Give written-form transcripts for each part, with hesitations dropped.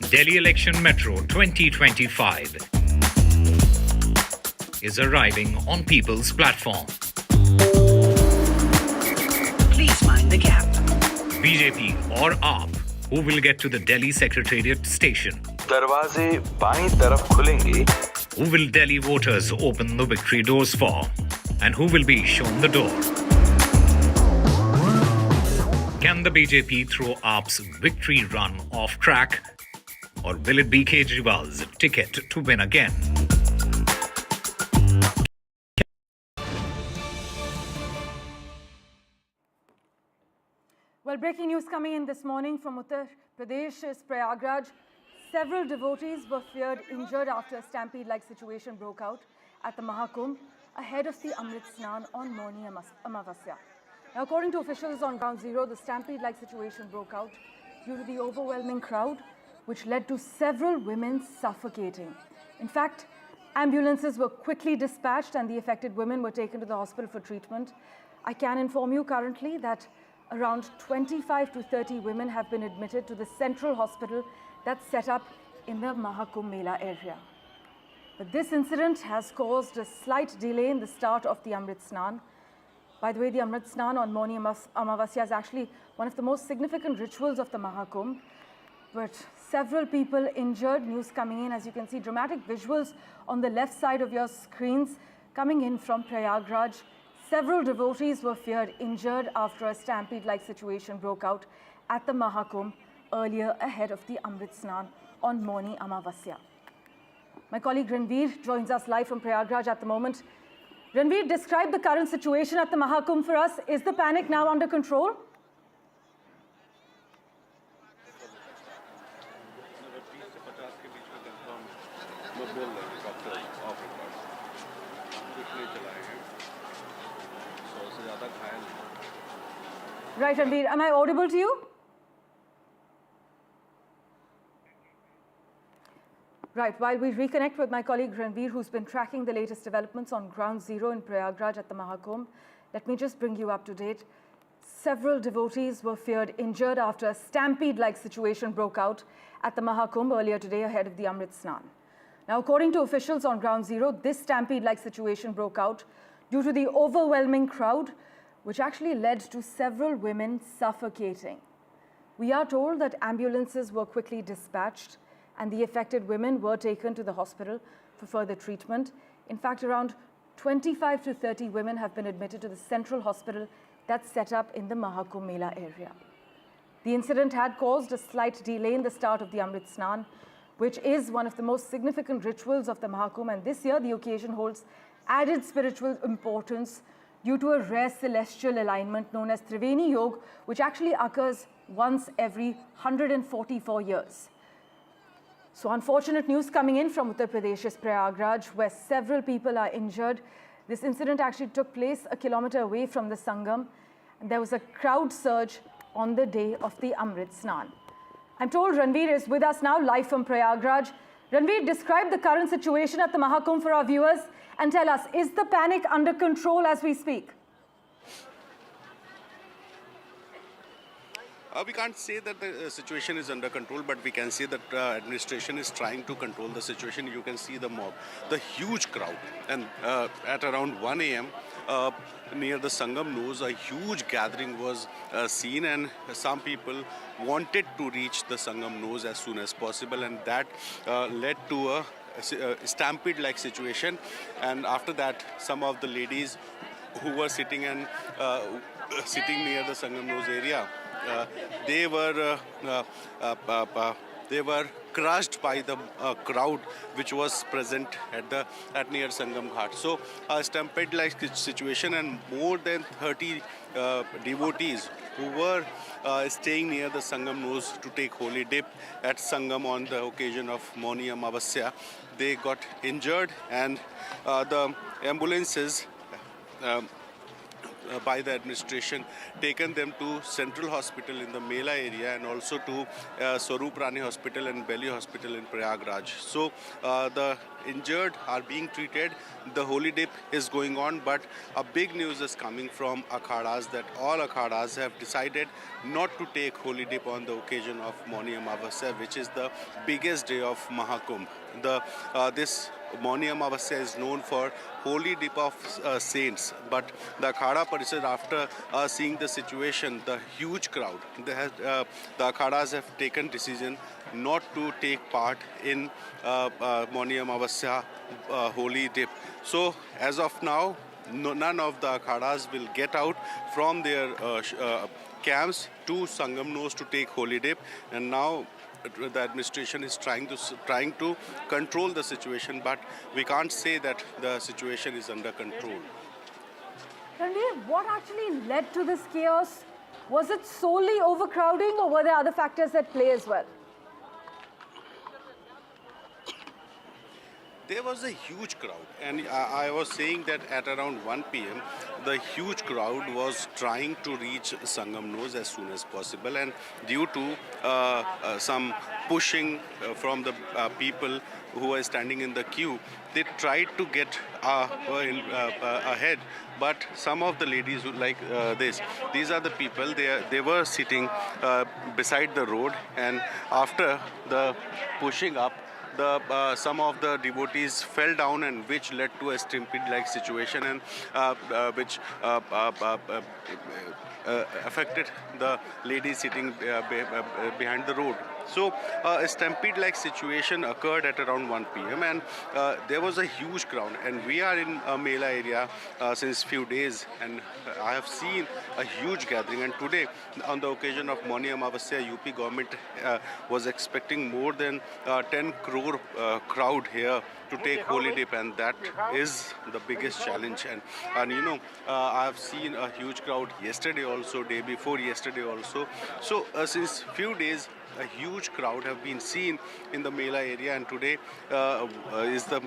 Delhi Election Metro 2025 is arriving on people's platform. Please mind the gap. BJP or AAP, who will get to the Delhi Secretariat station? दरवाजे बाईं तरफ खुलेंगे. Who will Delhi voters open the victory doors for? And who will be shown the door? Can the BJP throw AAP's victory run off track? Or will it be Kejriwal's ticket to win again? Well, breaking news coming in this morning from Uttar Pradesh's Prayagraj. Several devotees were feared injured after a stampede-like situation broke out at the Maha Kumbh ahead of the Amrit Snan on Mauni Amavasya. Now, according to officials on Ground Zero, the stampede-like situation broke out due to the overwhelming crowd, which led to several women suffocating. In fact, ambulances were quickly dispatched and the affected women were taken to the hospital for treatment. I can inform you currently that around 25 to 30 women have been admitted to the central hospital that's set up in the Mahakumbh Mela area. But this incident has caused a slight delay in the start of the Amrit Snan. By the way, the Amrit Snan on Mauni Amavasya is actually one of the most significant rituals of the Mahakumbh. But several people injured. News coming in, as you can see, dramatic visuals on the left side of your screens coming in from Prayagraj. Several devotees were feared injured after a stampede-like situation broke out at the Mahakumbh earlier ahead of the Amrit Snan on Mauni Amavasya. My colleague Ranveer joins us live from Prayagraj at the moment. Ranveer, describe the current situation at the Mahakumbh for us. Is the panic now under control? Right, Ranveer. Am I audible to you? Right, while we reconnect with my colleague Ranveer, who's been tracking the latest developments on Ground Zero in Prayagraj at the Mahakumbh, let me just bring you up to date. Several devotees were feared injured after a stampede-like situation broke out at the Mahakumbh earlier today ahead of the Amrit Snan. Now, according to officials on Ground Zero, this stampede-like situation broke out due to the overwhelming crowd, which actually led to several women suffocating. We are told that ambulances were quickly dispatched and the affected women were taken to the hospital for further treatment. In fact, around 25 to 30 women have been admitted to the central hospital that's set up in the Mahakumbh Mela area. The incident had caused a slight delay in the start of the Amrit Snan, which is one of the most significant rituals of the Mahakumbh, and this year the occasion holds added spiritual importance due to a rare celestial alignment known as Triveni Yog, which actually occurs once every 144 years. So unfortunate news coming in from Uttar Pradesh's Prayagraj, where several people are injured. This incident actually took place a kilometer away from the Sangam, and there was a crowd surge on the day of the Amrit Snan. I'm told Ranveer is with us now, live from Prayagraj. Ranveer, describe the current situation at the Mahakumbh for our viewers and tell us, is the panic under control as we speak? We can't say that the situation is under control, but we can say that administration is trying to control the situation. You can see the mob, the huge crowd, and at around 1 a.m. Near the Sangam nose, a huge gathering was seen, and some people wanted to reach the Sangam nose as soon as possible, and that led to a stampede-like situation. And after that, some of the ladies who were sitting near the Sangam nose area, they were crushed by the crowd which was present at near Sangam Ghat. So a stampede-like situation, and more than 30 devotees who were staying near the Sangam nose to take holy dip at Sangam on the occasion of Mauni Amavasya, they got injured, and the ambulances by the administration taken them to Central Hospital in the Mela area and also to Swarup Rani Hospital and Belly Hospital in Prayagraj. So the injured are being treated. The holy dip is going on, but a big news is coming from akhadas that all akhadas have decided not to take holy dip on the occasion of Mauni Amavasya, which is the biggest day of Mahakumbh. This Mauni Amavasya is known for holy dip of saints, but the Akhada Parishad, after seeing the situation, the huge crowd, the Akhadas have taken decision not to take part in Mauni Amavasya holy dip. So as of now, none of the Akhadas will get out from their camps to Sangam Nose to take holy dip, and now the administration is trying to control the situation, but we can't say that the situation is under control. Ranveer, what actually led to this chaos? Was it solely overcrowding, or were there other factors at play as well? There was a huge crowd, and I was saying that at around 1 p.m. the huge crowd was trying to reach Sangam Nose as soon as possible, and due to some pushing from the people who were standing in the queue, they tried to get ahead. But some of the ladies who these are the people, they were sitting beside the road, and after the pushing up, some of the devotees fell down, and which led to a stampede-like situation, and which affected the ladies sitting behind the road. So a stampede-like situation occurred at around 1 p.m. and there was a huge crowd, and we are in a Mela area since few days, and I have seen a huge gathering. And today, on the occasion of Mauni Amavasya, UP government was expecting more than 10 crore crowd here to take holy dip, and that is the biggest challenge. And you know, I have seen a huge crowd yesterday also, day before yesterday also. So since few days, a huge crowd have been seen in the Mela area, and today is the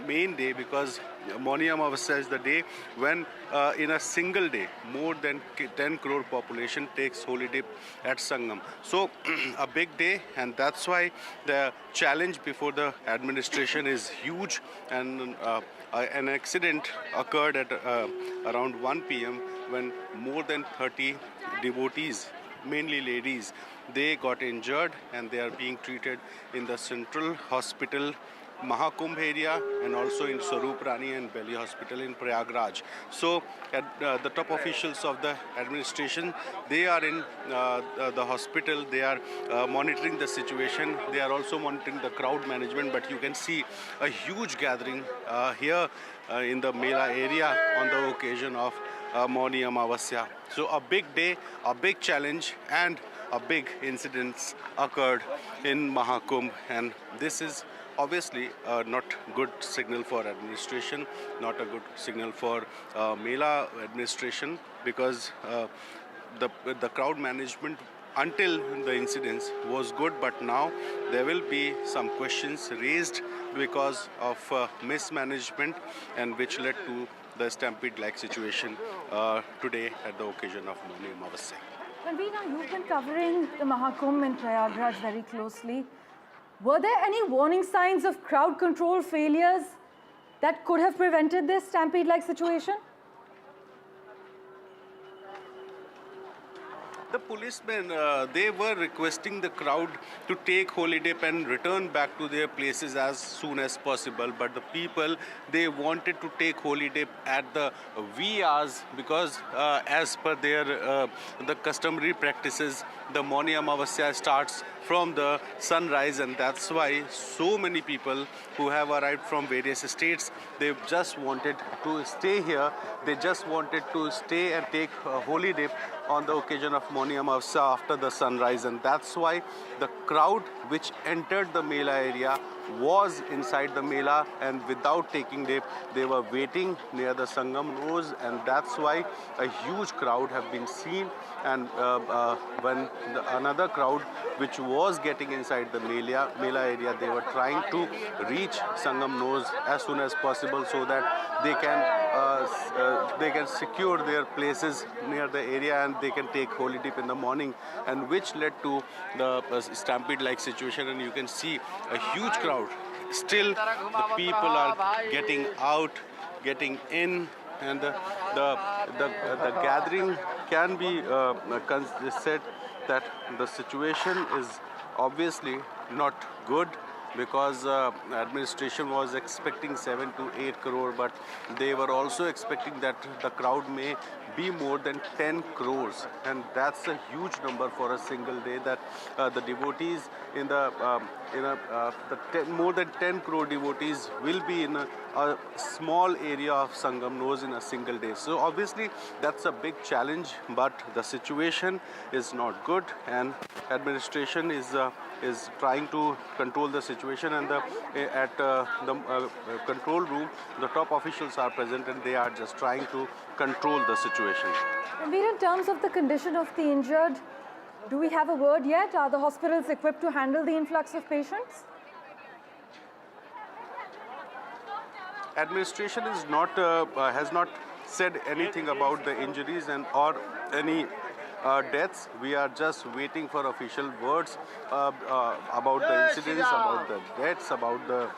main day, because Mauni Amavasya is the day when in a single day more than 10 crore population takes holy dip at Sangam. So a big day, and that's why the challenge before the administration is huge. And an accident occurred at around 1 p.m. when more than 30 devotees, mainly ladies, they got injured, and they are being treated in the central hospital Maha Kumbh area, and also in Swarup Rani and Belly Hospital in Prayagraj. So at the top officials of the administration, they are in the hospital, they are monitoring the situation, they are also monitoring the crowd management. But you can see a huge gathering here in the Mela area on the occasion of Mauni Amavasya. So a big day, a big challenge, and a big incident occurred in Mahakumbh, and this is obviously not good signal for administration, not a good signal for Mela administration, because the crowd management until the incidents was good, but now there will be some questions raised because of mismanagement, and which led to the stampede-like situation today at the occasion of Mauni Amavasya. Ranveer, you've been covering the Mahakumbh in Prayagraj very closely. Were there any warning signs of crowd control failures that could have prevented this stampede-like situation? The policemen, they were requesting the crowd to take holy dip and return back to their places as soon as possible. But the people, they wanted to take holy dip at the wee hours, because as per their the customary practices, the Mauni Amavasya starts from the sunrise, and that's why so many people who have arrived from various states, they just wanted to stay here. They just wanted to stay and take holy dip on the occasion of Mauni Amavasya after the sunrise, and that's why the crowd which entered the Mela area was inside the Mela, and without taking dip, they were waiting near the Sangam Nose, and that's why a huge crowd have been seen. And when another crowd which was getting inside the Mela area, they were trying to reach Sangam Nose as soon as possible, so that they can secure their places near the area, and they can take holy dip in the morning, and which led to the stampede-like situation. And you can see a huge crowd still the people are getting out, getting in, and the gathering can be said that the situation is obviously not good, because administration was expecting 7 to 8 crore, but they were also expecting that the crowd may be more than 10 crores, and that's a huge number for a single day, that the devotees in more than 10 crore devotees will be in a small area of Sangam in a single day. So obviously that's a big challenge, but the situation is not good, and administration is trying to control the situation, and at the control room the top officials are present, and they are just trying to control the situation. And in terms of the condition of the injured, do we have a word yet? Are the hospitals equipped to handle the influx of patients? Administration is not has not said anything about the injuries and or any deaths. We are just waiting for official words about the incidents, about the deaths, about the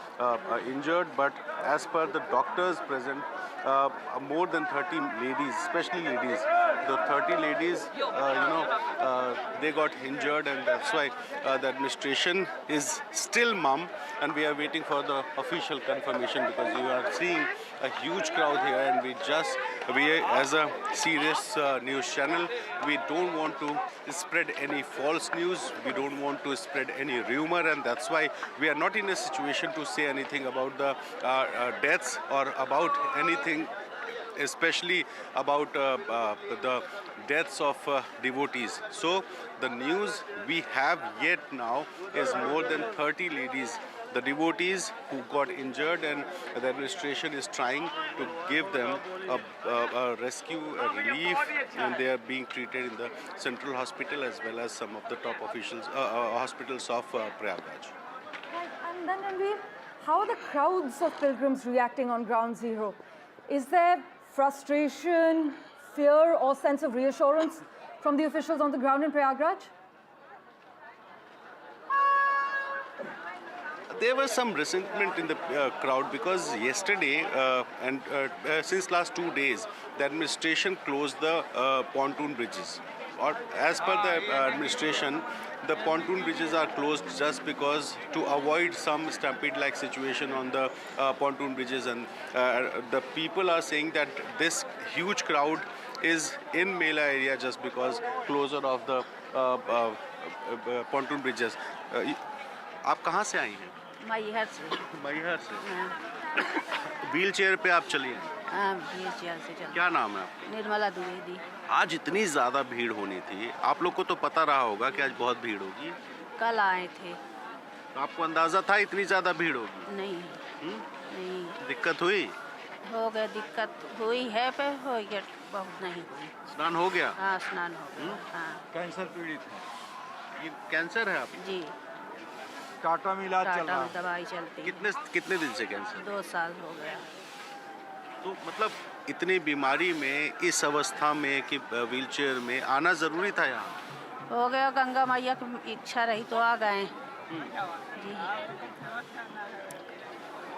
injured. But as per the doctors present, more than 30 ladies, especially ladies, the 30 ladies, they got injured, and that's why the administration is still mum, and we are waiting for the official confirmation, because you are seeing a huge crowd here, and we as a serious news channel, we don't want to spread any false news, we don't want to spread any rumor, and that's why we are not in a situation to say anything about the deaths or about anything, especially about the deaths of devotees. So the news we have yet now is more than 30 ladies, the devotees who got injured, and the administration is trying to give them a rescue, a relief, and they are being treated in the central hospital as well as some of the top officials hospitals of Prayagraj. And then, Ranveer, how are the crowds of pilgrims reacting on ground zero? Is there frustration, fear, or sense of reassurance from the officials on the ground in Prayagraj? There was some resentment in the crowd, because yesterday and since last 2 days, the administration closed the pontoon bridges. Or as per the administration, the pontoon bridges are closed just because to avoid some stampede-like situation on the pontoon bridges, and the people are saying that this huge crowd is in Mela area just because closure of the pontoon bridges. आप कहाँ से आई हैं? मैहर से। मैहर से। Wheel chair पे आप चली हैं? हाँ, व्हील चेयर से चली। क्या नाम है आपका? निर्मला द्विवेदी। आज इतनी ज़्यादा भीड़ होनी थी, आप लोग को तो पता रहा होगा कि आज बहुत भीड़ होगी। कल आए थे। तो आपको अंदाज़ा था इतनी ज़्यादा भीड़ होगी? नहीं। नहीं। दिक्कत हुई? हो गया, दिक्कत हुई है, पर हो गया, बहुत नहीं हुई। स्नान हो गया? हाँ, स्नान हो गया। हाँ। कैंसर पीड़ित है। ये कैंसर है आप? जी। टाटा में इलाज चल रहा है। दवाई चलती है। कितने दिन से कैंसर? 2 साल हो गया। तो मतलब इतनी बीमारी में, इस अवस्था में कि व्हील चेयर में आना ज़रूरी था यहाँ? हो गया, गंगा मैया की इच्छा रही तो आ गए। जी।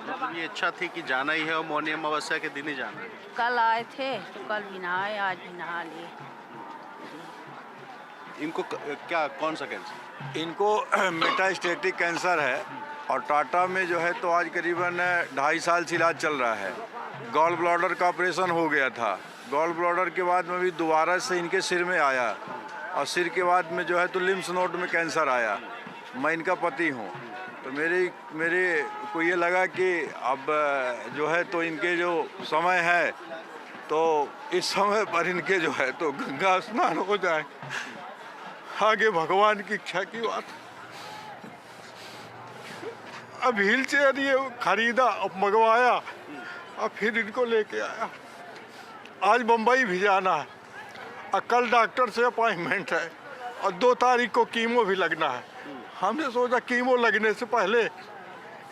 मतलब ये इच्छा थी कि जाना ही है और मौनी अमावस्या के दिन ही जाना है? कल आए थे तो कल भी नहाए, आज भी नहा लिए। इनको क्या, कौन सा कैंसर? इनको मेटास्टेटिक कैंसर है, और टाटा में जो है तो आज करीबन 2.5 साल से इलाज चल रहा है। गॉल ब्लैडर का ऑपरेशन हो गया था, गॉल ब्लैडर के बाद में भी दोबारा से इनके सिर में आया, और सिर के बाद में जो है तो लिम्फ नोड में कैंसर आया। मैं इनका पति हूँ, तो मेरे को ये लगा कि अब जो है तो इनके जो समय है, तो इस समय पर इनके जो है तो गंगा स्नान हो जाए, आगे भगवान की इच्छा की बात। अब व्हील चेयर ये खरीदा, अब मंगवाया, और फिर इनको लेके आया। आज बम्बई भी जाना है, और कल डॉक्टर से अपॉइंटमेंट है, और 2 तारीख को कीमो भी लगना है। हमने सोचा कीमो लगने से पहले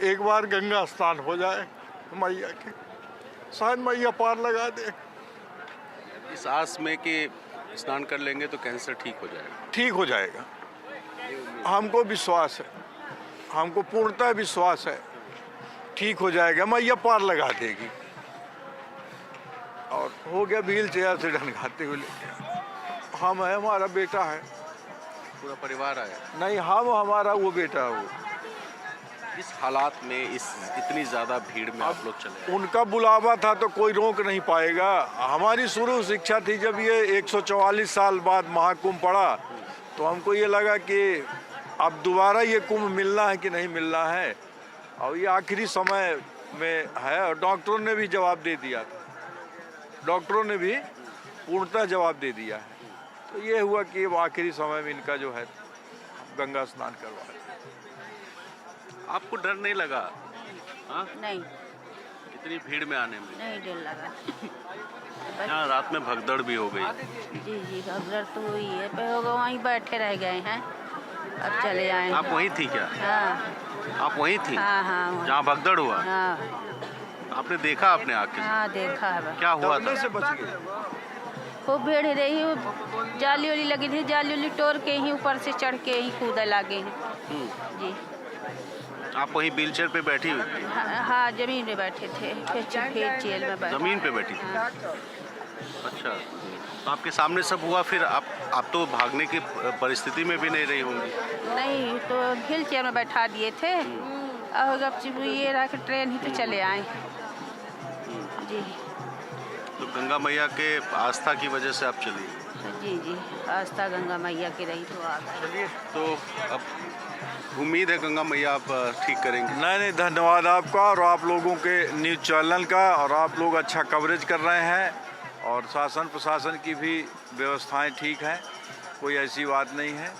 एक बार गंगा स्नान हो जाए मैया के, शायद मैया पार लगा दे। इस आस में कि स्नान कर लेंगे तो कैंसर ठीक हो जाएगा? ठीक हो जाएगा, हमको विश्वास है, हमको पूर्णतः विश्वास है ठीक हो जाएगा, मैया पार लगा देगी। और हो गया व्हील चेयर से ढनगाते हुए लेके। हम है, हमारा बेटा है, पूरा परिवार आया। नहीं हम हमारा वो बेटा है। वो इस हालात में, इस इतनी ज़्यादा भीड़ में आप लोग चले आए। उनका बुलावा था तो कोई रोक नहीं पाएगा। हमारी शुरू शिक्षा थी, जब ये 144 साल बाद महाकुंभ पड़ा तो हमको ये लगा कि अब दोबारा ये कुंभ मिलना है कि नहीं मिलना है, और ये आखिरी समय में है। और डॉक्टरों ने भी जवाब दे दिया था, डॉक्टरों ने भी पूर्णतः जवाब दे दिया है। तो ये हुआ कि वो आखिरी समय में इनका जो है गंगा स्नान करवा। आपको डर नहीं लगा? हाँ? नहीं, इतनी भीड़ में आने में? नहीं डर लगा। यहाँ रात में भगदड़ भी हो गई। जी जी, भगदड़ तो हुई है, पर होगा वहीं बैठे रह गए हैं, अब चले आए। आप वहीं थी क्या? हाँ आप वहीं थी? हाँ हाँ, जहाँ भगदड़ हुआ? हाँ आपने देखा अपने आँख के? हाँ देखा है। क्या हुआ था? से बच गए। खूब भीड़ रही, जाली वाली लगी थी, जाली वाली तोड़ के ही ऊपर से चढ़ के ही कूदा लागे हैं। जी। आप वहीं व्हील चेयर पे बैठी हुई थी? हाँ जमीन पे बैठे थे, फिर जेल में बैठे। जमीन पे बैठी थी? हाँ। अच्छा, तो आपके सामने सब हुआ, फिर आप तो भागने की परिस्थिति में भी नहीं रही होंगी? नहीं, तो व्हील चेयर में बैठा दिए थे और अब ये रहा कि ट्रेन ही तो चले आए। जी। तो गंगा मैया के आस्था की वजह से आप चली? जी जी, आस्था गंगा मैया की रही तो आ गए। चलिए, तो अब उम्मीद है गंगा मैया आप ठीक करेंगे। नहीं, धन्यवाद आपका और आप लोगों के न्यूज़ चैनल का। और आप लोग अच्छा कवरेज कर रहे हैं और शासन प्रशासन की भी व्यवस्थाएं ठीक हैं, कोई ऐसी बात नहीं है।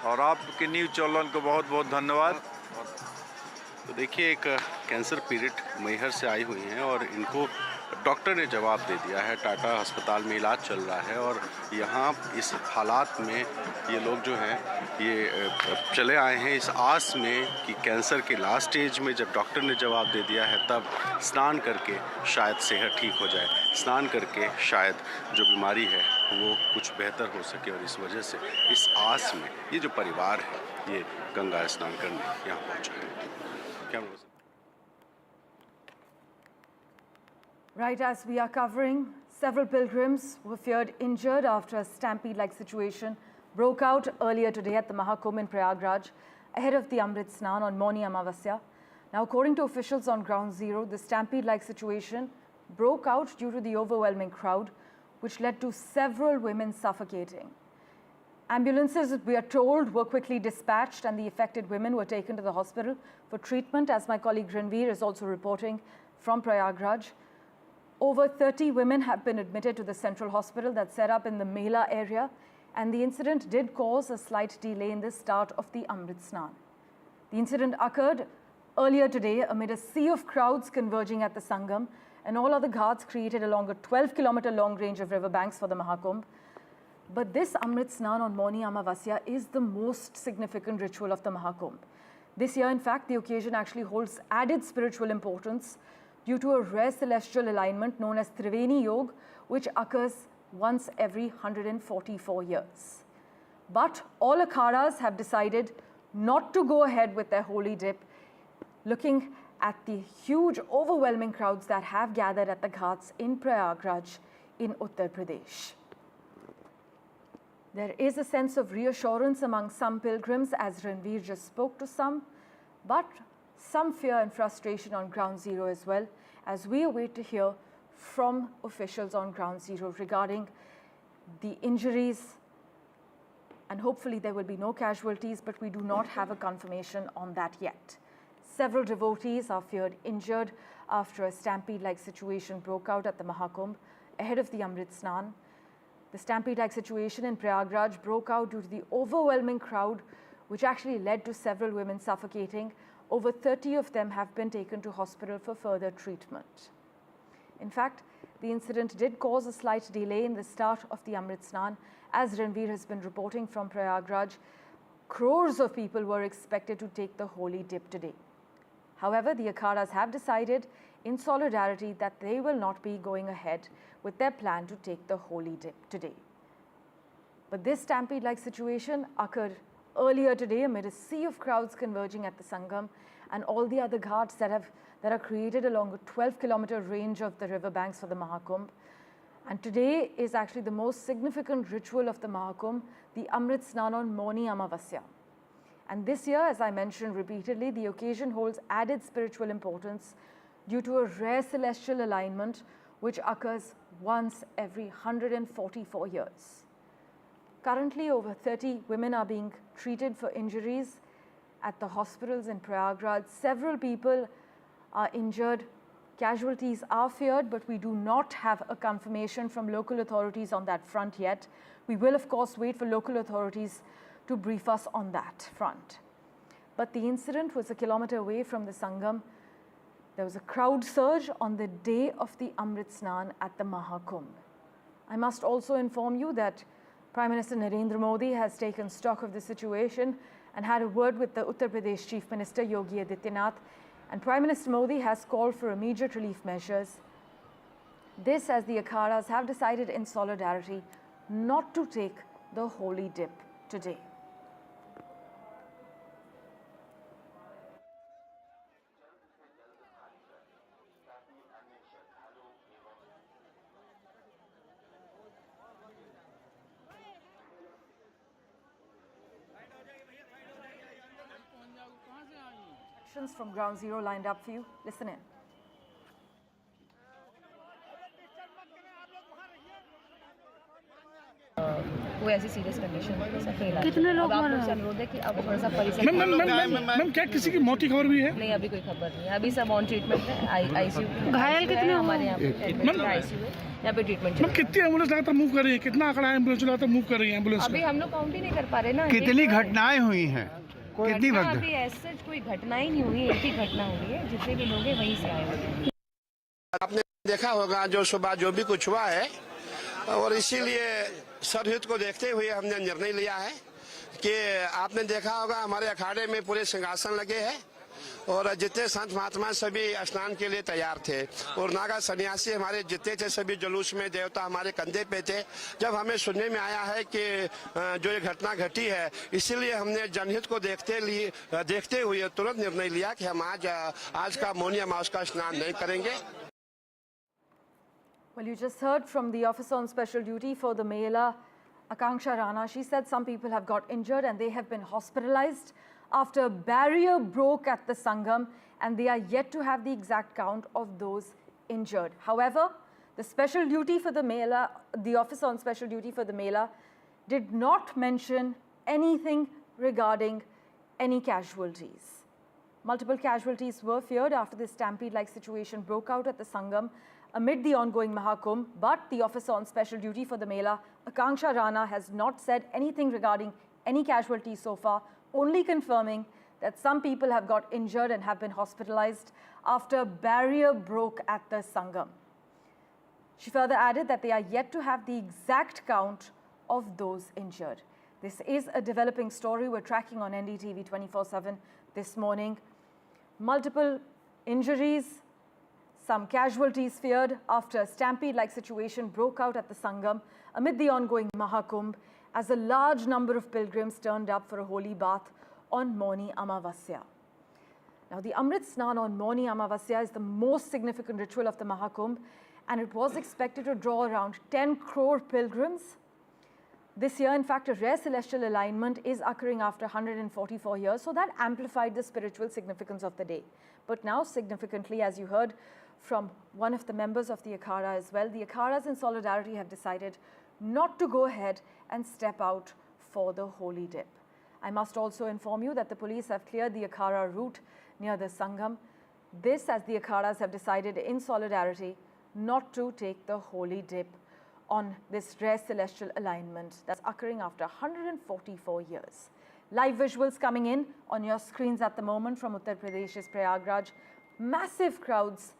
और आपके न्यूज़ चैनल को बहुत बहुत धन्यवाद। तो देखिए, एक कैंसर पीड़ित मैहर से आई हुई हैं और इनको डॉक्टर ने जवाब दे दिया है। टाटा अस्पताल में इलाज चल रहा है और यहाँ इस हालात में ये लोग जो हैं ये चले आए हैं इस आस में कि कैंसर के लास्ट स्टेज में जब डॉक्टर ने जवाब दे दिया है तब स्नान करके शायद सेहत ठीक हो जाए, स्नान करके शायद जो बीमारी है वो कुछ बेहतर हो सके। और इस वजह से इस आस में ये जो परिवार है ये गंगा स्नान करने यहाँ पहुँचा है। क्या Right, as we are covering, several pilgrims were feared injured after a stampede-like situation broke out earlier today at the Maha Kumbh in Prayagraj ahead of the Amrit Snan on Mauni Amavasya. Now, according to officials on ground zero, the stampede-like situation broke out due to the overwhelming crowd, which led to several women suffocating. Ambulances, we are told, were quickly dispatched and the affected women were taken to the hospital for treatment, as my colleague Ranveer is also reporting from Prayagraj. Over 30 women have been admitted to the central hospital that's set up in the Mela area, and the incident did cause a slight delay in the start of the Amrit Snan. The incident occurred earlier today amid a sea of crowds converging at the Sangam and all other ghats created along a 12-kilometer long range of riverbanks for the Mahakumbh. But this Amrit Snan on Mauni Amavasya is the most significant ritual of the Mahakumbh. This year, in fact, the occasion actually holds added spiritual importance due to a rare celestial alignment known as Triveni Yoga, which occurs once every 144 years. But all akhadas have decided not to go ahead with their holy dip, looking at the huge, overwhelming crowds that have gathered at the ghats in Prayagraj in Uttar Pradesh. There is a sense of reassurance among some pilgrims, as Ranveer just spoke to some, but some fear and frustration on ground zero as well, as we await to hear from officials on ground zero regarding the injuries, and hopefully there will be no casualties, but we do not have a confirmation on that yet. Several devotees are feared injured after a stampede-like situation broke out at the Mahakumbh ahead of the Amrit Snan. The stampede-like situation in Prayagraj broke out due to the overwhelming crowd, which actually led to several women suffocating. Over 30 of them have been taken to hospital for further treatment. In fact, the incident did cause a slight delay in the start of the Amrit Snan. As Ranveer has been reporting from Prayagraj, crores of people were expected to take the holy dip today. However, the akhadas have decided in solidarity that they will not be going ahead with their plan to take the holy dip today. But this stampede-like situation occurred earlier today amid a sea of crowds converging at the Sangam, and all the other ghats that are created along a 12-kilometer range of the riverbanks for the Mahakumbh. And today is actually the most significant ritual of the Mahakumbh, the Amrit Snan on Mauni Amavasya. And this year, as I mentioned repeatedly, the occasion holds added spiritual importance due to a rare celestial alignment which occurs once every 144 years. Currently, over 30 women are being treated for injuries at the hospitals in Prayagraj. Several people are injured. Casualties are feared, but we do not have a confirmation from local authorities on that front yet. We will, of course, wait for local authorities to brief us on that front. But the incident was a kilometer away from the Sangam. There was a crowd surge on the day of the Amrit Snan at the Mahakumbh. I must also inform you that Prime Minister Narendra Modi has taken stock of the situation and had a word with the Uttar Pradesh Chief Minister Yogi Adityanath, and Prime Minister Modi has called for immediate relief measures. This as the Akhadas have decided in solidarity not to take the holy dip today. From Ground Zero lined up for you. Listen in. कोई ऐसी serious condition कितने लोग मर रहे हैं? अनुरोध है कि अब थोड़ा सा परिसर मैम क्या किसी की मौत की खबर भी है? नहीं, अभी कोई खबर नहीं है। अभी सब ऑन ट्रीटमेंट है। आईसीयू घायल कितने हमारे यहाँ पे आईसीयू है, यहाँ पे ट्रीटमेंट। मैम कितनी एम्बुलेंस लगातार मूव कर रही है? कितना आंकड़ा एम्बुलेंस लगातार मूव कर रही है एम्बुलेंस? अभी हम लोग काउंट ही नहीं कर पा रहे ना। कितनी घटनाएं हुई हैं? कितनी अभी ऐसे कोई घटना ही नहीं हुई, एक ही घटना हुई है। जितने भी लोग हैं वहीं से आए हुए। आपने देखा होगा जो सुबह जो भी कुछ हुआ है, और इसीलिए सरहित को देखते हुए हमने निर्णय लिया है कि आपने देखा होगा हमारे अखाड़े में पूरे सिंहासन लगे हैं और जितने संत महात्मा सभी स्नान के लिए तैयार थे, और नागा सन्यासी हमारे जितने थे सभी जुलूस में, देवता हमारे कंधे पे थे। जब हमें सुनने में आया है कि जो ये घटना घटी है, इसीलिए हमने जनहित को देखते हुए तुरंत निर्णय लिया कि हम आज का मौनी अमावस्या का स्नान नहीं करेंगे। Well, you just heard from the officer on special duty for the Mela, Akanksha Rana. She said some people have got injured and they have been hospitalized after a barrier broke at the Sangam, and they are yet to have the exact count of those injured. However, the special duty for the Mela, the officer on special duty for the Mela, did not mention anything regarding any casualties. Multiple casualties were feared after this stampede-like situation broke out at the Sangam amid the ongoing Mahakumbh, but the officer on special duty for the Mela, Akanksha Rana, has not said anything regarding any casualties so far, only confirming that some people have got injured and have been hospitalized after a barrier broke at the Sangam. She further added that they are yet to have the exact count of those injured. This is a developing story we're tracking on NDTV 24/7 this morning. Multiple injuries, some casualties feared after a stampede-like situation broke out at the Sangam amid the ongoing Mahakumbh, as a large number of pilgrims turned up for a holy bath on Mauni Amavasya. Now, the Amrit Snan on Mauni Amavasya is the most significant ritual of the Mahakumbh, and it was expected to draw around 10 crore pilgrims. This year, in fact, a rare celestial alignment is occurring after 144 years, so that amplified the spiritual significance of the day. But now, significantly, as you heard from one of the members of the Akhada as well, the Akhadas in solidarity have decided not to go ahead and step out for the holy dip. I must also inform you that the police have cleared the Akhada route near the Sangam. This as the Akhadas have decided in solidarity not to take the holy dip on this rare celestial alignment that's occurring after 144 years. Live visuals coming in on your screens at the moment from Uttar Pradesh's Prayagraj. Massive crowds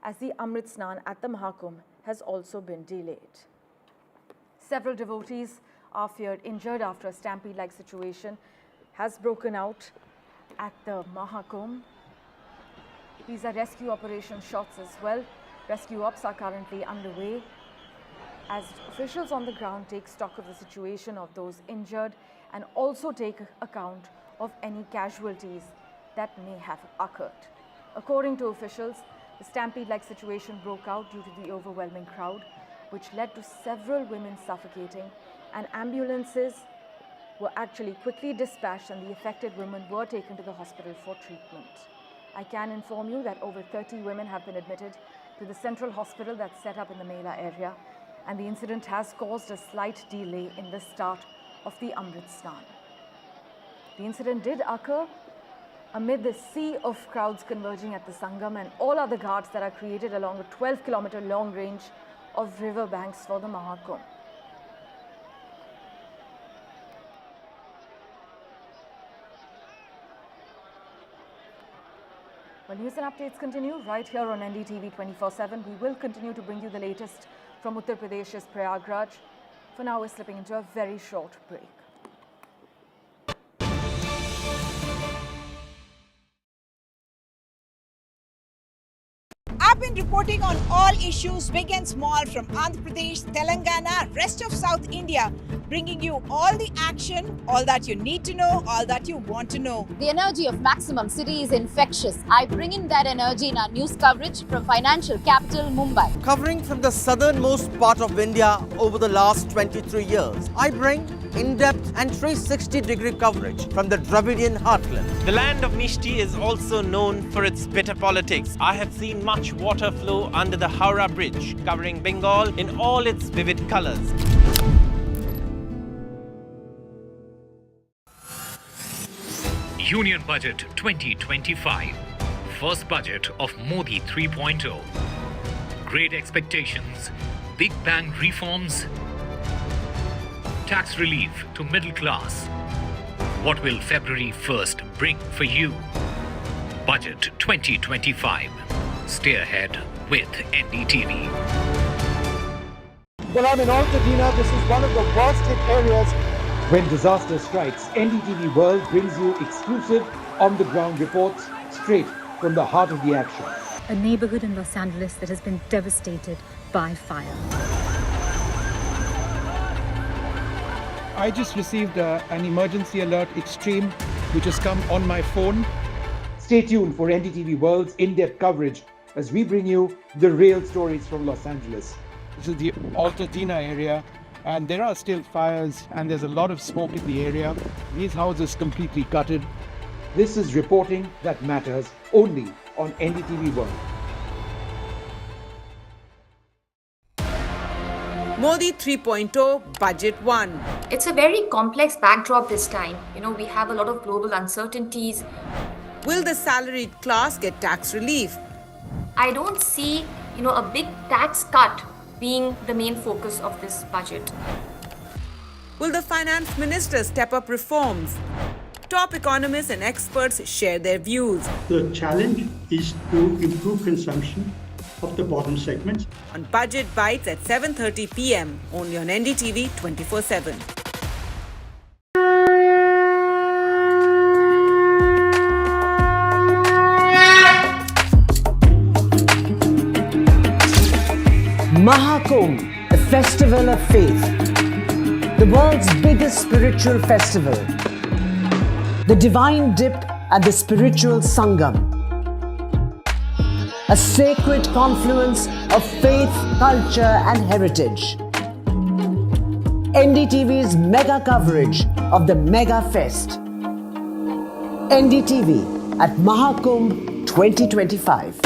as the Amrit Snan at the Mahakumbh has also been delayed. Several devotees are feared injured after a stampede-like situation has broken out at the Mahakumbh. These are rescue operation shots as well. Rescue ops are currently underway as officials on the ground take stock of the situation of those injured and also take account of any casualties that may have occurred. According to officials, the stampede-like situation broke out due to the overwhelming crowd, which led to several women suffocating, and ambulances were actually quickly dispatched and the affected women were taken to the hospital for treatment. I can inform you that over 30 women have been admitted to the central hospital that's set up in the Mela area, and the incident has caused a slight delay in the start of the Amrit Snan. The incident did occur amid the sea of crowds converging at the Sangam and all other ghats that are created along a 12-kilometer long range of river banks for the Maha Kumbh. Well, news and updates continue right here on NDTV 24/7. We will continue to bring you the latest from Uttar Pradesh's Prayagraj. For now, we're slipping into a very short break. I've been reporting on all issues, big and small, from Andhra Pradesh, Telangana, rest of South India, bringing you all the action, all that you need to know, all that you want to know. The energy of Maximum City is infectious. I bring in that energy in our news coverage from financial capital Mumbai. Covering from the southernmost part of India over the last 23 years, I bring in-depth and 360-degree coverage from the Dravidian heartland. The land of Mishti is also known for its bitter politics. I have seen much water flow under the Howrah Bridge, covering Bengal in all its vivid colors. Union Budget 2025. First budget of Modi 3.0. Great expectations, big bang reforms, tax relief to middle class. What will February 1st bring for you? Budget 2025. Stay ahead with NDTV. Well, I'm in Altadena. This is one of the worst hit areas. When disaster strikes, NDTV World brings you exclusive on-the-ground reports straight from the heart of the action. A neighborhood in Los Angeles that has been devastated by fire. I just received an emergency alert extreme, which has come on my phone. Stay tuned for NDTV World's in-depth coverage as we bring you the real stories from Los Angeles. This is the Altadena area, and there are still fires, and there's a lot of smoke in the area. These houses completely gutted. This is reporting that matters only on NDTV World. Modi 3.0 Budget 1. It's a very complex backdrop this time. We have a lot of global uncertainties. Will the salaried class get tax relief? I don't see, a big tax cut being the main focus of this budget. Will the finance minister step up reforms? Top economists and experts share their views. The challenge is to improve consumption of the bottom segments. On Budget Bites at 7:30 p.m. only on NDTV 24/7. Maha Kumbh, the festival of faith, the world's biggest spiritual festival, the divine dip at the spiritual Sangam, a sacred confluence of faith, culture and heritage. NDTV's mega coverage of the Mega Fest. NDTV at Mahakumbh 2025.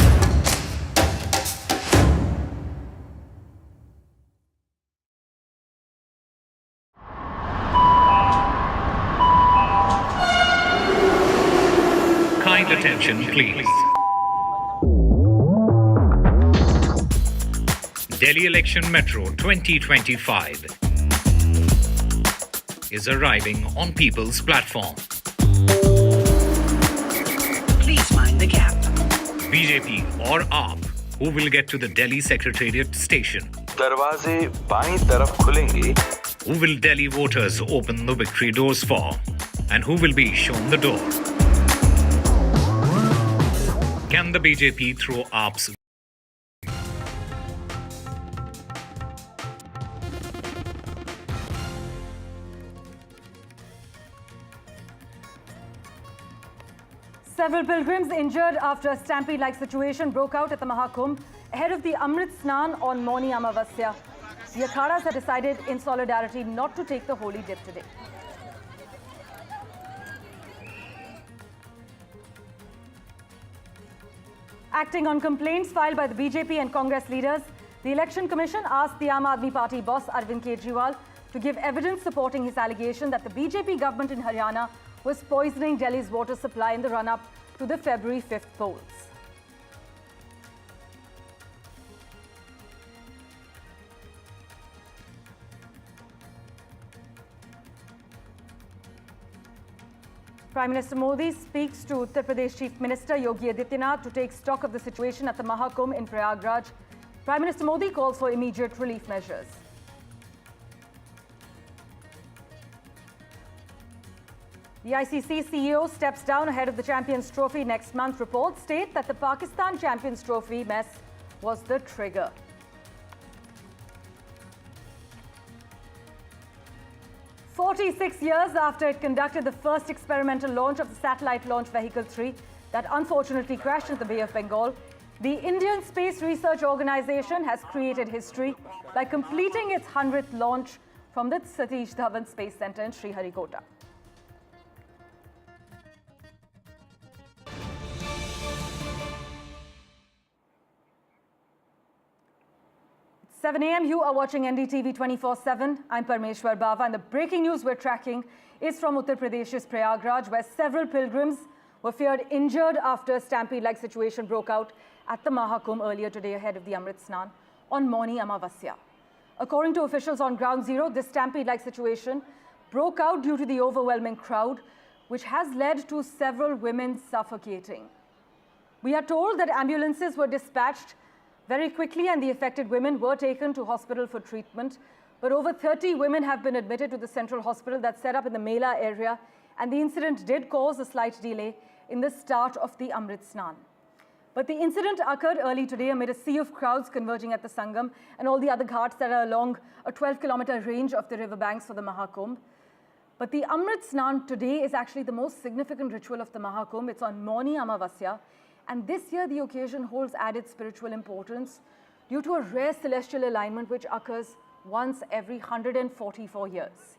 Kind attention, please. Delhi Election Metro 2025 is arriving on people's platform. Please mind the gap. BJP or AAP, who will get to the Delhi Secretariat station? दरवाजे बाईं तरफ खुलेंगे. Who will Delhi voters open the victory doors for? And who will be shown the door? Can the BJP throw AAP's Several pilgrims injured after a stampede-like situation broke out at the Maha Kumbh ahead of the Amrit Snan on Mauni Amavasya. The akhadas had decided in solidarity not to take the holy dip today. Acting on complaints filed by the BJP and Congress leaders, the Election Commission asked the Aam Aadmi Party boss Arvind Kejriwal to give evidence supporting his allegation that the BJP government in Haryana was poisoning Delhi's water supply in the run-up to the February 5th polls. Prime Minister Modi speaks to Uttar Pradesh Chief Minister Yogi Adityanath to take stock of the situation at the Maha Kumbh in Prayagraj. Prime Minister Modi calls for immediate relief measures. The ICC CEO steps down ahead of the Champions Trophy next month. Reports state that the Pakistan Champions Trophy mess was the trigger. "46 years after it conducted the first experimental launch of the satellite launch vehicle 3 that unfortunately crashed in the Bay of Bengal, the Indian Space Research Organization has created history by completing its 100th launch from the Satish Dhawan Space Center in Sriharikota. 7 a.m. You are watching NDTV 24/7. I'm Parmeshwar Bava, and the breaking news we're tracking is from Uttar Pradesh's Prayagraj, where several pilgrims were feared injured after a stampede-like situation broke out at the Mahakumbh earlier today ahead of the Amrit Snan on Mauni Amavasya. According to officials on Ground Zero, this stampede-like situation broke out due to the overwhelming crowd, which has led to several women suffocating. We are told that ambulances were dispatched very quickly and the affected women were taken to hospital for treatment. But over 30 women have been admitted to the central hospital that's set up in the Mela area, and the incident did cause a slight delay in the start of the Amrit Snan. But the incident occurred early today amid a sea of crowds converging at the Sangam and all the other ghats that are along a 12-kilometer range of the riverbanks for the Mahakumbh. But the Amrit Snan today is actually the most significant ritual of the Mahakumbh. It's on Mauni Amavasya. And this year, the occasion holds added spiritual importance due to a rare celestial alignment which occurs once every 144 years.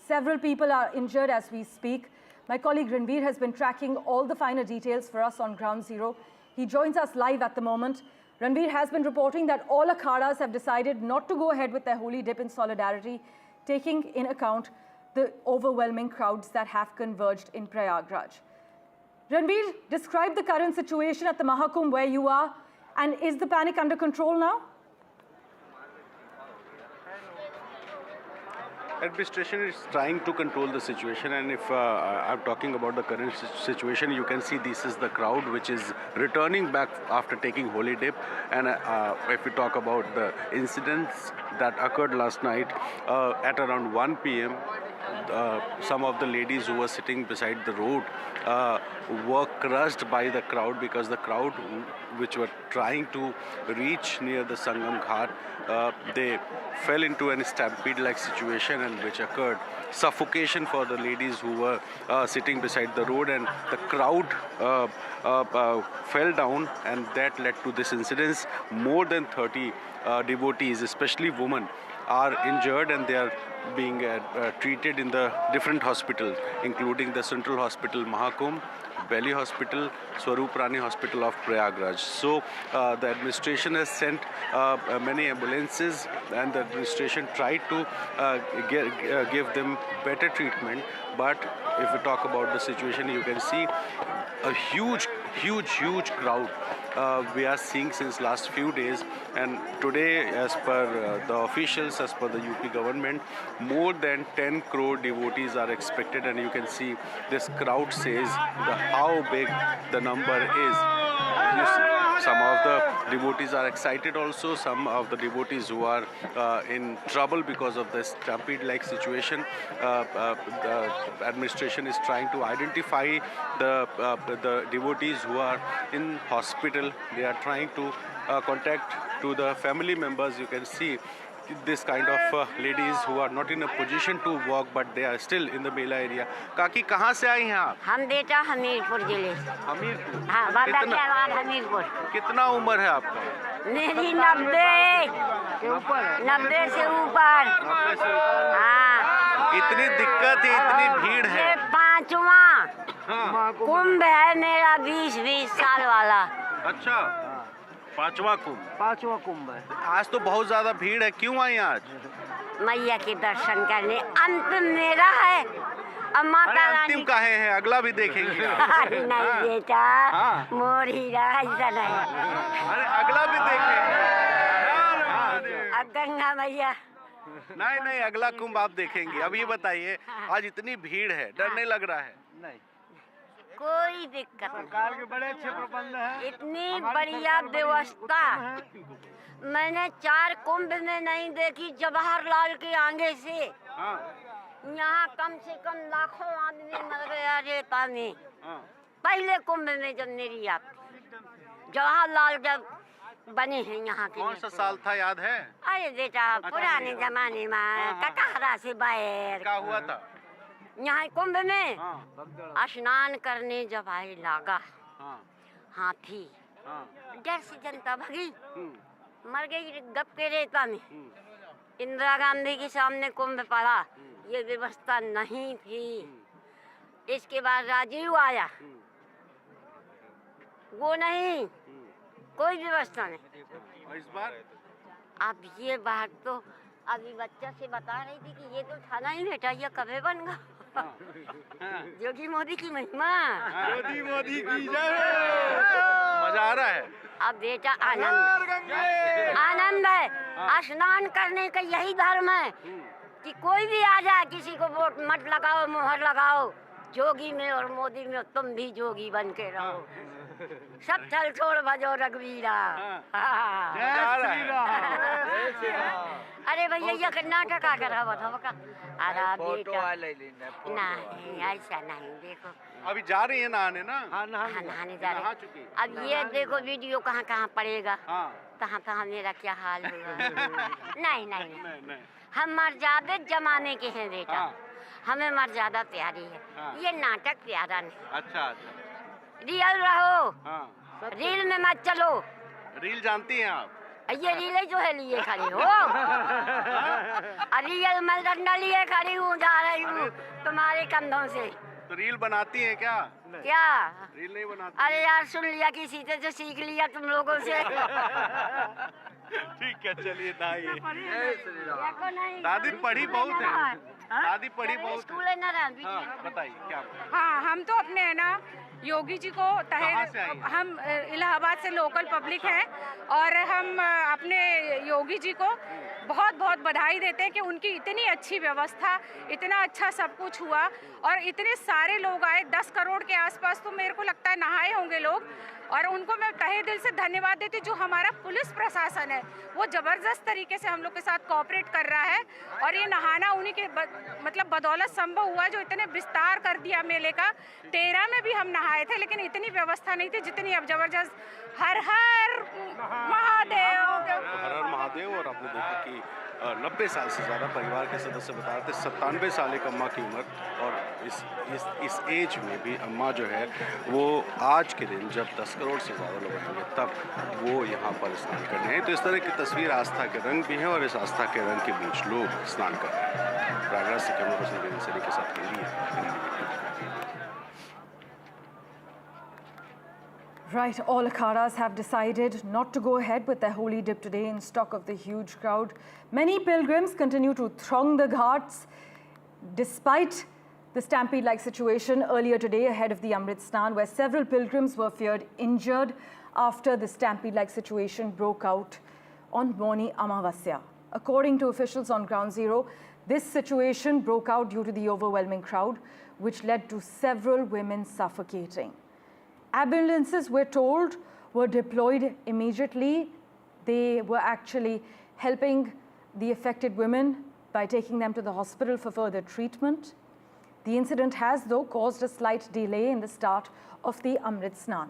Several people are injured as we speak. My colleague Ranveer has been tracking all the finer details for us on Ground Zero. He joins us live at the moment. Ranveer has been reporting that all akhadas have decided not to go ahead with their holy dip in solidarity, taking in account the overwhelming crowds that have converged in Prayagraj. Ranveer, describe the current situation at the Mahakumbh where you are, and is the panic under control now? Administration is trying to control the situation, and if I'm talking about the current situation, you can see this is the crowd which is returning back after taking holy dip. And if we talk about the incidents that occurred last night at around 1 p.m., some of the ladies who were sitting beside the road were crushed by the crowd, because the crowd which were trying to reach near the Sangam Ghat, they fell into a stampede-like situation, and which occurred suffocation for the ladies who were sitting beside the road, and the crowd fell down, and that led to this incident. More than 30 devotees, especially women, are injured, and they are being treated in the different hospitals, including the Central Hospital Mahakumbh, Delhi Hospital, Swarup Rani Hospital of Prayagraj. So the administration has sent many ambulances, and the administration tried to give them better treatment. But if we talk about the situation, you can see a huge crowd we are seeing since last few days. And today, as per the officials, as per the UP government, more than 10 crore devotees are expected, and you can see this crowd says how big the number is. You see, some of the devotees are excited also. Some of the devotees who are in trouble because of this stampede-like situation. The administration is trying to identify the devotees who are in hospital. They are trying to contact to the family members. You can see this kind of ladies who are not in a position to walk but they are still in the Mela area. काकी कहाँ से आई हैं आप? हम बेटा हमीरपुर जिले। हमीरपुर? हाँ, बाबा के बाद हमीरपुर। कितना उम्र है आपका? मेरी 90 से ऊपर। हाँ। इतनी दिक्कत है, इतनी भीड़ है। ये 5वां कुंभ है मेरा 20 साल वाला। अच्छा, 5वां कुंभ है। आज तो बहुत ज्यादा भीड़ है, क्यों आई आज? मैया के दर्शन करने। अंतिम मेरा है। अब माता अंतिम काहे है, अगला भी देखेंगे। नहीं बेटा, मोर हीरा ऐसा नहीं। अरे अगला भी देखेंगे। अब गंगा मैया। नहीं, अगला कुंभ आप देखेंगे। अब ये बताइए, आज इतनी भीड़ है, डर नहीं लग रहा है? नहीं, कोई दिक्कत नहीं। सरकार के बड़े अच्छे प्रबंध हैं। इतनी बढ़िया व्यवस्था मैंने 4 कुंभ में नहीं देखी। जवाहरलाल के आगे से यहाँ कम से कम लाखों आदमी मर गया रेता में। पहले कुंभ में जब मेरी याद, जवाहरलाल जब बने हैं यहाँ के। कौन सा साल था, याद है? अरे बेटा, पुराने जमाने में कटहरा से बाहर। क्या हुआ था? यहाँ कुंभ में स्नान करने जब आए लागा हाथी, डर से जनता भगी, मर गई गप के रेता में। इंदिरा गांधी के सामने कुंभ पड़ा, ये व्यवस्था नहीं थी। इसके बाद राजीव आया, वो नहीं, कोई व्यवस्था नहीं। और इस बार? अब ये बात तो अभी बच्चा से बता रही थी कि ये तो थाना ही बेटा, ये कभी बन योगी मोदी की महिमा। मोदी की जय। मजा आ रहा है। अब बेटा आनंद है। स्नान करने का यही धर्म है कि कोई भी आ जाए, किसी को वोट मत लगाओ, मोहर लगाओ। जोगी में और मोदी में तुम भी जोगी बन के रहो। सब छल छोड़ भजो रघुवीरा। अरे भैया ये नाटक आ करा बताओ का। अरे बेटा नहीं, ऐसा नहीं। देखो अभी जा रही है नहाने ना? नहाने जा रही है। अब ये देखो वीडियो कहाँ कहाँ पड़ेगा, कहाँ मेरा क्या हाल होगा। नहीं, हम मर्यादा जमाने के हैं बेटा, हमें मर्यादा प्यारी है। ये नाटक प्यारा नहीं। अच्छा, रियल रहो। रील में मत चलो। रील जानती हैं आप? ये रील जो है लिए खड़ी हो। रियल मैं डंडा लिए खड़ी हूँ, जा रही हूँ तुम्हारे कंधों से। तो रील बनाती है क्या? क्या रील नहीं बनाती? अरे यार सुन लिया, किसी से जो सीख लिया तुम लोगों से। ठीक है, चलिए दादी पढ़ी बहुत है। दादी पढ़ी बहुत। स्कूल है ना? बताइए क्या? हाँ, हम तो अपने है ना योगी जी को हम इलाहाबाद से लोकल पब्लिक हैं और हम अपने योगी जी को बहुत बहुत बधाई देते हैं कि उनकी इतनी अच्छी व्यवस्था, इतना अच्छा सब कुछ हुआ और इतने सारे लोग आए। 10 करोड़ के आसपास तो मेरे को लगता है नहाए होंगे लोग। और उनको मैं तहे दिल से धन्यवाद देती हूँ। जो हमारा पुलिस प्रशासन है वो ज़बरदस्त तरीके से हम लोग के साथ कोऑपरेट कर रहा है और ये नहाना उन्हीं के मतलब बदौलत संभव हुआ, जो इतने विस्तार कर दिया मेले का। 13 में भी हम नहाए थे लेकिन इतनी व्यवस्था नहीं थी जितनी अब जबरदस्त। हर हर महादेव। हर हर महादेव। और आपने देखा कि 90 साल से ज़्यादा परिवार के सदस्य बता रहे थे। 97 साल एक अम्मा की उम्र, और इस एज में भी अम्मा जो है वो आज के दिन जब 10 करोड़ से ज़्यादा लोग आएंगे तब वो यहाँ पर स्नान करने हैं। तो इस तरह की तस्वीर आस्था के रंग भी हैं और इस आस्था के रंग के बीच लोग स्नान कर रहे हैं। प्रयागराज से कैमरा पर्सन के साथ Right, all akhadas have decided not to go ahead with their holy dip today in stock of the huge crowd. Many pilgrims continue to throng the ghats despite the Stampede-like situation earlier today ahead of the Amrit Snan, where several pilgrims were feared injured after the Stampede-like situation broke out on Mauni Amavasya. According to officials on Ground Zero, this situation broke out due to the overwhelming crowd, which led to several women suffocating. Ambulances, we're told, were deployed immediately. They were actually helping the affected women by taking them to the hospital for further treatment. The incident has, though, caused a slight delay in the start of the Amrit Snan.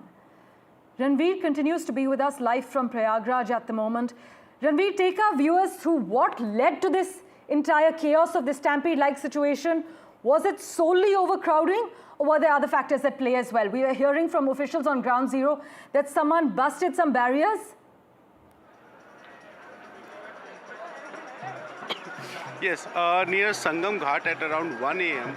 Ranveer continues to be with us live from Prayagraj at the moment. Ranveer, take our viewers through what led to this entire chaos of the Stampede-like situation. Was it solely overcrowding, or were there other factors at play as well? We were hearing from officials on Ground Zero that someone busted some barriers. Yes, near Sangam Ghat at around 1 a.m.,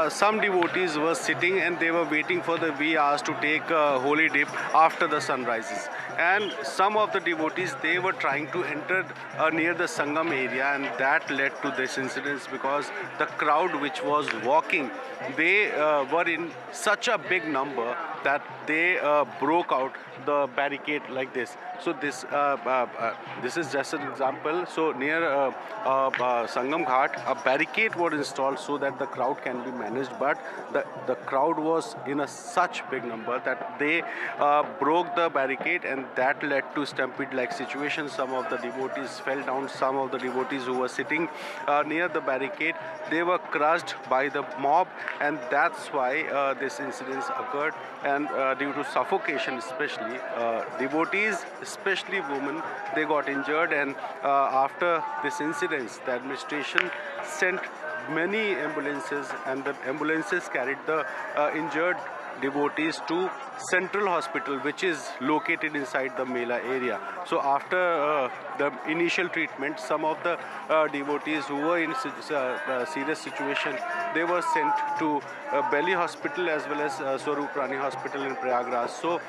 some devotees were sitting and they were waiting for the wee hours to take holy dip after the sun rises. And some of the devotees, they were trying to enter near the Sangam area, and that led to this incident because the crowd which was walking, they were in such a big number that they broke out the barricade like this. So this is just an example. So near Sangam Ghat, a barricade was installed so that the crowd can be managed, but the crowd was in a such big number that they broke the barricade, and that led to Stampede-like situation. Some of the devotees fell down. Some of the devotees who were sitting near the barricade, they were crushed by the mob, and that's why this incident occurred. And due to suffocation especially, devotees, especially women, they got injured. And after this incident, the administration sent many ambulances, and the ambulances carried the injured devotees to Central Hospital, which is located inside the Mela area. So after the initial treatment, some of the devotees who were in serious situation, they were sent to Belly Hospital as well as Swarup Rani Hospital in Prayagraj. So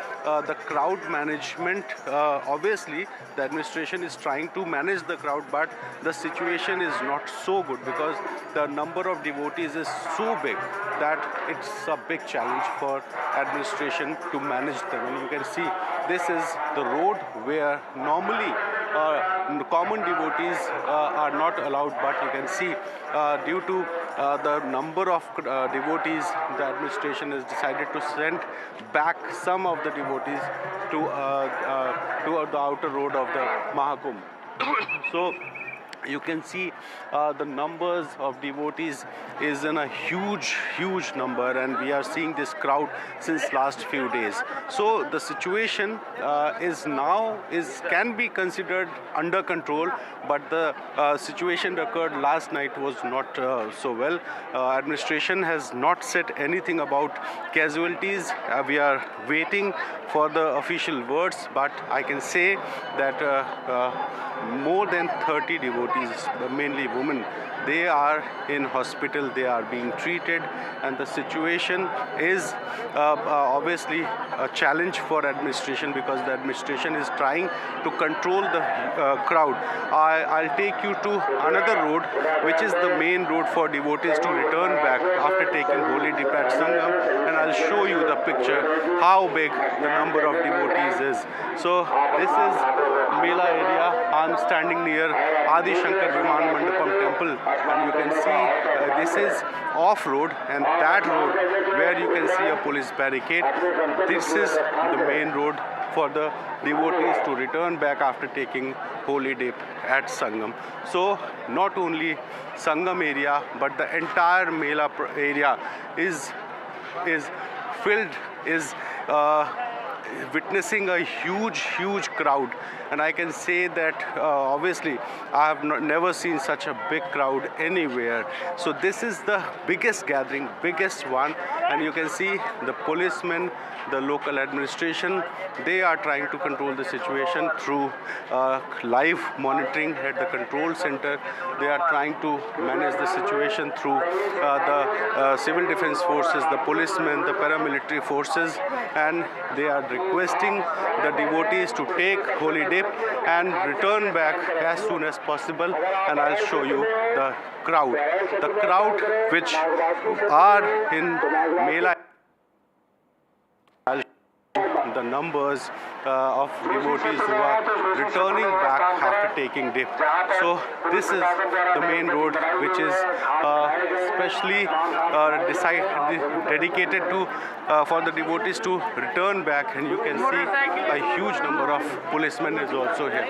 the crowd management, obviously the administration is trying to manage the crowd, but the situation is not so good because the number of devotees is so big that it's a big challenge for administration to manage them. And you can see this is the road where normally common devotees are not allowed, but you can see due to the number of devotees, the administration has decided to send back some of the devotees to the outer road of the Mahakumbh. So you can see the numbers of devotees is in a huge number, and we are seeing this crowd since last few days. So the situation can be considered under control, but the situation occurred last night was not so well. Administration has not said anything about casualties. We are waiting for the official words, but I can say that more than 30 devotees, mainly women, they are in hospital, they are being treated, and the situation is obviously a challenge for administration because the administration is trying to control the crowd. I'll take you to another road, which is the main road for devotees to return back after taking holy dip at Sangam, and I'll show you the picture how big the number of devotees is. So this is Mela area. I'm standing near Adi Shankar Viman Mandapam temple, and you can see this is off-road, and that road where you can see a police barricade, this is the main road for the devotees to return back after taking holy dip at Sangam. So not only Sangam area, but the entire Mela area is filled, is witnessing a huge crowd, and I can say that obviously I have never seen such a big crowd anywhere. So this is the biggest gathering, biggest one, and you can see the policemen, the local administration, they are trying to control the situation through live monitoring at the control center. They are trying to manage the situation through the civil defense forces, the policemen, the paramilitary forces, and they are requesting the devotees to take holy dip and return back as soon as possible. And I'll show you the crowd which are in Mela. The numbers of devotees who are returning back after taking dip. So this is the main road, which is specially dedicated to for the devotees to return back, and you can see a huge number of policemen is also here.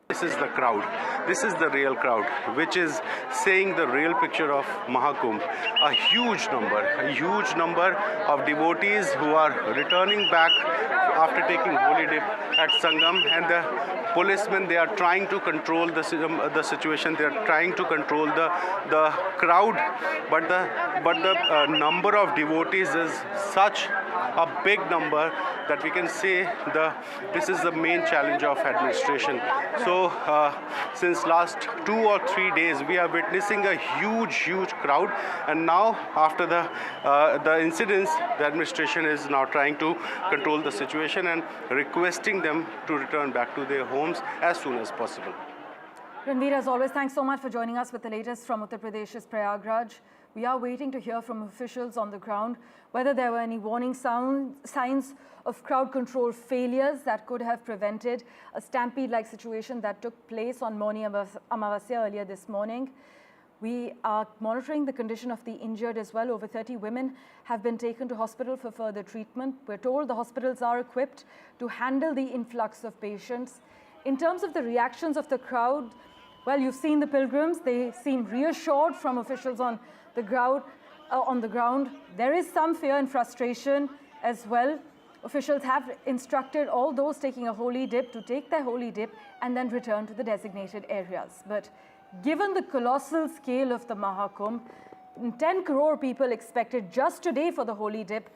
This this is the crowd. This is the real crowd, which is saying the real picture of Maha Kumbh. A huge number of devotees who are returning back after taking holy dip at Sangam, and the policemen, they are trying to control the situation. They are trying to control the crowd, but the number of devotees is such a big number that we can say this is the main challenge of administration. So since last 2 or 3 days we are witnessing a huge crowd, and now after the incidents, the administration is now trying to control the situation and requesting them to return back to their homes as soon as possible. Ranveer, as always, thanks so much for joining us with the latest from Uttar Pradesh's Prayagraj. We are waiting to hear from officials on the ground whether there were any warning signs of crowd control failures that could have prevented a stampede-like situation that took place on Mauni Amavasya earlier this morning. We are monitoring the condition of the injured as well. Over 30 women have been taken to hospital for further treatment. We're told the hospitals are equipped to handle the influx of patients. In terms of the reactions of the crowd, well, you've seen the pilgrims. They seem reassured from officials on the ground. There is some fear and frustration as well. Officials have instructed all those taking a holy dip to take their holy dip and then return to the designated areas. But given the colossal scale of the Mahakumbh, 10 crore people expected just today for the holy dip,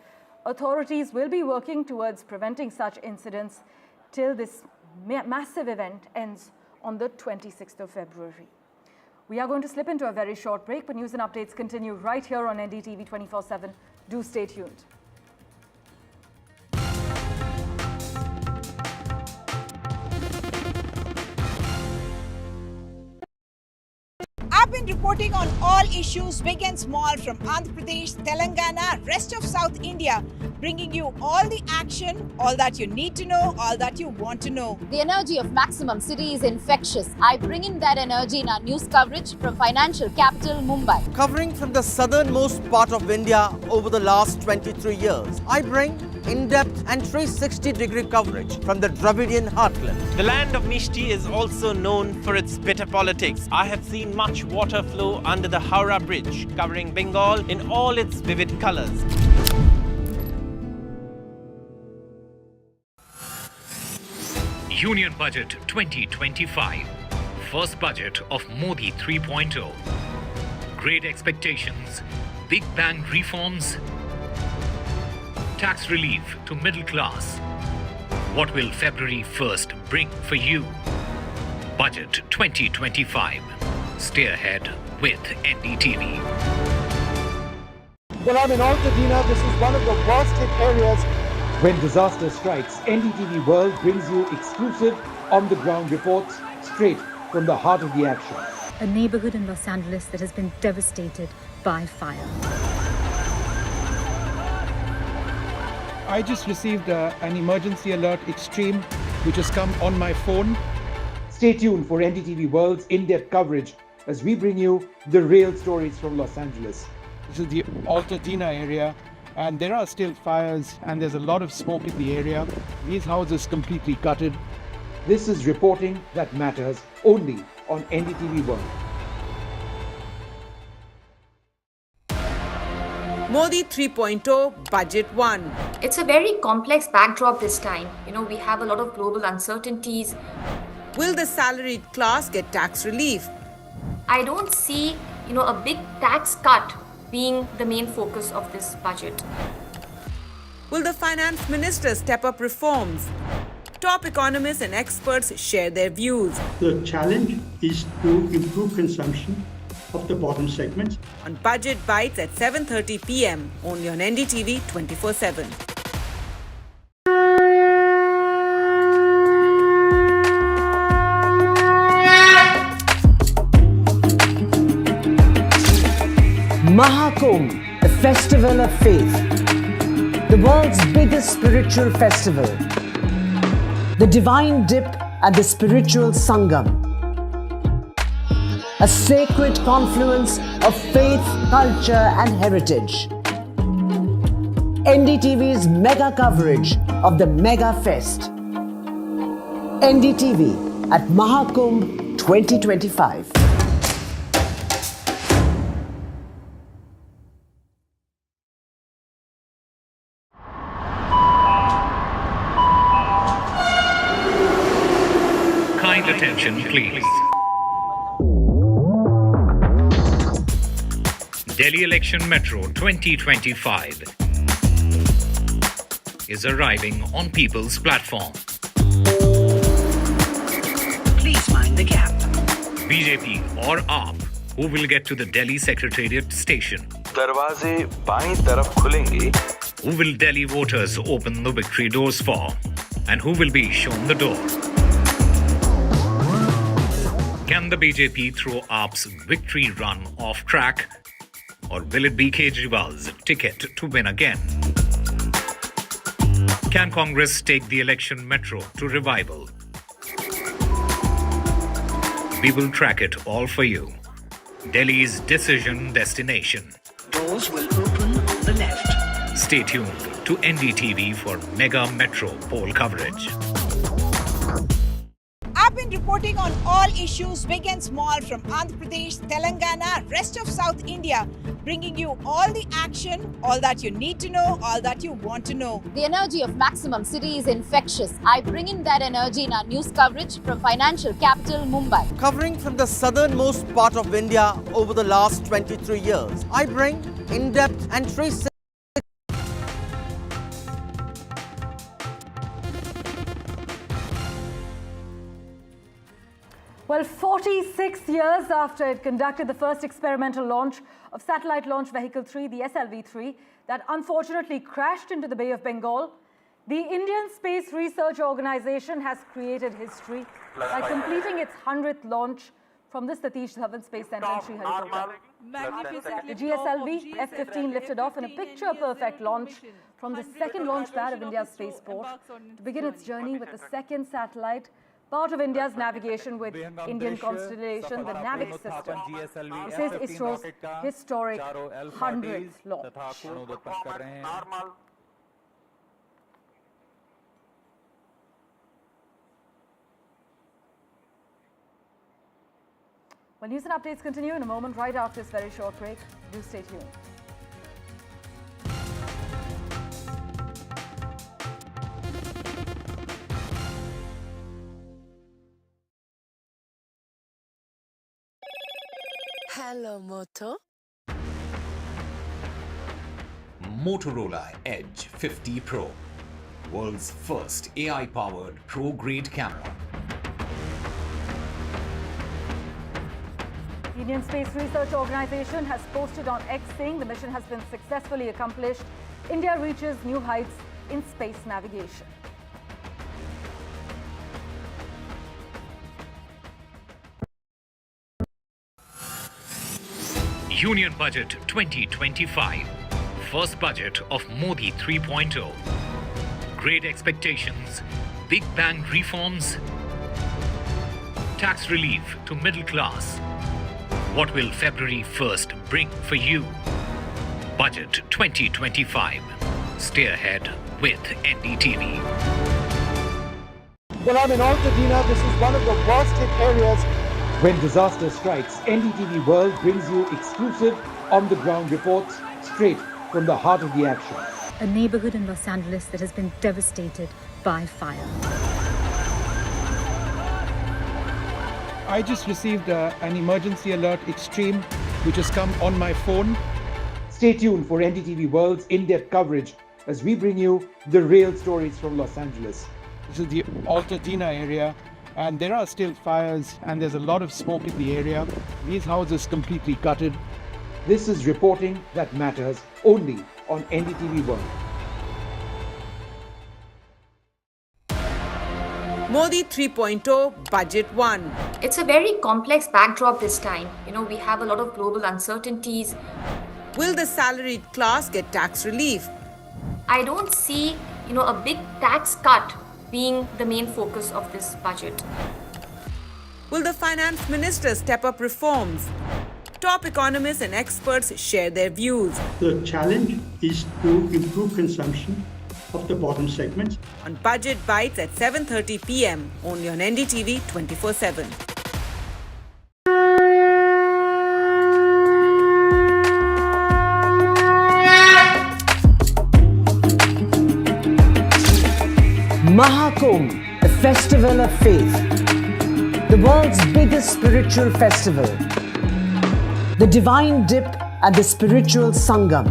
authorities will be working towards preventing such incidents till this massive event ends on the 26th of February. We are going to slip into a very short break, but news and updates continue right here on NDTV 24/7. Do stay tuned. I've been reporting on all issues big and small from Andhra Pradesh, Telangana, rest of South India, bringing you all the action, all that you need to know, all that you want to know. The energy of Maximum City is infectious. I bring in that energy in our news coverage from financial capital Mumbai. Covering from the southernmost part of India over the last 23 years, I bring in-depth and 360-degree coverage from the Dravidian heartland. The land of Mishti is also known for its bitter politics. I have seen much water flow under the Howrah Bridge, covering Bengal in all its vivid colors. Union Budget 2025. First budget of Modi 3.0. Great expectations, big bang reforms, tax relief to middle class. What will February 1st bring for you? Budget 2025. Stay ahead with NDTV. Well, I'm in Altadena. This is one of the worst hit areas. When disaster strikes, NDTV World brings you exclusive on-the-ground reports straight from the heart of the action. A neighborhood in Los Angeles that has been devastated by fire. I just received an emergency alert extreme, which has come on my phone. Stay tuned for NDTV World's in-depth coverage as we bring you the real stories from Los Angeles. This is the Altadena area, and there are still fires, and there's a lot of smoke in the area. These houses completely gutted. This is reporting that matters only on NDTV World. Modi 3.0 Budget 1. It's a very complex backdrop this time. We have a lot of global uncertainties. Will the salaried class get tax relief? I don't see, a big tax cut being the main focus of this budget. Will the finance minister step up reforms? Top economists and experts share their views. The challenge is to improve consumption of the bottom segments. On Budget Bites at 7:30 p.m. only on NDTV 24/7. Mahakumbh, the festival of faith, the world's biggest spiritual festival, the divine dip at the spiritual Sangam, a sacred confluence of faith, culture and heritage. NDTV's mega coverage of the Mega Fest. NDTV, at Mahakumbh 2025. Kind attention, please. Delhi Election Metro 2025 is arriving on People's Platform. Please mind the gap. BJP or AAP, who will get to the Delhi Secretariat station? दरवाजे बाईं तरफ खुलेंगे. Who will Delhi voters open the victory doors for? And who will be shown the door? Can the BJP throw AAP's victory run off track? Or will it be Kejriwal's ticket to win again? Can Congress take the election metro to revival? We will track it all for you. Delhi's decision destination. Doors will open on the left. Stay tuned to NDTV for mega metro poll coverage. I've been reporting on all issues, big and small, from Andhra Pradesh, Telangana, rest of South India, bringing you all the action, all that you need to know, all that you want to know. The energy of maximum city is infectious. I bring in that energy in our news coverage from financial capital Mumbai. Covering from the southernmost part of India over the last 23 years, I bring in-depth and 360. Well, 46 years after it conducted the first experimental launch of Satellite Launch Vehicle 3, the SLV-3, that unfortunately crashed into the Bay of Bengal, the Indian Space Research Organization has created history by completing its 100th launch from the Satish Dhawan Space Center in Sriharikota. The GSLV F-15 lifted off in a picture-perfect launch from the second launch pad of India's spaceport to begin its journey with the second satellite, part of India's navigation with Indian constellation, the NAVIC system. This is ISRO's historic 100th launch. Well, news and updates continue in a moment right after this very short break. Do stay tuned. Hello, Moto. Motorola Edge 50 Pro, world's first AI-powered pro-grade camera. The Indian Space Research Organization has posted on X saying the mission has been successfully accomplished. India reaches new heights in space navigation. Union Budget 2025, first budget of Modi 3.0. Great expectations, big bang reforms, tax relief to middle class. What will February 1st bring for you? Budget 2025. Stay ahead with NDTV. Well, I'm in Altadena. This is one of the worst hit areas. When disaster strikes, NDTV World brings you exclusive on-the-ground reports straight from the heart of the action. A neighborhood in Los Angeles that has been devastated by fire. I just received an emergency alert extreme, which has come on my phone. Stay tuned for NDTV World's in-depth coverage as we bring you the real stories from Los Angeles. This is the Altadena area, and there are still fires, and there's a lot of smoke in the area. These houses completely gutted. This is reporting that matters only on NDTV World. Modi 3.0 Budget 1. It's a very complex backdrop this time. We have a lot of global uncertainties. Will the salaried class get tax relief? I don't see, a big tax cut being the main focus of this budget. Will the finance minister step up reforms? Top economists and experts share their views. The challenge is to improve consumption of the bottom segments. On Budget Bites at 7:30 p.m. only on NDTV 24/7. Maha Kumbh, the festival of faith, the world's biggest spiritual festival, the divine dip at the spiritual sangam,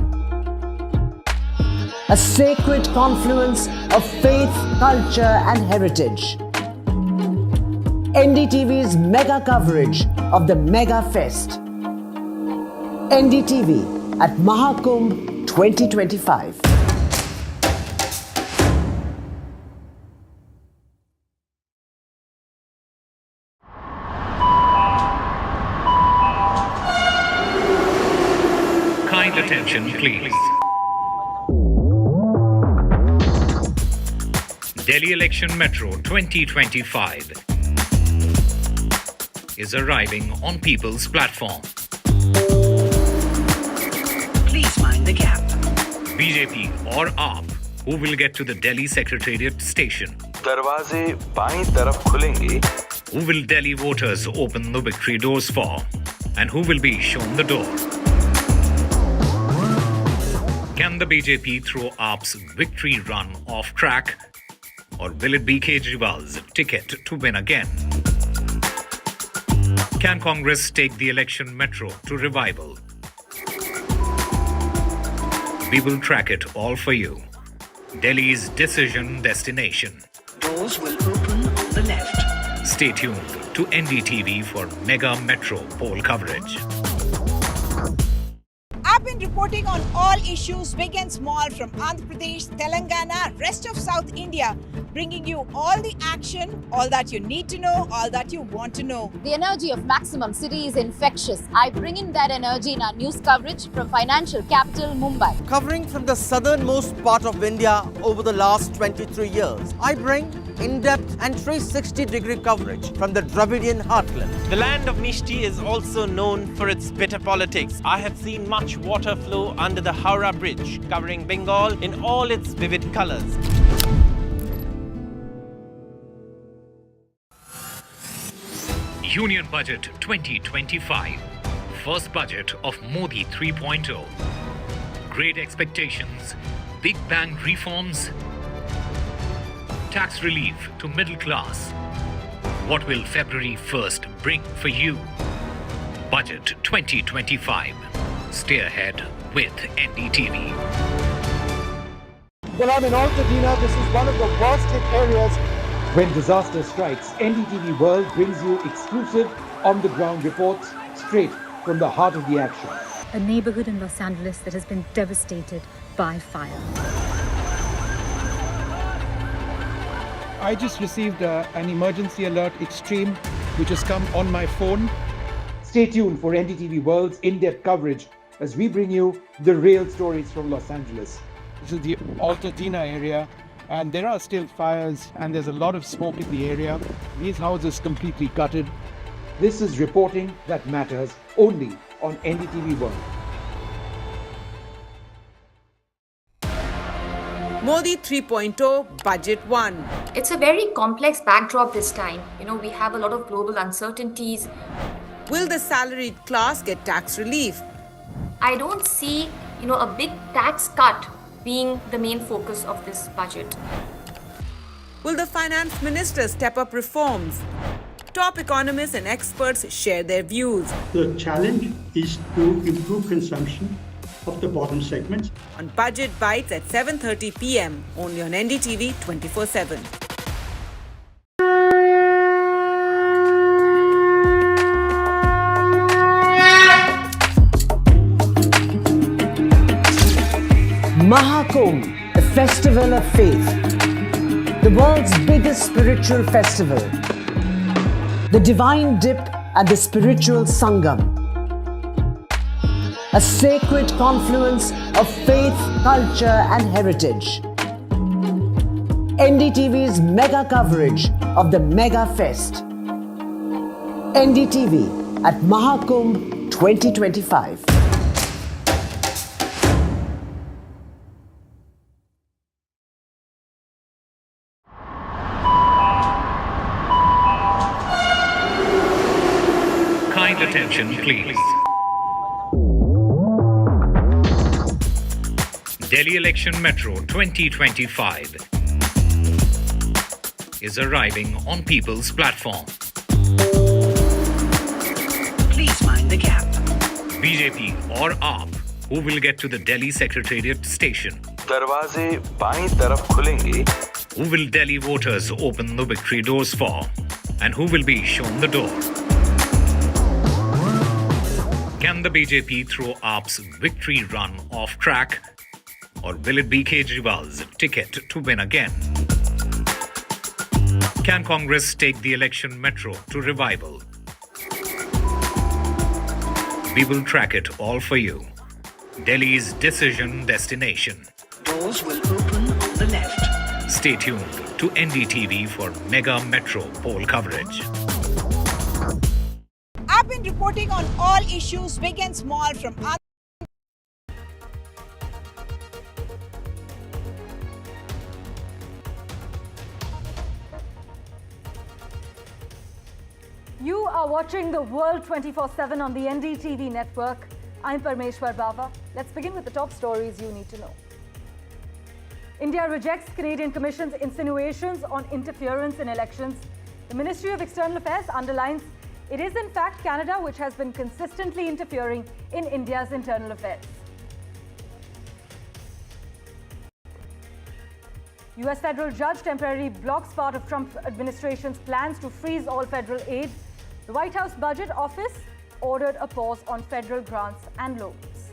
a sacred confluence of faith, culture and heritage. NDTV's mega coverage of the Mega Fest. NDTV at Mahakumbh 2025. Kind attention, please. Delhi Election Metro 2025 is arriving on people's platform. Please mind the gap. BJP or AAP, who will get to the Delhi Secretariat station? दरवाजे बाईं तरफ खुलेंगे. Who will Delhi voters open the victory doors for? And who will be shown the door? Can the BJP throw AAP's victory run off track? Or will it be Kejriwal's ticket to win again? Can Congress take the election metro to revival? We will track it all for you. Delhi's decision destination. Doors will open on the left. Stay tuned to NDTV for mega metro poll coverage. I've been reporting on all issues, big and small, from Andhra Pradesh, Telangana, rest of South India, bringing you all the action, all that you need to know, all that you want to know. The energy of maximum city is infectious. I bring in that energy in our news coverage from financial capital, Mumbai. Covering from the southernmost part of India over the last 23 years, I bring in-depth and 360-degree coverage from the Dravidian heartland. The land of Mishti is also known for its bitter politics. I have seen much water flow under the Howrah Bridge, covering Bengal in all its vivid colors. Union Budget 2025. First budget of Modi 3.0. Great expectations, big bang reforms, tax relief to middle class. What will February 1st bring for you? Budget 2025. Stay ahead with NDTV. Well, I'm in Altadena. This is one of the worst hit areas. When disaster strikes, NDTV World brings you exclusive on-the-ground reports straight from the heart of the action. A neighborhood in Los Angeles that has been devastated by fire. I just received an emergency alert extreme, which has come on my phone. Stay tuned for NDTV World's in-depth coverage as we bring you the real stories from Los Angeles. This is the Altadena area, and there are still fires, and there's a lot of smoke in the area. These houses completely gutted. This is reporting that matters only on NDTV World. Modi 3.0 Budget 1. It's a very complex backdrop this time. We have a lot of global uncertainties. Will the salaried class get tax relief? I don't see, a big tax cut being the main focus of this budget. Will the finance minister step up reforms? Top economists and experts share their views. The challenge is to improve consumption of the bottom segments. On Budget Bites at 7:30 p.m. only on NDTV 24/7. Maha Kumbh, the festival of faith, the world's biggest spiritual festival, the divine dip at the spiritual sangam, a sacred confluence of faith, culture and heritage. NDTV's mega coverage of the Mega Fest. NDTV at Mahakumbh 2025. Attention please. Delhi Election Metro 2025 is arriving on People's Platform. Please mind the gap. BJP or AAP, who will get to the Delhi Secretariat station? दरवाजे बाईं तरफ खुलेंगे. Who will Delhi voters open the victory doors for? And who will be shown the door? Can the BJP throw AAP's victory run off track? Or will it be Kejriwal's ticket to win again? Can Congress take the election metro to revival? We will track it all for you. Delhi's decision destination. Doors will open on the left. Stay tuned to NDTV for mega metro poll coverage. I've been reporting on all issues, big and small, from You are watching the world 24/7 on the NDTV network. I'm Parmeshwar Bava. Let's begin with the top stories you need to know. India rejects Canadian Commission's insinuations on interference in elections. The Ministry of External Affairs underlines it is in fact Canada which has been consistently interfering in India's internal affairs. US federal judge temporarily blocks part of Trump administration's plans to freeze all federal aid. The White House Budget Office ordered a pause on federal grants and loans.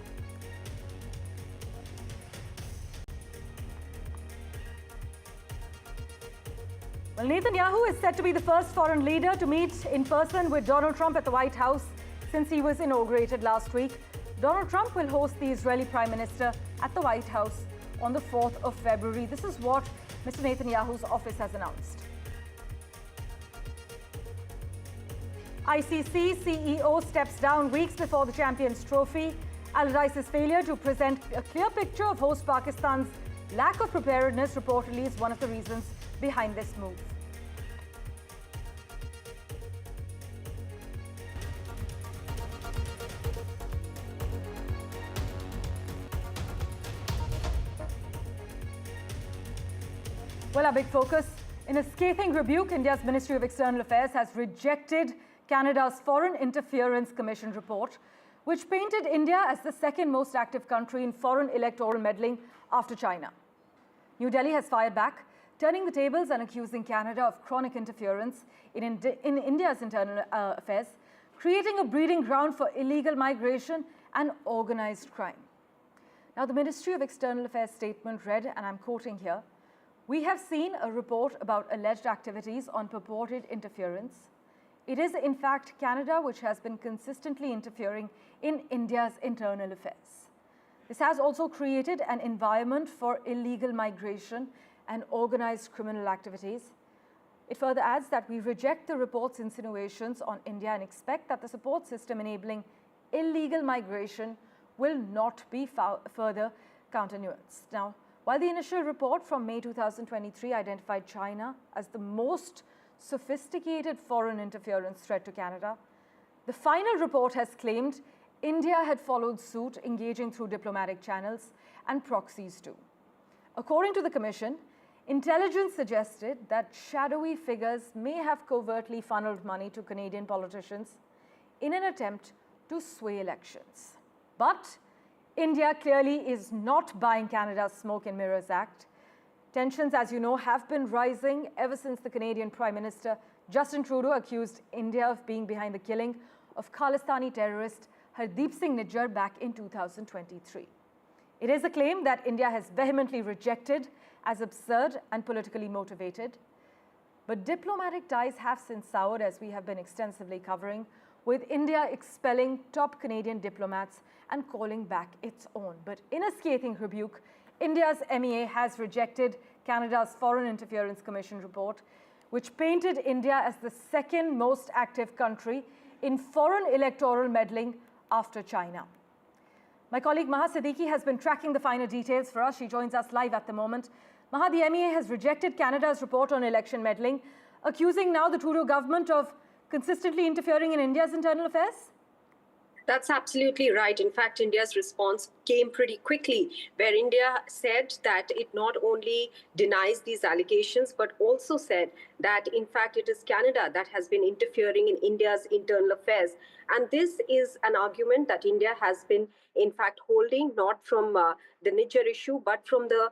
Well, Netanyahu is said to be the first foreign leader to meet in person with Donald Trump at the White House since he was inaugurated last week. Donald Trump will host the Israeli Prime Minister at the White House on the 4th of February. This is what Mr. Netanyahu's office has announced. ICC CEO steps down weeks before the Champions Trophy. Allardyce's failure to present a clear picture of host Pakistan's lack of preparedness reportedly is one of the reasons behind this move. Well, our big focus. In a scathing rebuke, India's Ministry of External Affairs has rejected Canada's Foreign Interference Commission report, which painted India as the second most active country in foreign electoral meddling after China. New Delhi has fired back, turning the tables and accusing Canada of chronic interference in India's internal affairs, creating a breeding ground for illegal migration and organized crime. Now, the Ministry of External Affairs statement read, and I'm quoting here, "We have seen a report about alleged activities on purported interference. It is, in fact, Canada which has been consistently interfering in India's internal affairs. This has also created an environment for illegal migration and organized criminal activities." It further adds that we reject the report's insinuations on India and expect that the support system enabling illegal migration will not be further counter-nuanced. Now, while the initial report from May 2023 identified China as the most sophisticated foreign interference threat to Canada, the final report has claimed India had followed suit, engaging through diplomatic channels and proxies too. According to the Commission, intelligence suggested that shadowy figures may have covertly funneled money to Canadian politicians in an attempt to sway elections. But India clearly is not buying Canada's Smoke and Mirrors Act. Tensions, as you know, have been rising ever since the Canadian Prime Minister Justin Trudeau accused India of being behind the killing of Khalistani terrorist Hardeep Singh Nijjar back in 2023. It is a claim that India has vehemently rejected as absurd and politically motivated. But diplomatic ties have since soured, as we have been extensively covering, with India expelling top Canadian diplomats and calling back its own. But in a scathing rebuke, India's MEA has rejected Canada's Foreign Interference Commission report, which painted India as the second most active country in foreign electoral meddling after China. My colleague Maha has been tracking the finer details for us. She joins us live at the moment. Maha, the MEA has rejected Canada's report on election meddling, accusing now the Trudeau government of consistently interfering in India's internal affairs? That's absolutely right. In fact, India's response came pretty quickly, where India said that it not only denies these allegations, but also said that, in fact, it is Canada that has been interfering in India's internal affairs. And this is an argument that India has been, in fact, holding not from the Niger issue, but from the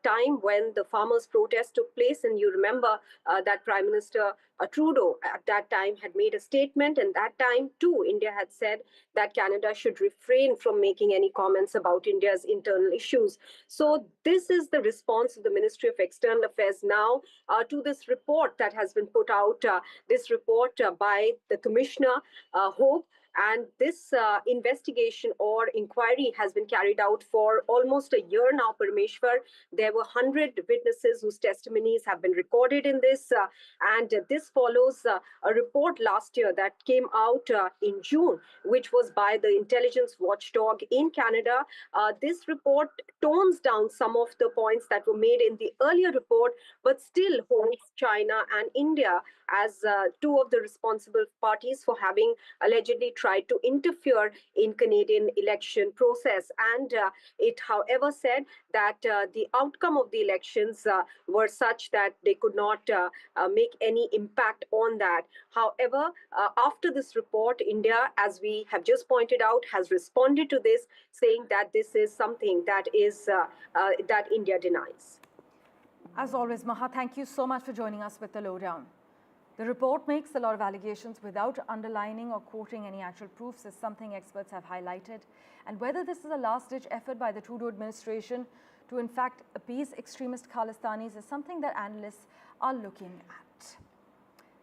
time when the farmers' protest took place. And you remember that Prime Minister Trudeau at that time had made a statement, and that time too India had said that Canada should refrain from making any comments about India's internal issues. So this is the response of the Ministry of External Affairs now to this report that has been put out, this report by the Commissioner Hope. And this investigation or inquiry has been carried out for almost a year now, Parameshwar. There were 100 witnesses whose testimonies have been recorded in this. And this follows a report last year that came out in June, which was by the intelligence watchdog in Canada. This report tones down some of the points that were made in the earlier report, but still holds China and India as two of the responsible parties for having allegedly tried to interfere in Canadian election process. And it, however, said that the outcome of the elections were such that they could not make any impact on that. However, after this report, India, as we have just pointed out, has responded to this, saying that this is something that is that India denies. As always, Maha, thank you so much for joining us with the lowdown. The report makes a lot of allegations without underlining or quoting any actual proofs, is something experts have highlighted. And whether this is a last-ditch effort by the Trudeau administration to, in fact, appease extremist Khalistanis is something that analysts are looking at.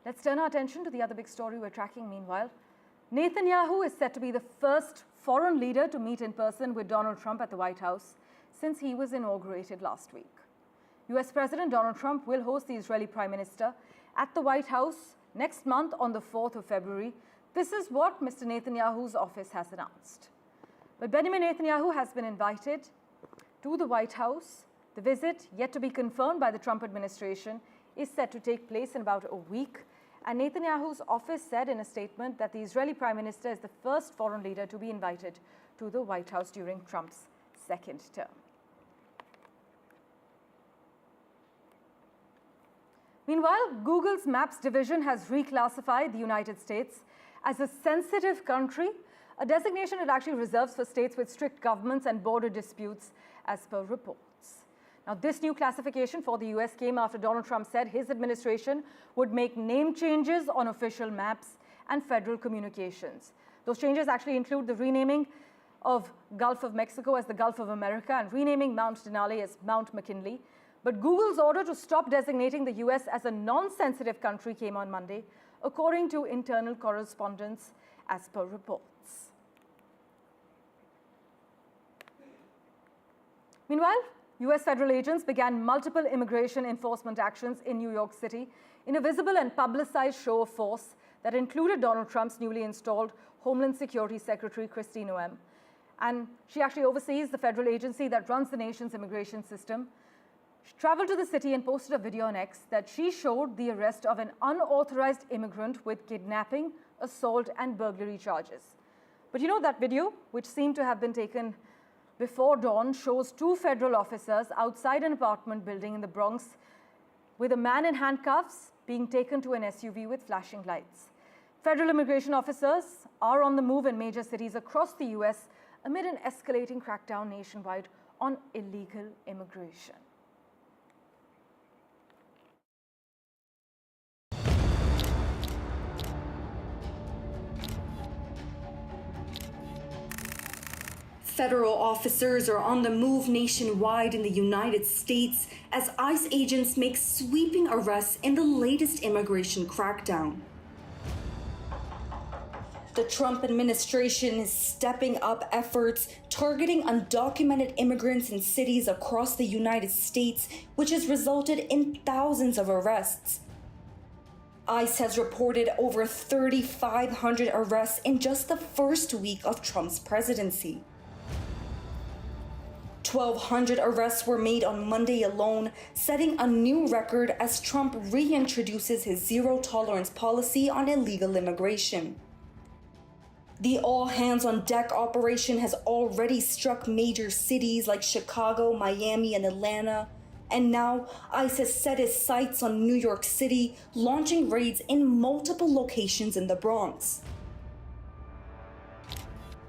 Let's turn our attention to the other big story we're tracking meanwhile. Netanyahu is set to be the first foreign leader to meet in person with Donald Trump at the White House since he was inaugurated last week. US President Donald Trump will host the Israeli Prime Minister at the White House next month on the 4th of February. This is what Mr. Netanyahu's office has announced. But Benjamin Netanyahu has been invited to the White House. The visit, yet to be confirmed by the Trump administration, is set to take place in about a week. And Netanyahu's office said in a statement that the Israeli Prime Minister is the first foreign leader to be invited to the White House during Trump's second term. Meanwhile, Google's Maps division has reclassified the United States as a sensitive country, a designation it actually reserves for states with strict governments and border disputes, as per reports. Now, this new classification for the US came after Donald Trump said his administration would make name changes on official maps and federal communications. Those changes actually include the renaming of Gulf of Mexico as the Gulf of America and renaming Mount Denali as Mount McKinley. But Google's order to stop designating the US as a non-sensitive country came on Monday, according to internal correspondence, as per reports. Meanwhile, US federal agents began multiple immigration enforcement actions in New York City in a visible and publicized show of force that included Donald Trump's newly installed Homeland Security Secretary, Kristi Noem. And she actually oversees the federal agency that runs the nation's immigration system. She traveled to the city and posted a video on X that she showed the arrest of an unauthorized immigrant with kidnapping, assault, and burglary charges. But you know, that video, which seemed to have been taken before dawn, shows two federal officers outside an apartment building in the Bronx with a man in handcuffs being taken to an SUV with flashing lights. Federal immigration officers are on the move in major cities across the US amid an escalating crackdown nationwide on illegal immigration. Federal officers are on the move nationwide in the United States as ICE agents make sweeping arrests in the latest immigration crackdown. The Trump administration is stepping up efforts targeting undocumented immigrants in cities across the United States, which has resulted in thousands of arrests. ICE has reported over 3,500 arrests in just the first week of Trump's presidency. 1,200 arrests were made on Monday alone, setting a new record as Trump reintroduces his zero-tolerance policy on illegal immigration. The all-hands-on-deck operation has already struck major cities like Chicago, Miami, and Atlanta. And now, ICE has set its sights on New York City, launching raids in multiple locations in the Bronx.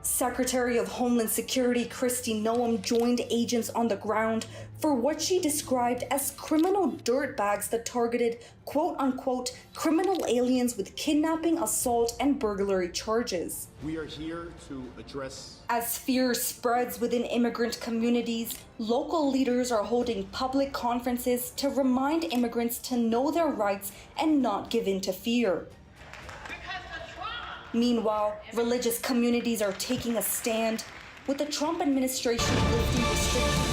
Secretary of Homeland Security Kristi Noem joined agents on the ground for what she described as criminal dirtbags that targeted quote-unquote criminal aliens with kidnapping, assault, and burglary charges. We are here to address. As fear spreads within immigrant communities, local leaders are holding public conferences to remind immigrants to know their rights and not give in to fear. Meanwhile, religious communities are taking a stand, with the Trump administration lifting restrictions.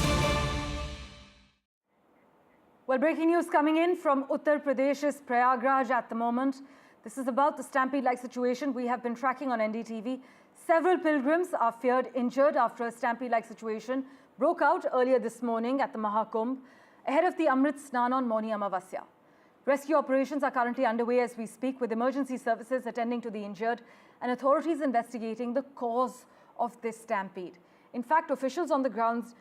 Well, breaking news coming in from Uttar Pradesh's Prayagraj at the moment. This is about the Stampede-like situation we have been tracking on NDTV. Several pilgrims are feared injured after a Stampede-like situation broke out earlier this morning at the Maha Kumbh ahead of the Amrit Snan on Mauni Amavasya. Rescue operations are currently underway as we speak, with emergency services attending to the injured and authorities investigating the cause of this stampede. In fact, officials on the ground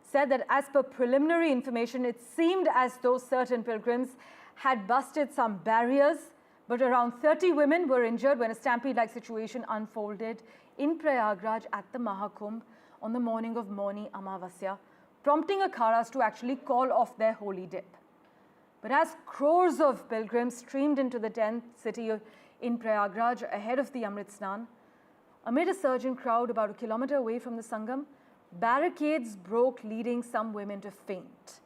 said that as per preliminary information, it seemed as though certain pilgrims had busted some barriers, but around 30 women were injured when a stampede-like situation unfolded in Prayagraj at the Mahakumbh on the morning of Mauni Amavasya, prompting akhadas to actually call off their holy dip. But as crores of pilgrims streamed into the 10th city in Prayagraj ahead of the Amrit Snan, amid a surging crowd about a kilometer away from the Sangam, barricades broke, leading some women to faint.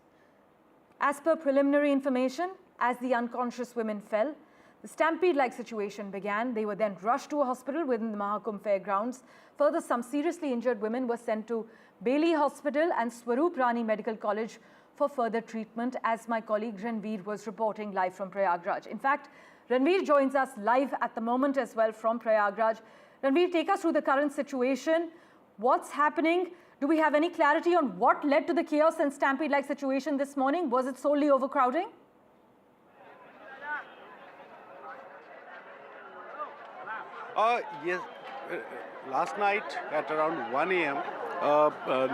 As per preliminary information, as the unconscious women fell, the stampede-like situation began. They were then rushed to a hospital within the Mahakumbh fairgrounds. Further, some seriously injured women were sent to Bailey Hospital and Swaroop Rani Medical College for further treatment, as my colleague Ranveer was reporting live from Prayagraj. In fact, Ranveer joins us live at the moment as well from Prayagraj. Ranveer, take us through the current situation. What's happening? Do we have any clarity on what led to the chaos and stampede-like situation this morning? Was it solely overcrowding? Yes. Last night at around 1 a.m.,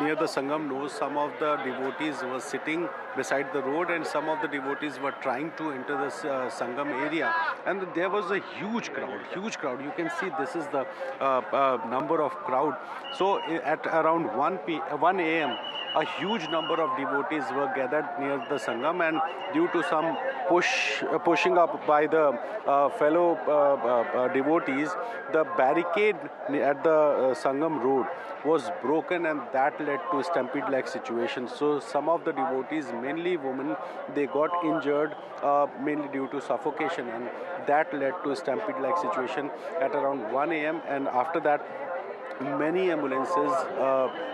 near the Sangam nose, some of the devotees were sitting beside the road and some of the devotees were trying to enter the Sangam area, and there was a huge crowd. You can see this is the number of crowd. So at around 1 a.m., a huge number of devotees were gathered near the Sangam, and due to some pushing up by the fellow devotees, the barricade at the Sangam road was broken, and that led to a stampede-like situation. So some of the devotees, mainly women, they got injured mainly due to suffocation, and that led to a stampede-like situation at around 1 a.m. and after that many ambulances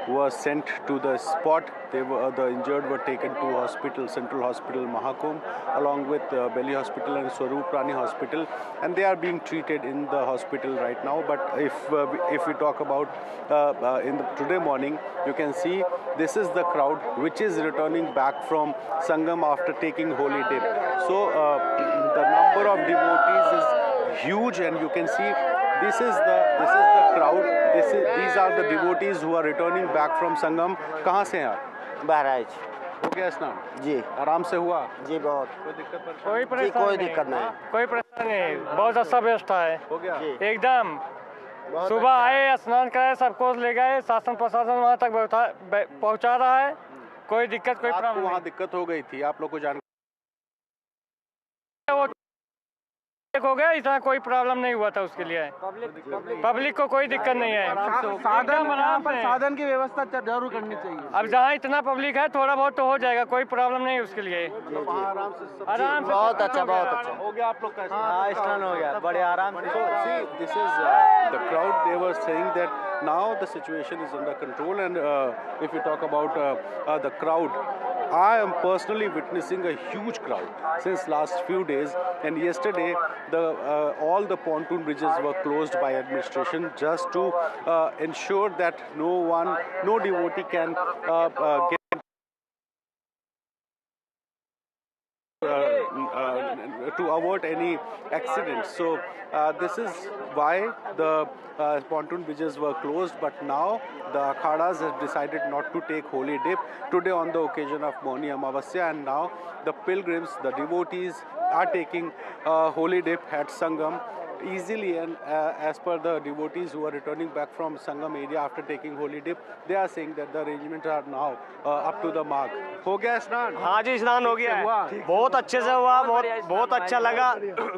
were sent to the spot. The injured were taken to hospital, Central Hospital, Mahakumbh, along with Bailey Hospital and Swaroop Rani Hospital, and they are being treated in the hospital right now. But if we talk about today morning, you can see this is the crowd which is returning back from Sangam after taking holy dip. So the number of devotees is huge, and you can see this is the crowd. These are the devotees who are returning back from Sangam. कहाँ से हैं आप? बहराइच। हो गया स्नान? जी। आराम से हुआ? जी बहुत। कोई दिक्कत नहीं। कोई परेशानी नहीं। बहुत अच्छा व्यवस्था है। हो गया? एकदम। सुबह आए, स्नान कराए, सबको ले गए, शासन प्रशासन वहाँ तक पहुँचा रहा है। कोई दिक्कत, कोई प्रॉब्लम नहीं। वहाँ दिक्कत हो गई थी, आप लोग को जानकारी हो गया, इतना कोई प्रॉब्लम नहीं हुआ था उसके लिए। पब्लिक को कोई दिक्कत नहीं है। साधन की व्यवस्था जरूर करनी चाहिए। अब जहाँ इतना पब्लिक है, थोड़ा बहुत तो हो जाएगा, कोई प्रॉब्लम नहीं उसके लिए। आराम से बहुत अच्छा हो गया आप लोग का? हाँ, स्नान हो गया बड़े आराम से। See, this is the crowd. They were saying that now the situation is under control, and if you talk about the crowd, I am personally witnessing a huge crowd since last few days, and yesterday all the pontoon bridges were closed by administration just to ensure that no devotee can get to avoid any accidents. So this is why the pontoon bridges were closed, but now the akhadas have decided not to take holy dip today on the occasion of Mauni Amavasya, and now the pilgrims, the devotees are taking holy dip at Sangam easily, and as per the devotees who are returning back from Sangam area after taking holy dip, they are saying that the arrangements are now up to the mark. हो गया स्नान? हाँ जी, स्नान हो गया है, बहुत अच्छे से हुआ, बहुत अच्छा लगा,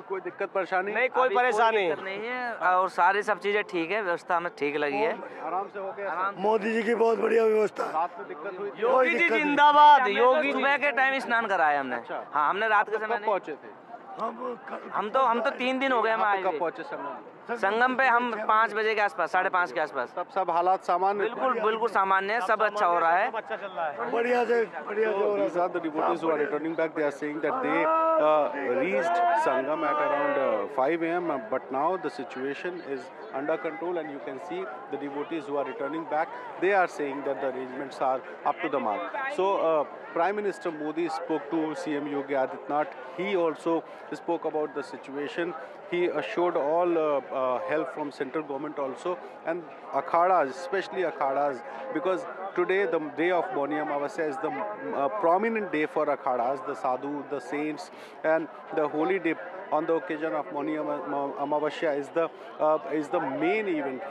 कोई दिक्कत परेशानी नहीं, कोई परेशानी नहीं है, और सारी सब चीजें ठीक है, व्यवस्था हमें ठीक लगी है, आराम से हो गया। मोदी जी की बहुत बढ़िया व्यवस्था, रात में दिक्कत हुई? योगी जी जिंदाबाद, योगी सुबह के टाइम स्नान कराया हमने। हाँ, हमने रात के समय पहुंचे थे? हम तो 3 दिन हो गए हम आए। कब पहुंचे संगम? संगम पे हम 5 बजे के आसपास, 5:30 के आसपास। सब हालात सामान्य? बिल्कुल सामान्य है, सब अच्छा हो रहा है, बढ़िया से बढ़िया। These are the devotees who are returning back. They are saying that they reached Sangam at around 5 a.m. But now the situation is under control, and you can see the devotees who are returning back. They are saying that the arrangements are up to the mark. So Prime Minister Modi spoke to CM Yogi Adityanath. He also spoke about the situation. He assured all help from central government also, and akhadas, especially akhadas, because today the day of Mauni Amavasya is the prominent day for akhadas, the sadhu, the saints, and the holy dip on the occasion of Mauni Amavasya is the main event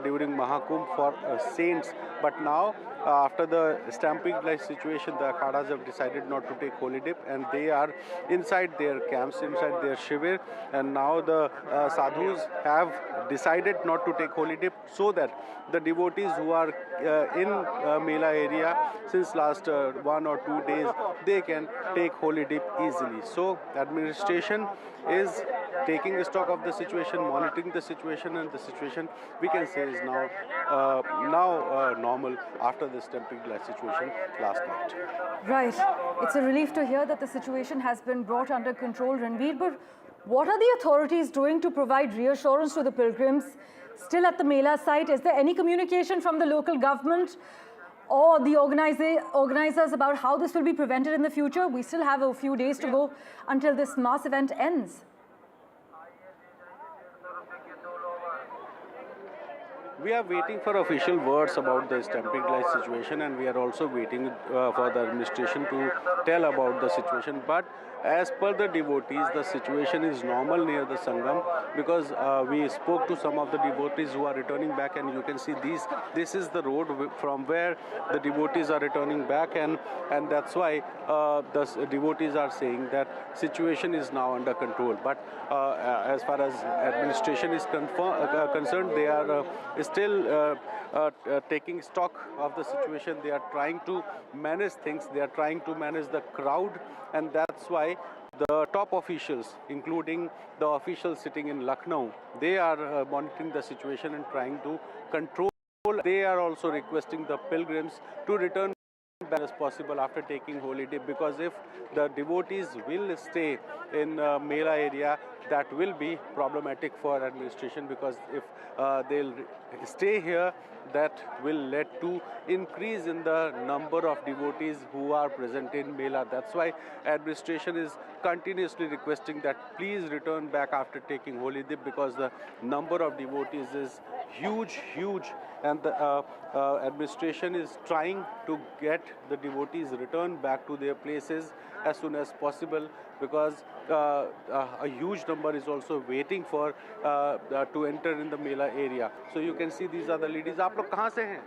during Mahakumbh for saints. But now, after the Stampede-Like situation, the akhadas have decided not to take holy dip, and they are inside their camps, inside their shivir, and now the sadhus have decided not to take holy dip, so that the devotees who are in Mela area since last 1 or 2 days, they can take holy dip easily. So administration is taking stock of the situation, monitoring the situation, and the situation, we can say, is now normal after this Stampede-Like situation last night. Right. It's a relief to hear that the situation has been brought under control, Ranveer, but what are the authorities doing to provide reassurance to the pilgrims still at the Mela site? Is there any communication from the local government or the organizers about how this will be prevented in the future? We still have a few days to go until this mass event ends. We are waiting for official words about the Stampede-Like situation, and we are also waiting for the administration to tell about the situation. But as per the devotees, the situation is normal near the Sangam, because we spoke to some of the devotees who are returning back, and you can see this is the road from where the devotees are returning back, and that's why the devotees are saying that situation is now under control. But as far as administration is concerned, they are still taking stock of the situation. They are trying to manage things. They are trying to manage the crowd, and that's why the top officials, including the officials sitting in Lucknow, they are monitoring the situation and trying to control. They are also requesting the pilgrims to return back as possible after taking holy dip, because if the devotees will stay in Mela area, that will be problematic for administration, because if they'll stay here, that will lead to increase in the number of devotees who are present in Mela. That's why administration is continuously requesting that please return back after taking holy dip, because the number of devotees is huge, and the administration is trying to get the devotees returned back to their places as soon as possible, because a huge number is also waiting for to enter in the Mela area. So you can see these are the ladies. आप लोग कहाँ से हैं?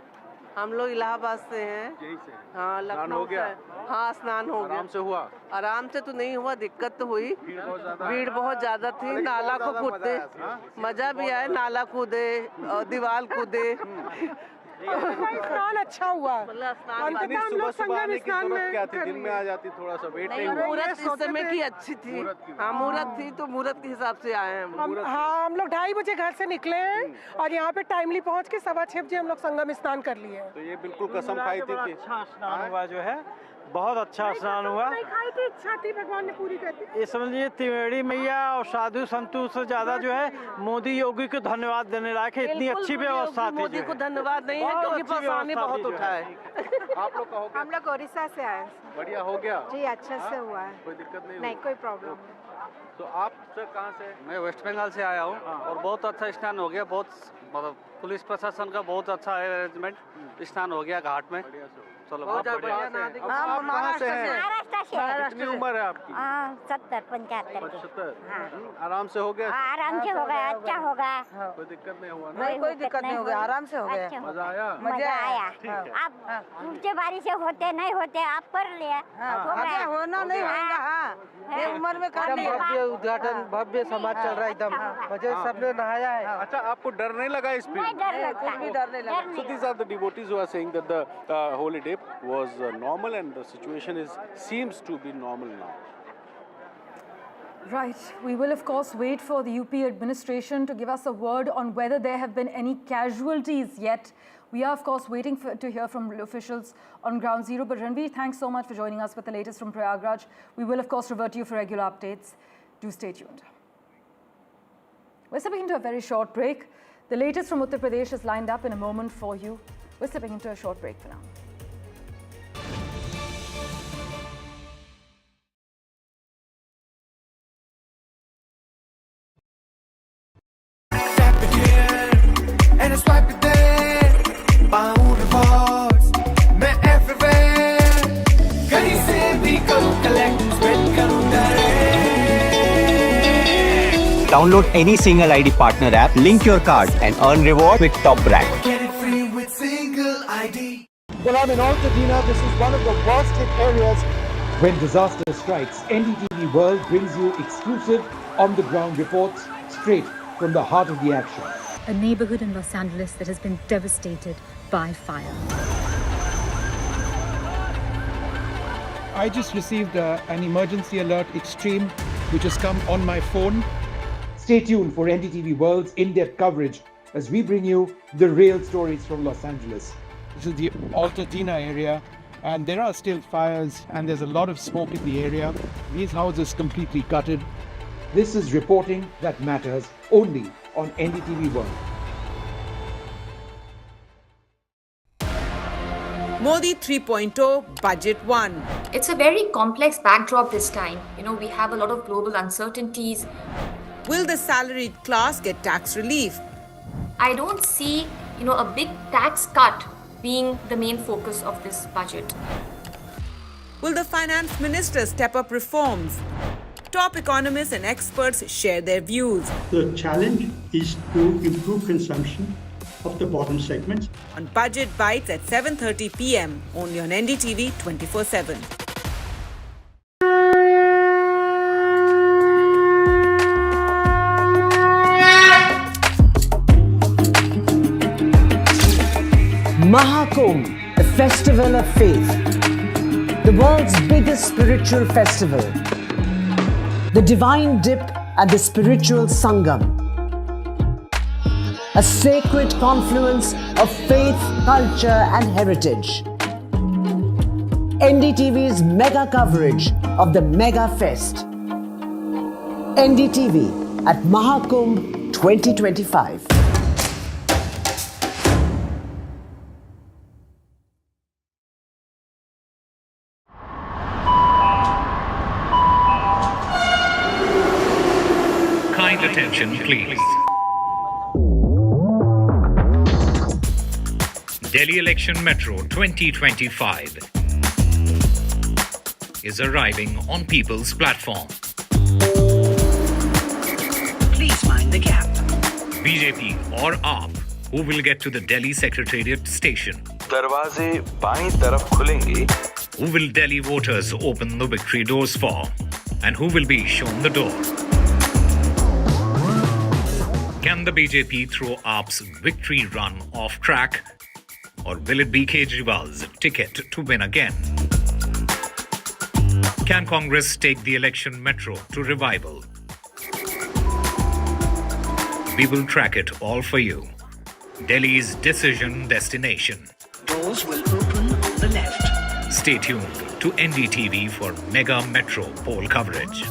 हम लोग इलाहाबाद से हैं। यहीं से? हाँ, लखनऊ से। हाँ, स्नान हो गया। आराम से हुआ? आराम से तो नहीं हुआ, दिक्कत तो हुई। भीड़ बहुत ज्यादा थी, नाला को कूदते, मजा भी आया, नाला कूदे और दीवार कूदे। स्नान अच्छा हुआ। अंततः हम लोग संगम स्नान में क्या थी, दिन में आ जाती, थोड़ा सा वेट नहीं। मुहूर्त इस समय की अच्छी थी। हाँ, मुहूर्त थी तो मुहूर्त के हिसाब से आए हैं। हाँ, हम लोग 2:30 बजे घर से निकले हैं और यहाँ पे टाइमली पहुँच के 6:15 बजे हम लोग संगम स्नान कर लिए। तो ये बिल्कुल कसम खाई थी कि अच्छा स्नान हुआ, जो है बहुत अच्छा स्नान हुआ। इच्छा थी, भगवान ने पूरी कर दी। ये समझिए त्रिवेणी मैया और साधु संतों से ज्यादा जो है मोदी योगी को धन्यवाद देने लायक है। इतनी अच्छी व्यवस्था थी। मोदी को धन्यवाद नहीं है, क्योंकि परेशानी बहुत उठाए। आप लोग का हो गया? हम लोग उड़ीसा से आए। बढ़िया हो गया? जी अच्छे से हुआ है। कोई दिक्कत नहीं? नहीं कोई प्रॉब्लम नहीं। तो आप सर कहाँ से? मैं वेस्ट बंगाल से आया हूँ और बहुत अच्छा स्नान हो गया। बहुत मतलब पुलिस प्रशासन का बहुत अच्छा अरेंजमेंट, स्नान हो गया घाट में। चलो बहुत बढ़िया। आप कहाँ से हैं? कितनी उम्र है आपकी? 70-75। आराम से हो गया? आराम से हो गया, अच्छा होगा। कोई दिक्कत नहीं हुआ? नहीं कोई दिक्कत नहीं हो गया, आराम से हो गया। मजा आया? मजा आया। आप ऊंचे बारिश से होते नहीं होते आप कर लिया, होना नहीं होगा। हाँ ये उम्र में भव्य उद्घाटन, भव्य समाज चल रहा है एकदम। मजे सबने नहाया है। अच्छा आपको डर नहीं लगा इस नहीं डर लगता, कुछ भी डर नहीं लगा। So these are the devotees who are saying that the holy day was normal and the situation seems to be normal now. Right. We will, of course, wait for the UP administration to give us a word on whether there have been any casualties yet. We are, of course, waiting to hear from officials on ground zero. But Ranveer, thanks so much for joining us with the latest from Prayagraj. We will, of course, revert to you for regular updates. Do stay tuned. We're stepping into a very short break. The latest from Uttar Pradesh is lined up in a moment for you. We're stepping into a short break for now. And I swipe it there, पाऊँ rewards, मैं everywhere, कहीं से भी करूँ collect, spend करूँ direct. Download any single ID partner app, link your card and earn reward with top brand. Get it free with single ID. Well, I'm in Altadena. This is one of the worst hit areas. When disaster strikes, NDTV World brings you exclusive on-the-ground reports straight from the heart of the action. A neighborhood in Los Angeles that has been devastated by fire. I just received an emergency alert extreme, which has come on my phone. Stay tuned for NDTV World's in-depth coverage as we bring you the real stories from Los Angeles. This is the Altadena area, and there are still fires, and there's a lot of smoke in the area. These houses completely gutted. This is reporting that matters only on NDTV World. Modi 3.0 Budget 1. It's a very complex backdrop this time. We have a lot of global uncertainties. Will the salaried class get tax relief? I don't see, a big tax cut being the main focus of this budget. Will the finance minister step up reforms? Top economists and experts share their views. The challenge is to improve consumption of the bottom segments. On Budget Bites at 7:30 p.m. only on NDTV 24/7. Maha Kumbh, the festival of faith, the world's biggest spiritual festival, the divine dip at the spiritual sangam, a sacred confluence of faith, culture and heritage. NDTV's mega coverage of the Mega Fest. NDTV at Mahakumbh 2025. Kind attention, please. Delhi Election Metro 2025 is arriving on People's Platform. Please mind the gap. BJP or AAP, who will get to the Delhi Secretariat station? दरवाजे बाईं तरफ खुलेंगे. Who will Delhi voters open the victory doors for? And who will be shown the door? Can the BJP throw AAP's victory run off track? Or will it be Kejriwal's ticket to win again? Can Congress take the election metro to revival? We will track it all for you. Delhi's decision destination. Doors will open on the left. Stay tuned to NDTV for mega metro poll coverage.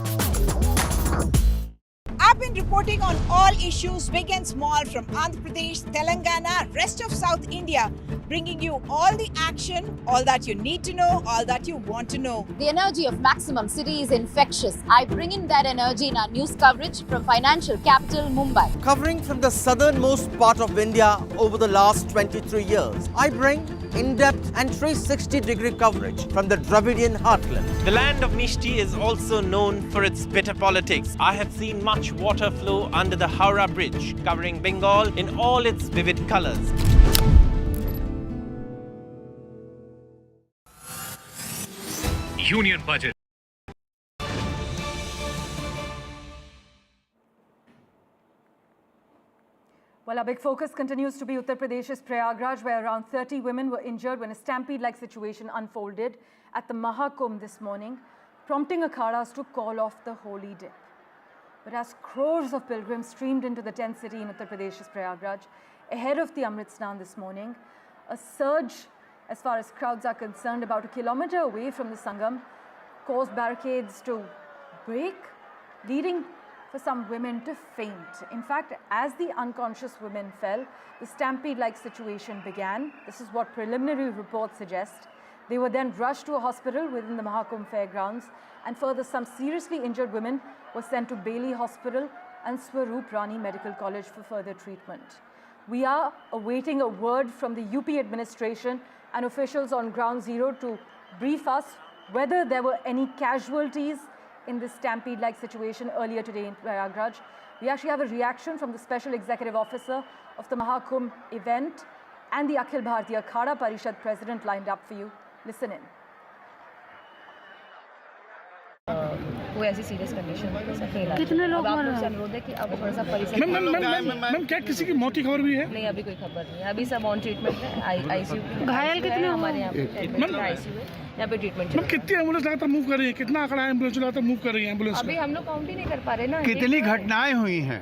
I've been reporting on all issues, big and small, from Andhra Pradesh, Telangana, rest of South India, bringing you all the action, all that you need to know, all that you want to know. The energy of Maximum City is infectious. I bring in that energy in our news coverage from financial capital Mumbai. Covering from the southernmost part of India over the last 23 years, I bring in-depth and 360-degree coverage from the Dravidian heartland. The land of Mishti is also known for its bitter politics. I have seen much water flow under the Howrah Bridge, covering Bengal in all its vivid colors. Union budget. Well, our big focus continues to be Uttar Pradesh's Prayagraj, where around 30 women were injured when a stampede-like situation unfolded at the Maha Kumbh this morning, prompting akhadas to call off the holy dip. But as crores of pilgrims streamed into the 10th city in Uttar Pradesh's Prayagraj ahead of the Amrit Snan this morning, a surge as far as crowds are concerned about a kilometer away from the Sangam caused barricades to break, leading for some women to faint. In fact, as the unconscious women fell, the stampede-like situation began. This is what preliminary reports suggest. They were then rushed to a hospital within the Mahakumbh fairgrounds, and further some seriously injured women were sent to Bailey Hospital and Swaroop Rani Medical College for further treatment. We are awaiting a word from the UP administration and officials on ground zero to brief us whether there were any casualties in this stampede-like situation earlier today in Prayagraj. We actually have a reaction from the Special Executive Officer of the Mahakumbh event and the Akhil Bharatiya Akhada Parishad President lined up for you. Listen in. कोई ऐसी serious condition कितने लोग आप लोग से अनुरोध है कि आप थोड़ा सा परिसर मैम क्या किसी की मौत की खबर भी है? नहीं, अभी कोई खबर नहीं है। अभी सब ऑन ट्रीटमेंट है, आईसीयू घायल कितने हमारे यहाँ पे आईसीयू है, यहाँ पे ट्रीटमेंट। मैम कितनी एम्बुलेंस लगातार मूव कर रही है? कितना आंकड़ा एम्बुलेंस लगातार मूव कर रही है एम्बुलेंस? अभी हम लोग काउंट ही नहीं कर पा रहे ना। कितनी घटनाएं हुई हैं?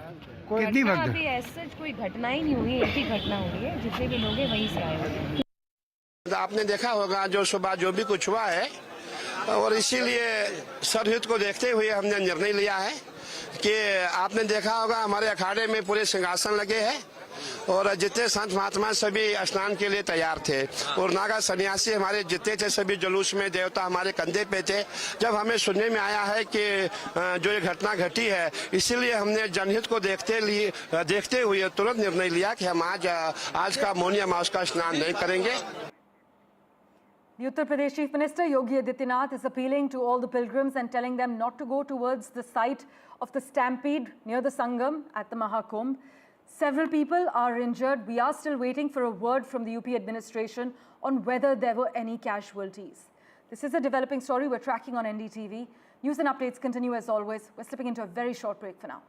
कितनी वक्त? अभी ऐसे कोई घटना ही नहीं हुई, एक ही घटना हुई है। जितने भी लोग हैं वहीं से आए हुए हैं। आपने देखा होगा जो सुबह जो भी कुछ हुआ है, और इसीलिए सरहित को देखते हुए हमने निर्णय लिया है कि आपने देखा होगा हमारे अखाड़े में पूरे सिंहासन लगे हैं और जितने संत महात्मा सभी स्नान के लिए तैयार थे और नागा सन्यासी हमारे जितने थे सभी जुलूस में देवता हमारे कंधे पे थे। जब हमें सुनने में आया है कि जो ये घटना घटी है, इसीलिए हमने जनहित को देखते हुए तुरंत निर्णय लिया कि हम आज का मौनी अमावस्या का स्नान नहीं करेंगे। The Uttar Pradesh Chief Minister Yogi Adityanath is appealing to all the pilgrims and telling them not to go towards the site of the stampede near the Sangam at the Mahakumbh. Several people are injured. We are still waiting for a word from the UP administration on whether there were any casualties. This is a developing story we're tracking on NDTV. News and updates continue as always. We're slipping into a very short break for now.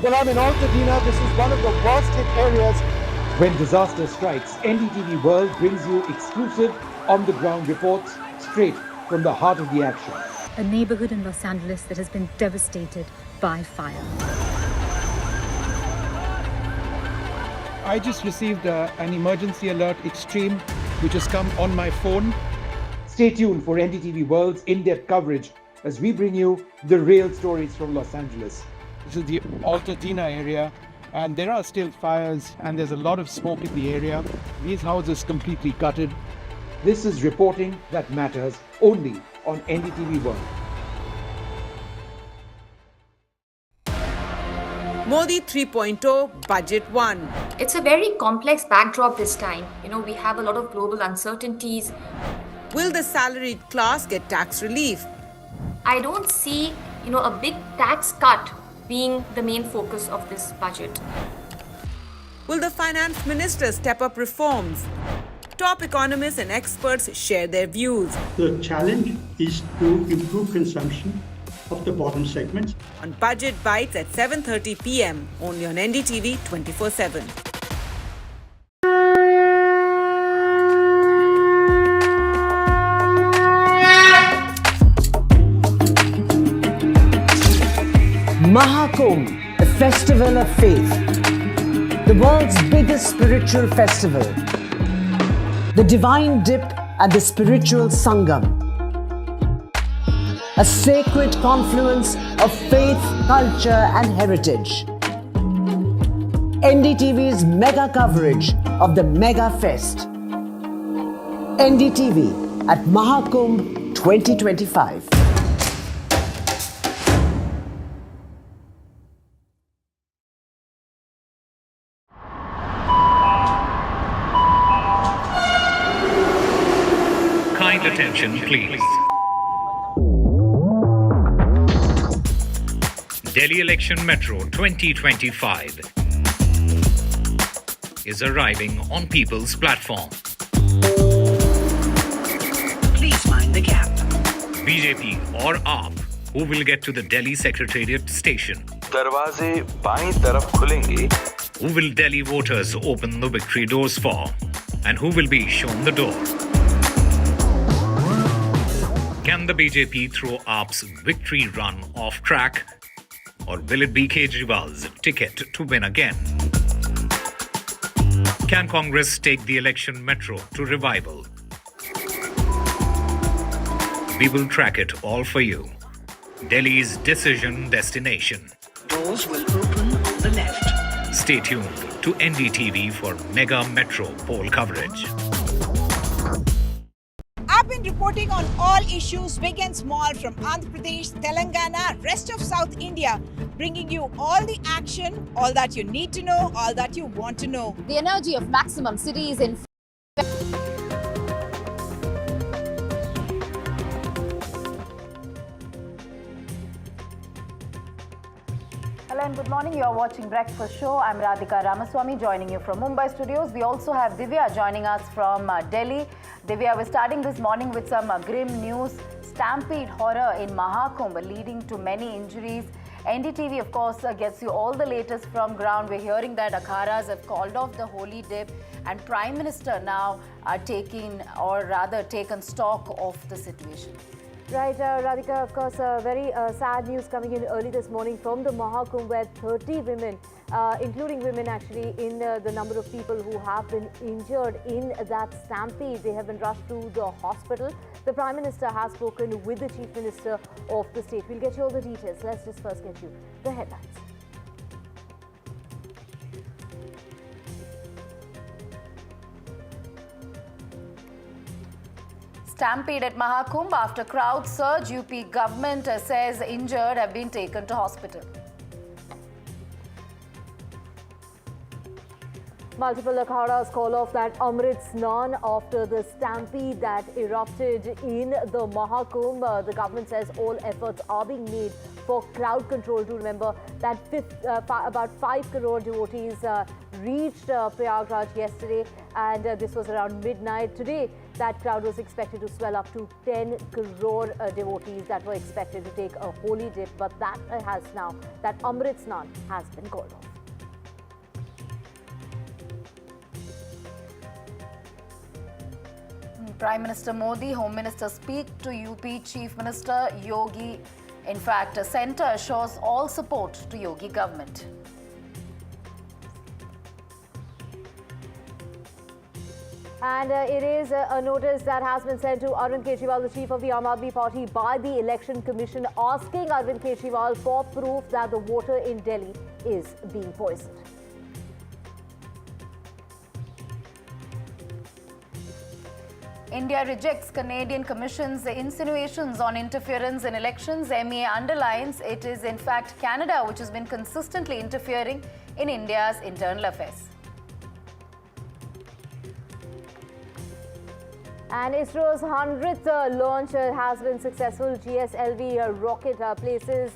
Well, I'm in Altadena. This is one of the worst hit areas. When disaster strikes, NDTV World brings you exclusive on-the-ground reports straight from the heart of the action. A neighborhood in Los Angeles that has been devastated by fire. I just received an emergency alert extreme, which has come on my phone. Stay tuned for NDTV World's in-depth coverage as we bring you the real stories from Los Angeles. This is the Altadena area, and there are still fires, and there's a lot of smoke in the area. These houses completely gutted. This is reporting that matters only on NDTV World. Modi 3.0 Budget 1. It's a very complex backdrop this time. We have a lot of global uncertainties. Will the salaried class get tax relief? I don't see, a big tax cut being the main focus of this budget. Will the finance minister step up reforms? Top economists and experts share their views. The challenge is to improve consumption of the bottom segments. On Budget Bites at 7:30 p.m. only on NDTV 24/7. Maha Kumbh, the festival of faith, the world's biggest spiritual festival, the divine dip at the spiritual Sangam. a sacred confluence of faith, culture, and heritage. NDTV's mega coverage of the Mega Fest. NDTV at Mahakumbh 2025. Kind attention, please. Delhi Election Metro 2025 is arriving on People's Platform. Please mind the gap. BJP or AAP, who will get to the Delhi Secretariat station? दरवाजे बाईं तरफ खुलेंगे. Who will Delhi voters open the victory doors for? And who will be shown the door? Can the BJP throw AAP's victory run off track? Or will it be Kejriwal's ticket to win again? Can Congress take the election metro to revival? We will track it all for you. Delhi's decision destination. Doors will open on the left. Stay tuned to NDTV for mega metro poll coverage. I've been reporting on all issues big and small from Andhra Pradesh, Telangana, rest of South India, bringing you all the action, all that you need to know, all that you want to know. The energy of maximum cities in Hello and good morning. You are watching Breakfast Show. I'm Radhika Ramaswamy joining you from Mumbai studios. We also have Divya joining us from Delhi. Divya, we're starting this morning with some grim news. Stampede horror in Mahakumbh leading to many injuries. NDTV, of course, gets you all the latest from ground. We're hearing that akharas have called off the holy dip and Prime Minister now are taken stock of the situation. Right, Radhika, of course, very sad news coming in early this morning from the Mahakumbh, where 30 women, including women actually, in the number of people who have been injured in that stampede. They have been rushed to the hospital. The Prime Minister has spoken with the Chief Minister of the state. We'll get you all the details. Let's just first get you the headlines. Stampede at Mahakumbh after crowd surge. UP government says injured have been taken to hospital. Multiple akharas call off that Amrit Snan after the stampede that erupted in the Mahakumbh. The government says all efforts are being made for crowd control. To remember that about 5 crore devotees reached Prayagraj yesterday, and this was around midnight. Today, that crowd was expected to swell up to 10 crore devotees that were expected to take a holy dip, but that Amrit Snan has been called off. Prime Minister Modi, Home Minister speak to UP Chief Minister Yogi. In fact, Centre shows all support to Yogi government. And it is a notice that has been sent to Arvind Kejriwal, the chief of the Aam Aadmi Party, by the Election Commission, asking Arvind Kejriwal for proof that the water in Delhi is being poisoned. India rejects Canadian Commission's insinuations on interference in elections. MEA underlines it is in fact Canada which has been consistently interfering in India's internal affairs. And ISRO's 100th launch has been successful. GSLV rocket places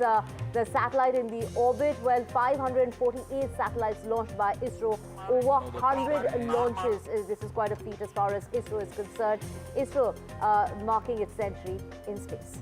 the satellite in the orbit. Well, 548 satellites launched by ISRO. Over 100 launches. This is quite a feat as far as ISRO is concerned. ISRO marking its century in space.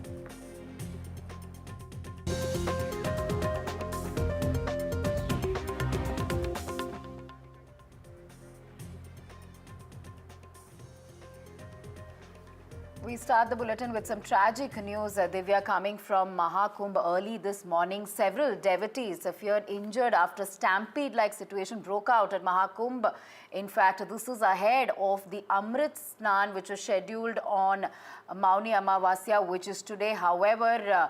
We start the bulletin with some tragic news. Divya, coming from Maha Kumbh early this morning, several devotees feared injured after stampede-like situation broke out at Maha Kumbh. In fact, this is ahead of the Amrit Snan, which was scheduled on Mauni Amavasya, which is today. However,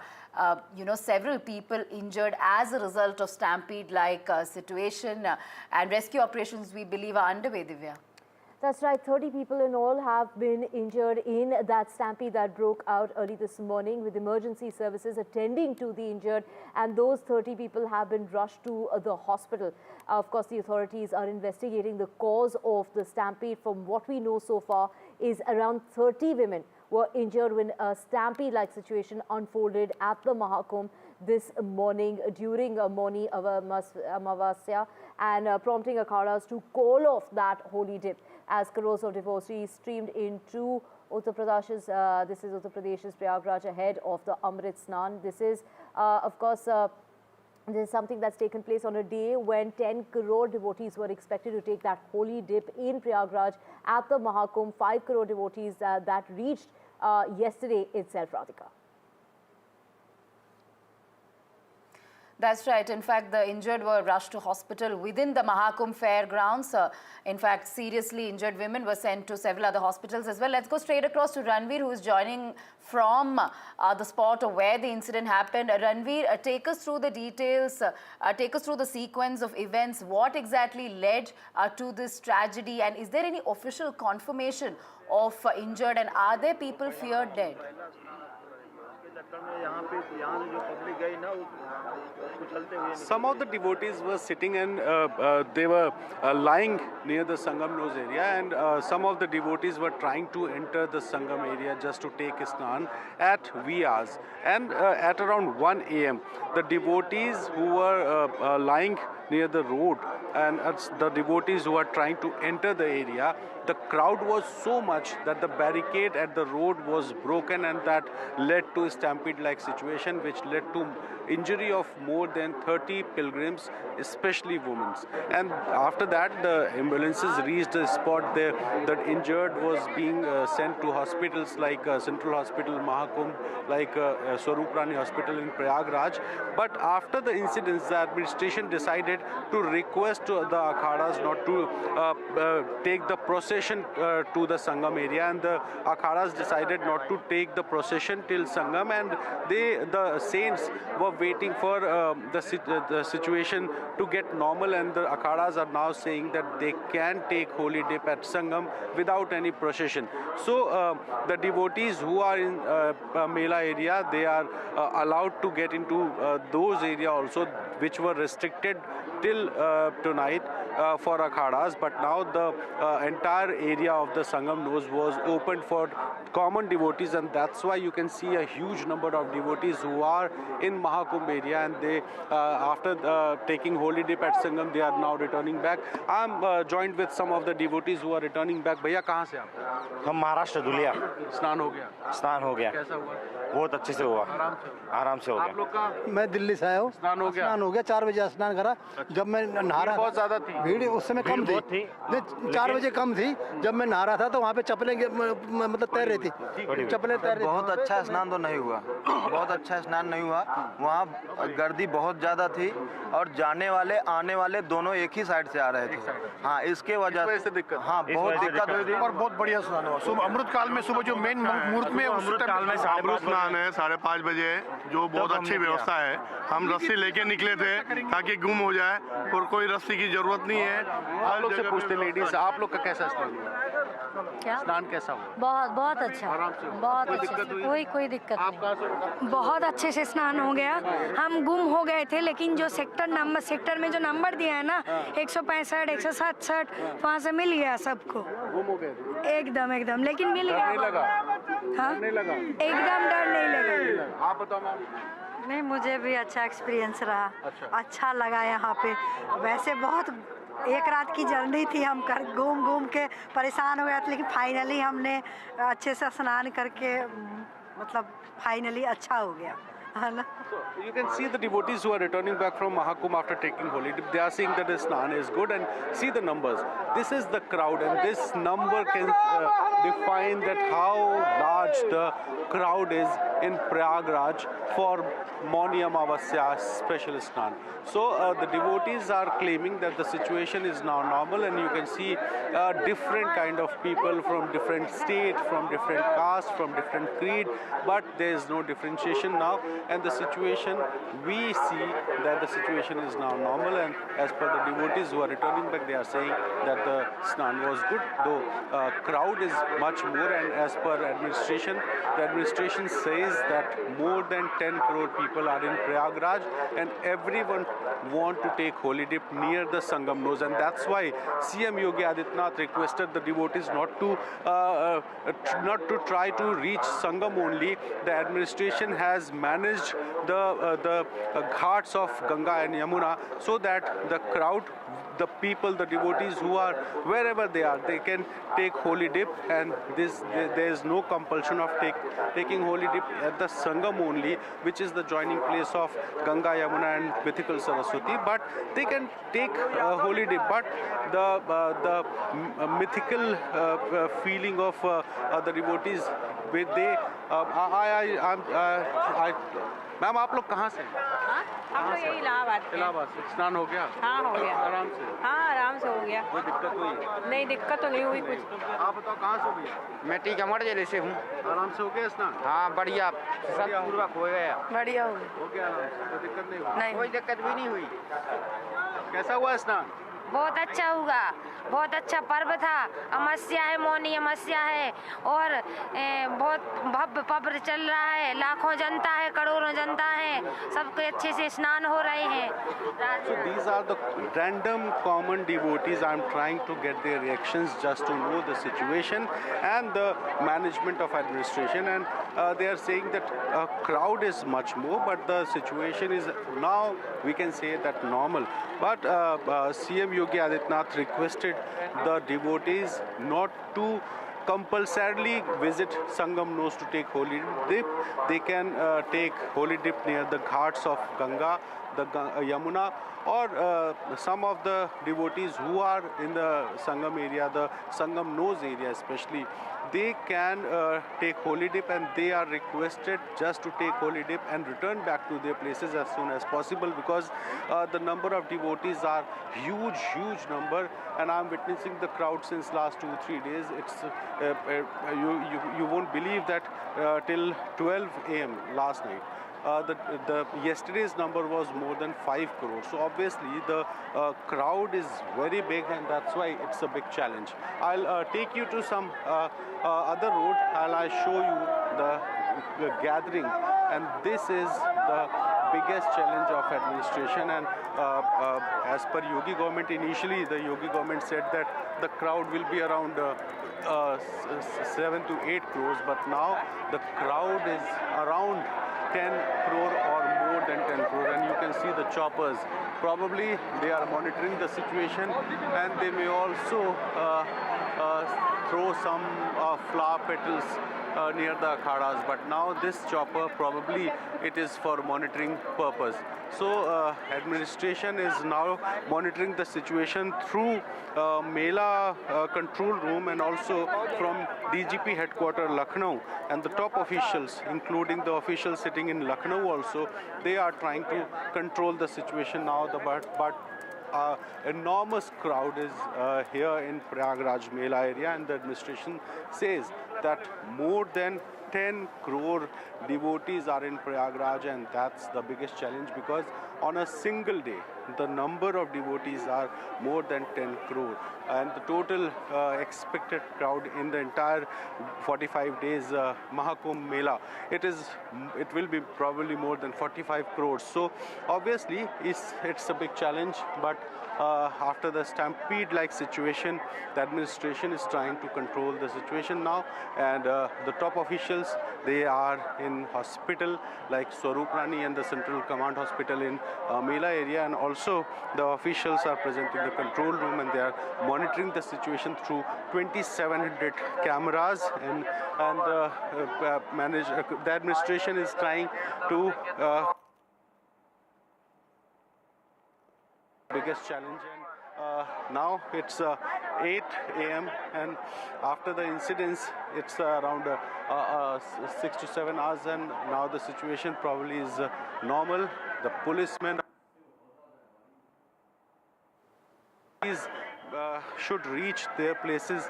several people injured as a result of stampede-like situation, and rescue operations, we believe, are underway, Divya. That's right, 30 people in all have been injured in that stampede that broke out early this morning, with emergency services attending to the injured, and those 30 people have been rushed to the hospital. Of course, the authorities are investigating the cause of the stampede. From what we know so far is around 30 women were injured when a stampede-like situation unfolded at the Mahakumbh this morning during Mauni Amavasya, and prompting akhadas to call off that holy dip as crores of devotees streamed into Uttar Pradesh's Prayagraj ahead of the Amrit Snan. This is, of course, this is something that's taken place on a day when 10 crore devotees were expected to take that holy dip in Prayagraj at the Mahakumbh. 5 crore devotees that reached yesterday itself, Radhika. That's right. In fact, the injured were rushed to hospital within the Mahakumbh fairgrounds. In fact, seriously injured women were sent to several other hospitals as well. Let's go straight across to Ranveer, who is joining from the spot of where the incident happened. Ranveer, take us through the details, take us through the sequence of events. What exactly led to this tragedy, and is there any official confirmation of injured, and are there people feared dead? Some of the devotees were sitting and they were lying near the Sangam nose area, and some of the devotees were trying to enter the Sangam area just to take Snan at wee hours. And at around 1 a.m., the devotees who were lying near the road and the devotees who are trying to enter the area, the crowd was so much that the barricade at the road was broken, and that led to a stampede-like situation, which led to injury of more than 30 pilgrims, especially women. And after that, the ambulances reached the spot. The injured was being sent to hospitals like Central Hospital, Mahakumbh, like Swarup Rani Hospital in Prayagraj. But after the incidents, the administration decided to request to the akhadas not to take the procession to the Sangam area, and the akhadas decided not to take the procession till Sangam, and the saints were waiting for the situation to get normal, and the akhadas are now saying that they can take holy dip at Sangam without any procession. So the devotees who are in Mela area, they are allowed to get into those areas also, which were restricted till tonight for akhadas, but now the entire area of the Sangam nose was opened for common devotees, and that's why you can see a huge number of devotees who are in Mahakumbh area, and they after taking holy dip at Sangam, they are now returning back. I'm joined with some of the devotees who are returning back. भैया कहाँ से आप? हम महाराष्ट्र दुलिया। स्नान हो गया? स्नान हो गया। कैसा हुआ? बहुत अच्छे से हुआ। आराम से हो गया। आप लोग का? मैं दिल्ली से आया हूँ। स्नान हो गया? स्नान हो गया, 4 बजे स्नान करा। जब मैं नहा रहा, बहुत ज्यादा थी। भीड़ उस समय कम थी। 4 बजे कम थी। जब मैं नहा रहा था तो वहाँ पे चप्पलें मतलब तैर रही थी। चप्पलें तैर रही थी। बहुत अच्छा स्नान तो नहीं हुआ। बहुत अच्छा स्नान नहीं हुआ। वहाँ गर्दी बहुत ज्यादा थी और जाने वाले आने वाले दोनों एक ही साइड से आ रहे थे। हाँ, इसके वजह से दिक्कत। हाँ, बहुत दिक्कत हुई थी और बहुत बढ़िया स्नान हुआ। सुबह अमृत काल में, सुबह जो मेन मुहूर्त में अमृत काल में अमृत स्नान है 5:30 बजे, जो बहुत अच्छी व्यवस्था है। हम रस्सी लेके निकले थे ताकि गुम हो जाए, और कोई रस्सी की जरूरत नहीं है। आप लोग से पूछते लेडीज, आप लोग का कैसा स्नान हुआ? क्या स्नान कैसा हुआ? बहुत अच्छा, बहुत अच्छा, कोई दिक्कत नहीं। बहुत अच्छे से स्नान हो गया। हम गुम हो गए थे, लेकिन जो सेक्टर में जो नंबर दिया है ना, 165, 167, वहाँ से मिल गया सबको। गुम हो गए? एकदम, लेकिन मिल गया। नहीं लगा? हाँ, नहीं लगा? एकदम डर नहीं लगा। आप बताओ मैम। नहीं, मुझे भी अच्छा एक्सपीरियंस रहा। अच्छा लगा यहाँ पे। वैसे बहुत एक रात की जर्नी थी, हम घूम के परेशान हो गए थे, लेकिन फाइनली हमने अच्छे से स्नान करके मतलब फाइनली अच्छा हो गया। So you can see the devotees who are returning back from Mahakumbh after taking holy dip. They are saying that the Snan is good, and see the numbers. This is the crowd, and this number can define that how large the crowd is in Prayagraj for Mauni Amavasya special Snan. So the devotees are claiming that the situation is now normal, and you can see different kind of people from different states, from different castes, from different creed, but there is no differentiation now, and the situation, we see that the situation is now normal, and as per the devotees who are returning back, they are saying that the Snan was good, though crowd is much more, and as per administration, the administration says that more than 10 crore people are in Prayagraj, and everyone want to take holy dip near the Sangam nose, and that's why CM Yogi Adityanath requested the devotees not to try to reach Sangam only. The administration has managed the ghats of Ganga and Yamuna so that the crowd, the people, the devotees who are wherever they are, they can take holy dip, and there is no compulsion of taking holy dip at the Sangam only, which is the joining place of Ganga, Yamuna and mythical Saraswati, but they can take holy dip, but the mythical feeling of the devotees, they ma'am आप लोग कहाँ से? हम लोग यही इलाहाबाद। इलाहाबाद से स्नान हो गया? हाँ हो गया। आराम से? हाँ आराम से हो गया। कोई दिक्कत हुई? नहीं दिक्कत तो नहीं हुई कुछ। आप बताओ कहाँ से हुई? मैं टीकमगढ़ जिले से हूँ। आराम से हो गया स्नान? हाँ बढ़िया, सतपूर्वक हो गया। बढ़िया हो गया। हो गया आराम से, कोई दिक्कत नहीं हुई? नहीं कोई दिक्कत भी नहीं हुई। कैसा हुआ स्नान? बहुत अच्छा हुआ, बहुत अच्छा पर्व था। अमावस्या है, मौनी अमावस्या है, और बहुत भव्य पर्व चल रहा है। लाखों जनता है, करोड़ों जनता है, सबके अच्छे से स्नान हो रहे हैं। So these are the random common devotees. I am trying to get their reactions just to know the situation and the management of administration, and they are saying that crowd is much more, but the situation is now, we can say that normal. But CM Yogi Adityanath requested the devotees not to compulsorily visit Sangam nose to take holy dip. They can take holy dip near the ghats of Ganga, the Yamuna, or some of the devotees who are in the Sangam area, the Sangam nose area especially, they can take holy dip, and they are requested just to take holy dip and return back to their places as soon as possible, because the number of devotees are huge number, and I'm witnessing the crowd since last 2-3 days. It's you won't believe that till 12 a.m. last night. The yesterday's number was more than 5 crores. So obviously the crowd is very big, and that's why it's a big challenge. I'll take you to some other road, and I'll show you the gathering, and this is the biggest challenge of administration. And as per Yogi government, initially the Yogi government said that the crowd will be around 7 to 8 crores, but now the crowd is around 10 crore or more than 10 crore, and you can see the choppers. Probably they are monitoring the situation, and they may also throw some flower petals near the akhadas, but now this chopper, probably it is for monitoring purpose. So administration is now monitoring the situation through Mela control room, and also from DGP headquarters Lucknow, and the top officials, including the officials sitting in Lucknow also, they are trying to control the situation now. But enormous crowd is here in Prayagraj Mela area, and the administration says that more than 10 crore devotees are in Prayagraj, and that's the biggest challenge, because on a single day the number of devotees are more than 10 crore, and the total expected crowd in the entire 45 days Mahakumbh Mela, it will be probably more than 45 crores. So obviously it's a big challenge, but after the Stampede-like situation, the administration is trying to control the situation now, and the top officials, they are in hospital like Swarup Rani and the Central Command Hospital in Mela area, and also the officials are present in the control room, and they are monitoring the situation through 2,700 cameras, and the administration is trying to biggest challenge. And now it's 8 a.m. and after the incidents it's around 6 to 7 hours, and now the situation probably is normal. The policemen should reach their places,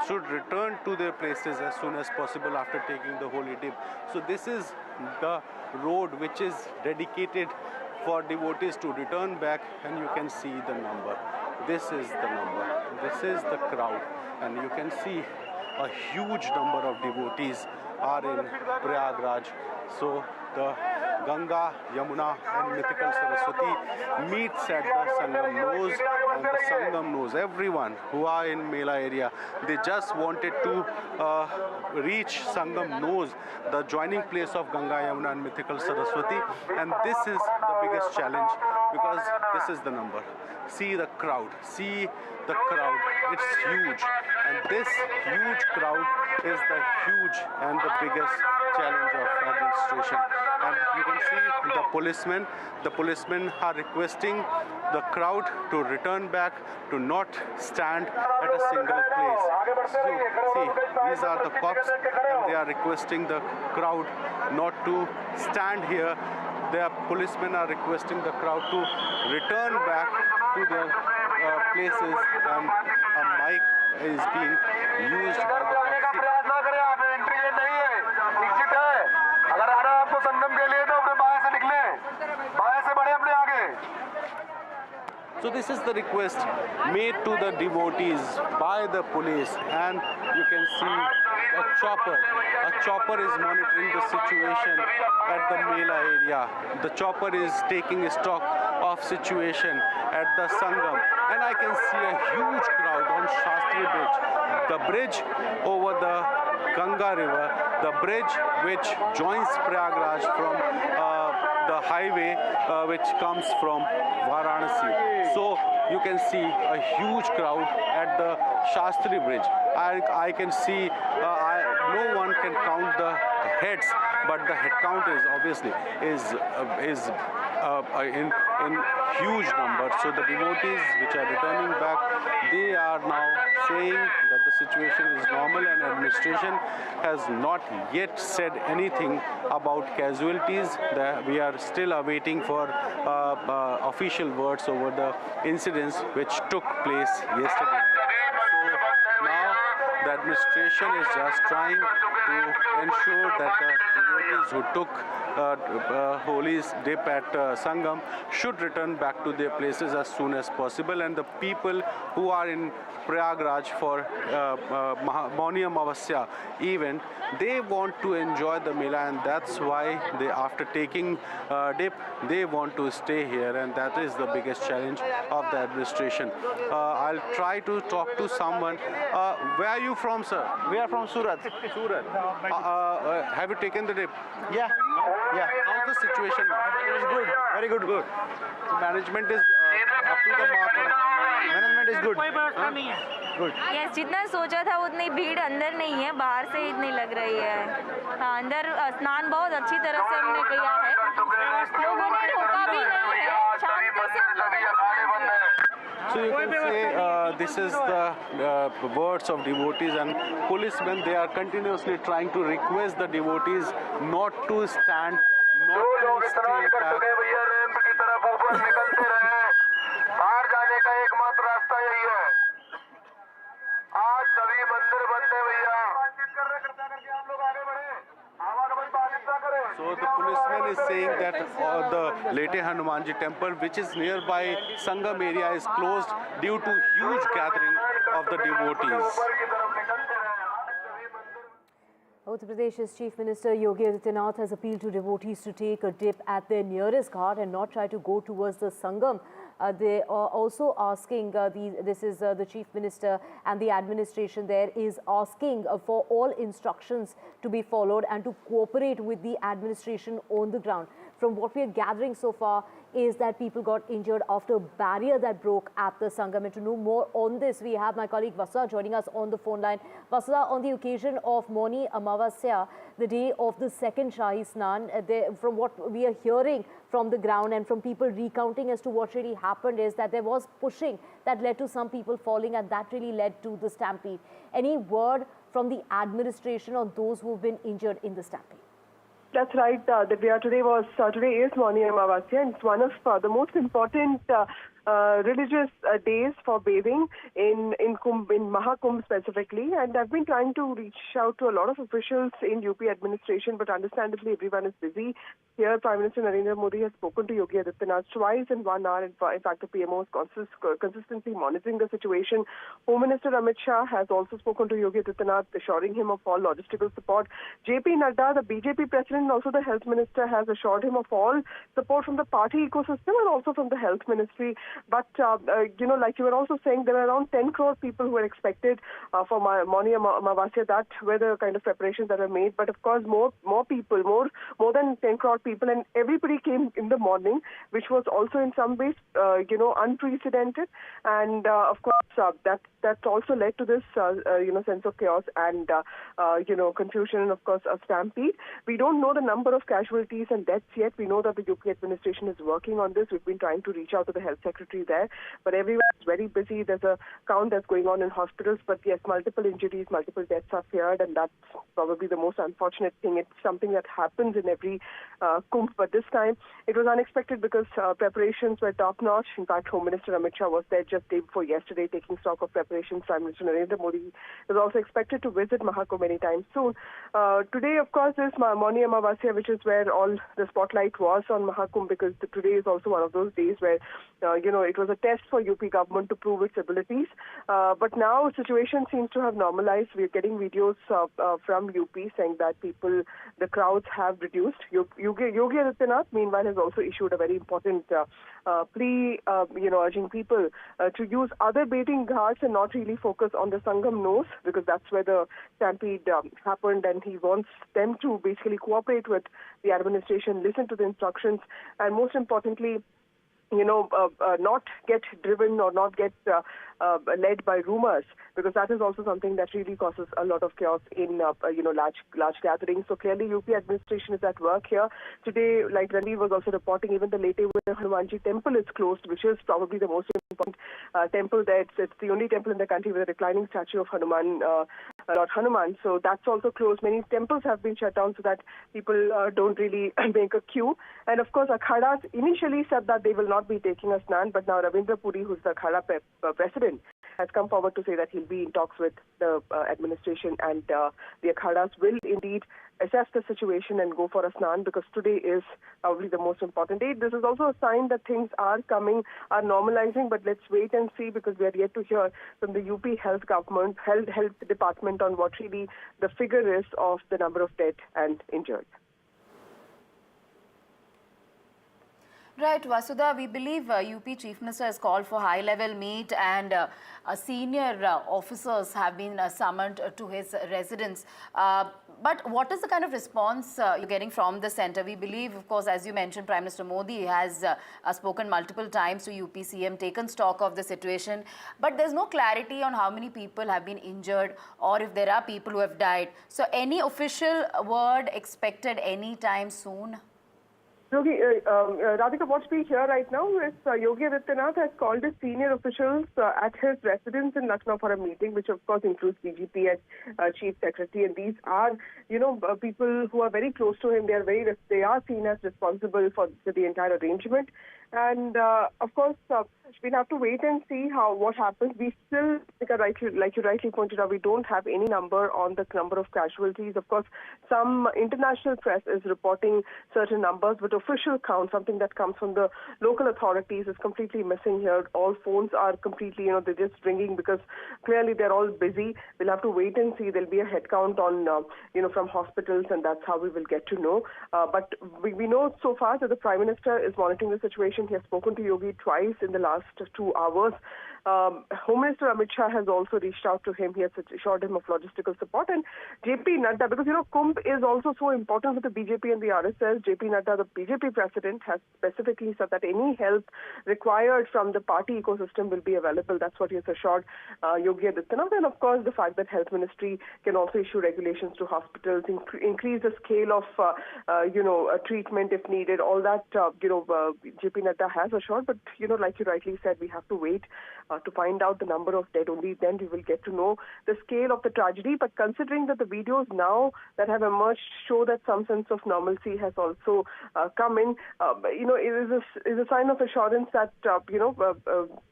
should return to their places as soon as possible after taking the holy dip. So this is the road which is dedicated for devotees to return back, and you can see the number. This is the number. This is the crowd, and you can see a huge number of devotees are in Prayagraj. So the Ganga, Yamuna and mythical Saraswati meets at the Sangam nose, and the Sangam knows everyone who are in Mela area. They just wanted to reach Sangam nose, the joining place of Ganga, Yamuna and mythical Saraswati, and this is the biggest challenge because this is the number. See the crowd, see the crowd, it's huge, and this huge crowd is the huge and the biggest challenge of administration. And you can see the policemen are requesting the crowd to return back, to not stand at a single place. So, see, these are the cops, and they are requesting the crowd not to stand here. The policemen are requesting the crowd to return back to their places, and a mic is being used by the cops. अगर आ रहा है आपको संगम के लिए तो अपने बाएं से निकले, बाएं से बढ़े अपने आगे. So this is the request made to the devotees by the police, and you can see a chopper. A chopper is monitoring the situation at the Mela area. The chopper is taking stock of situation at the Sangam, and I can see a huge crowd on Shastri Bridge, the bridge over the Ganga River, the bridge which joins Prayagraj from the highway which comes from Varanasi. So you can see a huge crowd at the Shastri Bridge. I can see, no one can count the heads, but the head count is obviously in huge numbers. So the devotees which are returning back, they are now saying that the situation is normal, and administration has not yet said anything about casualties. We are still awaiting for official words over the incidents which took place yesterday. So now the administration is just trying to ensure that the devotees who took holy dip at Sangam should return back to their places as soon as possible, and the people who are in Prayagraj for Mauni Amavasya event, they want to enjoy the Mela, and that's why they, after taking dip, they want to stay here, and that is the biggest challenge of the administration. I'll try to talk to someone. Where are you from, sir? We are from Surat. Surat. Have you taken the dip? Yeah. Yeah. How's the situation now? It is good. Very good. Good. So management is up to the mark. Management is good. Good. Yes, जितना सोचा था उतनी भीड़ अंदर नहीं है, बाहर से इतनी लग रही है. हाँ, अंदर स्नान बहुत अच्छी तरह से हमने किया है. लोगों ने रोका भी नहीं है. शांति से हम लोगों ने. So you can say this is the words of devotees, and policemen, they are continuously trying to request the devotees not to stand, not to stay back. बाहर जाने का एकमात्र रास्ता यही है. आज सभी मंदिर बंद है भैया. आप लोग आगे बढ़े. So the policeman is saying that the Lete Hanumanji temple, which is nearby Sangam area, is closed due to huge gathering of the devotees. Uttar Pradesh's Chief Minister Yogi Adityanath has appealed to devotees to take a dip at their nearest ghat and not try to go towards the Sangam. they are also asking, this is the Chief Minister and the administration there is asking for all instructions to be followed and to cooperate with the administration on the ground. From what we are gathering so far is that people got injured after a barrier that broke at the Sangam. And to know more on this, we have my colleague Vasudha joining us on the phone line. Vasudha, on the occasion of Mauni Amavasya, the day of the second Shahi Snan, from what we are hearing from the ground and from people recounting as to what really happened is that there was pushing that led to some people falling, and that really led to the stampede. Any word from the administration on those who have been injured in the stampede? That's right, Divya. Today is Mauni Amavasya, and it's one of the most important religious days for bathing in Maha Kumbh specifically. And I've been trying to reach out to a lot of officials in UP administration, but understandably everyone is busy. Here, Prime Minister Narendra Modi has spoken to Yogi Adityanath twice in 1 hour. In fact, the PMO is consistently monitoring the situation. Home Minister Amrit Snan has also spoken to Yogi Adityanath, assuring him of all logistical support. JP Nadda, the BJP president, and also the health minister, has assured him of all support from the party ecosystem and also from the health ministry. But, like you were also saying, there are around 10 crore people who were expected for Mauni Amavasya. That were the kind of preparations that were made. But, of course, more people, more than 10 crore people, and everybody came in the morning, which was also in some ways, unprecedented. And, of course, that also led to this, sense of chaos and, confusion and, of course, a stampede. We don't know the number of casualties and deaths yet. We know that the UP administration is working on this. We've been trying to reach out to the health secretary there, but everyone is very busy. There's a count that's going on in hospitals, but yes, multiple injuries, multiple deaths are feared, and that's probably the most unfortunate thing. It's something that happens in every Kumbh, but this time it was unexpected because preparations were top-notch. In fact, Home Minister Amrit Snan was there just day before yesterday taking stock of preparations. Prime Minister Narendra Modi is also expected to visit Mahakumbh anytime soon. Today, of course, is Mauni Amavasya, which is where all the spotlight was on Mahakumbh, because today is also one of those days where, it was a test for UP government to prove its abilities. But now the situation seems to have normalized. We're getting videos from UP saying that the crowds have reduced. Yogi Adityanath, meanwhile, has also issued a very important plea, urging people to use other bathing ghats and not really focus on the Sangam nose, because that's where the stampede happened, and he wants them to basically cooperate with the administration, listen to the instructions, and most importantly, not get driven or not get led by rumors, because that is also something that really causes a lot of chaos in large gatherings. So clearly UP administration is at work here. Today, like Ranveer was also reporting, even the Lete Hanumanji temple is closed, which is probably the most important temple there. It's the only temple in the country with a reclining statue of Hanuman, Lord Hanuman. So that's also closed. Many temples have been shut down so that people don't really make a queue. And of course, Akhadas initially said that they will not be taking a snan, but now Ravindra Puri, who's the Akhada president, has come forward to say that he'll be in talks with the administration, and the Akhadas will indeed assess the situation and go for a snan, because today is probably the most important day. This is also a sign that things are normalizing, but let's wait and see, because we are yet to hear from the UP health department on what really the figure is of the number of dead and injured. Right, Vasudha, we believe UP Chief Minister has called for high-level meet, and senior officers have been summoned to his residence. But what is the kind of response you're getting from the centre? We believe, of course, as you mentioned, Prime Minister Modi has spoken multiple times to UP CM, taken stock of the situation. But there's no clarity on how many people have been injured or if there are people who have died. So any official word expected anytime soon? Radhika, what we hear right now is Yogi Adityanath has called his senior officials at his residence in Lucknow for a meeting, which of course includes DGP and Chief Secretary. And these are, people who are very close to him. They are seen as responsible for the entire arrangement. And of course, we'll have to wait and see what happens. We still, like you rightly pointed out, we don't have any number on the number of casualties. Of course, some international press is reporting certain numbers, but official count, something that comes from the local authorities, is completely missing here. All phones are completely, they're just ringing because clearly they're all busy. We'll have to wait and see. There'll be a head count on, from hospitals, and that's how we will get to know. But we know so far that the Prime Minister is monitoring the situation situation. He has spoken to Yogi twice in the last 2 hours. Home Minister Amrit Shah has also reached out to him. He has assured him of logistical support. And JP Nadda, because, Kumbh is also so important for the BJP and the RSS. JP Nadda, the BJP president, has specifically said that any help required from the party ecosystem will be available. That's what he has assured Yogi Adityanath. And, of course, the fact that Health Ministry can also issue regulations to hospitals, increase the scale of, treatment if needed. All that, JP Nadda has assured. But, like you rightly said, we have to wait to find out the number of dead. Only then we will get to know the scale of the tragedy. But considering that the videos now that have emerged show that some sense of normalcy has also come in, it is a sign of assurance that,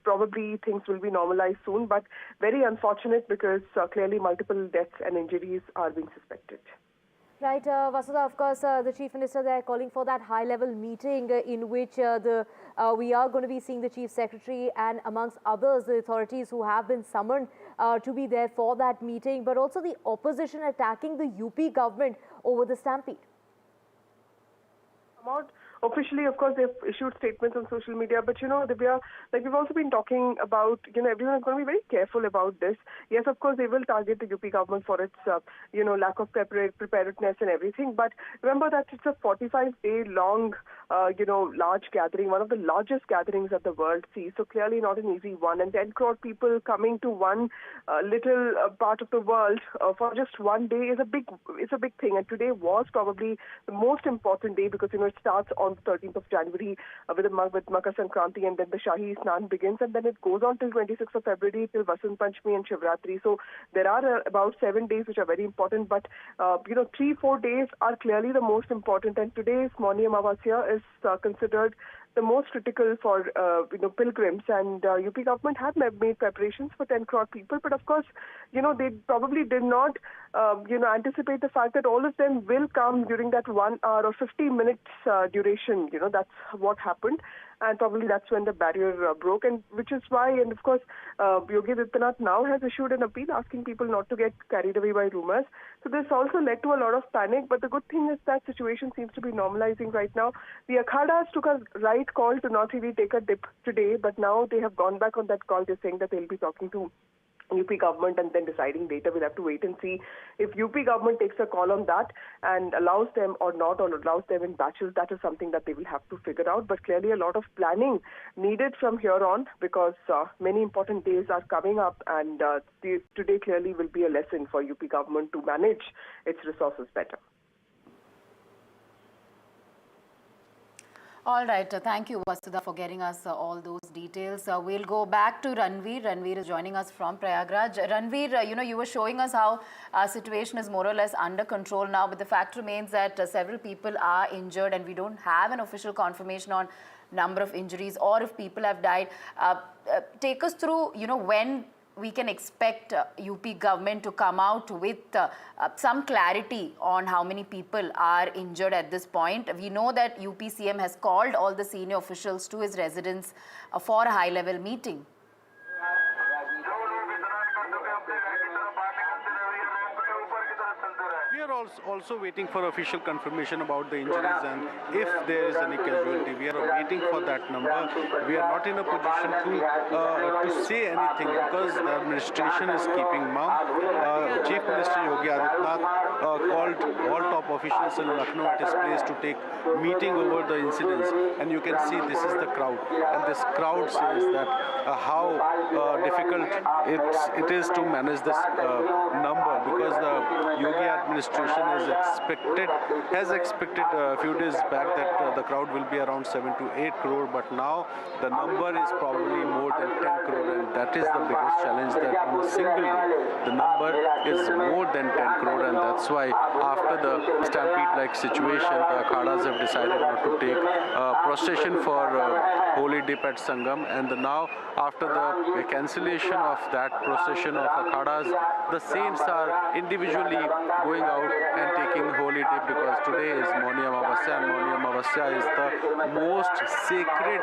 probably things will be normalized soon. But very unfortunate because clearly multiple deaths and injuries are being suspected. Right, Vasudha, of course, the Chief Minister there calling for that high-level meeting in which we are going to be seeing the Chief Secretary and amongst others, the authorities who have been summoned to be there for that meeting, but also the opposition attacking the UP government over the stampede. Officially, of course, they've issued statements on social media, but Divya, like we've also been talking about, everyone is going to be very careful about this. Yes, of course, they will target the UP government for its, lack of preparedness and everything. But remember that it's a 45-day long, large gathering, one of the largest gatherings that the world sees. So clearly not an easy one. And 10 crore people coming to one little part of the world for just one day is a big thing. And today was probably the most important day because, it starts on the 13th of January with Makar Sankranti, and then the Shahi Snan begins, and then it goes on till 26th of February till Vasant Panchami and Shivratri. So there are about 7 days which are very important, but 3-4 days are clearly the most important. And today's Mauni Amavasya is considered the most critical for pilgrims, and UP government had made preparations for 10 crore people, but of course they probably did not anticipate the fact that all of them will come during that 1 hour or 50 minutes duration. That's what happened, and probably that's when the barrier broke, and which is why, and of course Yogi Adityanath now has issued an appeal asking people not to get carried away by rumors. So this also led to a lot of panic, but the good thing is that situation seems to be normalizing right now. The Akhadas took a right call to not really take a dip today, but now they have gone back on that call. They're saying that they'll be talking to UP government and then deciding later. We'll have to wait and see if UP government takes a call on that and allows them or not, or allows them in batches. That is something that they will have to figure out. But clearly a lot of planning needed from here on because many important days are coming up, and today clearly will be a lesson for UP government to manage its resources better. All right. Thank you, Vasudha, for getting us all those details. We'll go back to Ranveer. Ranveer is joining us from Prayagraj. Ranveer, you were showing us how our situation is more or less under control now, but the fact remains that several people are injured and we don't have an official confirmation on number of injuries or if people have died. Take us through, when we can expect UP government to come out with some clarity on how many people are injured at this point. We know that UP CM has called all the senior officials to his residence for a high-level meeting. We are also waiting for official confirmation about the injuries and if there is any casualty. We are waiting for that number. We are not in a position to say anything because the administration is keeping mum. Chief Minister Yogi Adityanath called all top officials in Lucknow at his place to take meeting over the incidents, and you can see this is the crowd, and this crowd says that how difficult it is to manage this number because the Yogi administration has expected a few days back that the crowd will be around 7 to 8 crore, but now the number is probably more than 10 crore, and that is the biggest challenge, that on a single day the number is more than 10 crore, and that's why after the Stampede-like situation, the Akhadas have decided not to take procession for Holy Dip at Sangam, and now after the cancellation of that procession of Akhadas, the saints are individually going out and taking Holy Dip because today is Mauni Amavasya, and Mauni Amavasya is the most sacred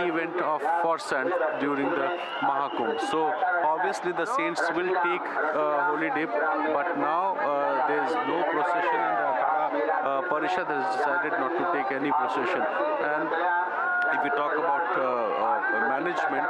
event for Sant during the Maha Kumbh. So obviously the saints will take Holy Dip, but now there is no procession, and the Akhada Parishad has decided not to take any procession. And if we talk about management,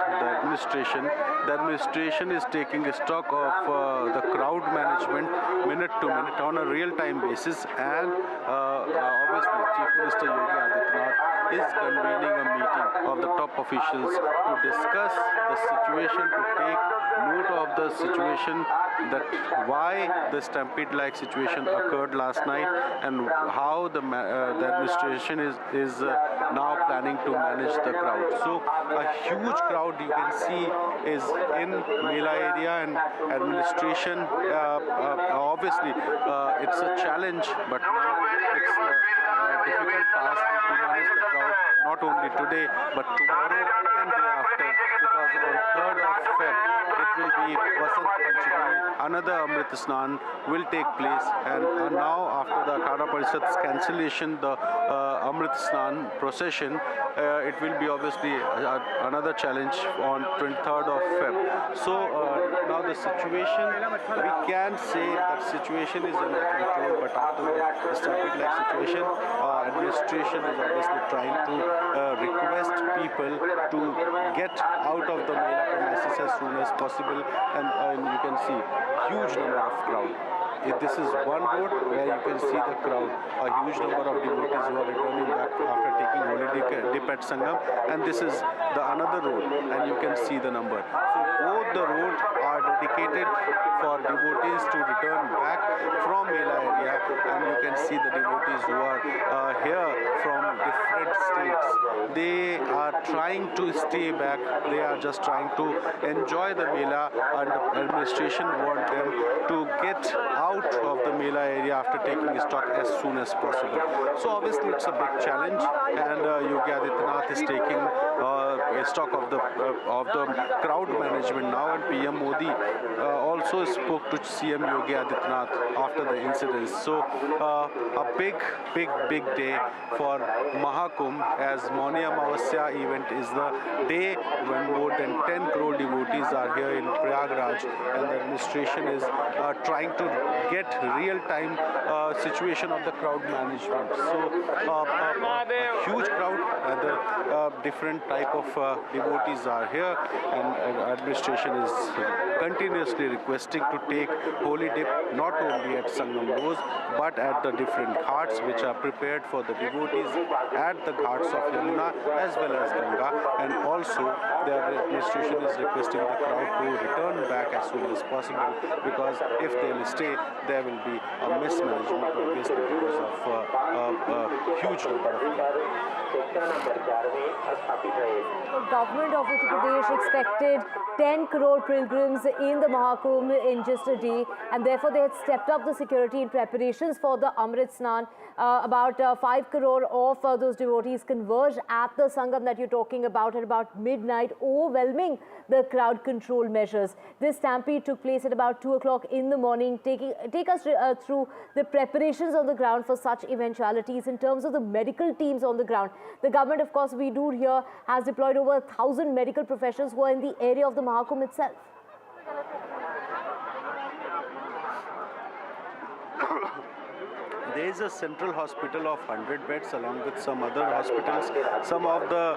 the administration is taking stock of the crowd management minute to minute on a real-time basis, and obviously Chief Minister Yogi Adityanath is convening a meeting of the top officials to discuss the situation, to take note of the situation, that why the Stampede-like situation occurred last night and how the administration is now planning to manage the crowd. So a huge crowd you can see is in Mela area, and administration obviously it's a challenge, but now it's a difficult task to manage the crowd, not only today but tomorrow and day after, because on 3rd of Feb it will be Vasant Panchami, another Amrit Snan will take place, and now after the Akhada Parishad's cancellation, the Amrit Snan procession, it will be obviously another challenge on 23rd of Feb. So now the situation, we can say that situation is under control, but after the Stampede-like situation, administration is obviously trying to request people to get out of the Mela premises as soon as possible, and you can see huge number of crowd. If this is one road where you can see the crowd, a huge number of devotees who are returning back after taking holiday dip at Sangam, and this is the another road, and you can see the number. So both the roads are dedicated for devotees to return back from Mela area, and you can see the devotees who are here from different states. They are trying to stay back, they are just trying to enjoy the Mela, and the administration want them to get out of the Mela area after taking stock as soon as possible. So obviously it's a big challenge, and Yogi Adityanath is taking stock of the crowd management now, and PM Modi also spoke to CM Yogi Adityanath after the incidents. So a big day for Mahakumbh, as Mauni Amavasya event is the day when more than 10 crore devotees are here in Prayagraj, and the administration is trying to get real-time situation of the crowd management. So a huge crowd, and the different type of devotees are here, and administration is continuously requesting to take holy dip not only at Sangam Rose but at the different ghats which are prepared for the devotees at the ghats of Yamuna as well as Ganga, and also the administration is requesting the crowd to return back as soon as possible, because if they will stay, there will be a mismanagement obviously because of huge number of people. The government of Uttar Pradesh expected 10 crore pilgrims in the Mahakumbh in just a day, and therefore they had stepped up the security in preparations for the Amrit Snan. About 5 crore of those devotees converged at the Sangam that you're talking about at about midnight, overwhelming the crowd control measures. This stampede took place at about 2 o'clock in the morning. Take us through the preparations on the ground for such eventualities in terms of the medical teams on the ground. The government, of course, we do here, has deployed over 1,000 medical professionals who are in the area of the Mahakumbh itself. There is a central hospital of 100 beds along with some other hospitals. Some of the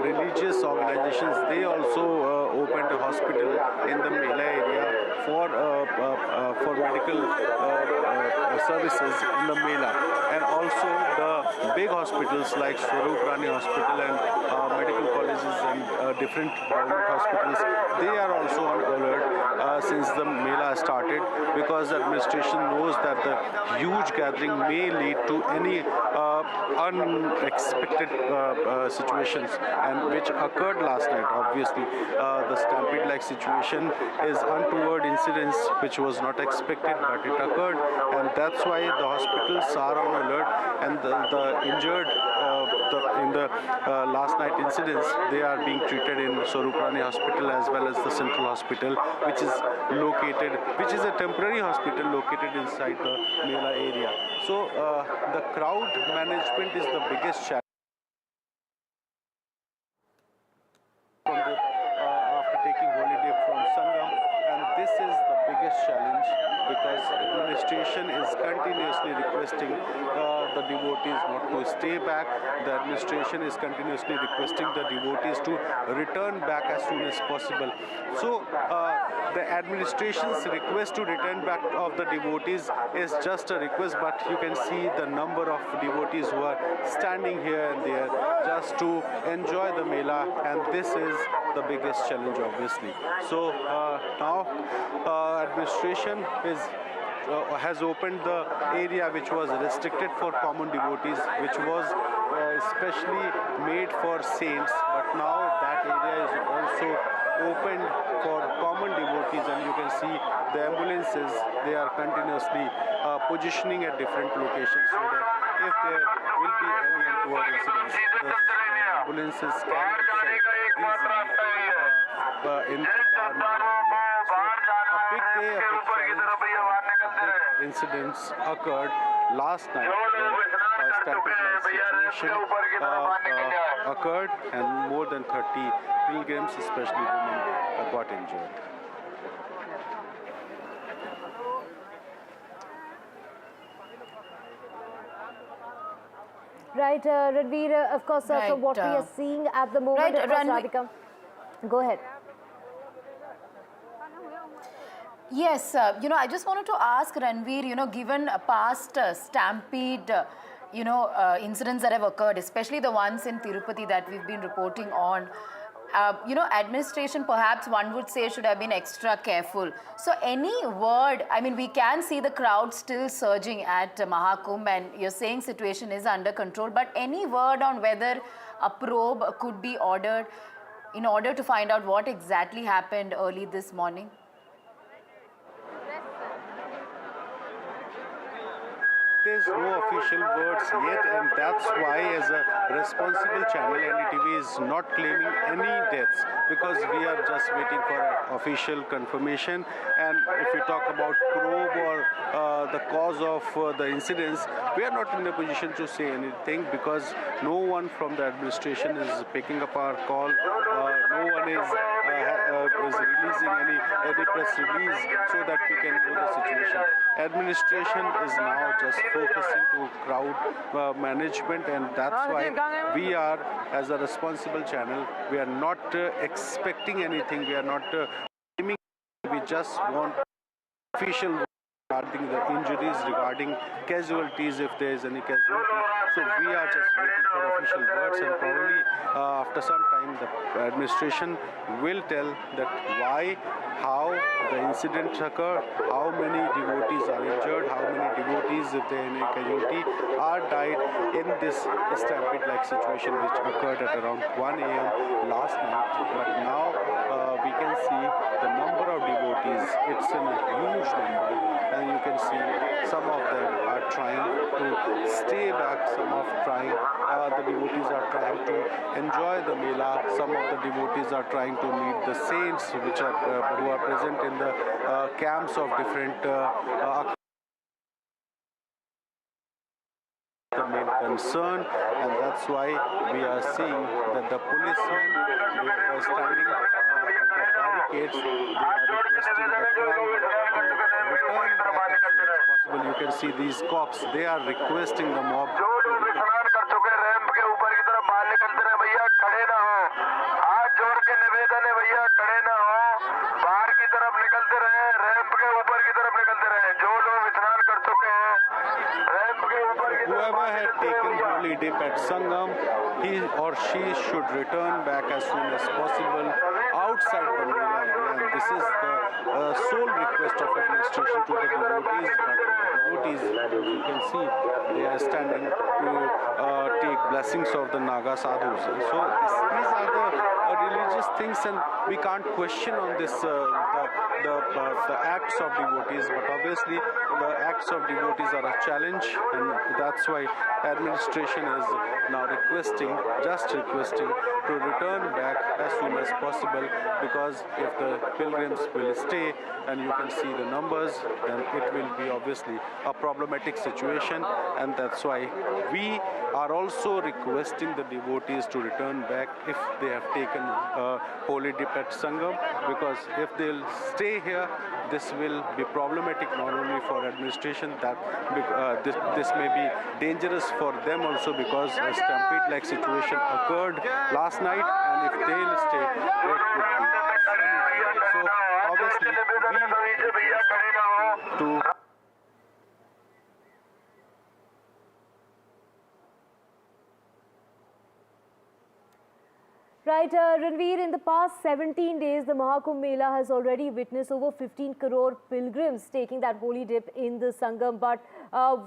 religious organizations, they also opened a hospital in the Mela area for medical services in the Mela. And also the big hospitals like Swarup Rani Hospital and medical colleges and different government hospitals, they are also on alert since the Mela started, because the administration knows that the huge gathering may lead to any unexpected situations, and which occurred last night. Obviously, the Stampede-like situation is untoward incidents which was not expected, but it occurred, and that's why the hospitals are on alert, and the injured in the last night incidents, they are being treated in Swarup Rani Hospital as well as the Central Hospital, which is a temporary hospital located inside the Mela area. So the crowd management is the biggest challenge. After taking holiday from Sangam, and this is the biggest challenge because administration is continuously requesting the devotees not to stay back. The administration is continuously requesting the devotees to return back as soon as possible. So the administration's request to return back of the devotees is just a request, but you can see the number of devotees who are standing here and there just to enjoy the Mela, and this is the biggest challenge, obviously. So now administration has opened the area which was restricted for common devotees, which was especially made for saints, but now that area is also opened for common devotees, and you can see the ambulances, they are continuously positioning at different locations so that if there will be any untoward incidents, the ambulances can be sent easily in the entire area. So a big day, a big challenge, big incidents occurred last night when a Stampede-Like situation occurred and more than 30 pilgrims, especially women, got injured. Right, Ranveer, of course, Right, from what we are seeing at the moment, right, of course, Ranveer. Radhika. Go ahead. Yes, I just wanted to ask Ranveer, given past stampede, incidents that have occurred, especially the ones in Tirupati that we've been reporting on, administration, perhaps one would say, should have been extra careful. So any word, we can see the crowd still surging at Mahakumbh, and you're saying situation is under control, but any word on whether a probe could be ordered in order to find out what exactly happened early this morning? There's no official words yet, and that's why, as a responsible channel, NDTV is not claiming any deaths, because we are just waiting for an official confirmation. And if we talk about probe or the cause of the incidents, we are not in a position to say anything, because no one from the administration is picking up our call. No one is releasing any press release so that we can know the situation. Administration is now just focusing to crowd management, and that's why we are, as a responsible channel, we are not expecting anything. We are not aiming. We just want official regarding the injuries, regarding casualties, if there is any casualty. So we are just waiting for official words, and probably after some time the administration will tell that why, how the incident occurred, how many devotees are injured, how many devotees, if there is any casualty, are died in this Stampede-like situation which occurred at around 1 a.m. last night. But now we can see the number of devotees, it's in a huge number, and you can see some of them are trying to stay back, the devotees are trying to enjoy the Mela, some of the devotees are trying to meet the saints which are who are present in the camps of different the main concern, and that's why we are seeing that the policemen, they are standing at the barricades. They are requesting the crowd to return back as soon as possible. You can see these cops, they are requesting the mob to return. Whoever had taken holy dip at Sangam, he or she should return back as soon as possible outside the Mela area. And this is the sole request of administration to the devotees. But the devotees, you can see, they are standing to take blessings of the Naga sadhus. So these are the religious things, and we can't question on this the acts of devotees, but obviously the acts of devotees are a challenge, and that's why administration is now just requesting to return back as soon as possible, because if the pilgrims will stay and you can see the numbers, then it will be obviously a problematic situation, and that's why we are also requesting the devotees to return back if they have taken holy dip at Sangam, because if they'll stay here, this will be problematic not only for administration, that this may be dangerous for them also, because a stampede-like situation occurred last night, and if they'll stay, it could be sanitary. So obviously we to Right, Ranveer, in the past 17 days, the Mahakumbh Mela has already witnessed over 15 crore pilgrims taking that holy dip in the Sangam. But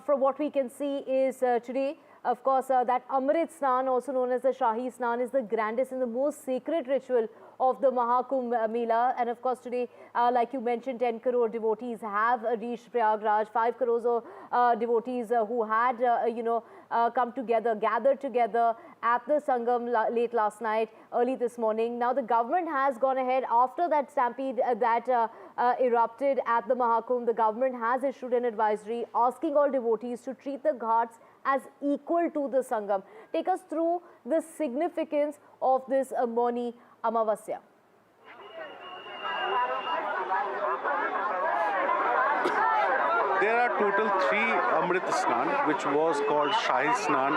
from what we can see is today, of course, that Amrit Snan, also known as the Shahi Snan, is the grandest and the most sacred ritual of the Mahakumbh Mela. And of course, today, like you mentioned, 10 crore devotees have reached Prayagraj, 5 crores of devotees who had, come together, gathered together at the Sangam late last night, early this morning. Now, the government has gone ahead after that stampede that erupted at the Mahakumbh. The government has issued an advisory asking all devotees to treat the ghats as equal to the Sangam. Take us through the significance of this Mauni Amavasya. There are total 3 Amrit Snan, which was called Shahi Snan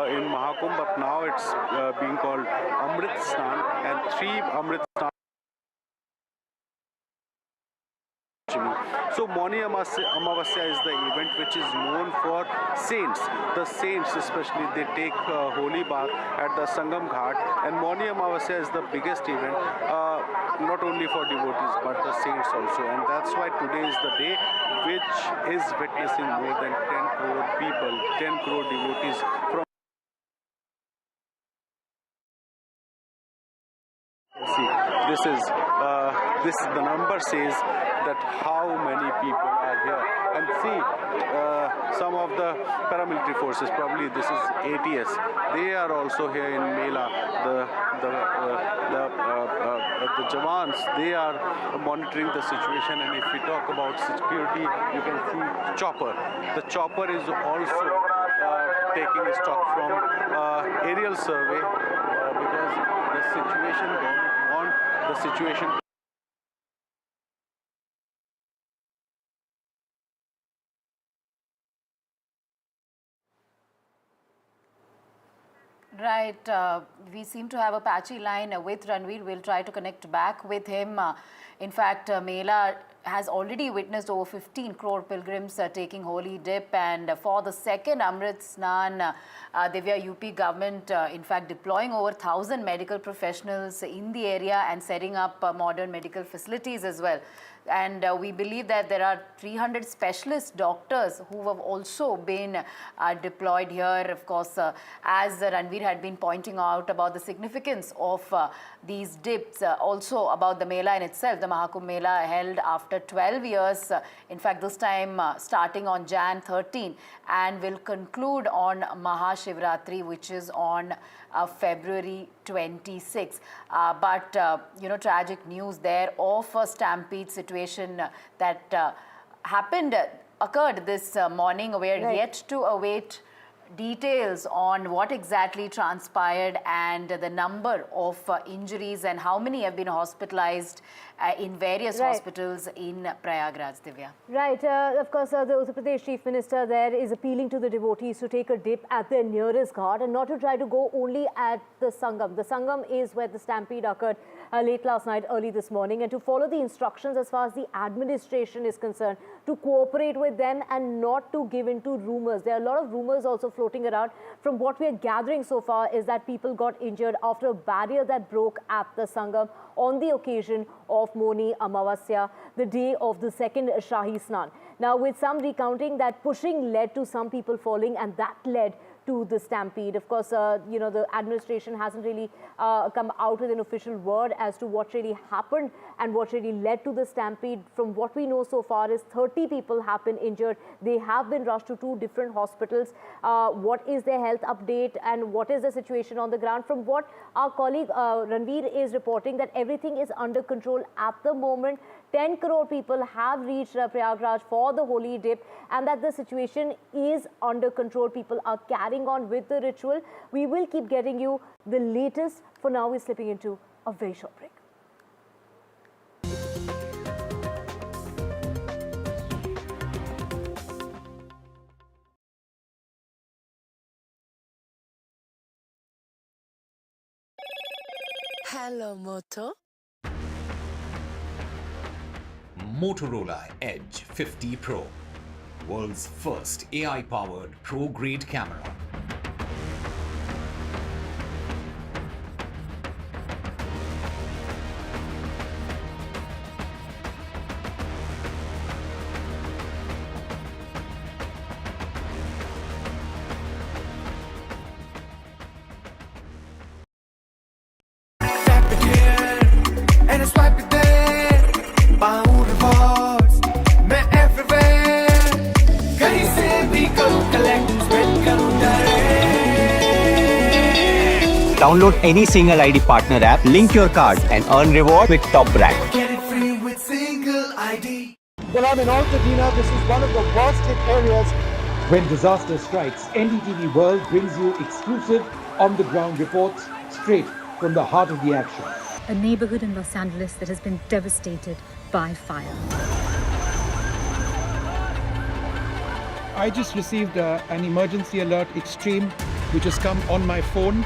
in Mahakumbh, but now it's being called Amrit Snan, and 3 Amrit Snan. So Mauni Amavasya is the event which is known for saints. The saints especially, they take holy bath at the Sangam Ghat, and Mauni Amavasya is the biggest event, not only for devotees but the saints also, and that's why today is the day which is witnessing more than 10 crore people, 10 crore devotees from. See, this the number says that how many people are here, and see some of the paramilitary forces, probably this is ATS, they are also here in Mela. The Jawans, they are monitoring the situation, and if we talk about security, you can see chopper. The chopper is also taking stock from aerial survey because the situation government want the situation. Right, we seem to have a patchy line with Ranveer. We'll try to connect back with him. In fact, Mela has already witnessed over 15 crore pilgrims taking holy dip, and for the second Amrit Snan, Divya, UP government in fact deploying over 1,000 medical professionals in the area and setting up modern medical facilities as well. And we believe that there are 300 specialist doctors who have also been deployed here. Of course, as Ranveer had been pointing out about the significance of these dips, also about the Mela in itself. The Mahakumbh Mela held after 12 years, in fact this time starting on Jan 13, and will conclude on Mahashivratri, which is on February 26. But tragic news there of a stampede situation that occurred this morning. We are yet to await details on what exactly transpired and the number of injuries and how many have been hospitalized in various hospitals in Prayagraj, Divya. Right. Of course, the Uttar Pradesh Chief Minister there is appealing to the devotees to take a dip at their nearest ghat and not to try to go only at the Sangam. The Sangam is where the stampede occurred late last night, early this morning, and to follow the instructions as far as the administration is concerned, to cooperate with them and not to give in to rumors. There are a lot of rumors also floating around. From what we are gathering so far is that people got injured after a barrier that broke at the Sangam on the occasion of Mauni Amavasya, the day of the second Shahi Snan. Now, with some recounting that pushing led to some people falling, and that led to the stampede. Of course, the administration hasn't really come out with an official word as to what really happened and what really led to the stampede. From what we know so far is 30 people have been injured. They have been rushed to 2 different hospitals. What is their health update and what is the situation on the ground? From what our colleague Ranveer is reporting, that everything is under control at the moment. 10 crore people have reached Prayagraj for the holy dip, and that the situation is under control. People are carrying on with the ritual. We will keep getting you the latest. For now, we're slipping into a very short break. Hello, Moto. Motorola Edge 50 Pro, world's first AI-powered pro-grade camera. And I swipe it there. पाऊँ rewards, मैं everywhere. कहीं से भी करूँ collect, spend करूँ direct. Download any single ID partner app, link your card and earn reward with top brand. Get it free with single ID. Well, I'm in Altadena. This is one of the worst hit areas. When disaster strikes, NDTV World brings you exclusive on-the-ground reports straight from the heart of the action. A neighborhood in Los Angeles that has been devastated by fire. I just received an emergency alert extreme, which has come on my phone.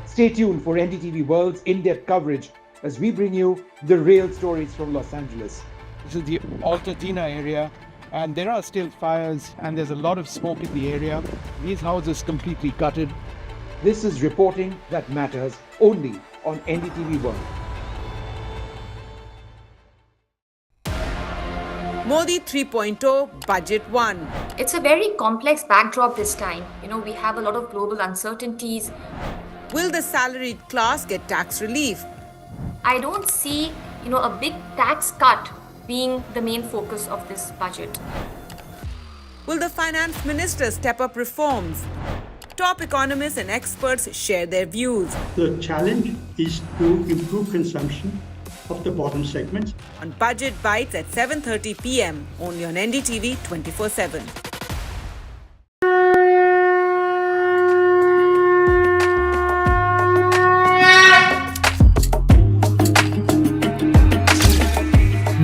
Stay tuned for NDTV World's in-depth coverage as we bring you the real stories from Los Angeles. This is the Altadena area, and there are still fires, and there's a lot of smoke in the area. These houses completely gutted. This is reporting that matters only on NDTV World. Modi 3.0 Budget 1. It's a very complex backdrop this time. We have a lot of global uncertainties. Will the salaried class get tax relief? I don't see, a big tax cut being the main focus of this budget. Will the finance minister step up reforms? Top economists and experts share their views. The challenge is to improve consumption of the bottom segments. On Budget Bites at 7:30 p.m. only on NDTV 24/7.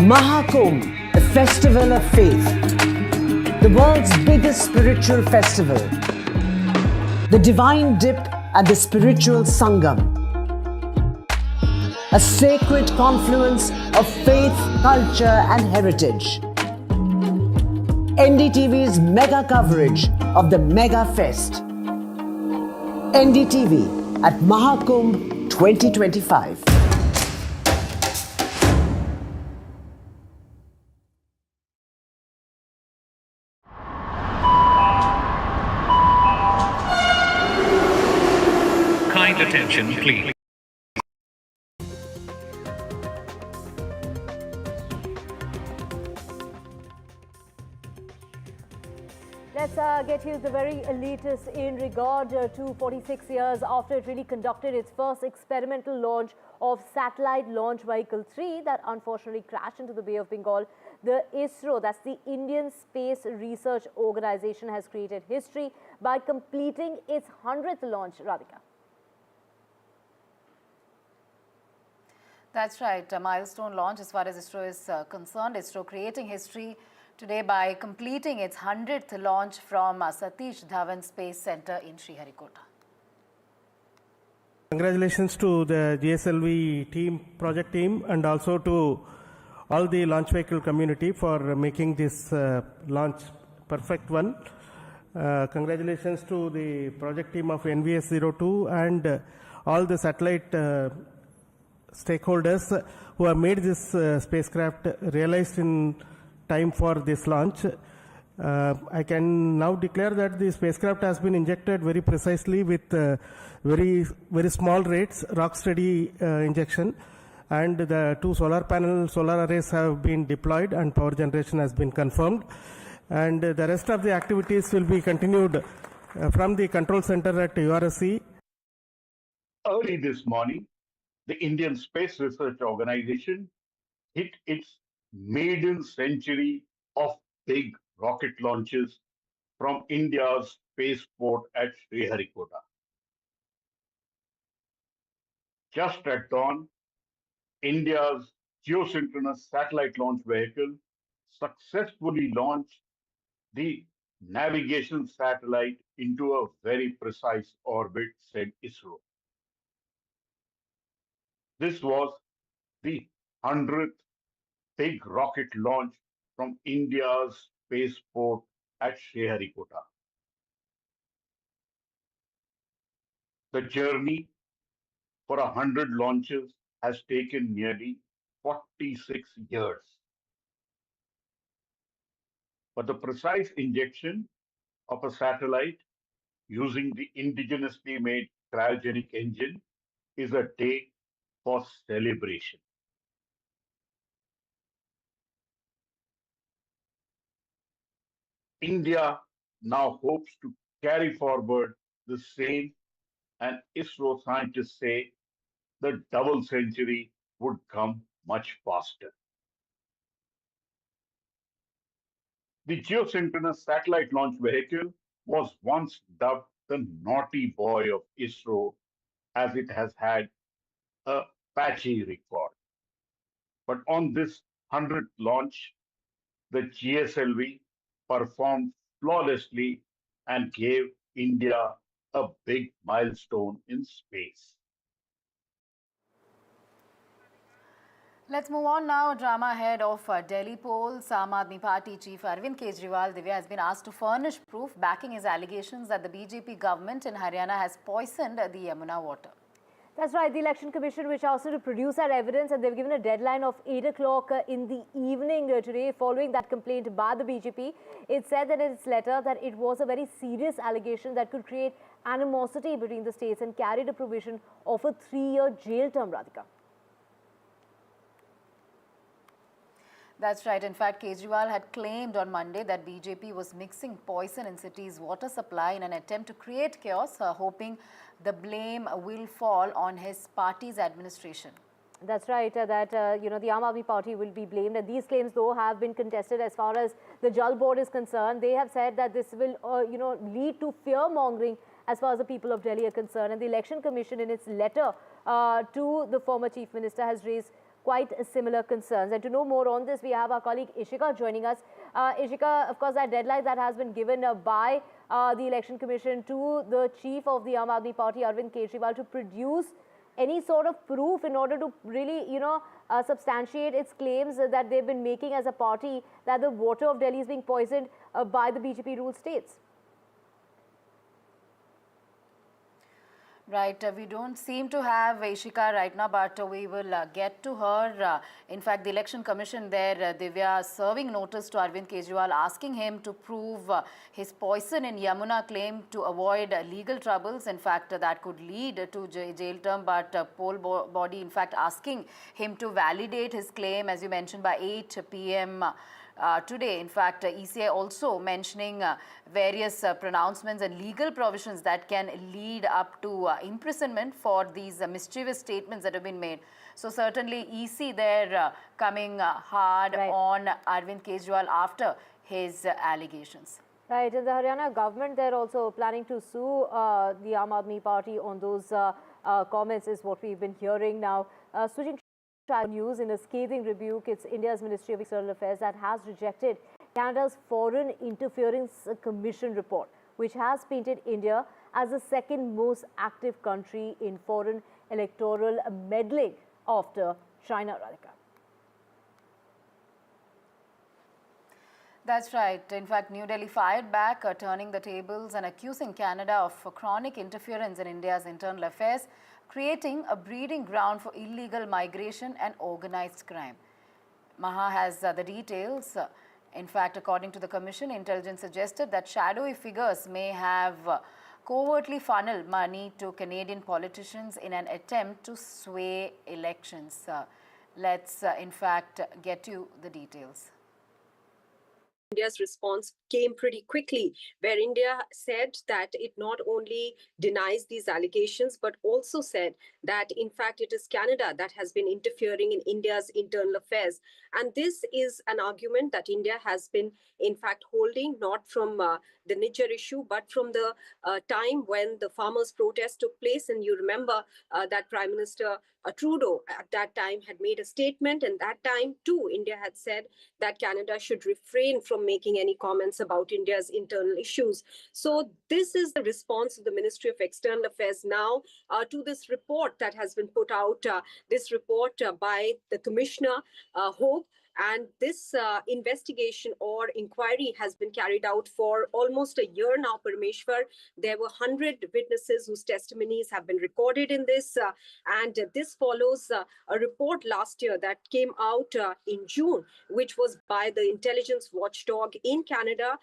Maha Kumbh, the festival of faith, the world's biggest spiritual festival, the divine dip at the spiritual sangam, a sacred confluence of faith, culture and heritage. NDTV's mega coverage of the Mega Fest. NDTV at Mahakumbh 2025. Kind attention, please. Let's get you the very elitist in regard to 46 years after it really conducted its first experimental launch of satellite launch vehicle 3 that unfortunately crashed into the Bay of Bengal. The ISRO, that's the Indian Space Research Organization, has created history by completing its 100th launch. Radhika. That's right, a milestone launch as far as ISRO is concerned. ISRO creating history today by completing its 100th launch from Satish Dhawan Space Center in Sriharikota. Congratulations to the GSLV team, project team, and also to all the launch vehicle community for making this launch perfect one. Congratulations to the project team of NVS02 and all the satellite stakeholders who have made this spacecraft realized in time for this launch. I can now declare that the spacecraft has been injected very precisely with very small rates, rock steady injection, and the two solar arrays have been deployed and power generation has been confirmed, and the rest of the activities will be continued from the control center at URSC. Early this morning, the Indian Space Research Organization hit its maiden century of big rocket launches from India's spaceport at Sriharikota. Just at dawn, India's geosynchronous satellite launch vehicle successfully launched the navigation satellite into a very precise orbit, said ISRO. This was the 100th big rocket launch from India's spaceport at Sriharikota. The journey for 100 launches has taken nearly 46 years. But the precise injection of a satellite using the indigenously made cryogenic engine is a day for celebration. India now hopes to carry forward the same, and ISRO scientists say the double century would come much faster. The geosynchronous satellite launch vehicle was once dubbed the naughty boy of ISRO, as it has had a patchy record. But on this 100th launch, the GSLV performed flawlessly and gave India a big milestone in space. Let's move on now. Drama ahead of Delhi polls. Aam Aadmi Party chief Arvind Kejriwal Divya has been asked to furnish proof backing his allegations that the BJP government in Haryana has poisoned the Yamuna water. That's right. The Election Commission, which asked to produce that evidence, and they've given a deadline of 8 o'clock in the evening today following that complaint by the BJP. It said that in its letter that it was a very serious allegation that could create animosity between the states and carried a provision of a 3-year jail term, Radhika. That's right. In fact, Kejriwal had claimed on Monday that BJP was mixing poison in city's water supply in an attempt to create chaos, hoping the blame will fall on his party's administration. That's right, the Aam Aadmi Party will be blamed. And these claims, though, have been contested as far as the Jal Board is concerned. They have said that this will, lead to fear-mongering as far as the people of Delhi are concerned. And the Election Commission, in its letter to the former Chief Minister, has raised quite similar concerns. And to know more on this, we have our colleague Ishika joining us. Ishika, of course, that deadline that has been given by the Election Commission to the chief of the Aam Aadmi Party, Arvind Kejriwal, to produce any sort of proof in order to really, substantiate its claims that they've been making as a party that the water of Delhi is being poisoned by the BJP-ruled states. Right, we don't seem to have Ishika right now, but we will get to her. In fact, the Election Commission there, Divya, serving notice to Arvind Kejriwal, asking him to prove his poison in Yamuna claim to avoid legal troubles. In fact, that could lead to jail term, but poll body, in fact, asking him to validate his claim, as you mentioned, by 8 p.m. Today. In fact, ECI also mentioning various pronouncements and legal provisions that can lead up to imprisonment for these mischievous statements that have been made. So certainly EC there coming hard on Arvind Kejriwal after his allegations. Right, and the Haryana government, they're also planning to sue the Aam Aadmi Party on those comments, is what we've been hearing now. Switching news, in a scathing rebuke, it's India's Ministry of External Affairs that has rejected Canada's Foreign Interference Commission report, which has painted India as the second most active country in foreign electoral meddling after China, Radhika. That's right. In fact, New Delhi fired back, turning the tables and accusing Canada of chronic interference in India's internal affairs, creating a breeding ground for illegal migration and organized crime. Maha has the details. In fact, according to the Commission, intelligence suggested that shadowy figures may have covertly funneled money to Canadian politicians in an attempt to sway elections. Let's, in fact, get you the details. India's response came pretty quickly, where India said that it not only denies these allegations, but also said that, in fact, it is Canada that has been interfering in India's internal affairs. And this is an argument that India has been, in fact, holding, not from the Niger issue, but from the time when the farmers' protest took place. And you remember that Prime Minister Trudeau at that time had made a statement, and that time too, India had said that Canada should refrain from making any comments about India's internal issues. So this is the response of the Ministry of External Affairs now to this report that has been put out, this report by the Commissioner, Hope. And this investigation or inquiry has been carried out for almost a year now, Parameshwar. There were 100 witnesses whose testimonies have been recorded in this. And this follows a report last year that came out in June, which was by the intelligence watchdog in Canada.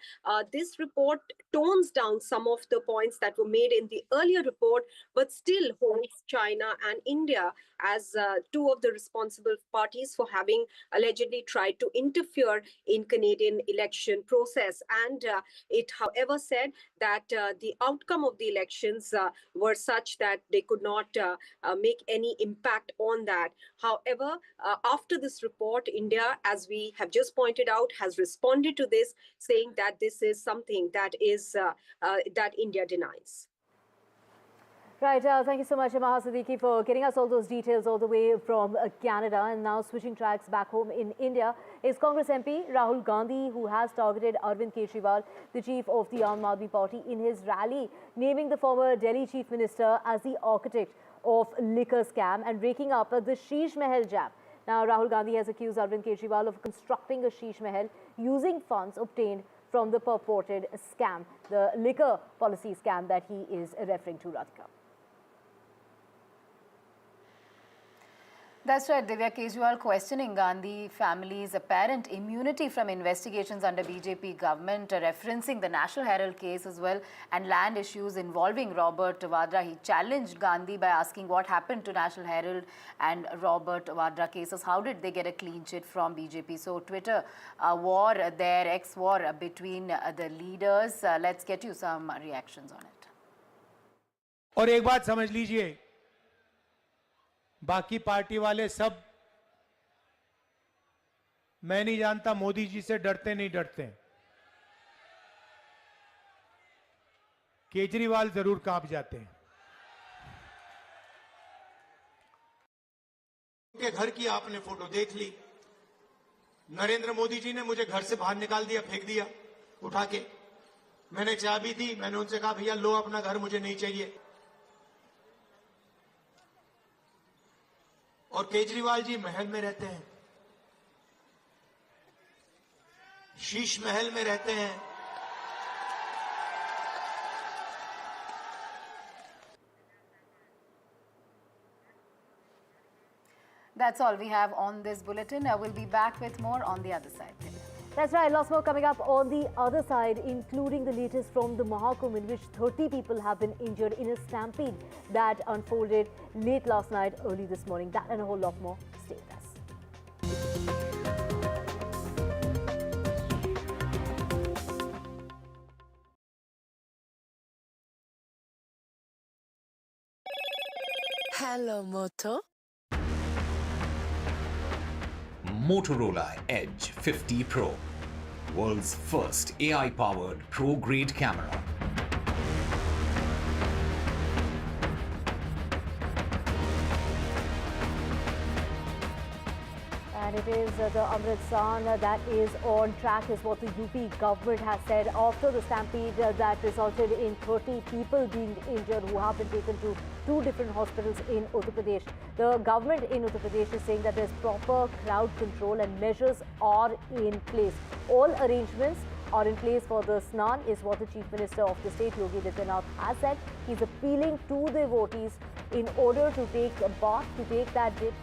This report tones down some of the points that were made in the earlier report, but still holds China and India as two of the responsible parties for having allegedly tried to interfere in Canadian election process. And it, however, said that the outcome of the elections were such that they could not make any impact on that. However, after this report, India, as we have just pointed out, has responded to this, saying that this is something that is that India denies. Right, thank you so much, Maha Siddiqui, for getting us all those details all the way from Canada. And now switching tracks back home in India is Congress MP Rahul Gandhi, who has targeted Arvind Kejriwal, the chief of the Aam Aadmi Party, in his rally, naming the former Delhi chief minister as the architect of liquor scam and raking up the Sheesh Mahal jam. Now, Rahul Gandhi has accused Arvind Kejriwal of constructing a Sheesh Mahal using funds obtained from the purported scam, the liquor policy scam that he is referring to, Radhika. That's right, Divya. Kejriwal questioning Gandhi family's apparent immunity from investigations under BJP government, referencing the National Herald case as well and land issues involving Robert Vadra. He challenged Gandhi by asking what happened to National Herald and Robert Vadra cases. How did they get a clean chit from BJP? So Twitter war there, ex-war between the leaders. Let's get you some reactions on it. और एक बात समझ लीजिए, बाकी party वाले सब, मैं नहीं जानता मोदी जी से डरते नहीं डरते, केजरीवाल जरूर कांप जाते हैं। उनके घर की आपने फोटो देख ली, नरेंद्र मोदी जी ने मुझे घर से बाहर निकाल दिया, फेंक दिया उठा के। मैंने चाबी दी, मैंने उनसे कहा भैया लो अपना घर, मुझे नहीं चाहिए। और केजरीवाल जी महल में रहते हैं, शीश महल में रहते हैं। That's all we have on this bulletin. I will be back with more on the other side. That's right, lots more coming up on the other side, including the latest from the Mahakumbh, in which 30 people have been injured in a stampede that unfolded late last night, early this morning. That and a whole lot more. Stay with us. Hello, Moto. Motorola Edge 50 Pro, world's first AI-powered pro-grade camera. And it is the Amrit Snan that is on track, is what the UP government has said after the stampede that resulted in 30 people being injured who have been taken to 2 different hospitals in Uttar Pradesh. The government in Uttar Pradesh is saying that there's proper crowd control and measures are in place. All arrangements are in place for the Snan, is what the Chief Minister of the state, Yogi Adityanath, has said. He's appealing to devotees in order to take a bath, to take that dip.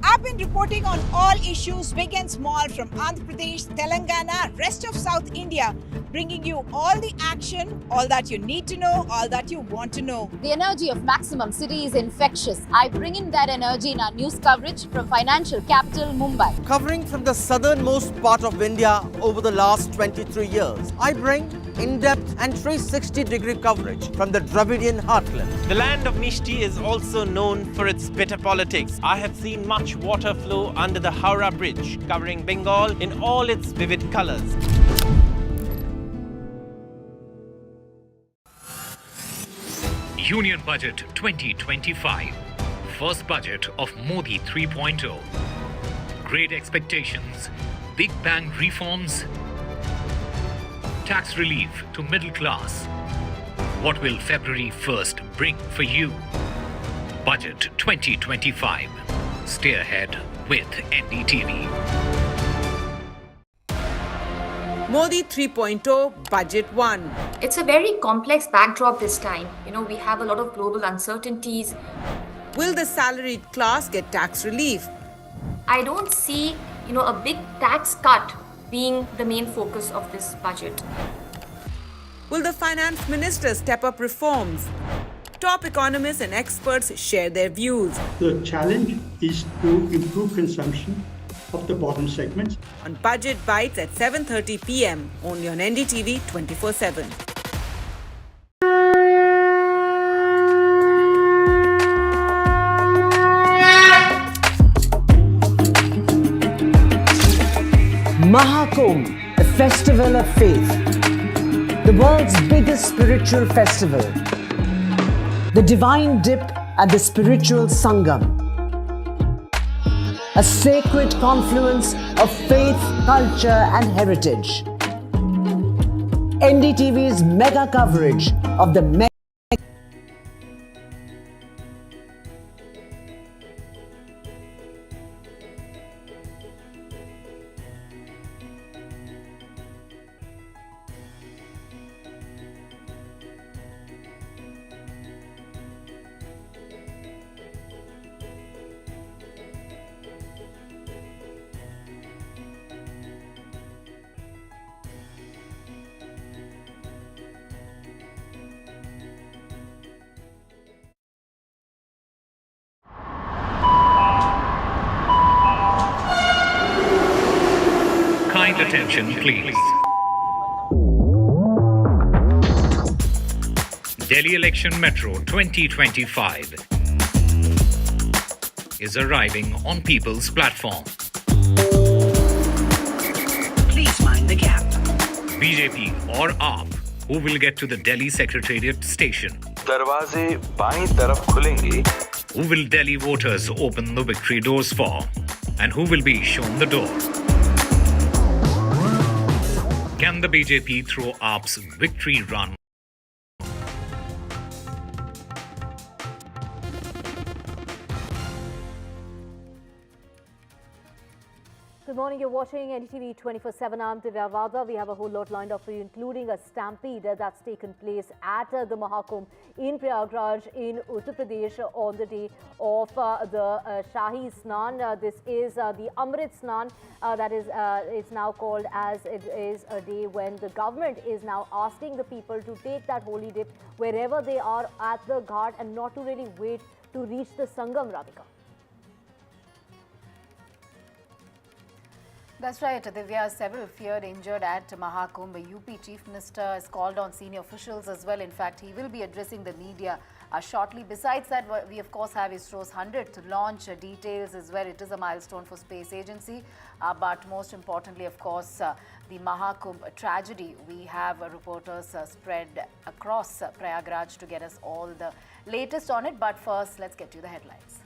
I've been reporting on all issues big and small from Andhra Pradesh, Telangana, rest of South India, bringing you all the action, all that you need to know, all that you want to know. The energy of Maximum City is infectious. I bring in that energy in our news coverage from financial capital Mumbai. Covering from the southernmost part of India over the last 23 years, I bring in-depth and 360-degree coverage from the Dravidian heartland. The land of Mishti is also known for its bitter politics. I have seen much water flow under the Howrah Bridge, covering Bengal in all its vivid colors. Union Budget 2025. First budget of Modi 3.0. Great expectations, big bang reforms, tax relief to middle class. What will February 1st bring for you? Budget 2025. Stay ahead with NDTV. Modi 3.0 Budget 1. It's a very complex backdrop this time. We have a lot of global uncertainties. Will the salaried class get tax relief? I don't see, a big tax cut being the main focus of this budget. Will the finance minister step up reforms? Top economists and experts share their views. The challenge is to improve consumption of the bottom segments. On Budget Bites at 7:30 p.m. only on NDTV 24/7. Maha Kumbh, a festival of faith, the world's biggest spiritual festival, the divine dip at the spiritual Sangam, a sacred confluence of faith, culture and heritage. NDTV's mega coverage of the Kind attention, please. Delhi Election Metro 2025 is arriving on People's Platform. Please mind the gap. BJP or AAP, who will get to the Delhi Secretariat station? दरवाजे बाईं तरफ खुलेंगे. Who will Delhi voters open the victory doors for? And who will be shown the door? Can the BJP throw AAP's victory run? Good morning, you're watching NDTV 24/7. I'm Divya Vada. We have a whole lot lined up for you, including a stampede that's taken place at the Mahakumbh in Prayagraj in Uttar Pradesh on the day of the Shahi Snan. This is the Amrit Snan that is it's now called, as it is a day when the government is now asking the people to take that holy dip wherever they are at the ghat and not to really wait to reach the Sangam, Radhika. That's right, Divya. Several feared injured at Mahakumbh. UP Chief Minister has called on senior officials as well. In fact, he will be addressing the media shortly. Besides that, we of course have ISRO's 100th launch details as well. It is a milestone for space agency. But most importantly, of course, the Mahakumbh tragedy. We have reporters spread across Prayagraj to get us all the latest on it. But first, let's get to the headlines.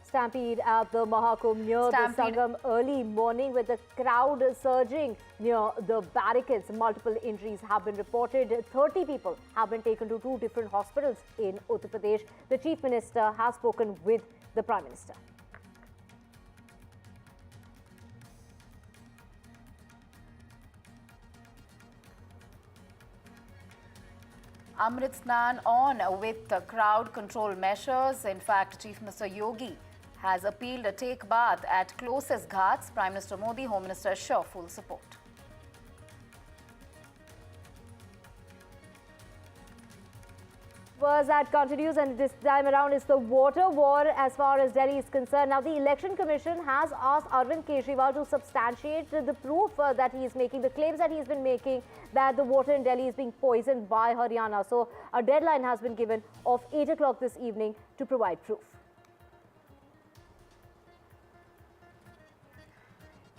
Stampede at the Mahakumbh near the Sangam early morning with the crowd surging near the barricades. Multiple injuries have been reported. 30 people have been taken to 2 different hospitals in Uttar Pradesh. The Chief Minister has spoken with the Prime Minister. Amrit Snan on with crowd control measures. In fact, Chief Minister Yogi has appealed a take bath at closest ghats. Prime Minister Modi, Home Minister Shah, full support. That continues, and this time around is the water war as far as Delhi is concerned. Now, the Election Commission has asked Arvind Kejriwal to substantiate the proof that he is making, the claims that he has been making that the water in Delhi is being poisoned by Haryana. So, a deadline has been given of 8 o'clock this evening to provide proof.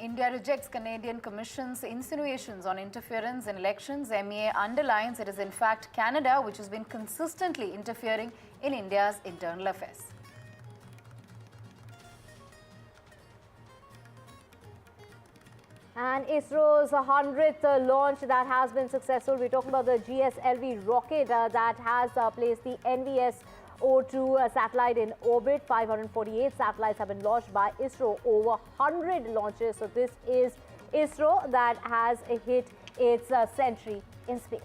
India rejects Canadian Commission's insinuations on interference in elections. MEA underlines it is in fact Canada which has been consistently interfering in India's internal affairs. And ISRO's 100th launch that has been successful. We're talking about the GSLV rocket that has placed the NVS-02 satellite in orbit. 548 satellites have been launched by ISRO, over 100 launches. So this is ISRO that has hit its century in space.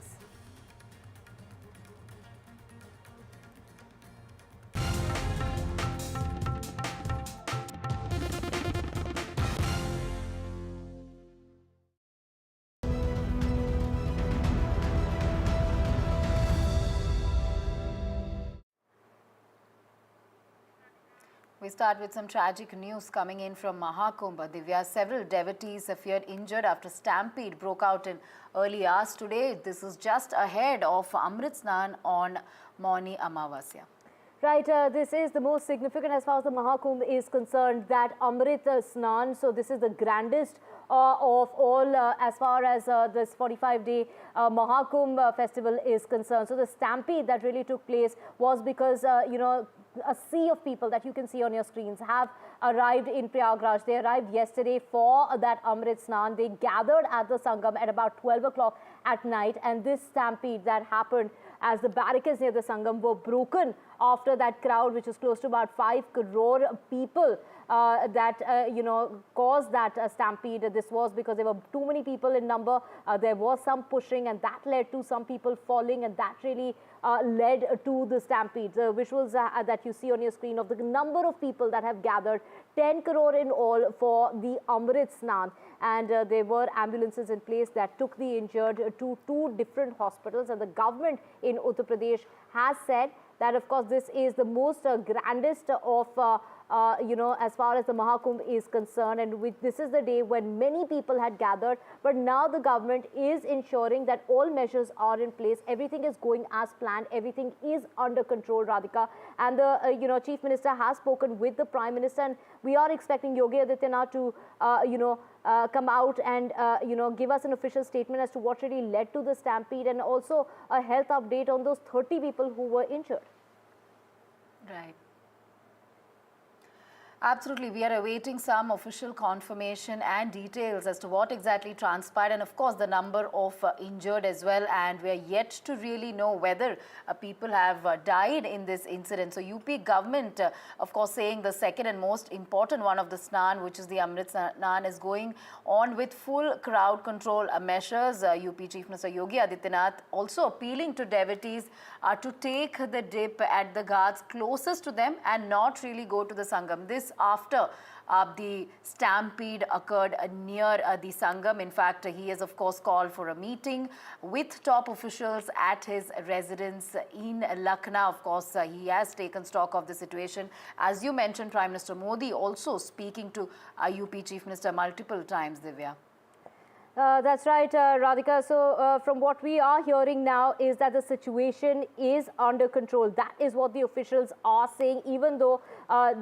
We start with some tragic news coming in from Maha Kumbh. Divya, several devotees appeared injured after stampede broke out in early hours today. This is just ahead of Amrit Snan on Mauni Amavasya. Right, this is the most significant as far as the Mahakumbh is concerned, that Amrit Snan. So this is the grandest of all as far as this 45-day Mahakumbh festival is concerned. So the stampede that really took place was because, you know, a sea of people that you can see on your screens have arrived in Prayagraj. They arrived yesterday for that Amrit Snan. They gathered at the Sangam at about 12 o'clock at night, and this stampede that happened as the barricades near the Sangam were broken after that crowd, which is close to about 5 crore people, you know, caused that stampede. This was because there were too many people in number. There was some pushing, and that led to some people falling, and that really led to the stampede. The visuals that you see on your screen of the number of people that have gathered, 10 crore in all for the Amrit Snan. And there were ambulances in place that took the injured to 2 different hospitals. And the government in Uttar Pradesh has said that, of course, this is the most grandest of you know, as far as the Mahakumbh is concerned, and this is the day when many people had gathered. But now the government is ensuring that all measures are in place. Everything is going as planned. Everything is under control, Radhika. And the you know, Chief Minister has spoken with the Prime Minister, and we are expecting Yogi Adityanath to you know, come out and you know, give us an official statement as to what really led to the stampede, and also a health update on those 30 people who were injured. Right. Absolutely. We are awaiting some official confirmation and details as to what exactly transpired, and of course the number of injured as well, and we are yet to really know whether people have died in this incident. So UP government, of course, saying the second and most important one of the Snan, which is the Amrit Snan, is going on with full crowd control measures. UP Chief Minister Yogi Adityanath also appealing to devotees to take the dip at the ghats closest to them and not really go to the Sangam. This after the stampede occurred near the Sangam. In fact, he has of course called for a meeting with top officials at his residence in Lucknow. Of course, he has taken stock of the situation. As you mentioned, Prime Minister Modi also speaking to UP Chief Minister multiple times, Divya. That's right, Radhika. So from what we are hearing now is that the situation is under control. That is what the officials are saying, even though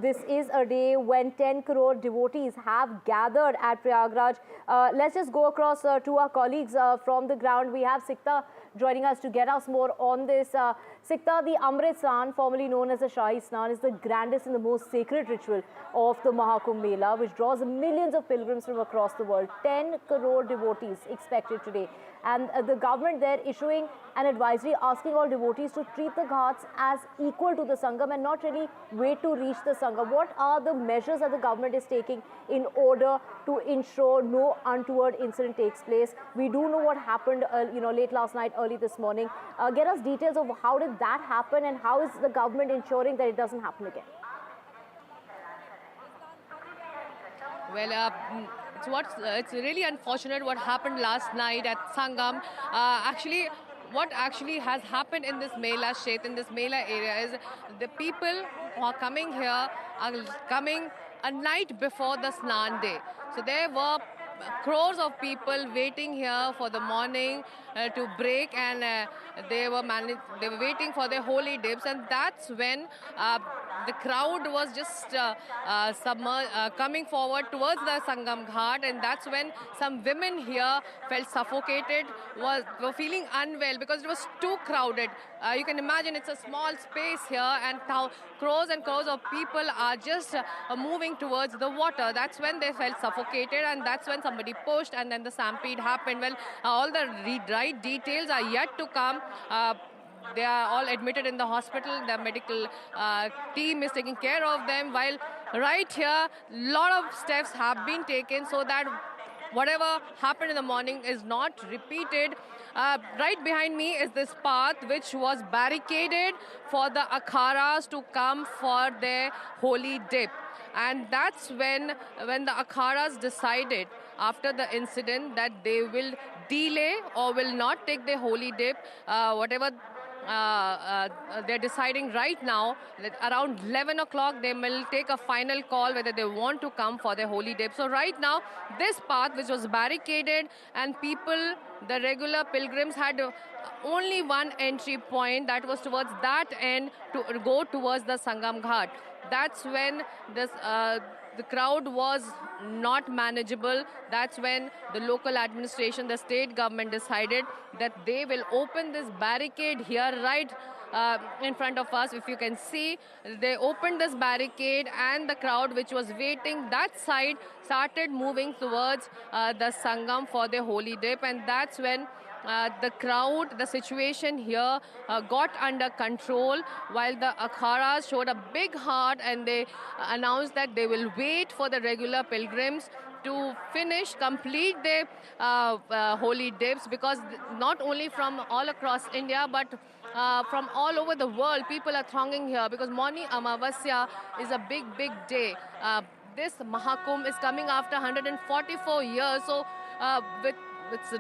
this is a day when 10 crore devotees have gathered at Prayagraj. Let's just go across to our colleagues from the ground. We have Sikta joining us to get us more on this. Sikta, the Amrit Snan, formerly known as the Shahi Snan, is the grandest and the most sacred ritual of the Mahakumbh Mela, which draws millions of pilgrims from across the world. 10 crore devotees expected today. And the government there issuing an advisory asking all devotees to treat the ghats as equal to the Sangam and not really wait to reach the Sangam. What are the measures that the government is taking in order to ensure no untoward incident takes place? We do know what happened you know, late last night, early this morning. Get us details of how did that happen and how is the government ensuring that it doesn't happen again? Well, it's really unfortunate what happened last night at Sangam. Actually, what actually has happened in this Mela Shet, in this Mela area, is the people who are coming here are coming a night before the Snan day. So there were crores of people waiting here for the morning to break, and they were waiting for their holy dips, and that's when the crowd was just coming forward towards the Sangam Ghat, and that's when some women here felt suffocated, were feeling unwell because it was too crowded. You can imagine it's a small space here, and how crores and crores of people are just moving towards the water. That's when they felt suffocated, and that's when somebody pushed, and then the stampede happened. Well, all the right details are yet to come. They are all admitted in the hospital. The medical team is taking care of them. While right here, a lot of steps have been taken so that whatever happened in the morning is not repeated. Right behind me is this path which was barricaded for the akharas to come for their holy dip. And that's when the akharas decided after the incident that they will delay or will not take their holy dip, whatever they're deciding right now that around 11 o'clock they will take a final call whether they want to come for their holy dip. So right now, this path which was barricaded and people, the regular pilgrims, had only one entry point, that was towards that end to go towards the Sangam Ghat. That's when this the crowd was not manageable. That's when the local administration, the state government decided that they will open this barricade here right in front of us. If you can see, they opened this barricade and the crowd which was waiting that side started moving towards the Sangam for their holy dip, and that's when the crowd, the situation here got under control, while the akharas showed a big heart and they announced that they will wait for the regular pilgrims to complete their holy dips, because not only from all across India but from all over the world people are thronging here, because Mauni Amavasya is a big day. This Maha Kumbh is coming after 144 years, so with its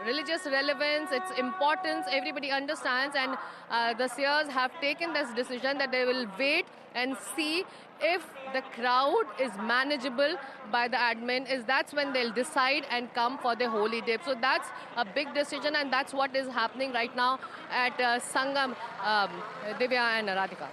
religious relevance, its importance, everybody understands, and the seers have taken this decision that they will wait and see if the crowd is manageable by the admin. That's when they'll decide and come for the holy dip. So that's a big decision, and that's what is happening right now at Sangam, Divya and Radhika.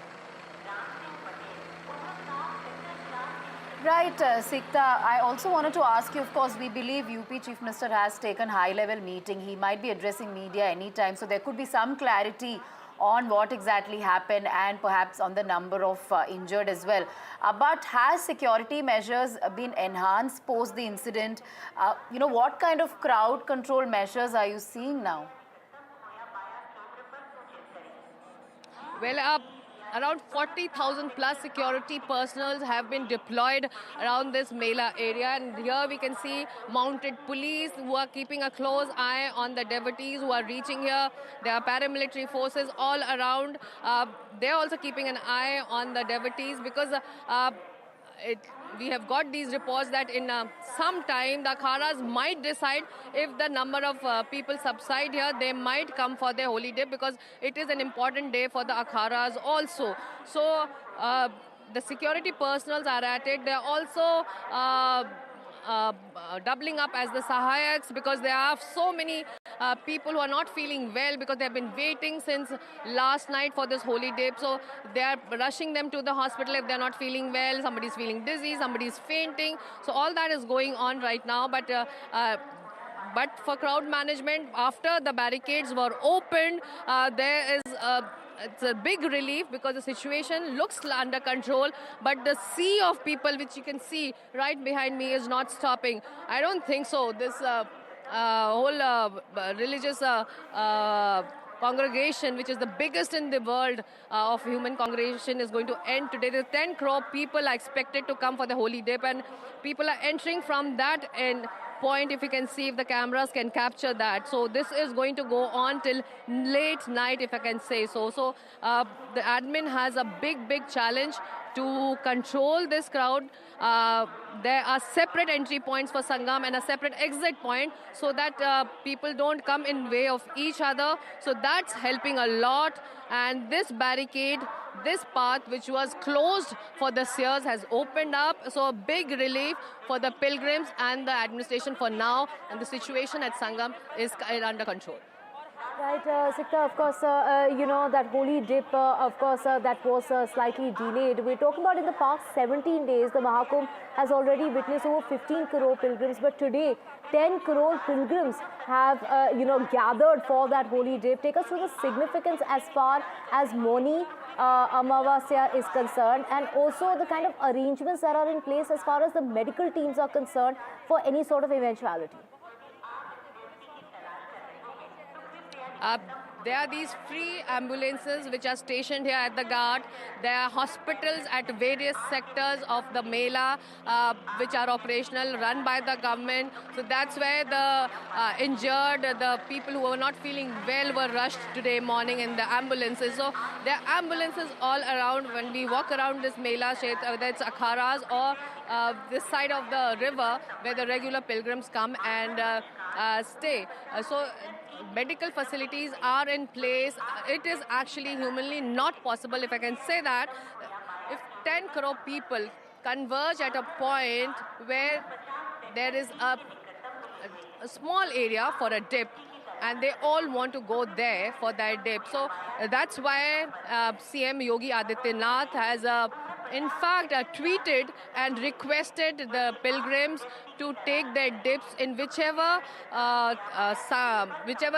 Right, Sikta, I also wanted to ask you, of course, we believe UP Chief Minister has taken high-level meeting. He might be addressing media anytime, so there could be some clarity on what exactly happened and perhaps on the number of injured as well. But has security measures been enhanced post the incident? What kind of crowd control measures are you seeing now? Well, around 40,000 plus security personnel have been deployed around this Mela area, and here we can see mounted police who are keeping a close eye on the devotees who are reaching here. There are paramilitary forces all around. They're also keeping an eye on the devotees, because we have got these reports that in some time the akharas might decide, if the number of people subside here, they might come for their holy dip, because it is an important day for the akharas also. So the security personnel are at it. They are also doubling up as the sahayaks, because there are so many people who are not feeling well because they have been waiting since last night for this holy dip. So they are rushing them to the hospital if they are not feeling well. Somebody is feeling dizzy, somebody is fainting. So all that is going on right now. But for crowd management, after the barricades were opened, there is it's a big relief, because the situation looks under control, but the sea of people which you can see right behind me is not stopping. I don't think so. This whole religious congregation, which is the biggest in the world of human congregation, is going to end today. The 10 crore people are expected to come for the holy dip, and people are entering from that end point, if you can see, if the cameras can capture that. So this is going to go on till late night, if I can say so. So the admin has a big challenge to control this crowd. There are separate entry points for Sangam and a separate exit point, so that people don't come in way of each other. So that's helping a lot. And this barricade, this path which was closed for the seers, has opened up. So a big relief for the pilgrims and the administration for now. And the situation at Sangam is under control. Right, Sikta, of course, you know, that holy dip, of course, that was slightly delayed. We're talking about in the past 17 days, the Mahakumbh has already witnessed over 15 crore pilgrims, but today, 10 crore pilgrims have, you know, gathered for that holy dip. Take us through the significance as far as Mauni Amavasya is concerned, and also the kind of arrangements that are in place as far as the medical teams are concerned for any sort of eventuality. There are these free ambulances which are stationed here at the Ghat. There are hospitals at various sectors of the Mela which are operational, run by the government. So that's where the injured, the people who were not feeling well were rushed today morning in the ambulances. So there are ambulances all around when we walk around this Mela, whether it's akharas or this side of the river where the regular pilgrims come and stay. So medical facilities are in place. It is actually humanly not possible, if I can say that, if 10 crore people converge at a point where there is a small area for a dip, and they all want to go there for that dip. So that's why CM Yogi Adityanath has in fact tweeted and requested the pilgrims to take their dips in whichever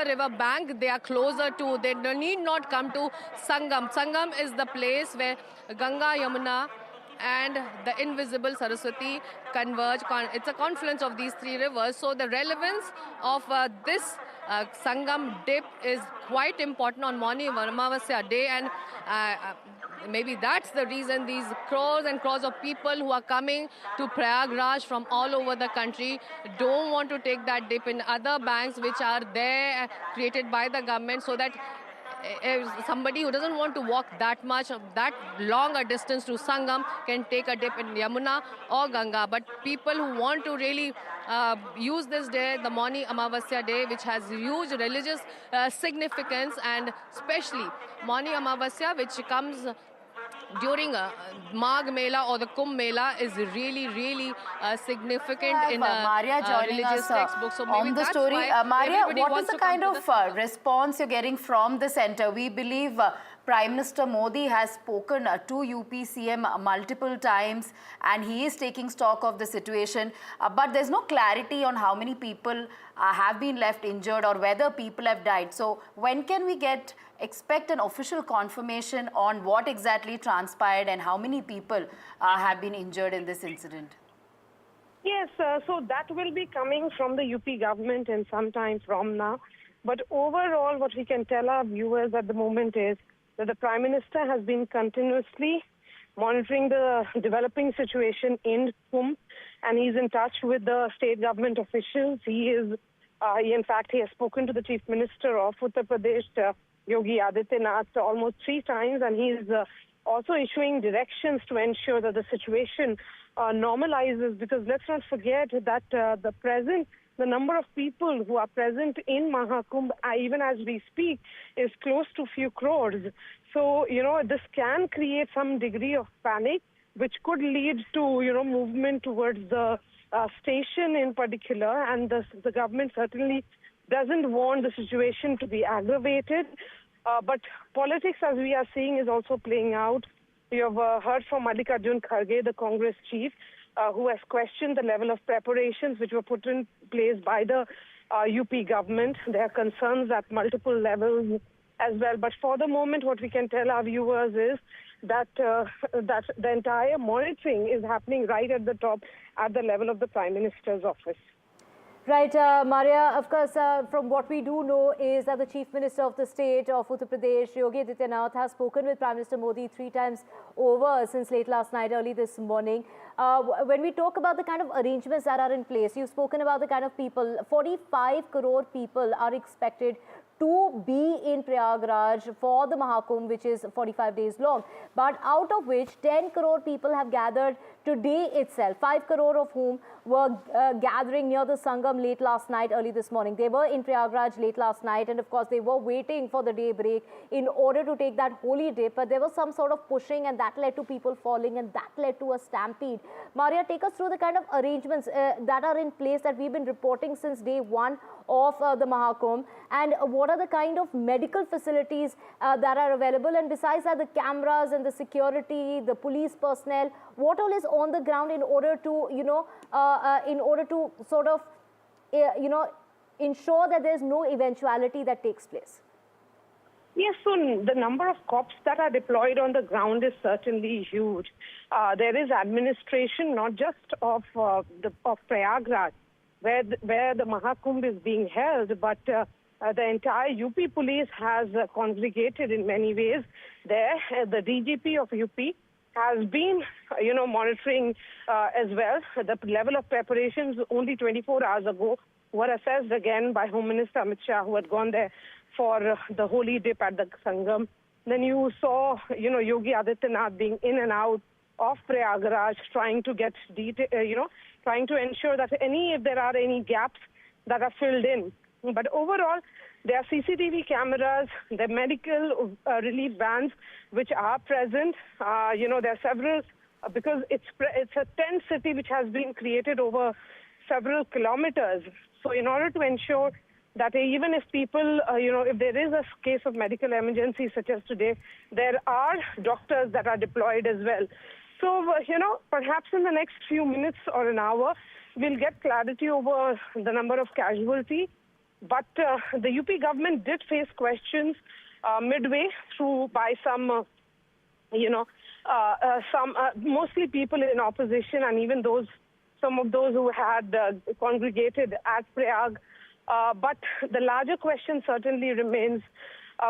river bank they are closer to. They need not come to Sangam. Sangam is the place where Ganga, Yamuna and the invisible Saraswati converge. It's a confluence of these three rivers. So the relevance of this Sangam dip is quite important on Mauni Amavasya day, and maybe that's the reason these crores and crores of people who are coming to Prayagraj from all over the country don't want to take that dip in other banks which are there created by the government, so that somebody who doesn't want to walk that long a distance to Sangam can take a dip in Yamuna or Ganga. But people who want to really use this day, the Mauni Amavasya day, which has huge religious significance, and especially Mauni Amavasya, which comes during Magh Mela or the Kumbh Mela, is really, really significant in Maria joining religious us textbooks. So maybe on the that's story. why Maria, everybody what is wants the to come kind to of the response you're getting from the centre? We believe Prime Minister Modi has spoken to UP CM multiple times, and he is taking stock of the situation. But there's no clarity on how many people have been left injured or whether people have died. So when can we expect an official confirmation on what exactly transpired and how many people have been injured in this incident? Yes, so that will be coming from the UP government in some time from now. But overall, what we can tell our viewers at the moment is that the Prime Minister has been continuously monitoring the developing situation in Kumbh, and he's in touch with the state government officials. In fact, he has spoken to the Chief Minister of Uttar Pradesh, Yogi Adityanath, almost 3 times, and he's also issuing directions to ensure that the situation normalizes, because let's not forget that the number of people who are present in Mahakumbh, even as we speak, is close to few crores. So, this can create some degree of panic, which could lead to, movement towards the station in particular. And the government certainly doesn't want the situation to be aggravated. But politics, as we are seeing, is also playing out. We have heard from Mallikarjun Kharge, the Congress chief, who has questioned the level of preparations which were put in place by the UP government. There are concerns at multiple levels as well. But for the moment, what we can tell our viewers is that the entire monitoring is happening right at the top, at the level of the Prime Minister's office. Right, Maria, of course, from what we do know is that the Chief Minister of the state of Uttar Pradesh, Yogi Adityanath, has spoken with Prime Minister Modi 3 times over since late last night, early this morning. When we talk about the kind of arrangements that are in place, you've spoken about the kind of people, 45 crore people are expected to be in Prayagraj for the Mahakumbh, which is 45 days long. But out of which 10 crore people have gathered today itself, 5 crore of whom were gathering near the Sangam late last night, early this morning. They were in Prayagraj late last night, and of course they were waiting for the daybreak in order to take that holy dip. But there was some sort of pushing, and that led to people falling, and that led to a stampede. Maria, take us through the kind of arrangements that are in place that we've been reporting since day 1 of the Mahakumbh, and what what are the kind of medical facilities that are available? And besides that, the cameras and the security, the police personnel, what all is on the ground in order to, in order to sort of, ensure that there's no eventuality that takes place? Yes, so the number of cops that are deployed on the ground is certainly huge. There is administration not just of Prayagraj, where the Maha Kumbh is being held, but the entire UP police has congregated in many ways there. The DGP of UP has been, monitoring as well. The level of preparations only 24 hours ago were assessed again by Home Minister Amrit Snan, who had gone there for the holy dip at the Sangam. Then you saw, Yogi Adityanath being in and out of Prayagraj, trying to get trying to ensure that if there are any gaps that are filled in. But overall, there are CCTV cameras, there are medical relief vans which are present. There are several, because it's a tent city which has been created over several kilometers. So in order to ensure that even if people, if there is a case of medical emergency such as today, there are doctors that are deployed as well. So, perhaps in the next few minutes or an hour, we'll get clarity over the number of casualties. But the UP government did face questions midway through by some, mostly people in opposition, and even some of those who had congregated at Prayag. But the larger question certainly remains,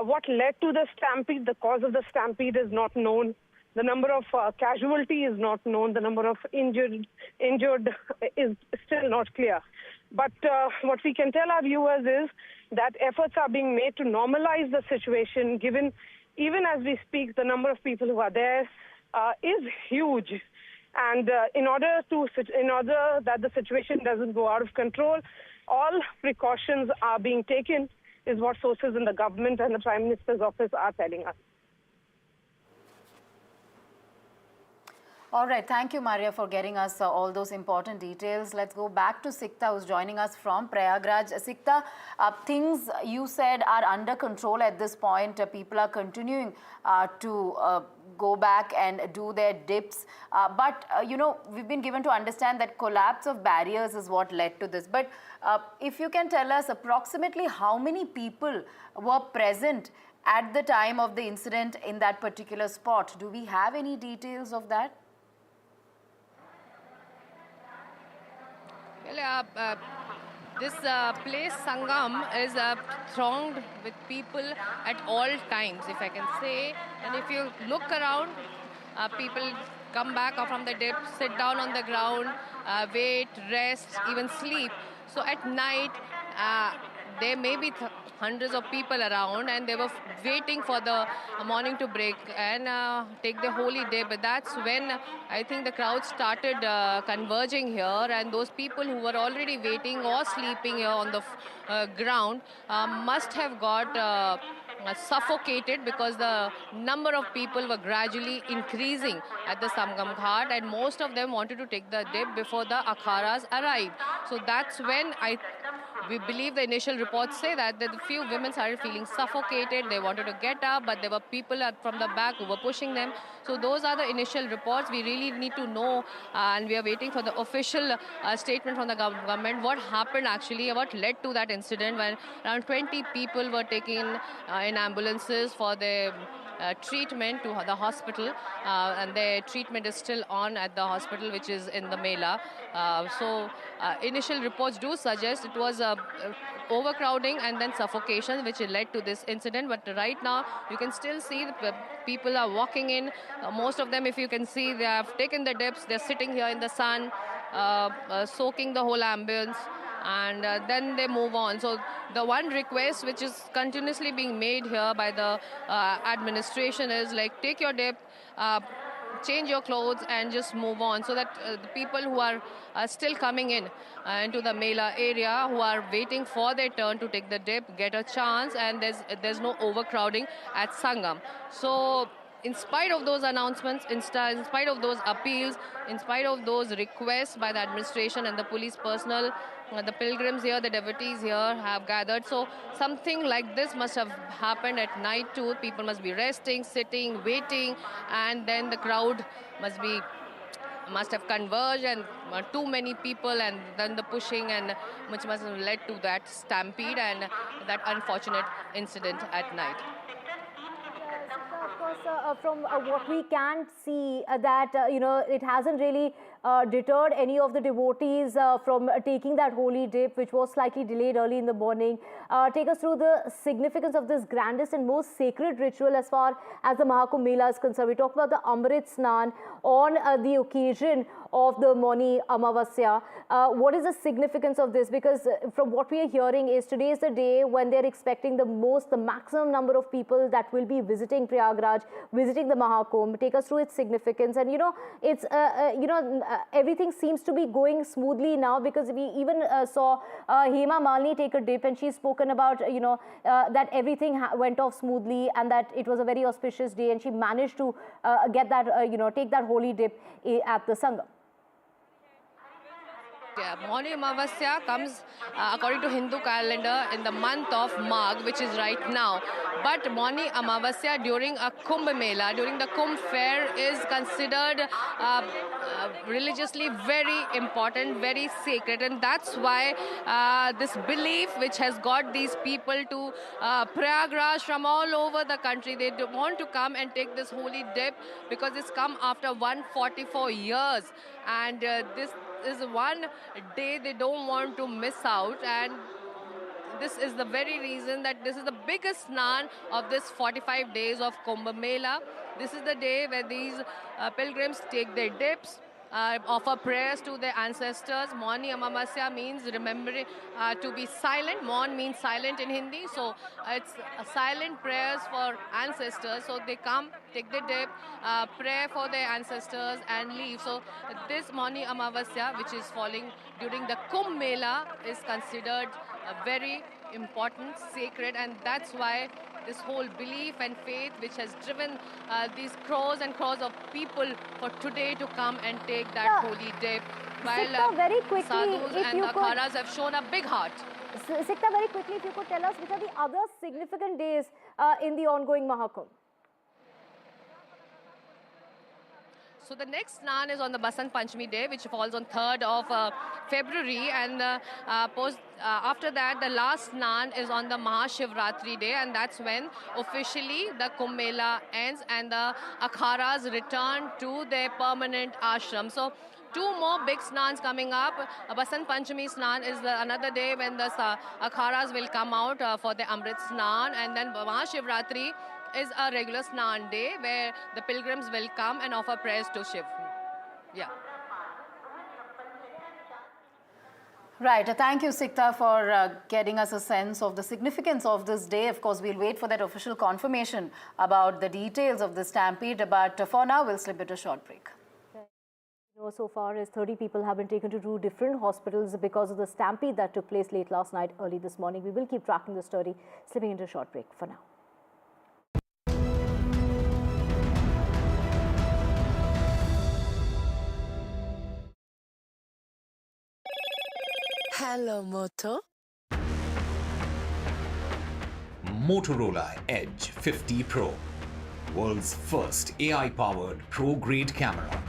what led to the stampede? The cause of the stampede is not known. The number of casualties is not known. The number of injured is still not clear. But what we can tell our viewers is that efforts are being made to normalize the situation, given even as we speak, the number of people who are there is huge. And in order that the situation doesn't go out of control, all precautions are being taken, is what sources in the government and the Prime Minister's office are telling us. All right, thank you, Maria, for getting us all those important details. Let's go back to Sikta, who's joining us from Prayagraj. Sikta, things you said are under control at this point. People are continuing to go back and do their dips. But we've been given to understand that collapse of barriers is what led to this. But if you can tell us approximately how many people were present at the time of the incident in that particular spot. Do we have any details of that? Well, this place, Sangam, is thronged with people at all times, if I can say. And if you look around, people come back from the dip, sit down on the ground, wait, rest, even sleep. So at night, there may be hundreds of people around, and they were waiting for the morning to break and take the holy dip. But that's when I think the crowd started converging here, and those people who were already waiting or sleeping here on the ground must have got suffocated, because the number of people were gradually increasing at the Sangam Ghat, and most of them wanted to take the dip before the akharas arrived. So that's when we believe the initial reports say that a few women started feeling suffocated. They wanted to get up, but there were people from the back who were pushing them. So those are the initial reports. We really need to know, and we are waiting for the official statement from the government. What happened actually, what led to that incident when around 20 people were taken in ambulances for their treatment to the hospital, and their treatment is still on at the hospital, which is in the Mela. So initial reports do suggest it was overcrowding and then suffocation which led to this incident. But right now you can still see the people are walking in. Most of them, if you can see, they have taken the dips. They're sitting here in the sun, soaking the whole ambulance, and then they move on. So the one request which is continuously being made here by the administration is like, take your dip, change your clothes and just move on, so that the people who are still coming in into the Mela area, who are waiting for their turn to take the dip, get a chance, and there's no overcrowding at Sangam. So in spite of those announcements, in spite of those appeals, in spite of those requests by the administration and the police personnel, the pilgrims here, the devotees here have gathered. So something like this must have happened at night too. People must be resting, sitting, waiting, and then the crowd must have converged, and too many people, and then the pushing, and which must have led to that stampede and that unfortunate incident at night. Of course, from what we can see, that it hasn't really deterred any of the devotees from taking that holy dip, which was slightly delayed early in the morning. Take us through the significance of this grandest and most sacred ritual as far as the Mahakumbh Mela is concerned. We talk about the Amrit Snan on the occasion of the Mauni Amavasya. What is the significance of this? Because from what we are hearing is today is the day when they're expecting the maximum number of people that will be visiting Prayagraj, visiting the Mahakumbh. Take us through its significance. And it's everything seems to be going smoothly now, because we even saw Hema Malini take a dip, and she's spoken about that everything went off smoothly and that it was a very auspicious day, and she managed to get that take that holy dip at the Sangam. Yeah, Mauni Amavasya comes according to Hindu calendar in the month of Magh, which is right now. But Mauni Amavasya during a Kumbh Mela, during the Kumbh fair, is considered religiously very important, very sacred. And that's why this belief which has got these people to Prayagraj from all over the country, they want to come and take this holy dip, because it's come after 144 years. And this is one day they don't want to miss out, and this is the very reason that this is the biggest snan of this 45 days of Kumbh Mela. This is the day where these pilgrims take their dips, offer prayers to their ancestors. Mauni Amavasya means remembering to be silent. Maun means silent in Hindi, so it's silent prayers for ancestors. So they come, take the dip, pray for their ancestors and leave. So this Mauni Amavasya, which is falling during the Kumbh Mela, is considered very important, sacred, and that's why this whole belief and faith which has driven these crores and crores of people for today to come and take that holy dip, while very quickly, sadhus and the akharas have shown a big heart. Sikta, very quickly, if you could tell us which are the other significant days in the ongoing Mahakumbh. So the next snan is on the Basant Panchami day, which falls on 3rd of February, and after that the last snan is on the Mahashivratri day, and that's when officially the Kumbh Mela ends and the akharas return to their permanent ashram. So two more big snans coming up. Basant Panchami snan is another day when the akharas will come out for the Amrit Snan, and then Mahashivratri is a regular snan day where the pilgrims will come and offer prayers to Shiv. Yeah. Right. Thank you, Sikta, for getting us a sense of the significance of this day. Of course, we'll wait for that official confirmation about the details of the stampede. But for now, we'll slip it a short break. So far as 30 people have been taken to 2 different hospitals because of the stampede that took place late last night, early this morning. We will keep tracking the story, slipping into a short break for now. Hello, Moto. Motorola Edge 50 Pro, world's first AI-powered pro-grade camera.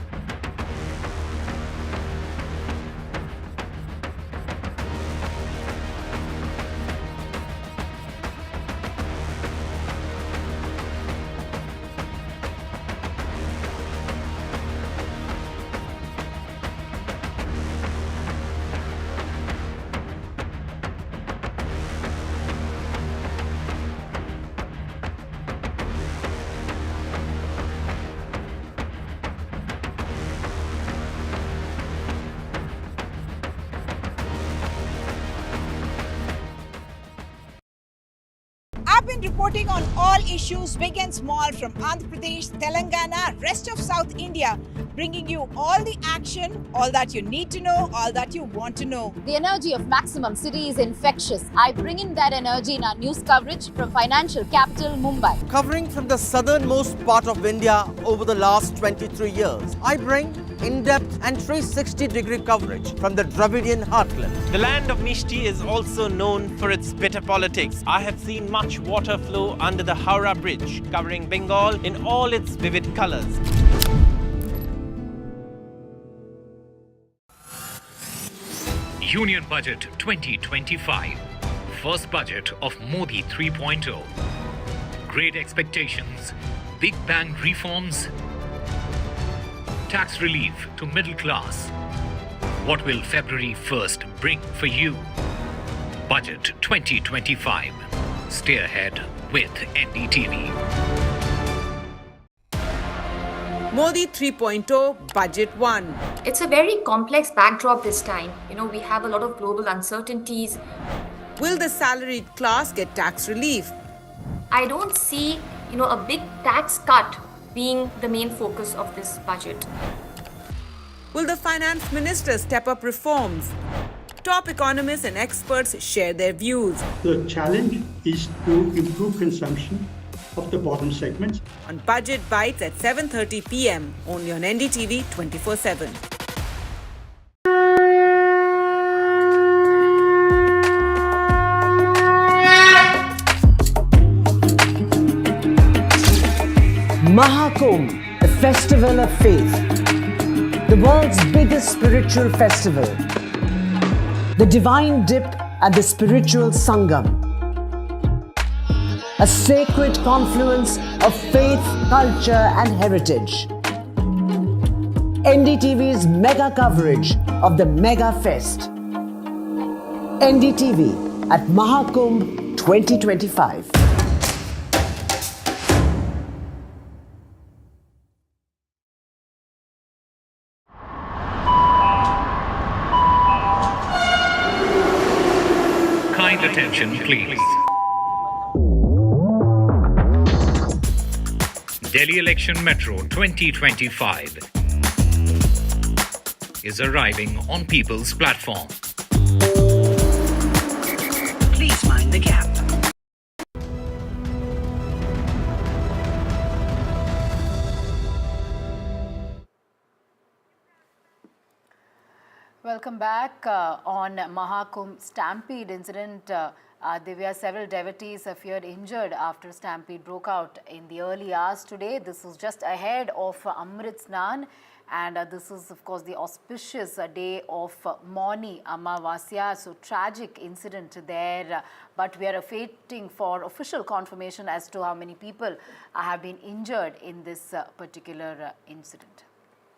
been reporting on all issues, big and small, from Andhra Pradesh, Telangana, rest of South India, bringing you all the action, all that you need to know, all that you want to know. The energy of Maximum City is infectious. I bring in that energy in our news coverage from financial capital Mumbai. Covering from the southernmost part of India over the last 23 years, I bring in-depth and 360-degree coverage from the Dravidian heartland. The land of Mishti is also known for its bitter politics. I have seen much water flow under the Howrah Bridge, covering Bengal in all its vivid colors. Union Budget 2025. First budget of Modi 3.0. Great expectations. Big bang reforms. Tax relief to middle class. What will February 1st bring for you? Budget 2025. Stay ahead with NDTV. Modi 3.0 Budget 1. It's a very complex backdrop this time. We have a lot of global uncertainties. Will the salaried class get tax relief? I don't see, a big tax cut being the main focus of this budget. Will the finance minister step up reforms? Top economists and experts share their views. The challenge is to improve consumption of the bottom segments. On Budget Bites at 7:30 p.m. only on NDTV 24/7. Maha Kumbh, the festival of faith, the world's biggest spiritual festival, the divine dip at the spiritual sangam, a sacred confluence of faith, culture and heritage. NDTV's mega coverage of the Mega Fest. NDTV at Mahakumbh 2025. Kind attention, please. Delhi Election Metro 2025 is arriving on people's platform. Please mind the gap. Welcome back. On Mahakumbh Stampede incident, Divya, several devotees appeared injured after Stampede broke out in the early hours today. This was just ahead of Amrit Snan, and this is, of course, the auspicious day of Mauni Amavasya. So, tragic incident there, but we are awaiting for official confirmation as to how many people have been injured in this particular incident.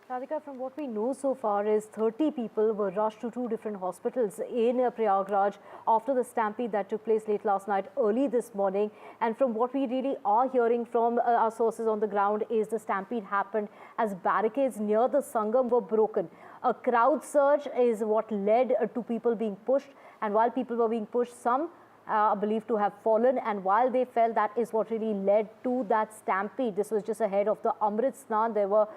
Radhika, from what we know so far is 30 people were rushed to two different hospitals in Prayagraj after the stampede that took place late last night, early this morning. And from what we really are hearing from our sources on the ground is the stampede happened as barricades near the Sangam were broken. A crowd surge is what led to people being pushed, and while people were being pushed, some are believed to have fallen, and while they fell, that is what really led to that stampede. This was just ahead of the Amrit Snan. There were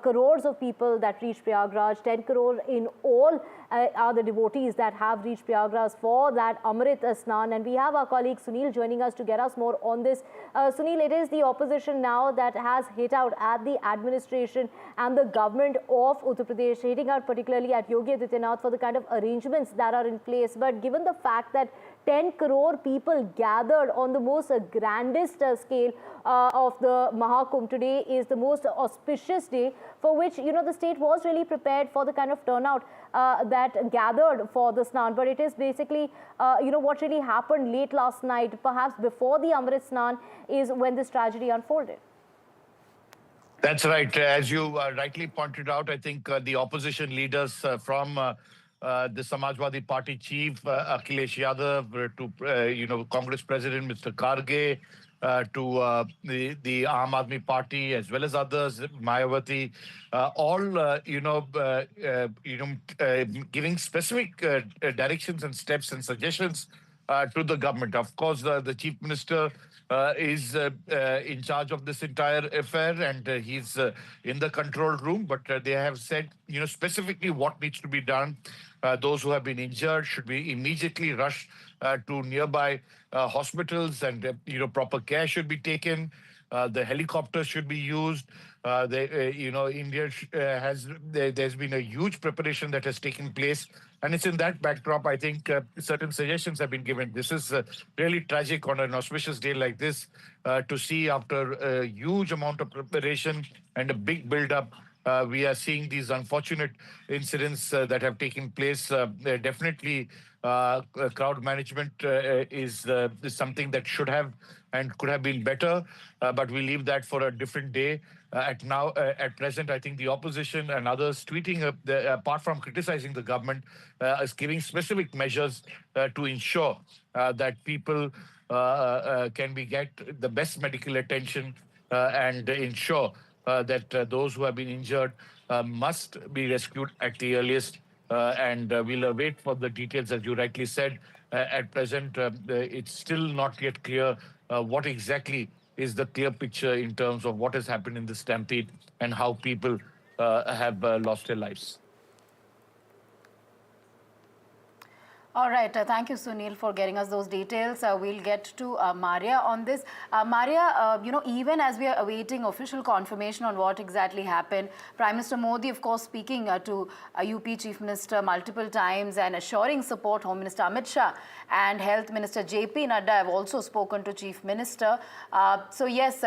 crores of people that reached Prayagraj. 10 crore in all are the devotees that have reached Prayagraj for that Amrit Snan. And we have our colleague Sunil joining us to get us more on this. Sunil, it is the opposition now that has hit out at the administration and the government of Uttar Pradesh, hitting out particularly at Yogi Adityanath for the kind of arrangements that are in place. But given the fact that 10 crore people gathered on the most grandest scale of the Mahakumbh, today is the most auspicious day for which, the state was really prepared for the kind of turnout that gathered for the Snan. But it is basically, what really happened late last night, perhaps before the Amrit Snan, is when this tragedy unfolded. That's right. As you rightly pointed out, I think the opposition leaders from the Samajwadi Party chief, Akhilesh Yadav, to, Congress President, Mr. Kharge, to the Aam Aadmi Party, as well as others, Mayawati, all, giving specific directions and steps and suggestions to the government. Of course, the Chief Minister is in charge of this entire affair, and he's in the control room. But they have said, specifically what needs to be done. Those who have been injured should be immediately rushed to nearby hospitals, and proper care should be taken. The helicopters should be used. India there's been a huge preparation that has taken place, and it's in that backdrop, I think, certain suggestions have been given. This is really tragic on an auspicious day like this to see, after a huge amount of preparation and a big build-up, we are seeing these unfortunate incidents that have taken place. Definitely, crowd management is something that should have and could have been better, but we leave that for a different day. At present, I think the opposition and others tweeting, apart from criticizing the government, is giving specific measures to ensure that people can get the best medical attention and ensure that those who have been injured must be rescued at the earliest. And we'll await for the details, as you rightly said. At present, it's still not yet clear what exactly is the clear picture in terms of what has happened in the stampede and how people have lost their lives. All right. Thank you, Sunil, for getting us those details. We'll get to Maria on this. Maria, even as we are awaiting official confirmation on what exactly happened, Prime Minister Modi, of course, speaking to UP Chief Minister multiple times and assuring support. Home Minister Amit Shah and Health Minister JP Nadda have also spoken to Chief Minister. So yes,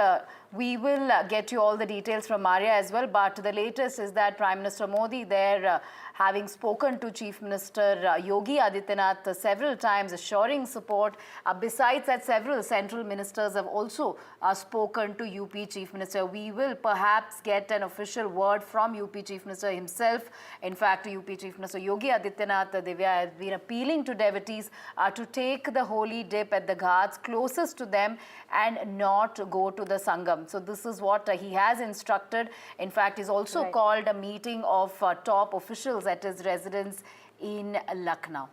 we will get you all the details from Maria as well. But the latest is that Prime Minister Modi there, having spoken to Chief Minister Yogi Adityanath several times, assuring support. Besides that, several central ministers have also spoken to UP Chief Minister. We will perhaps get an official word from UP Chief Minister himself. In fact, UP Chief Minister Yogi Adityanath, Divya, has been appealing to devotees to take the holy dip at the ghats closest to them and not go to the Sangam. So this is what he has instructed. In fact, he's also called a meeting of top officials at his residence in Lucknow.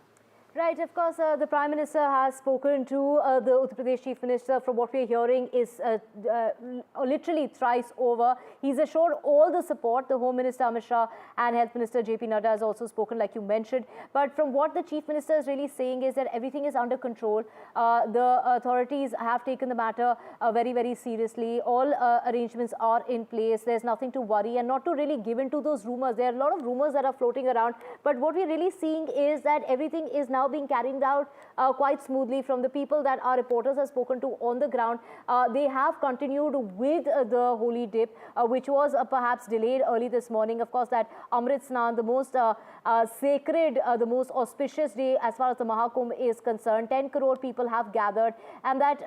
Right, of course, the Prime Minister has spoken to the Uttar Pradesh Chief Minister. From what we're hearing is literally thrice over. He's assured all the support. The Home Minister Amit Shah and Health Minister JP Nadda has also spoken, like you mentioned. But from what the Chief Minister is really saying is that everything is under control. The authorities have taken the matter very, very seriously. All arrangements are in place. There's nothing to worry, and not to really give in to those rumors. There are a lot of rumors that are floating around. But what we're really seeing is that everything is now being carried out quite smoothly from the people that our reporters have spoken to on the ground. They have continued with the holy dip, which was perhaps delayed early this morning. Of course, that Amrit Snan, the most sacred, the most auspicious day as far as the Mahakumbh is concerned. 10 crore people have gathered, and that,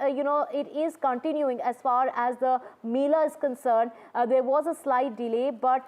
it is continuing as far as the Mela is concerned. There was a slight delay, but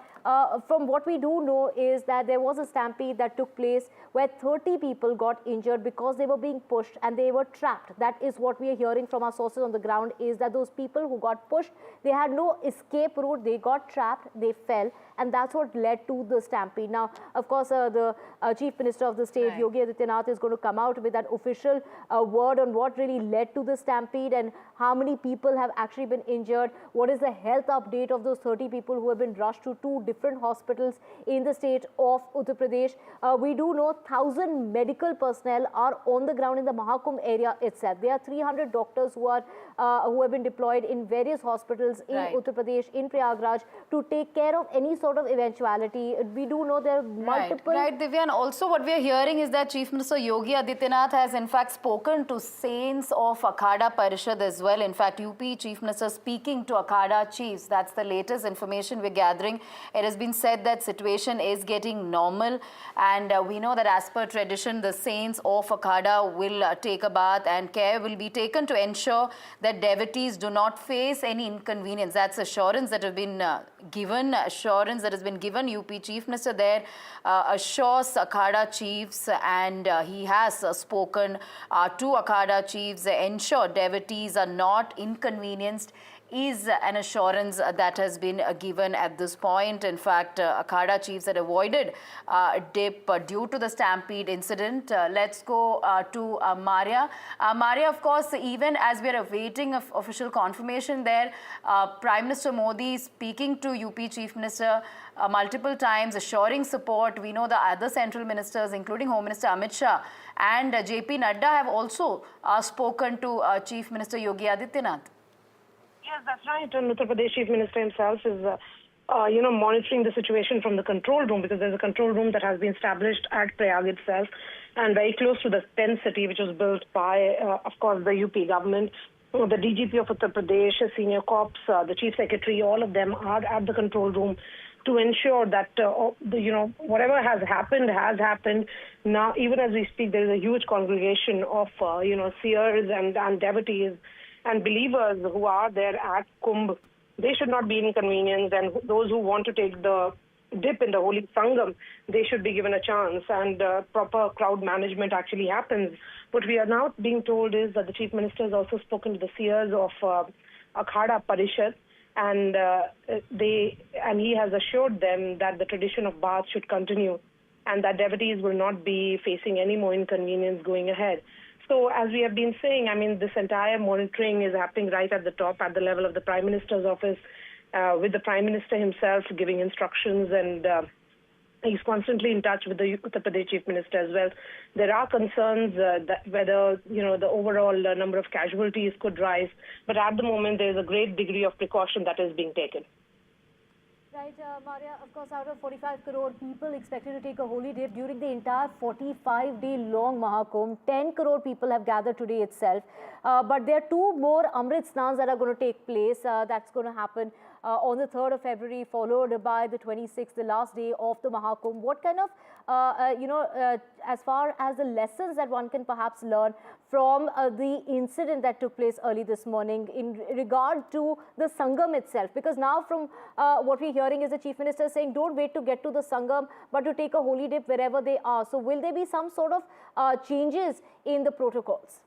from what we do know is that there was a stampede that took place where 30 people got injured because they were being pushed and they were trapped. That is what we are hearing from our sources on the ground, is that those people who got pushed, they had no escape route, they got trapped, they fell, and that's what led to the stampede. Now, of course, the Chief Minister of the state, Yogi Adityanath, is going to come out with that official word on what really led to the stampede and how many people have actually been injured. What is the health update of those 30 people who have been rushed to 2 different hospitals in the state of Uttar Pradesh? We do know 1,000 medical personnel are on the ground in the Mahakumbh area itself. There are 300 doctors who have been deployed in various hospitals in Uttar Pradesh, in Prayagraj, to take care of any sort of eventuality. We do know there are multiple... Right, Divya. And also what we are hearing is that Chief Minister Yogi Adityanath has in fact spoken to saints of Akhada Parishad as well. In fact, UP Chief Minister speaking to Akhada chiefs. That's the latest information we're gathering. It has been said that situation is getting normal, and we know that as per tradition, the saints of Akhada will take a bath and care will be taken to ensure that devotees do not face any inconvenience. That's assurance that have been given, assurance that has been given. UP Chief Minister there assures Akhada chiefs, and he has spoken to Akhada chiefs, ensure devotees are not inconvenienced is an assurance that has been given at this point. In fact, Akhada chiefs had avoided dip due to the stampede incident. Let's go to Maria. Maria, of course, even as we are awaiting official confirmation there, Prime Minister Modi speaking to UP Chief Minister multiple times, assuring support. We know the other central ministers, including Home Minister Amit Shah and JP Nadda, have also spoken to Chief Minister Yogi Adityanath. Yes, that's right. And Uttar Pradesh Chief Minister himself is, monitoring the situation from the control room, because there's a control room that has been established at Prayagraj itself and very close to the tent city, which was built by, of course, the UP government. The DGP of Uttar Pradesh, senior cops, the Chief Secretary, all of them are at the control room to ensure that, whatever has happened. Now, even as we speak, there is a huge congregation of, seers and devotees and believers who are there at Kumbh. They should not be inconvenienced, and those who want to take the dip in the holy Sangam, they should be given a chance, and proper crowd management actually happens. What we are now being told is that the Chief Minister has also spoken to the seers of Akhada Parishad, and he has assured them that the tradition of bath should continue and that devotees will not be facing any more inconvenience going ahead. So as we have been saying, I mean, this entire monitoring is happening right at the top, at the level of the Prime Minister's office, with the Prime Minister himself giving instructions, and he's constantly in touch with the Uttar Pradesh Chief Minister as well. There are concerns that whether, the overall number of casualties could rise, but at the moment there is a great degree of precaution that is being taken. Right, Maria, of course, out of 45 crore people expected to take a holy dip during the entire 45-day long Mahakumbh, 10 crore people have gathered today itself. But there are two more Amrit Snans that are going to take place. That's going to happen on the 3rd of February, followed by the 26th, the last day of the Mahakumbh. What kind of, as far as the lessons that one can perhaps learn from the incident that took place early this morning in regard to the Sangam itself? Because now from what we're hearing is the Chief Minister saying don't wait to get to the Sangam, but to take a holy dip wherever they are. So will there be some sort of changes in the protocols?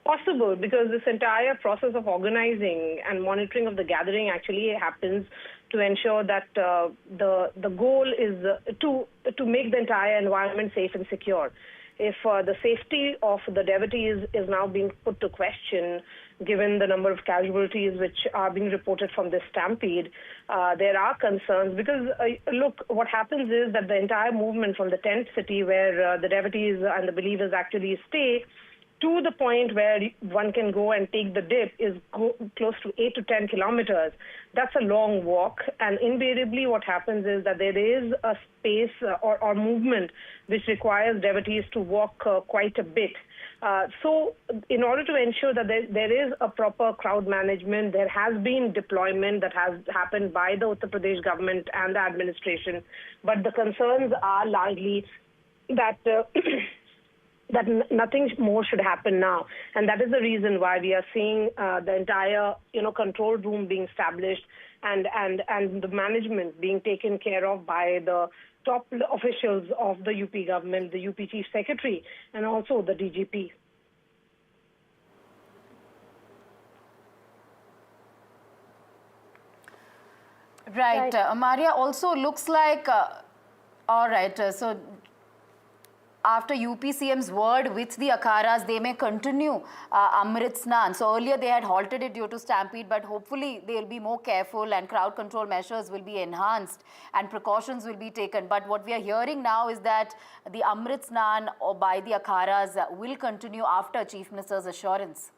Possible, because this entire process of organizing and monitoring of the gathering actually happens to ensure that the goal is to make the entire environment safe and secure. If the safety of the devotees is now being put to question, given the number of casualties which are being reported from this stampede, there are concerns, because look, what happens is that the entire movement from the tent city where the devotees and the believers actually stay to the point where one can go and take the dip is close to 8 to 10 kilometers. That's a long walk, and invariably what happens is that there is a space or movement which requires devotees to walk quite a bit. So in order to ensure that there is a proper crowd management, there has been deployment that has happened by the Uttar Pradesh government and the administration, but the concerns are largely that that nothing more should happen now. And that is the reason why we are seeing the entire, control room being established and the management being taken care of by the top officials of the UP government, the UP Chief Secretary, and also the DGP. Right. Maria, also looks like, all right, so after UP CM's word with the Akharas, they may continue Amrit Snan. So earlier they had halted it due to stampede, but hopefully they'll be more careful and crowd control measures will be enhanced and precautions will be taken. But what we are hearing now is that the Amrit Snan by the Akharas will continue after Chief Minister's assurance.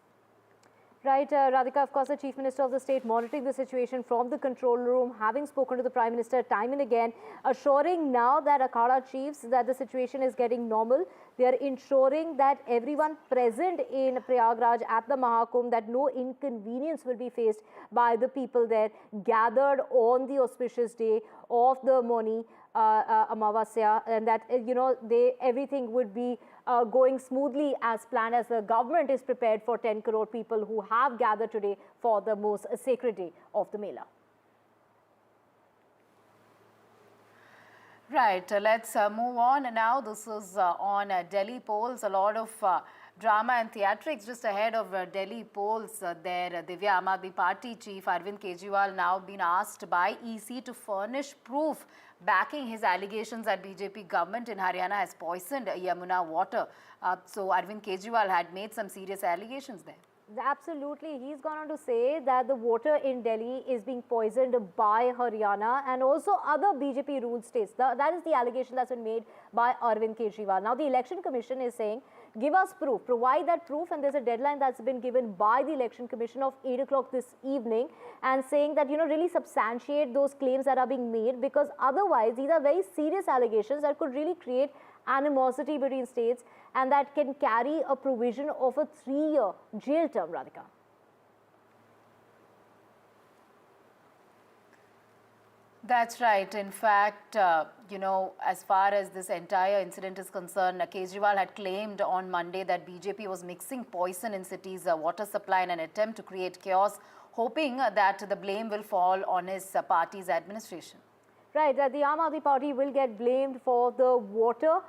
Right, Radhika, of course, the Chief Minister of the state monitoring the situation from the control room, having spoken to the Prime Minister time and again, assuring now that Akhada chiefs that the situation is getting normal. They are ensuring that everyone present in Prayagraj at the Mahakumbh, that no inconvenience will be faced by the people there gathered on the auspicious day of the Mauni Amavasya, and that, everything would be going smoothly as planned, as the government is prepared for 10 crore people who have gathered today for the most sacred day of the Mela. Right, let's move on now. This is on Delhi polls. A lot of drama and theatrics just ahead of Delhi polls there. Divya, Aam Aadmi Party chief Arvind Kejriwal now been asked by EC to furnish proof backing his allegations that BJP government in Haryana has poisoned Yamuna water. So Arvind Kejriwal had made some serious allegations there. Absolutely. He's gone on to say that the water in Delhi is being poisoned by Haryana and also other BJP ruled states. That is the allegation that's been made by Arvind Kejriwal. Now, the Election Commission is saying, give us proof, provide that proof, and there's a deadline that's been given by the Election Commission of 8 o'clock this evening, and saying that, really substantiate those claims that are being made, because otherwise these are very serious allegations that could really create animosity between states and that can carry a provision of a 3-year jail term, Radhika. That's right. In fact, as far as this entire incident is concerned, Kejriwal had claimed on Monday that BJP was mixing poison in cities' water supply in an attempt to create chaos, hoping that the blame will fall on his party's administration. Right, that the Aam Aadmi Party will get blamed for the water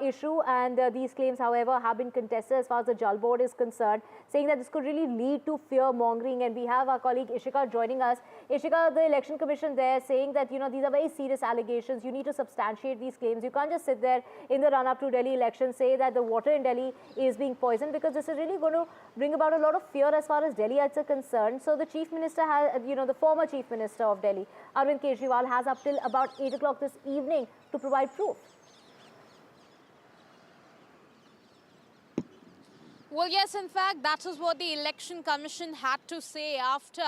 issue, and these claims, however, have been contested as far as the Jal Board is concerned, saying that this could really lead to fear-mongering. And we have our colleague Ishika joining us. Ishika, the Election Commission there saying that, these are very serious allegations. You need to substantiate these claims. You can't just sit there in the run-up to Delhi election, say that the water in Delhi is being poisoned, because this is really going to bring about a lot of fear as far as Delhiites are concerned. So the Chief Minister has, the former Chief Minister of Delhi, Arvind Kejriwal, has up till about 8 o'clock this evening to provide proof. Well, yes, in fact, that is what the Election Commission had to say after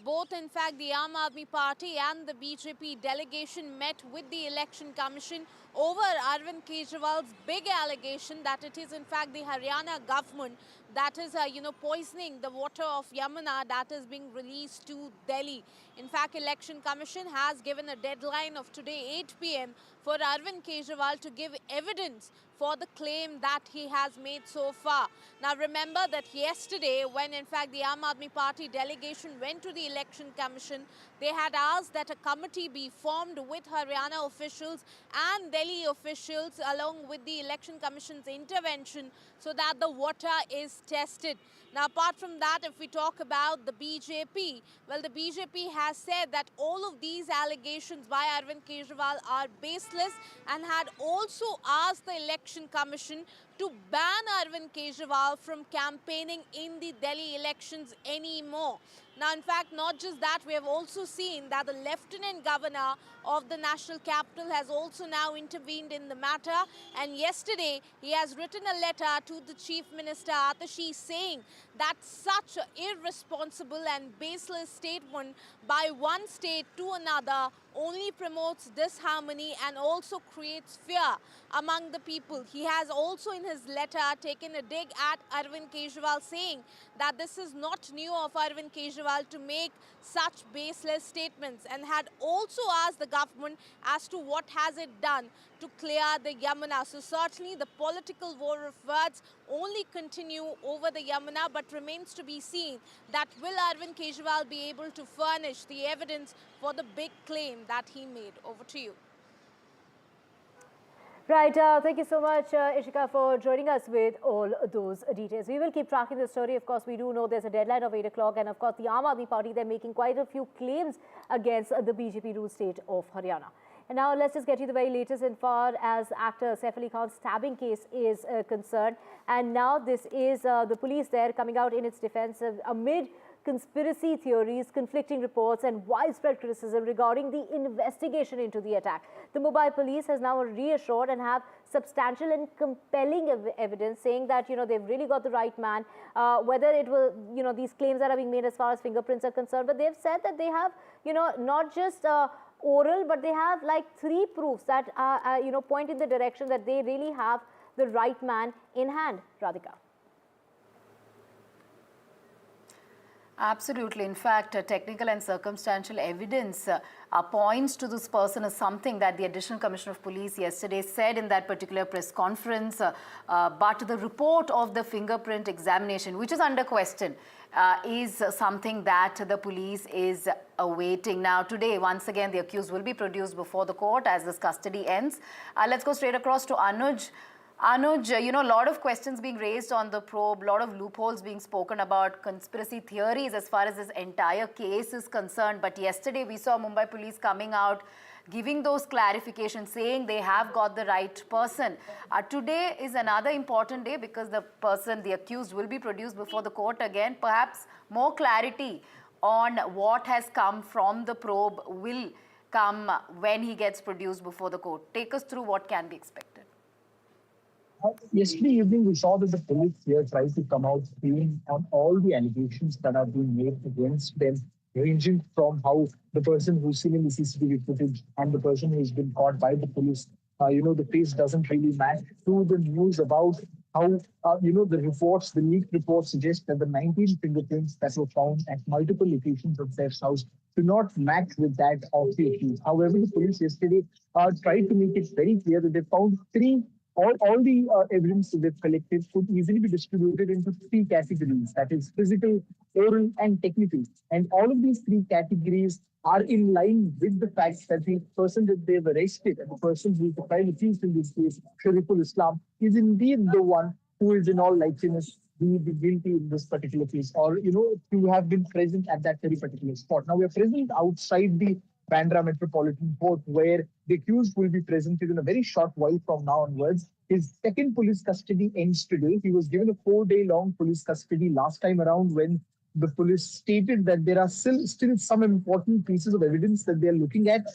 both, in fact, the Aam Aadmi Party and the BJP delegation met with the Election Commission over Arvind Kejriwal's big allegation that it is, in fact, the Haryana government that is, poisoning the water of Yamuna that is being released to Delhi. In fact, Election Commission has given a deadline of today, 8 p.m. for Arvind Kejriwal to give evidence for the claim that he has made so far. Now, remember that yesterday, when in fact the Aam Aadmi Party delegation went to the Election Commission, they had asked that a committee be formed with Haryana officials and Delhi officials along with the Election Commission's intervention so that the water is tested. Now, apart from that, if we talk about the BJP, well, the BJP has said that all of these allegations by Arvind Kejriwal are baseless and had also asked the Election Commission to ban Arvind Kejriwal from campaigning in the Delhi elections anymore. Now, in fact, not just that, we have also seen that the Lieutenant Governor of the national capital has also now intervened in the matter. And yesterday, he has written a letter to the Chief Minister, Atashi, saying that such irresponsible and baseless statement by one state to another only promotes disharmony and also creates fear among the people. He has also in his letter taken a dig at Arvind Kejriwal, saying that this is not new of Arvind Kejriwal to make such baseless statements, and had also asked the government as to what has it done to clear the Yamuna. So certainly the political war of words only continue over the Yamuna, but remains to be seen that will Arvind Kejriwal be able to furnish the evidence for the big claim that he made. Over to you. Right, thank you so much, Ishika, for joining us with all those details. We will keep tracking the story. Of course, we do know there's a deadline of 8 o'clock, and of course, the Aam Aadmi Party, they're making quite a few claims against the BJP-ruled state of Haryana. And now let's just get you the very latest in far as actor Saif Ali Khan's stabbing case is concerned. And now this is the police there coming out in its defense amid conspiracy theories, conflicting reports and widespread criticism regarding the investigation into the attack. The Mumbai police has now reassured and have substantial and compelling evidence saying that, they've really got the right man, whether it will, these claims that are being made as far as fingerprints are concerned, but they've said that they have, not just oral, but they have like 3 proofs that, point in the direction that they really have the right man in hand. Radhika. Absolutely. In fact, technical and circumstantial evidence points to this person as something that the Additional Commissioner of Police yesterday said in that particular press conference. But the report of the fingerprint examination, which is under question, is something that the police is awaiting. Now, today, once again, the accused will be produced before the court as this custody ends. Let's go straight across to Anuj. Anuj, a lot of questions being raised on the probe, a lot of loopholes being spoken about, conspiracy theories as far as this entire case is concerned. But yesterday we saw Mumbai police coming out, giving those clarifications, saying they have got the right person. Today is another important day because the accused, will be produced before the court again. Perhaps more clarity on what has come from the probe will come when he gets produced before the court. Take us through what can be expected. Yesterday evening, we saw that the police here tried to come out clean on all the allegations that are being made against them, ranging from how the person who's seen in the CCTV footage and the person who's been caught by the police, the face doesn't really match, to the news about how, the reports, the leaked reports suggest that the 19 fingerprints that were found at multiple locations of their house do not match with that of the accused. However, the police yesterday tried to make it very clear that they found all the evidence that they've collected could easily be distributed into three categories, that is physical, oral, and technical. And all of these three categories are in line with the fact that the person that they've arrested and the person who is the prime accused in this case, Shariful Islam, is indeed the one who is in all likeliness be guilty in this particular case, or, to have been present at that very particular spot. Now, we are present outside the Bandra Metropolitan Court, where the accused will be presented in a very short while from now onwards. His second police custody ends today. He was given a 4-day-long police custody last time around when the police stated that there are still some important pieces of evidence that they are looking at.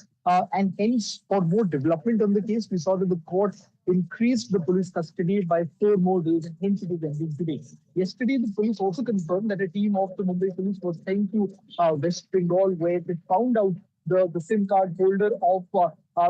And hence, for more development on the case, we saw that the court increased the police custody by 4 more days, and hence it is ending today. Yesterday, the police also confirmed that a team of the Mumbai police was sent to West Bengal, where they found out the SIM card holder of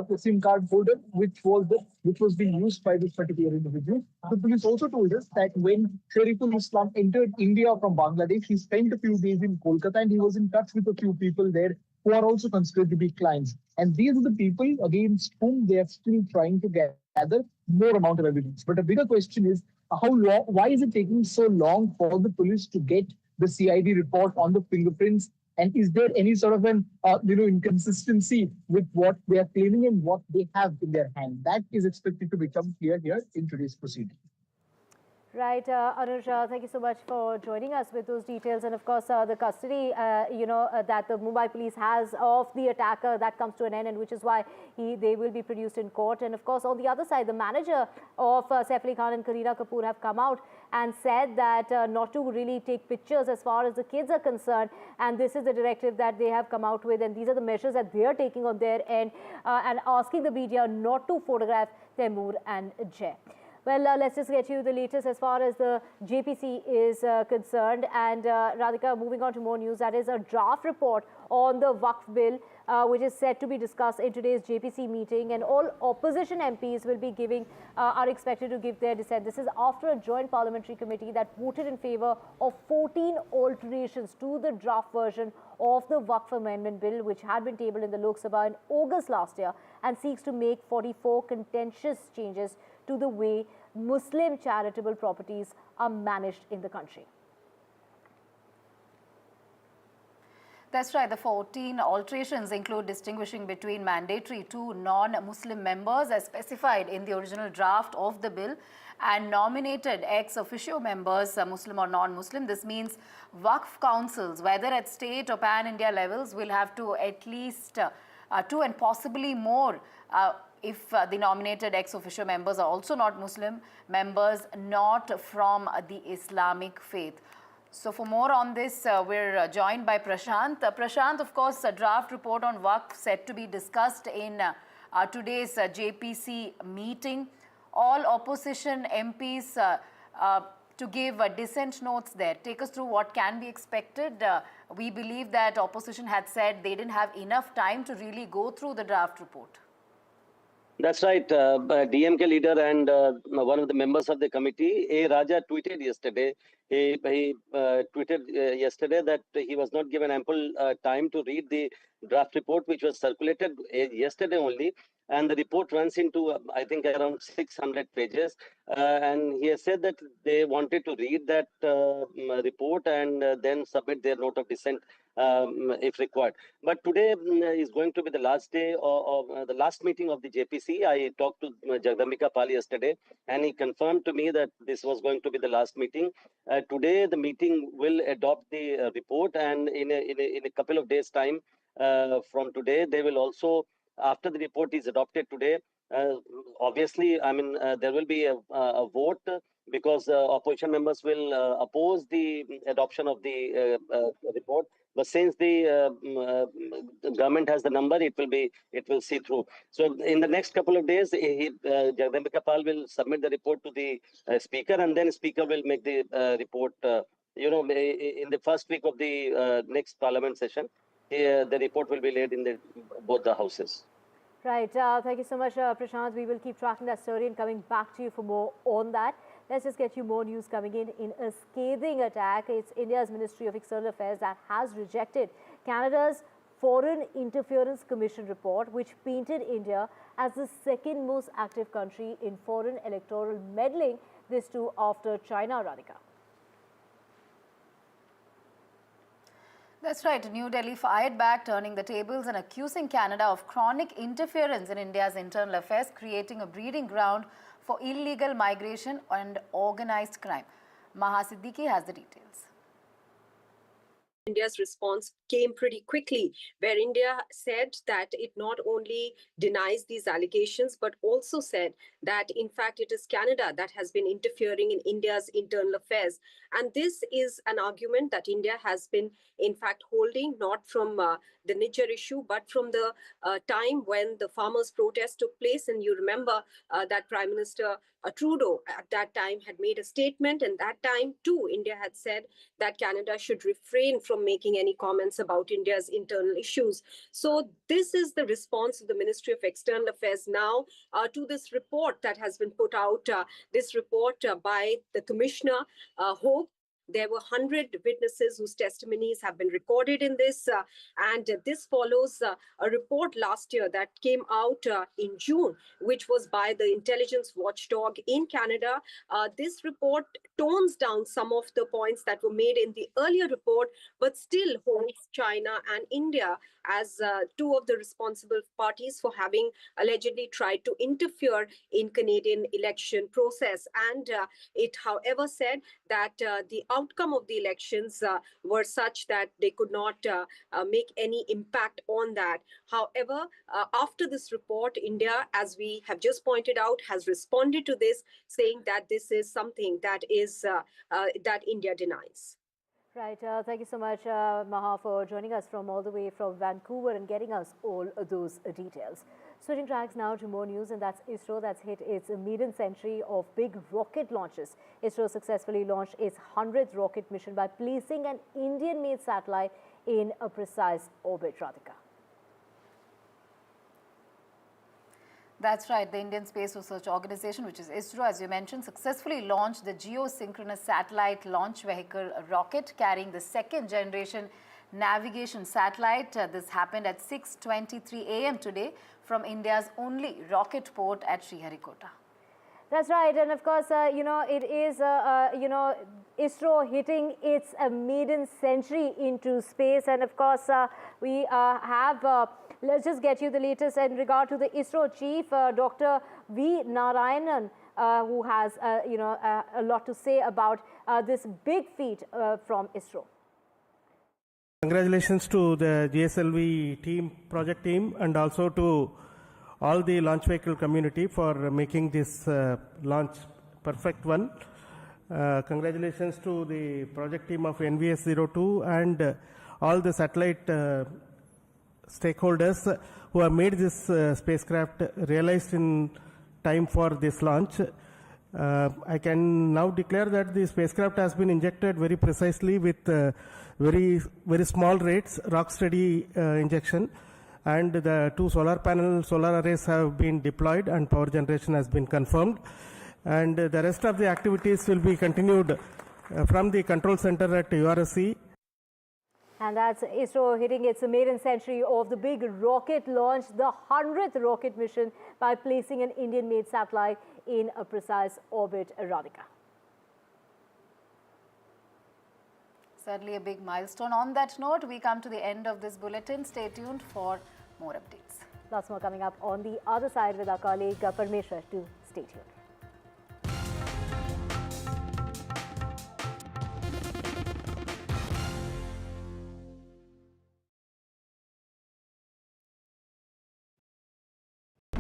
the SIM card holder, which was being used by this particular individual. The police also told us that when Shariful Islam entered India from Bangladesh, he spent a few days in Kolkata and he was in touch with a few people there who are also considered to be clients. And these are the people against whom they are still trying to gather more amount of evidence. But a bigger question is, why is it taking so long for the police to get the CID report on the fingerprints? And is there any sort of an inconsistency with what they are claiming and what they have in their hand? That is expected to become clear here in today's proceeding. Right, Anuj, thank you so much for joining us with those details. And of course, the custody, that the Mumbai police has of the attacker, that comes to an end, and which is why they will be produced in court. And of course, on the other side, the manager of Saif Ali Khan and Kareena Kapoor have come out and said that not to really take pictures as far as the kids are concerned. And this is the directive that they have come out with. And these are the measures that they are taking on their end and asking the media not to photograph Taimur and Jay. Well, let's just get you the latest as far as the JPC is concerned. And Radhika, moving on to more news, that is a draft report on the Waqf Bill, which is set to be discussed in today's JPC meeting. And all opposition MPs will be are expected to give their dissent. This is after a joint parliamentary committee that voted in favor of 14 alterations to the draft version of the Waqf Amendment Bill, which had been tabled in the Lok Sabha in August last year and seeks to make 44 contentious changes to the way Muslim charitable properties are managed in the country. That's right. The 14 alterations include distinguishing between mandatory to non-Muslim members as specified in the original draft of the bill and nominated ex officio members, Muslim or non-Muslim. This means Waqf councils, whether at state or pan-India levels, will have to at least 2 and possibly more if the nominated ex officio members are also not Muslim members, not from the Islamic faith. So for more on this, we're joined by Prashant. Prashant, of course, a draft report on Waqf set to be discussed in today's JPC meeting. All opposition MPs to give dissent notes there. Take us through what can be expected. We believe that opposition had said they didn't have enough time to really go through the draft report. That's right. DMK leader and one of the members of the committee, A. Raja, tweeted yesterday. He tweeted yesterday that he was not given ample time to read the draft report, which was circulated yesterday only. and the report runs into, I think, around 600 pages. And he has said that they wanted to read that report and then submit their note of dissent if required. But today is going to be the last day of the last meeting of the JPC. I talked to Jagdambika Pal yesterday, and he confirmed to me that this was going to be the last meeting. Today, the meeting will adopt the report, and in a couple of days' time from today, they will also, after the report is adopted today, obviously, I mean, there will be a vote because opposition members will oppose the adoption of the report. But since the government has the number, it will see through. So in the next couple of days, Jagdambika Pal will submit the report to the speaker, and then speaker will make the report. In the first week of the next parliament session, the report will be laid in both the houses. Right. Thank you so much, Prashant. We will keep tracking that story and coming back to you for more on that. Let's just get you more news coming in a scathing attack. It's India's Ministry of External Affairs that has rejected Canada's Foreign Interference Commission report, which painted India as the second most active country in foreign electoral meddling, this too after China, Radhika. That's right. New Delhi fired back, turning the tables and accusing Canada of chronic interference in India's internal affairs, creating a breeding ground for illegal migration and organized crime. Maha Siddiqui has the details. India's response came pretty quickly, where India said that it not only denies these allegations, but also said that, in fact, it is Canada that has been interfering in India's internal affairs. And this is an argument that India has been, in fact, holding not from the Niger issue, but from the time when the farmers' protest took place. And you remember that Prime Minister Trudeau at that time had made a statement, and that time too India had said that Canada should refrain from making any comments about India's internal issues. So this is the response of the Ministry of External Affairs now to this report that has been put out, this report by the Commissioner Hope. There were 100 witnesses whose testimonies have been recorded in this, and this follows a report last year that came out in June, which was by the intelligence watchdog in Canada. This report tones down some of the points that were made in the earlier report, but still holds China and India as two of the responsible parties for having allegedly tried to interfere in Canadian election process. And it, however, said that the outcome of the elections were such that they could not make any impact on that. However, after this report, India, as we have just pointed out, has responded to this, saying that this is something that is that India denies. Right. Thank you so much, Maha, for joining us from all the way from Vancouver and getting us all those details. Switching tracks now to more news, and that's ISRO that's hit its maiden century of big rocket launches. ISRO successfully launched its 100th rocket mission by placing an Indian-made satellite in a precise orbit, Radhika. That's right. The Indian Space Research Organization, which is ISRO, as you mentioned, successfully launched the geosynchronous satellite launch vehicle rocket carrying the second generation navigation satellite. This happened at 6:23 a.m. today from India's only rocket port at Sriharikota. That's right. And of course, it is, ISRO hitting its maiden century into space. And of course, we have... let's just get you the latest in regard to the ISRO chief, Dr. V. Narayanan, who has, a lot to say about this big feat from ISRO. Congratulations to the GSLV team, project team, and also to all the launch vehicle community for making this launch perfect one. Congratulations to the project team of NVS-02 and all the satellite stakeholders who have made this spacecraft realized in time for this launch. I can now declare that the spacecraft has been injected very precisely with very small rates, rock steady injection, and the two solar arrays have been deployed and power generation has been confirmed, and the rest of the activities will be continued from the control center at URSC. And that's ISRO hitting its maiden century of the big rocket launch, the 100th rocket mission, by placing an Indian-made satellite in a precise orbit. Radhika. Certainly a big milestone. On that note, we come to the end of this bulletin. Stay tuned for more updates. Lots more coming up on the other side with our colleague Parmeshwar. Do stay tuned.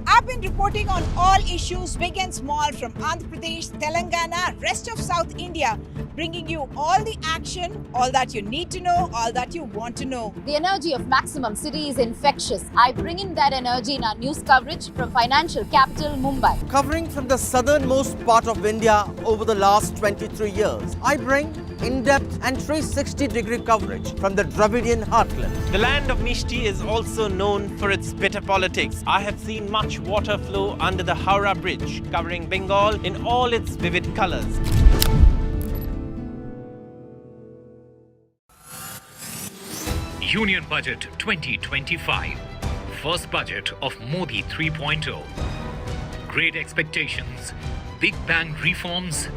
I've been reporting on all issues big and small from Andhra Pradesh, Telangana, rest of South India, bringing you all the action, all that you need to know, all that you want to know. The energy of Maximum City is infectious. I bring in that energy in our news coverage from financial capital Mumbai. Covering from the southernmost part of India over the last 23 years, I bring in-depth and 360-degree coverage from the Dravidian heartland. The land of Mishti is also known for its bitter politics. I have seen much water flow under the Howrah Bridge, covering Bengal in all its vivid colors. Union Budget 2025. First budget of Modi 3.0. Great expectations, big bang reforms,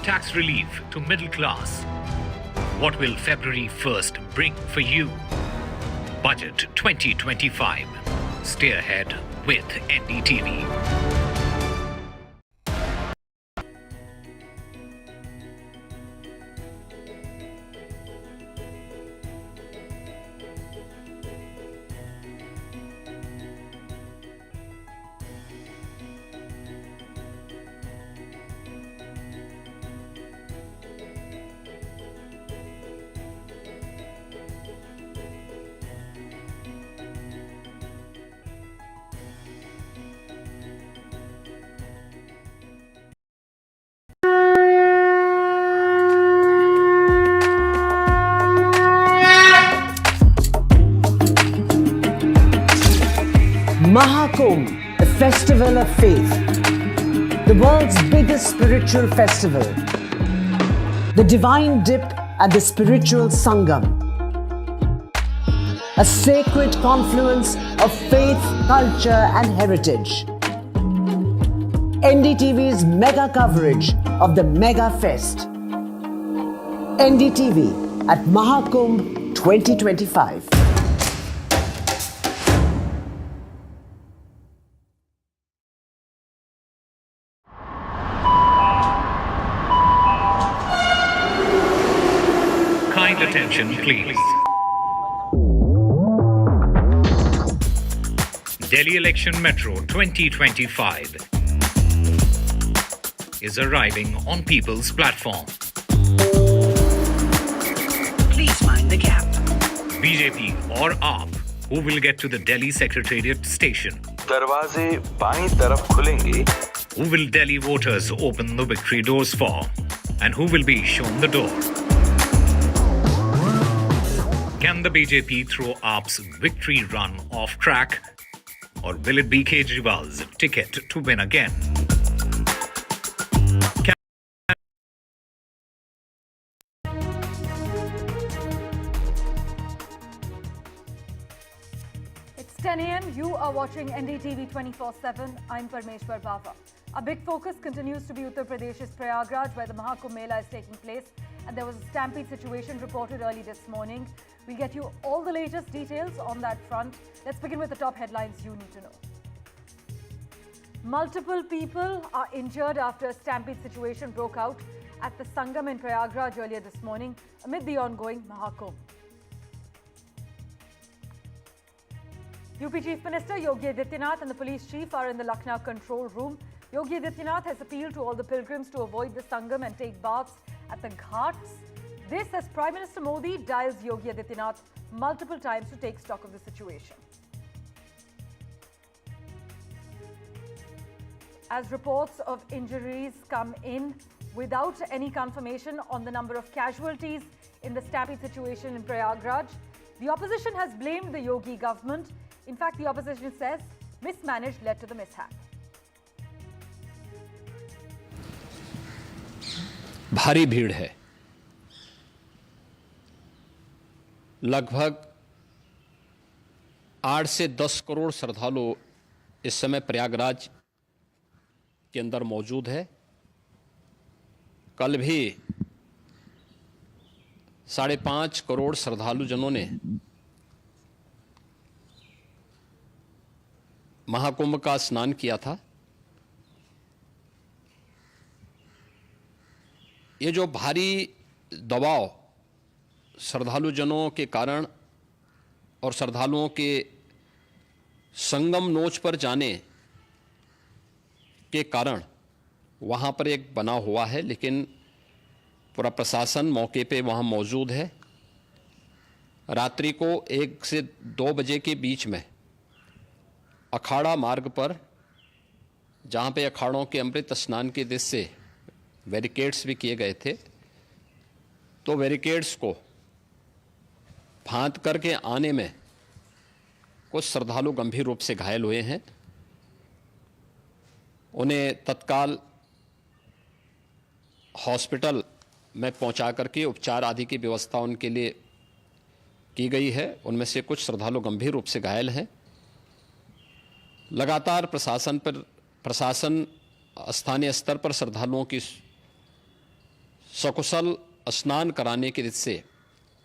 tax relief to middle class. What will February 1st bring for you? Budget 2025. Stay ahead with NDTV. Maha Kumbh, the festival of faith, the world's biggest spiritual festival, the divine dip at the spiritual Sangam, a sacred confluence of faith, culture and heritage. NDTV's mega coverage of the Mega Fest. NDTV at Mahakumbh 2025. Kind attention, please. Delhi Election Metro 2025 is arriving on people's platform. Please mind the gap. BJP or AAP, who will get to the Delhi Secretariat station? दरवाजे बाईं तरफ खुलेंगे. Who will Delhi voters open the victory doors for? And who will be shown the door? Can the BJP throw AAP's victory run off track? Or will it be Kejriwal's ticket to win again? It's 10 a.m. You are watching NDTV 24/7. I'm Parmeshwar Bava. Our big focus continues to be Uttar Pradesh's Prayagraj, where the Mahakumbh Mela is taking place, and there was a stampede situation reported early this morning. We'll get you all the latest details on that front. Let's begin with the top headlines you need to know. Multiple people are injured after a stampede situation broke out at the Sangam in Prayagraj earlier this morning amid the ongoing Mahakumbh. UP Chief Minister Yogi Adityanath and the police chief are in the Lucknow control room. Yogi Adityanath has appealed to all the pilgrims to avoid the Sangam and take baths at the ghats. This as Prime Minister Modi dials Yogi Adityanath multiple times to take stock of the situation. As reports of injuries come in without any confirmation on the number of casualties in the stampede situation in Prayagraj, the opposition has blamed the Yogi government. In fact, the opposition says mismanaged led to the mishap. भारी भीड़ है, लगभग 8 से 10 करोड़ श्रद्धालु इस समय प्रयागराज के अंदर मौजूद है। कल भी 5.5 करोड़ श्रद्धालु जनों ने महाकुंभ का स्नान किया था। ये जो भारी दबाव श्रद्धालु जनों के कारण और श्रद्धालुओं के संगम नोच पर जाने के कारण वहाँ पर एक बना हुआ है, लेकिन पूरा प्रशासन मौके पे वहाँ मौजूद है। रात्रि को 1 से 2 बजे के बीच में अखाड़ा मार्ग पर, जहाँ पे अखाड़ों के अमृत स्नान के दृश्य से बैरिकेड्स भी किए गए थे, तो बैरिकेड्स को फांद करके आने में कुछ श्रद्धालु गंभीर रूप से घायल हुए हैं। उन्हें तत्काल हॉस्पिटल में पहुंचा करके उपचार आदि की व्यवस्था उनके लिए की गई है। उनमें से कुछ श्रद्धालु गंभीर रूप से घायल हैं। लगातार प्रशासन स्थानीय स्तर पर श्रद्धालुओं की सकुशल स्नान कराने के दृष्टि से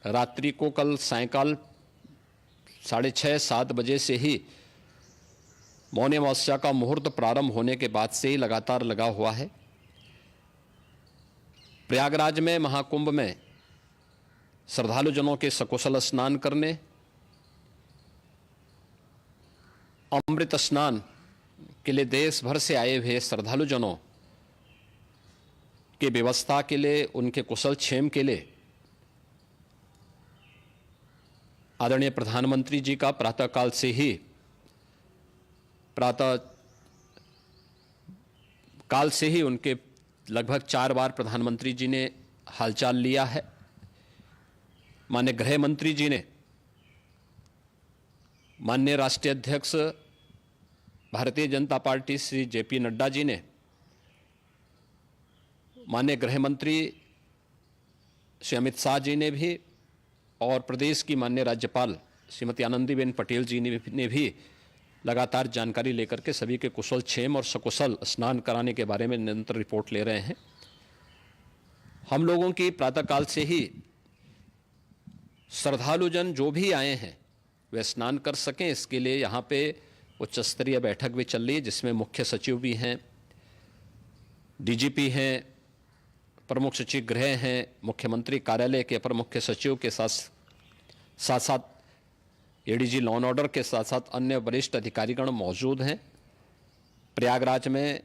रात्रि को कल सायंकाल 6:30-7 बजे से ही मौनी अमावस्या का मुहूर्त प्रारंभ होने के बाद से ही लगातार लगा हुआ है। प्रयागराज में महाकुंभ में श्रद्धालु जनों के सकुशल स्नान करने, अमृत स्नान के लिए देश भर से आए हुए श्रद्धालु जनों की व्यवस्था के लिए, उनके कुशल क्षेम के लिए आदरणीय प्रधानमंत्री जी का प्रातःकाल से ही उनके लगभग 4 बार प्रधानमंत्री जी ने हालचाल लिया है। माननीय गृह मंत्री जी ने, माननीय राष्ट्रीय अध्यक्ष भारतीय जनता पार्टी श्री जेपी नड्डा जी ने, माननीय गृह मंत्री श्री अमित शाह जी ने भी, और प्रदेश की माननीय राज्यपाल श्रीमती आनंदीबेन पटेल जी ने भी लगातार जानकारी लेकर के सभी के कुशल क्षेम और सकुशल स्नान कराने के बारे में निरंतर रिपोर्ट ले रहे हैं। हम लोगों की प्रातःकाल से ही श्रद्धालुजन जो भी आए हैं वे स्नान कर सकें, इसके लिए यहाँ पे उच्च स्तरीय बैठक भी चल रही है, जिसमें मुख्य सचिव भी हैं, डीजीपी हैं, प्रमुख सचिव गृह हैं, मुख्यमंत्री कार्यालय के अपर मुख्य सचिव के साथ साथ एडीजी लॉ एंड ऑर्डर के साथ साथ अन्य वरिष्ठ अधिकारीगण मौजूद हैं। प्रयागराज में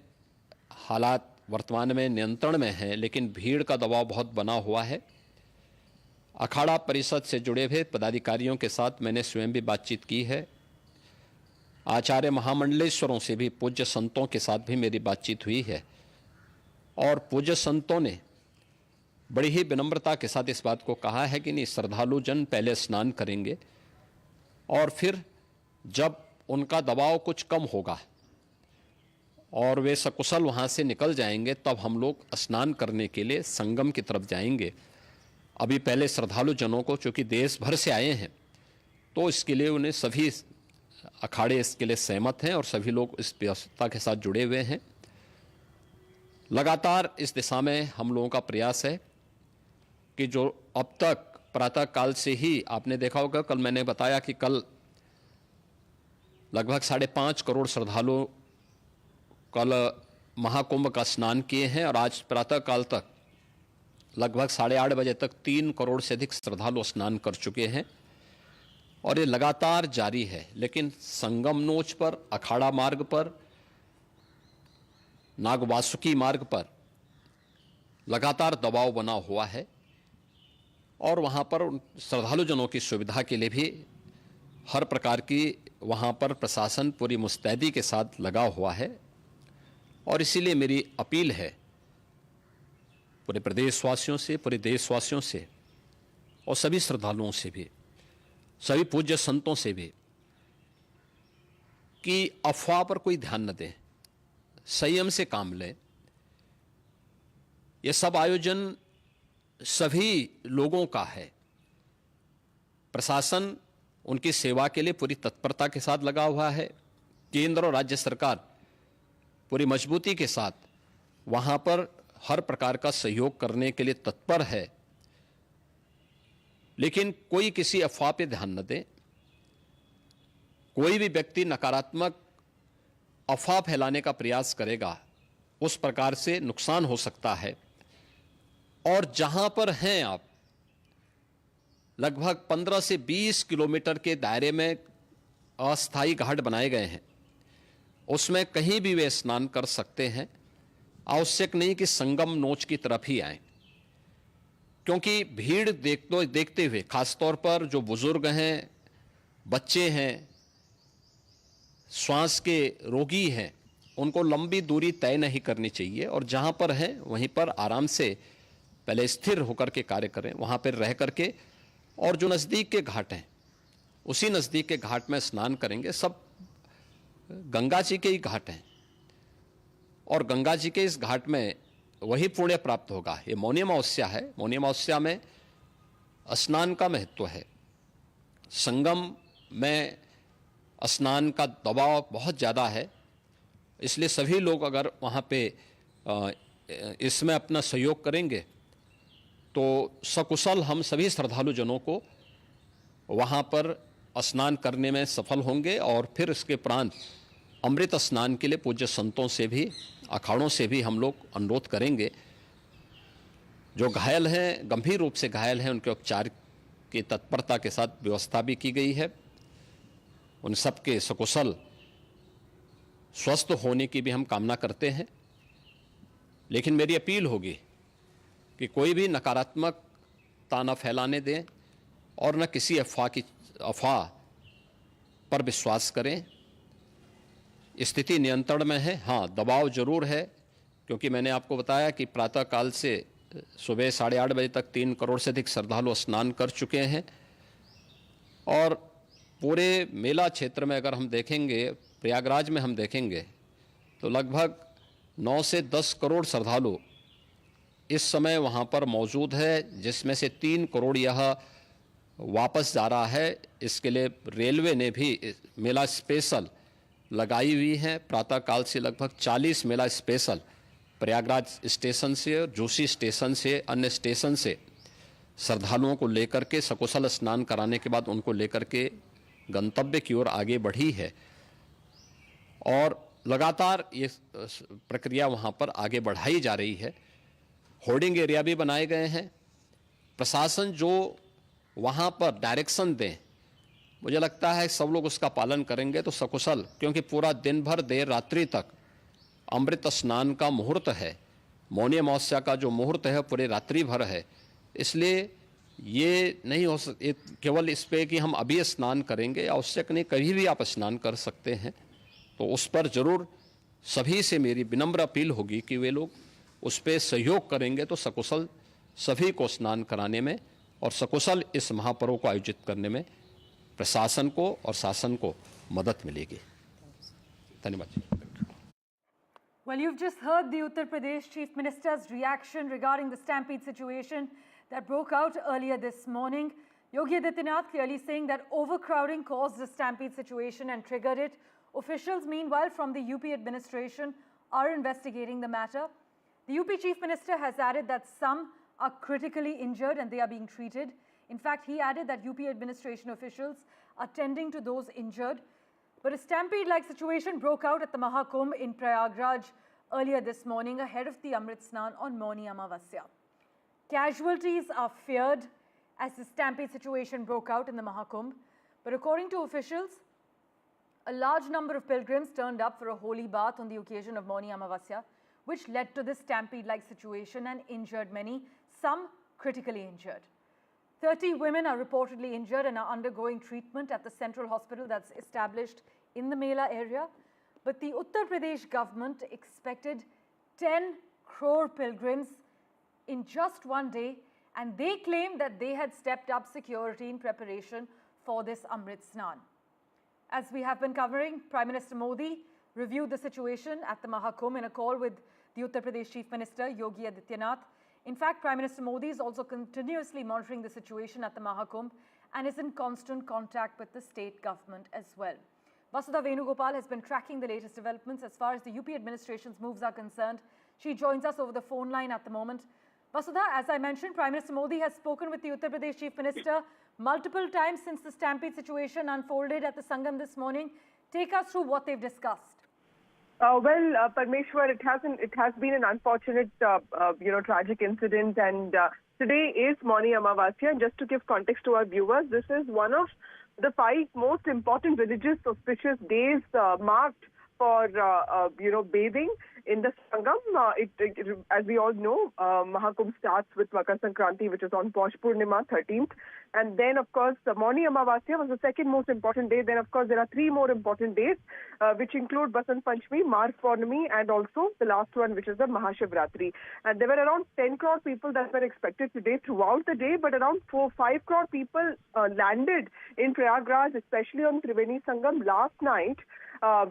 हालात वर्तमान में नियंत्रण में हैं, लेकिन भीड़ का दबाव बहुत बना हुआ है। अखाड़ा परिषद से जुड़े हुए पदाधिकारियों के साथ मैंने स्वयं भी बातचीत की है। आचार्य महामंडलेश्वरों से भी, पूज्य संतों के साथ भी मेरी बातचीत हुई है, और पूज्य संतों ने बड़ी ही विनम्रता के साथ इस बात को कहा है कि नहीं, श्रद्धालु जन पहले स्नान करेंगे और फिर जब उनका दबाव कुछ कम होगा और वे सकुशल वहाँ से निकल जाएंगे, तब हम लोग स्नान करने के लिए संगम की तरफ जाएंगे। अभी पहले श्रद्धालु जनों को, चूँकि देश भर से आए हैं, तो इसके लिए उन्हें सभी अखाड़े इसके लिए सहमत हैं और सभी लोग इस व्यवस्था के साथ जुड़े हुए हैं। लगातार इस दिशा में हम लोगों का प्रयास है कि जो अब तक प्रातःकाल से ही आपने देखा होगा, कल मैंने बताया कि कल लगभग 5.5 करोड़ श्रद्धालु कल महाकुंभ का स्नान किए हैं, और आज प्रातःकाल तक लगभग 8:30 बजे तक 3 करोड़ से अधिक श्रद्धालु स्नान कर चुके हैं, और ये लगातार जारी है। लेकिन संगम नोच पर, अखाड़ा मार्ग पर, नागवासुकी मार्ग पर लगातार दबाव बना हुआ है, और वहाँ पर श्रद्धालु जनों की सुविधा के लिए भी हर प्रकार की वहाँ पर प्रशासन पूरी मुस्तैदी के साथ लगा हुआ है। और इसीलिए मेरी अपील है पूरे प्रदेशवासियों से, पूरे देशवासियों से, और सभी श्रद्धालुओं से भी, सभी पूज्य संतों से भी, कि अफवाह पर कोई ध्यान न दें, संयम से काम लें। ये सब आयोजन सभी लोगों का है, प्रशासन उनकी सेवा के लिए पूरी तत्परता के साथ लगा हुआ है। केंद्र और राज्य सरकार पूरी मजबूती के साथ वहां पर हर प्रकार का सहयोग करने के लिए तत्पर है। लेकिन कोई किसी अफवाह पे ध्यान न दे। कोई भी व्यक्ति नकारात्मक अफवाह फैलाने का प्रयास करेगा, उस प्रकार से नुकसान हो सकता है। और जहां पर हैं आप, लगभग 15 से 20 किलोमीटर के दायरे में अस्थायी घाट बनाए गए हैं, उसमें कहीं भी वे स्नान कर सकते हैं। आवश्यक नहीं कि संगम नोच की तरफ ही आए, क्योंकि भीड़ देखते हुए खासतौर पर जो बुजुर्ग हैं, बच्चे हैं, श्वास के रोगी हैं, उनको लंबी दूरी तय नहीं करनी चाहिए और जहां पर हैं वहीं पर आराम से पहले स्थिर होकर के कार्य करें, वहां पर रह करके। और जो नज़दीक के घाट हैं, उसी नज़दीक के घाट में स्नान करेंगे। सब गंगा जी के ही घाट हैं और गंगा जी के इस घाट में वही पुण्य प्राप्त होगा। ये मौनी अमावस्या है। मौनी अमावस्या में स्नान का महत्व है। संगम में स्नान का दबाव बहुत ज़्यादा है, इसलिए सभी लोग अगर वहाँ पे इसमें अपना सहयोग करेंगे तो सकुशल हम सभी श्रद्धालु जनों को वहाँ पर स्नान करने में सफल होंगे। और फिर इसके उपरांत अमृत स्नान के लिए पूज्य संतों से भी, अखाड़ों से भी हम लोग अनुरोध करेंगे। जो घायल हैं, गंभीर रूप से घायल हैं, उनके उपचार की तत्परता के साथ व्यवस्था भी की गई है। उन सबके सकुशल स्वस्थ होने की भी हम कामना करते हैं। लेकिन मेरी अपील होगी कि कोई भी नकारात्मकता न फैलाने दें और न किसी अफवाह पर विश्वास करें। स्थिति नियंत्रण में है। हाँ, दबाव जरूर है, क्योंकि मैंने आपको बताया कि प्रातःकाल से सुबह 8:30 बजे तक 3 करोड़ से अधिक श्रद्धालु स्नान कर चुके हैं। और पूरे मेला क्षेत्र में अगर हम देखेंगे, प्रयागराज में हम देखेंगे तो लगभग 9 से 10 करोड़ श्रद्धालु इस समय वहाँ पर मौजूद है, जिसमें से 3 करोड़ यह वापस जा रहा है। इसके लिए रेलवे ने भी मेला स्पेशल लगाई हुई है। प्रातःकाल से लगभग 40 मेला स्पेशल प्रयागराज स्टेशन से और जोशी स्टेशन से, अन्य स्टेशन से श्रद्धालुओं को लेकर के सकुशल स्नान कराने के बाद उनको लेकर के गंतव्य की ओर आगे बढ़ी है। और लगातार ये प्रक्रिया वहाँ पर आगे बढ़ाई जा रही है। होर्डिंग एरिया भी बनाए गए हैं। प्रशासन जो वहाँ पर डायरेक्शन दें, मुझे लगता है सब लोग उसका पालन करेंगे तो सकुशल, क्योंकि पूरा दिन भर देर रात्रि तक अमृत स्नान का मुहूर्त है। मौनी अमावस्या का जो मुहूर्त है पूरे रात्रि भर है, इसलिए ये नहीं हो केवल इस पे कि हम अभी स्नान करेंगे। आवश्यक नहीं, कभी भी आप स्नान कर सकते हैं। तो उस पर जरूर सभी से मेरी विनम्र अपील होगी कि वे लोग उस पर सहयोग करेंगे तो सकुशल सभी को स्नान कराने में और सकुशल इस महापर्व को आयोजित करने में प्रशासन को और शासन को मदद मिलेगी। धन्यवाद। Well, you've just heard the Uttar Pradesh Chief Minister's reaction regarding the stampede situation that broke out earlier this morning. Yogi Adityanath clearly saying that overcrowding caused the stampede situation and triggered it. Officials, meanwhile, from the UP administration are investigating the matter. The UP Chief Minister has added that some are critically injured and they are being treated. In fact, he added that UP administration officials are tending to those injured. But a stampede-like situation broke out at the Maha Kumbh in Prayagraj earlier this morning ahead of the Amrit Snan on Mauni Amavasya. Casualties are feared as the stampede situation broke out in the Maha Kumbh. But according to officials, a large number of pilgrims turned up for a holy bath on the occasion of Mauni Amavasya, which led to this stampede-like situation and injured many, some critically injured. 30 women are reportedly injured and are undergoing treatment at the central hospital that's established in the Mela area. But the Uttar Pradesh government expected 10 crore pilgrims in just one day, and they claimed that they had stepped up security in preparation for this Amrit Snan. As we have been covering, Prime Minister Modi reviewed the situation at the Mahakumbh in a call with the Uttar Pradesh Chief Minister Yogi Adityanath. In fact, Prime Minister Modi is also continuously monitoring the situation at the Mahakumbh and is in constant contact with the state government as well. Vasudha Venugopal has been tracking the latest developments as far as the UP administration's moves are concerned. She joins us over the phone line at the moment. Vasudha, as I mentioned, Prime Minister Modi has spoken with the Uttar Pradesh Chief Minister multiple times since the stampede situation unfolded at the Sangam this morning. Take us through what they've discussed. Parmeshwar, it has been an unfortunate, tragic incident, and today is Mauni Amavasya. And just to give context to our viewers, this is one of the 5 most important religious auspicious days marked for, bathing in the Sangam. As we all know, Mahakumbh starts with Makar Sankranti, which is on Posh Purnima, 13th. And then, of course, Mauni Amavasya was the second most important day. Then, of course, there are 3 more important days, which include Basant Panchami, Marg Purnami, and also the last one, which is the Mahashivratri. And there were around 10 crore people that were expected today throughout the day, but around 4-5 crore people landed in Prayagraj, especially on Triveni Sangam last night.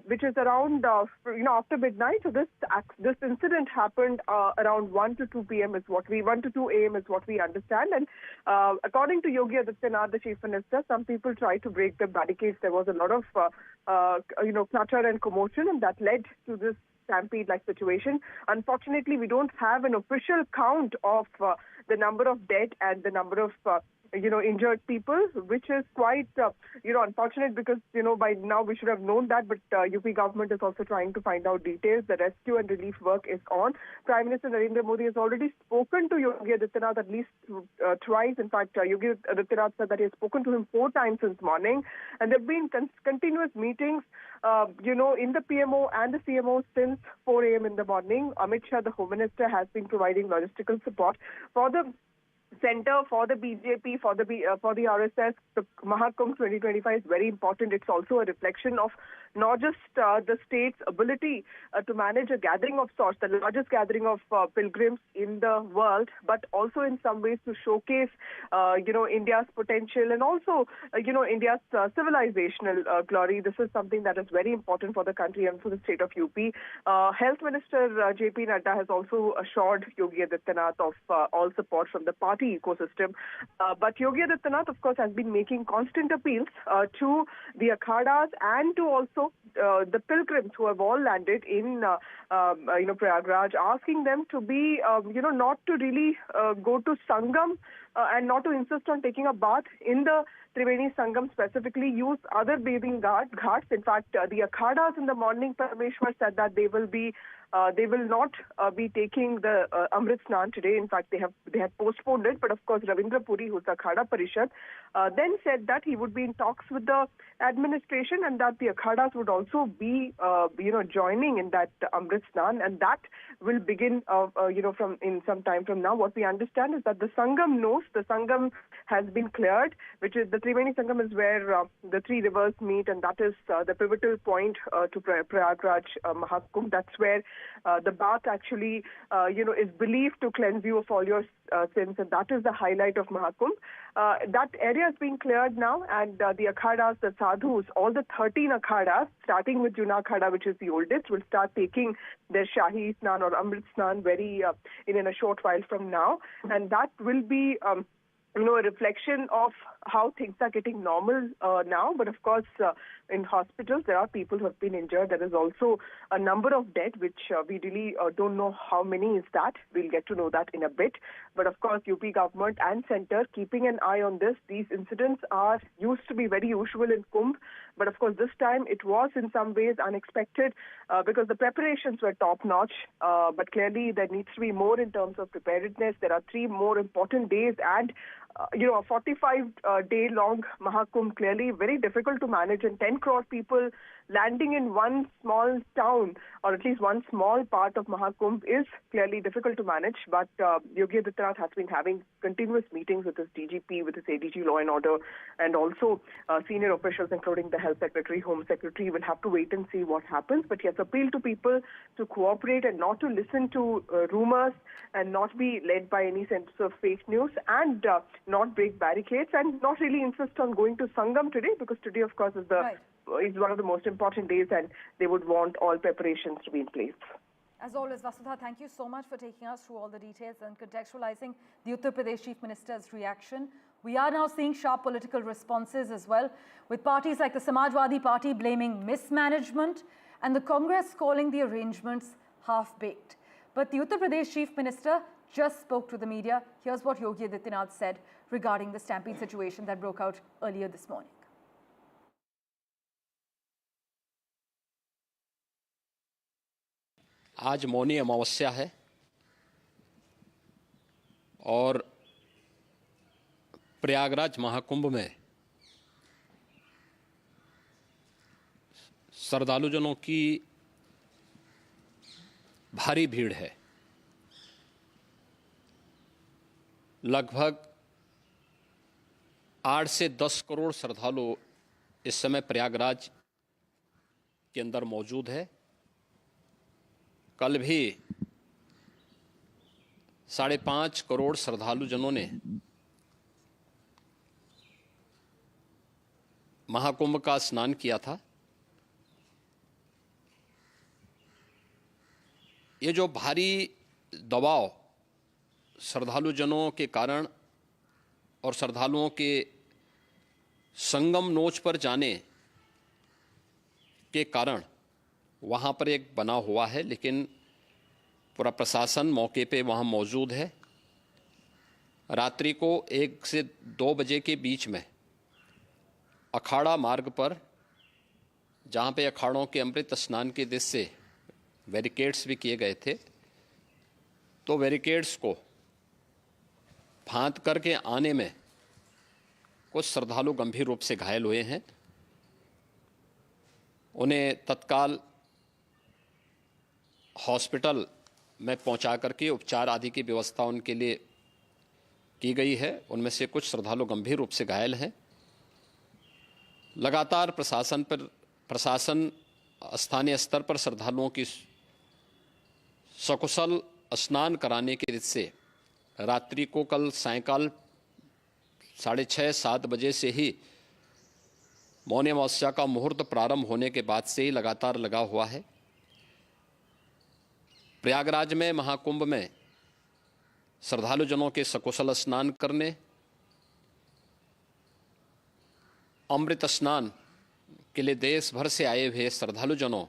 Which is around, after midnight. So this incident happened around 1 to 2 p.m. 1 to 2 a.m. is what we understand. And according to Yogi Adityanath, the Chief Minister, some people tried to break the barricades. There was a lot of, clutter and commotion, and that led to this stampede-like situation. Unfortunately, we don't have an official count of the number of dead and the number of injured people, which is quite, unfortunate because, by now we should have known that, but UP government is also trying to find out details. The rescue and relief work is on. Prime Minister Narendra Modi has already spoken to Yogi Adityanath at least twice. In fact, Yogi Adityanath said that he has spoken to him 4 times since morning, and there have been continuous meetings, in the PMO and the CMO since 4 a.m. in the morning. Amit Shah, the Home Minister, has been providing logistical support for the center, for the BJP, for the RSS. The Mahakumbh 2025 is very important. It's also a reflection of not just the state's ability to manage a gathering of sorts, the largest gathering of pilgrims in the world, but also in some ways to showcase, India's potential and also, India's civilizational glory. This is something that is very important for the country and for the state of UP. Health Minister JP Nadda has also assured Yogi Adityanath of all support from the party ecosystem. But Yogi Adityanath, of course, has been making constant appeals to the akhadas and to also the pilgrims who have all landed in Prayagraj, asking them to be not to really go to Sangam and not to insist on taking a bath in the Triveni Sangam, specifically use other bathing ghats. In fact, the akhadas in the morning, Parmeshwar said that they will not be taking the Amrit Snan today. In fact, they had postponed it. But of course, Ravindra Puri, who's the Akhada Parishad, then said that he would be in talks with the administration and that the akhadas would also be, joining in that Amrit Snan, and that will begin, from in some time from now. What we understand is that the Sangam has been cleared, which is the Triveni Sangam is where the 3 rivers meet, and that is the pivotal point to Prayagraj Mahakumbh. That's where the bath actually, is believed to cleanse you of all your sins, and that is the highlight of Mahakumbh. That area is being cleared now, and the akhadas, the sadhus, all the 13 akhadas, starting with Juna Akhada, which is the oldest, will start taking their Shahi Snan or Amrit Snan very in a short while from now, and that will be a reflection of how things are getting normal now. But of course, in hospitals, there are people who have been injured. There is also a number of dead, which we really don't know how many is that. We'll get to know that in a bit. But of course, UP government and centre keeping an eye on this. These incidents used to be very usual in Kumbh. But of course, this time it was in some ways unexpected because the preparations were top-notch. But clearly, there needs to be more in terms of preparedness. There are 3 more important days and a 45-day-long Mahakumbh, clearly very difficult to manage, and 10 crore people landing in one small town or at least one small part of Mahakumbh is clearly difficult to manage. But Yogi Adityanath has been having continuous meetings with his DGP, with his ADG Law and Order, and also senior officials, including the Health Secretary, Home Secretary. Will have to wait and see what happens. But he has appealed to people to cooperate and not to listen to rumors and not be led by any sense of fake news, and not break barricades, and not really insist on going to Sangam today, because today, of course, is one of the most important days, and they would want all preparations to be in place. As always, Vasudha, thank you so much for taking us through all the details and contextualizing the Uttar Pradesh Chief Minister's reaction. We are now seeing sharp political responses as well, with parties like the Samajwadi Party blaming mismanagement and the Congress calling the arrangements half-baked. But the Uttar Pradesh Chief Minister just spoke to the media. Here's what Yogi Adityanath said regarding the stampede situation that broke out earlier this morning. आज मौनी अमावस्या है और प्रयागराज महाकुंभ में श्रद्धालुजनों की भारी भीड़ है। लगभग 8 से 10 करोड़ श्रद्धालु इस समय प्रयागराज के अंदर मौजूद है। कल भी 5.5 करोड़ श्रद्धालुजनों ने महाकुंभ का स्नान किया था। ये जो भारी दबाव श्रद्धालुजनों के कारण और श्रद्धालुओं के संगम नोच पर जाने के कारण वहाँ पर एक बना हुआ है, लेकिन पूरा प्रशासन मौके पे वहाँ मौजूद है। रात्रि को 1 से 2 बजे के बीच में अखाड़ा मार्ग पर, जहाँ पे अखाड़ों के अमृत स्नान के दृश्य से बैरिकेड्स भी किए गए थे, तो बैरिकेड्स को फांद करके आने में कुछ श्रद्धालु गंभीर रूप से घायल हुए हैं। उन्हें तत्काल हॉस्पिटल में पहुंचा करके उपचार आदि की व्यवस्था उनके लिए की गई है। उनमें से कुछ श्रद्धालु गंभीर रूप से घायल हैं। लगातार प्रशासन स्थानीय स्तर पर श्रद्धालुओं की सकुशल स्नान कराने के दृष्टि से रात्रि को कल सायंकाल 6:30-7 बजे से ही मौनी अमावस्या का मुहूर्त प्रारंभ होने के बाद से ही लगातार लगा हुआ है। प्रयागराज में महाकुंभ में श्रद्धालुजनों के सकुशल स्नान करने, अमृत स्नान के लिए देश भर से आए हुए श्रद्धालुजनों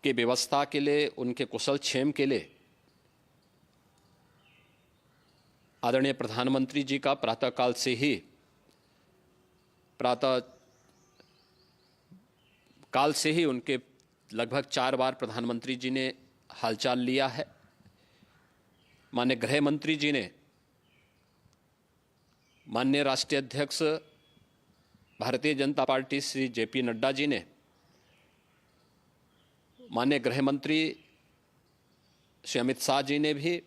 की व्यवस्था के लिए, उनके कुशल क्षेम के लिए आदरणीय प्रधानमंत्री जी का प्रातःकाल से ही उनके लगभग 4 बार प्रधानमंत्री जी ने हालचाल लिया है। माननीय गृह मंत्री जी ने, माननीय राष्ट्रीय अध्यक्ष भारतीय जनता पार्टी श्री जेपी नड्डा जी ने, माननीय गृह मंत्री श्री अमित शाह जी ने भी,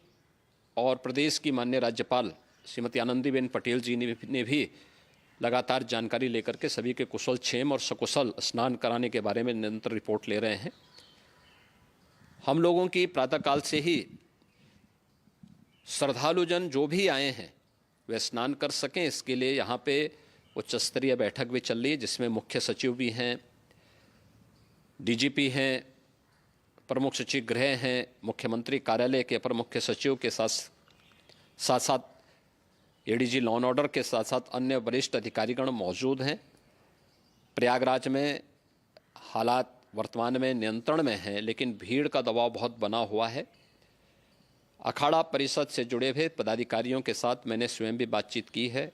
और प्रदेश की माननीय राज्यपाल श्रीमती आनंदीबेन पटेल जी ने भी लगातार जानकारी लेकर के सभी के कुशल क्षेम और सकुशल स्नान कराने के बारे में निरंतर रिपोर्ट ले रहे हैं। हम लोगों की प्रातःकाल से ही श्रद्धालुजन जो भी आए हैं वे स्नान कर सकें, इसके लिए यहाँ पे उच्च स्तरीय बैठक भी चल रही है, जिसमें मुख्य सचिव भी हैं, डीजीपी हैं, प्रमुख सचिव गृह हैं, मुख्यमंत्री कार्यालय के अपर मुख्य सचिव के साथ साथ एडीजी लॉ एंड ऑर्डर के साथ साथ अन्य वरिष्ठ अधिकारीगण मौजूद हैं। प्रयागराज में हालात वर्तमान में नियंत्रण में हैं, लेकिन भीड़ का दबाव बहुत बना हुआ है। अखाड़ा परिषद से जुड़े हुए पदाधिकारियों के साथ मैंने स्वयं भी बातचीत की है।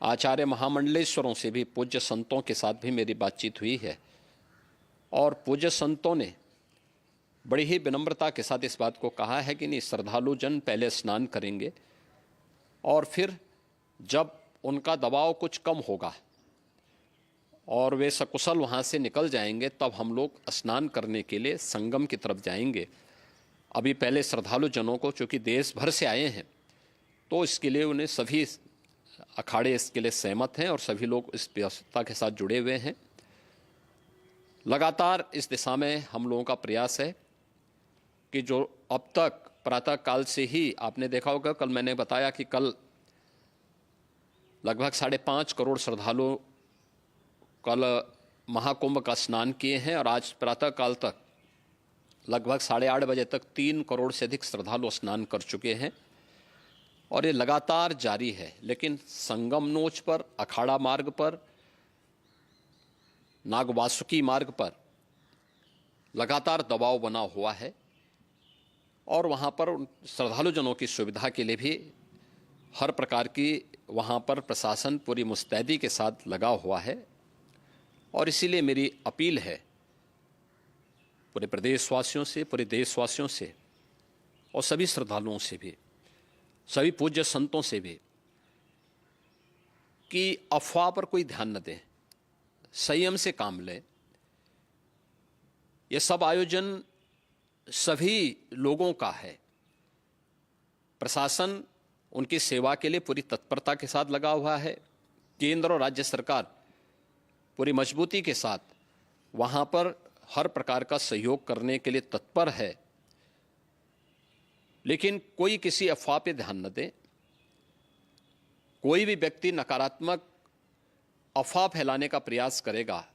आचार्य महामंडलेश्वरों से भी, पूज्य संतों के साथ भी मेरी बातचीत हुई है, और पूज्य संतों ने बड़ी ही विनम्रता के साथ इस बात को कहा है कि नहीं, श्रद्धालु जन पहले स्नान करेंगे और फिर जब उनका दबाव कुछ कम होगा और वे सकुशल वहाँ से निकल जाएंगे, तब हम लोग स्नान करने के लिए संगम की तरफ जाएंगे। अभी पहले श्रद्धालु जनों को, चूँकि देश भर से आए हैं, तो इसके लिए उन्हें सभी अखाड़े इसके लिए सहमत हैं और सभी लोग इस व्यवस्था के साथ जुड़े हुए हैं। लगातार इस दिशा में हम लोगों का प्रयास है कि जो अब तक प्रातःकाल से ही आपने देखा होगा, कल मैंने बताया कि कल लगभग 5.5 करोड़ श्रद्धालु कल महाकुंभ का स्नान किए हैं, और आज प्रातःकाल तक लगभग 8:30 बजे तक 3 करोड़ से अधिक श्रद्धालु स्नान कर चुके हैं। और ये लगातार जारी है। लेकिन संगम नोच पर, अखाड़ा मार्ग पर, नागवासुकी मार्ग पर लगातार दबाव बना हुआ है और वहाँ पर श्रद्धालु जनों की सुविधा के लिए भी हर प्रकार की वहाँ पर प्रशासन पूरी मुस्तैदी के साथ लगा हुआ है। और इसीलिए मेरी अपील है पूरे प्रदेशवासियों से, पूरे देशवासियों से और सभी श्रद्धालुओं से भी, सभी पूज्य संतों से भी कि अफवाह पर कोई ध्यान न दें, संयम से काम लें। ये सब आयोजन सभी लोगों का है। प्रशासन उनकी सेवा के लिए पूरी तत्परता के साथ लगा हुआ है। केंद्र और राज्य सरकार पूरी मजबूती के साथ वहाँ पर हर प्रकार का सहयोग करने के लिए तत्पर है। लेकिन कोई किसी अफवाह पे ध्यान न दे। कोई भी व्यक्ति नकारात्मक अफवाह फैलाने का प्रयास करेगा,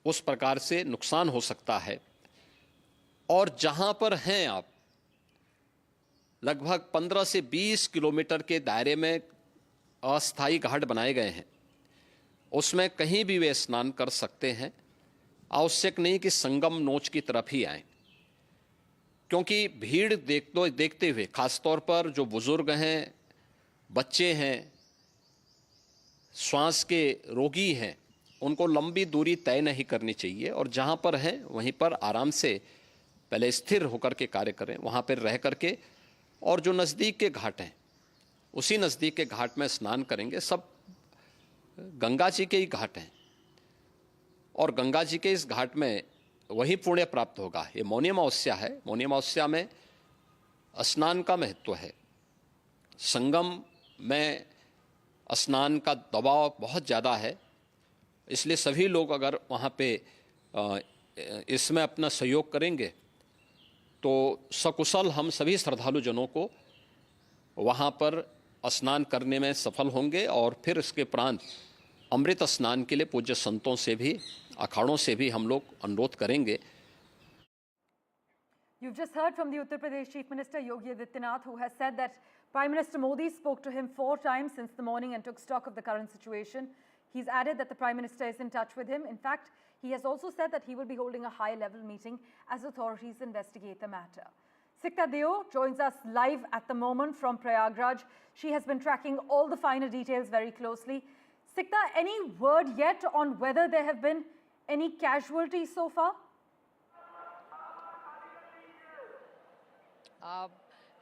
उस प्रकार से नुकसान हो सकता है। और जहां पर हैं आप, लगभग 15 से 20 किलोमीटर के दायरे में अस्थायी घाट बनाए गए हैं, उसमें कहीं भी वे स्नान कर सकते हैं। आवश्यक नहीं कि संगम नोच की तरफ ही आएं, क्योंकि भीड़ देखते हुए, खासतौर पर जो बुजुर्ग हैं, बच्चे हैं, श्वास के रोगी हैं, उनको लंबी दूरी तय नहीं करनी चाहिए और जहां पर हैं वहीं पर आराम से पहले स्थिर होकर के कार्य करें, वहां पर रह करके। और जो नज़दीक के घाट हैं, उसी नज़दीक के घाट में स्नान करेंगे। सब गंगा जी के ही घाट हैं और गंगा जी के इस घाट में वही पुण्य प्राप्त होगा। ये मौनी अमावस्या है। मौनी अमावस्या में स्नान का महत्व है। संगम में स्नान का दबाव बहुत ज़्यादा है, इसलिए सभी लोग अगर वहाँ पे इसमें अपना सहयोग करेंगे तो सकुशल हम सभी श्रद्धालु जनों को वहाँ पर स्नान करने में सफल होंगे। और फिर इसके उपरांत अमृत स्नान के लिए पूज्य संतों से भी, अखाड़ों से भी हम लोग अनुरोध करेंगे। You've just heard from the Uttar Pradesh Chief Minister Yogi Adityanath, who has said that Prime Minister Modi spoke to him 4 times since the morning and took stock of the current situation. He's added that the Prime Minister is in touch with him. In fact, he has also said that he will be holding a high-level meeting as authorities investigate the matter. Sikta Deo joins us live at the moment from Prayagraj. She has been tracking all the finer details very closely. Sikta, any word yet on whether there have been any casualties so far?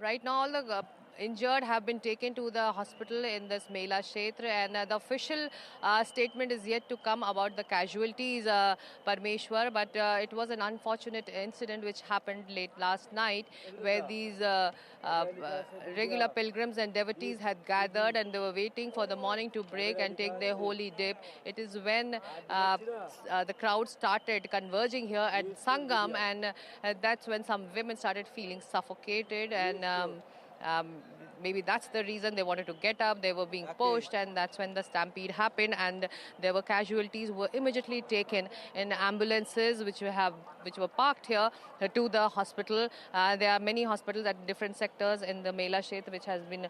Right now, all the injured have been taken to the hospital in this Mela Kshetra, and the official statement is yet to come about the casualties, Parmeshwar, but it was an unfortunate incident which happened late last night, where these regular pilgrims and devotees had gathered and they were waiting for the morning to break and take their holy dip. It is when the crowd started converging here at Sangam, and that's when some women started feeling suffocated, and maybe that's the reason they wanted to get up. They were being pushed, and that's when the stampede happened, and there were casualties were immediately taken in ambulances which were parked here to the hospital. There are many hospitals at different sectors in the Mela Kshetra which has been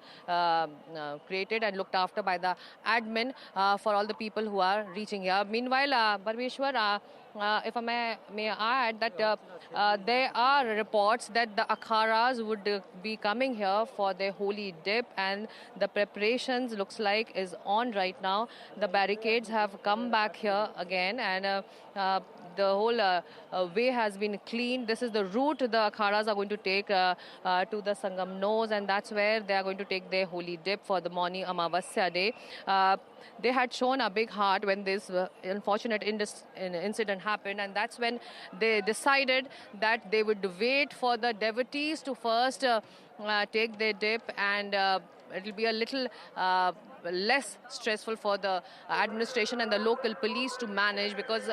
created and looked after by the admin for all the people who are reaching here. Meanwhile, Parmeshwar, if I may add that there are reports that the akharas would be coming here for their holy dip, and the preparations looks like is on right now. The barricades have come back here again, and the whole way has been cleaned. This is the route the akharas are going to take to the Sangam nose, and that's where they are going to take their holy dip for the Mauni Amavasya day. They had shown a big heart when this unfortunate incident happened, and that's when they decided that they would wait for the devotees to first take their dip, and it will be a little less stressful for the administration and the local police to manage, because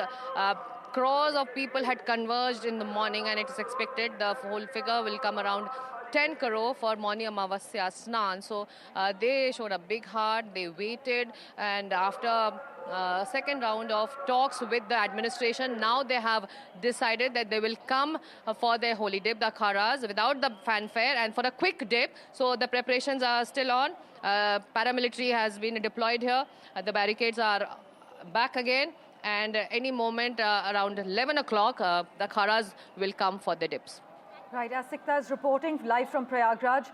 crores of people had converged in the morning, and it is expected the whole figure will come around 10 crore for Mauni Amavasya Snan. So they showed a big heart, they waited, and after second round of talks with the administration. Now they have decided that they will come for their holy dip, the akharas, without the fanfare and for a quick dip. So the preparations are still on. Paramilitary has been deployed here. The barricades are back again. And any moment around 11 o'clock, the akharas will come for the dips. Right, as Sikta is reporting live from Prayagraj,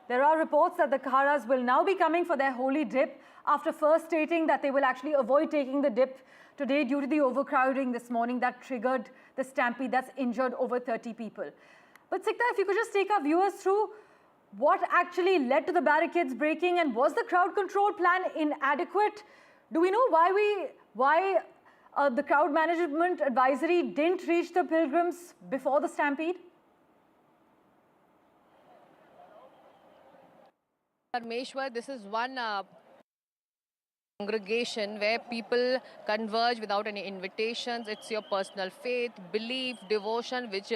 there are reports that the akharas will now be coming for their holy dip after first stating that they will actually avoid taking the dip today due to the overcrowding this morning that triggered the stampede that's injured over 30 people. But Sikta, if you could just take our viewers through what actually led to the barricades breaking, and was the crowd control plan inadequate? Do we know why the crowd management advisory didn't reach the pilgrims before the stampede? Parmeshwar, this is one congregation where people converge without any invitations. It's your personal faith, belief, devotion which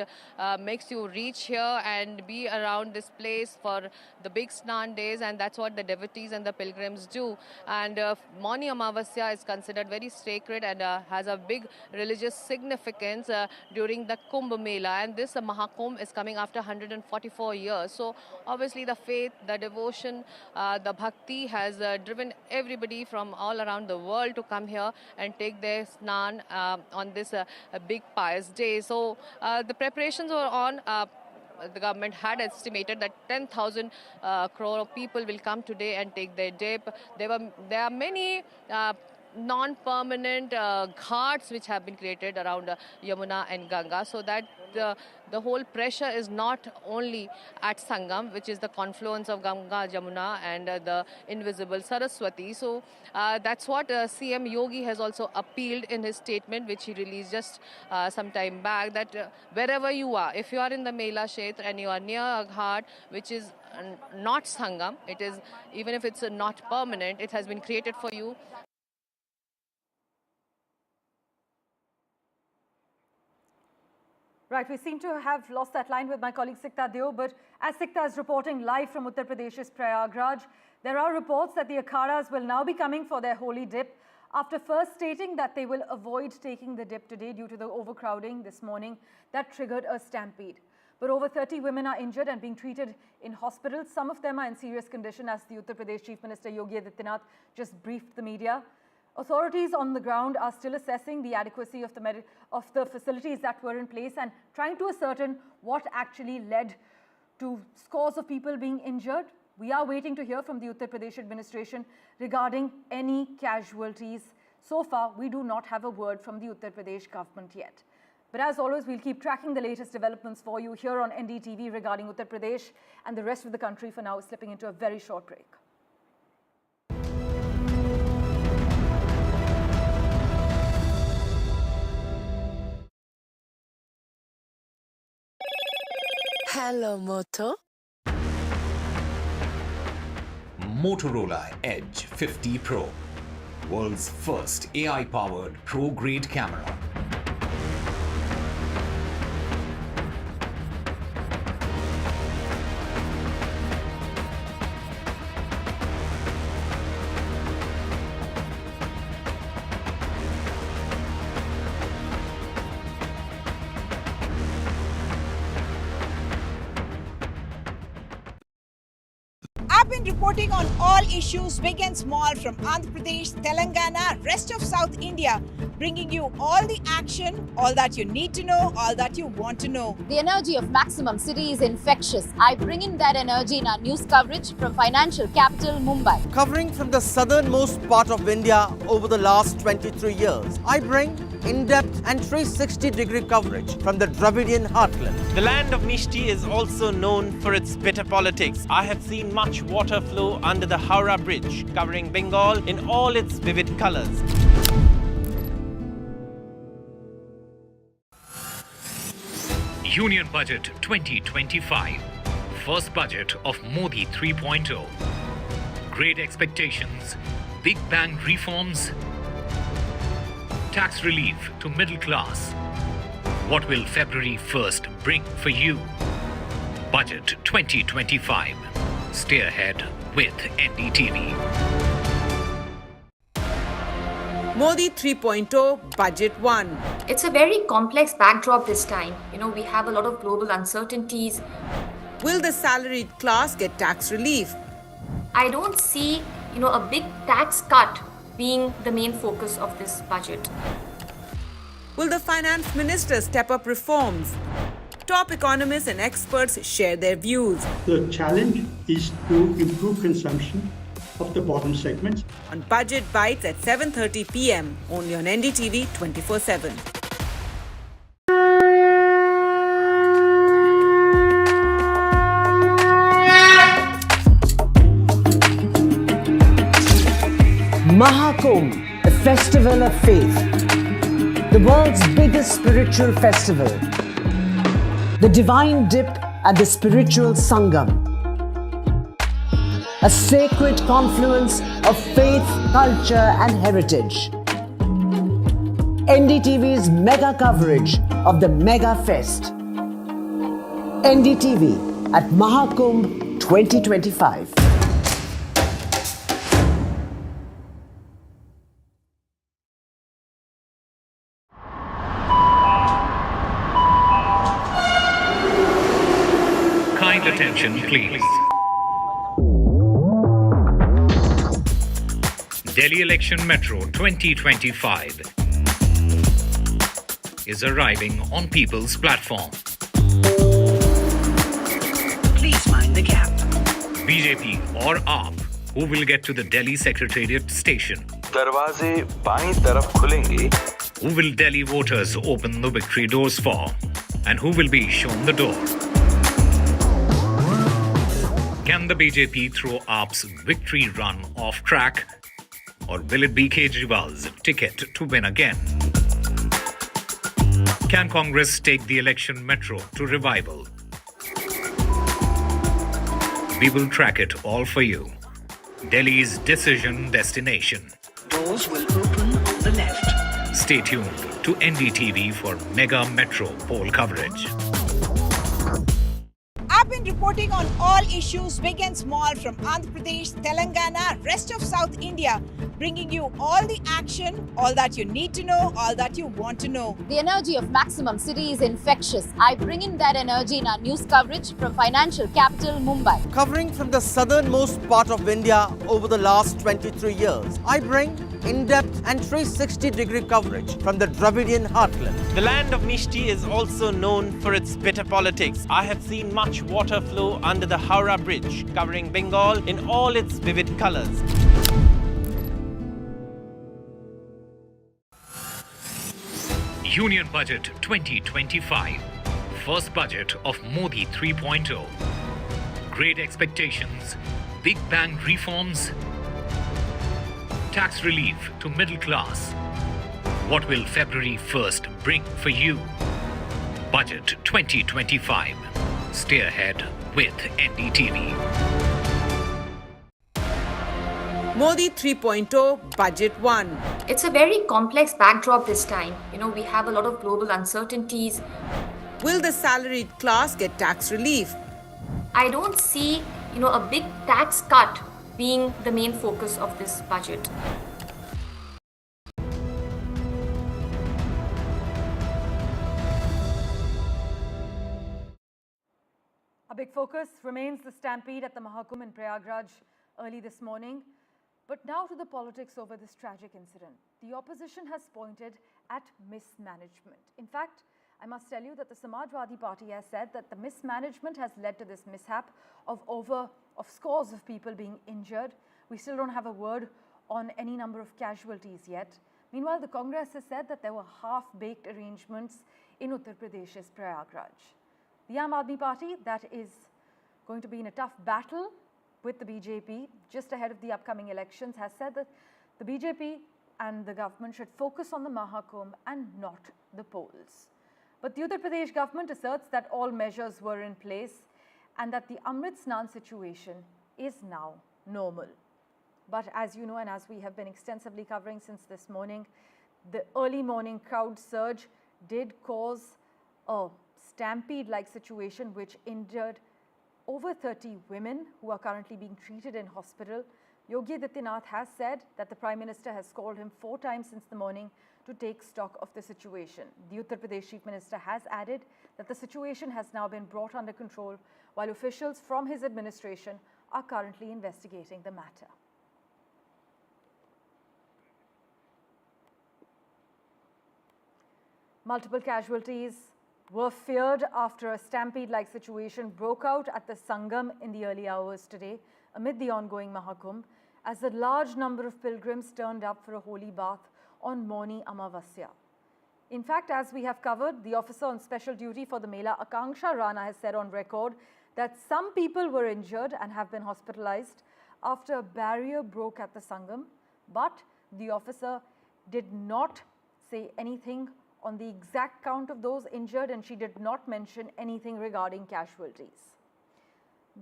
makes you reach here and be around this place for the big Snan days, and that's what the devotees and the pilgrims do. And Mauni Amavasya is considered very sacred and has a big religious significance during the Kumbh Mela, and this Mahakumbh is coming after 144 years. So obviously the faith, the devotion, the bhakti has driven everybody from all around the world to come here and take their Snan on this big pious day. So the preparations were on. The government had estimated that 10,000 crore people will come today and take their dip. There are many non-permanent ghats which have been created around Yamuna and Ganga, so that the whole pressure is not only at Sangam, which is the confluence of Ganga, Jamuna and the invisible Saraswati. So that's what CM Yogi has also appealed in his statement, which he released just some time back, that wherever you are, if you are in the Mela Kshetra and you are near a ghat which is not Sangam, it is, even if it's not permanent, it has been created for you. Right, we seem to have lost that line with my colleague Sikta Deo, but as Sikta is reporting live from Uttar Pradesh's Prayagraj, there are reports that the akharas will now be coming for their holy dip after first stating that they will avoid taking the dip today due to the overcrowding this morning that triggered a stampede. But over 30 women are injured and being treated in hospitals. Some of them are in serious condition, as the Uttar Pradesh Chief Minister Yogi Adityanath just briefed the media. Authorities on the ground are still assessing the adequacy of the facilities that were in place and trying to ascertain what actually led to scores of people being injured. We are waiting to hear from the Uttar Pradesh administration regarding any casualties. So far, we do not have a word from the Uttar Pradesh government yet. But as always, we'll keep tracking the latest developments for you here on NDTV regarding Uttar Pradesh, and the rest of the country for now is slipping into a very short break. Hello, Moto. Motorola Edge 50 Pro, world's first AI-powered pro-grade camera. I've been reporting on all issues big and small from Andhra Pradesh, Telangana, rest of South India, bringing you all the action, all that you need to know, all that you want to know. The energy of Maximum City is infectious. I bring in that energy in our news coverage from financial capital Mumbai. Covering from the southernmost part of India over the last 23 years, I bring in-depth and 360-degree coverage from the Dravidian heartland. The land of Mishti is also known for its bitter politics. I have seen much water flow under the Howrah Bridge, covering Bengal in all its vivid colors. Union Budget 2025, first budget of Modi 3.0. Great expectations, big bang reforms, tax relief to middle class. What will February 1st bring for you? Budget 2025. Stay ahead with NDTV. Modi 3.0 Budget 1. It's a very complex backdrop this time. We have a lot of global uncertainties. Will the salaried class get tax relief? I don't see, a big tax cut being the main focus of this budget. Will the finance minister step up reforms? Top economists and experts share their views. The challenge is to improve consumption of the bottom segments. On Budget Bites at 7:30 p.m. only on NDTV 24/7. Maha Kumbh, the festival of faith, the world's biggest spiritual festival, the divine dip at the spiritual sangam, a sacred confluence of faith, culture and heritage. NDTV's mega coverage of the Mega Fest. NDTV at Mahakumbh 2025. Kind attention, please. Delhi Election Metro 2025 is arriving on people's platform. Please mind the gap. BJP or AAP, who will get to the Delhi Secretariat station? दरवाजे बाईं तरफ खुलेंगे. Who will Delhi voters open the victory doors for? And who will be shown the door? Can the BJP throw AAP's victory run off track? Or will it be Kejriwal's ticket to win again? Can Congress take the election metro to revival? We will track it all for you. Delhi's decision destination. Doors will open on the left. Stay tuned to NDTV for Mega Metro poll coverage. I've been reporting on all issues big and small from Andhra Pradesh, Telangana, rest of South India, bringing you all the action, all that you need to know, all that you want to know. The energy of maximum city is infectious. I bring in that energy in our news coverage from financial capital Mumbai. Covering from the southernmost part of India over the last 23 years, I bring in-depth and 360-degree coverage from the Dravidian heartland. The land of Mishti is also known for its bitter politics. I have seen much water flow under the Howrah Bridge, covering Bengal in all its vivid colors. Union Budget 2025. First budget of Modi 3.0. Great expectations, big bang reforms, tax relief to middle class. What will February 1st bring for you? Budget 2025. Stay ahead with NDTV. Modi 3.0 Budget 1. It's a very complex backdrop this time. We have a lot of global uncertainties. Will the salaried class get tax relief? I don't see, a big tax cut being the main focus of this budget. A big focus remains the stampede at the Mahakumbh in Prayagraj early this morning. But now to the politics over this tragic incident. The opposition has pointed at mismanagement. In fact, I must tell you that the Samajwadi Party has said that the mismanagement has led to this mishap of scores of people being injured. We still don't have a word on any number of casualties yet. Meanwhile, the Congress has said that there were half-baked arrangements in Uttar Pradesh's Prayagraj. The Aam Aadmi Party, that is going to be in a tough battle with the BJP just ahead of the upcoming elections, has said that the BJP and the government should focus on the Mahakumbh and not the polls. But the Uttar Pradesh government asserts that all measures were in place and that the Amrit Snan situation is now normal. But as you know, and as we have been extensively covering since this morning, the early morning crowd surge did cause a stampede-like situation which injured over 30 women who are currently being treated in hospital. Yogi Adityanath has said that the Prime Minister has called him 4 times since the morning to take stock of the situation. The Uttar Pradesh Chief Minister has added that the situation has now been brought under control, while officials from his administration are currently investigating the matter. Multiple casualties were feared after a stampede-like situation broke out at the Sangam in the early hours today amid the ongoing Mahakumbh, as a large number of pilgrims turned up for a holy bath on Mauni Amavasya. In fact, as we have covered, the officer on special duty for the Mela, Akanksha Rana, has said on record that some people were injured and have been hospitalized after a barrier broke at the Sangam, but the officer did not say anything on the exact count of those injured, and she did not mention anything regarding casualties.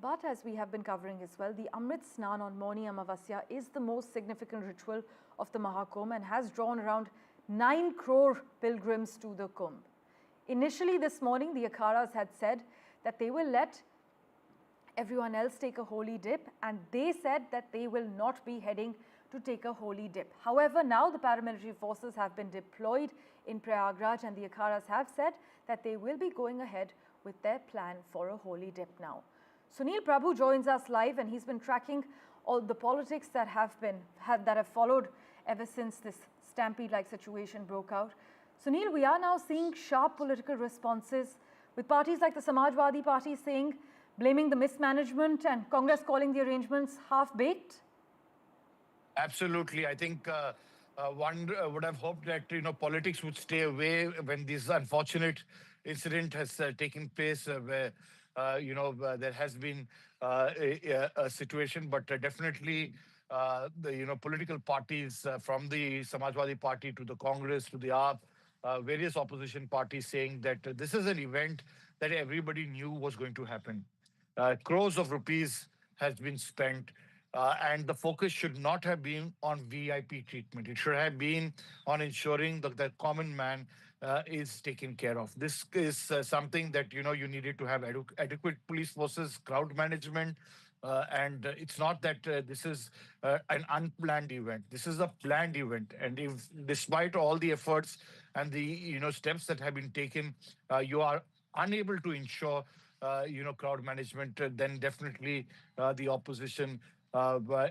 But as we have been covering as well, the Amrit Snan on Mauni Amavasya is the most significant ritual of the Mahakumbh and has drawn around 9 crore pilgrims to the Kumbh. Initially this morning, the Akharas had said that they will let everyone else take a holy dip, and they said that they will not be heading to take a holy dip. However, now the paramilitary forces have been deployed in Prayagraj, and the Akharas have said that they will be going ahead with their plan for a holy dip now. Sunil Prabhu joins us live, and he's been tracking all the politics that have followed ever since this stampede-like situation broke out. Sunil, we are now seeing sharp political responses with parties like the Samajwadi Party blaming the mismanagement, and Congress calling the arrangements half-baked. Absolutely. I think one would have hoped that politics would stay away when this unfortunate incident has taken place, where there has been a situation, but definitely the political parties from the Samajwadi Party to the Congress to the AAP, various opposition parties saying that this is an event that everybody knew was going to happen. Crores of rupees has been spent. And the focus should not have been on VIP treatment. It should have been on ensuring that the common man is taken care of. This is something that, you needed to have adequate police forces, crowd management, and it's not that this is an unplanned event. This is a planned event. And if, despite all the efforts and the, steps that have been taken, you are unable to ensure, crowd management, then definitely the opposition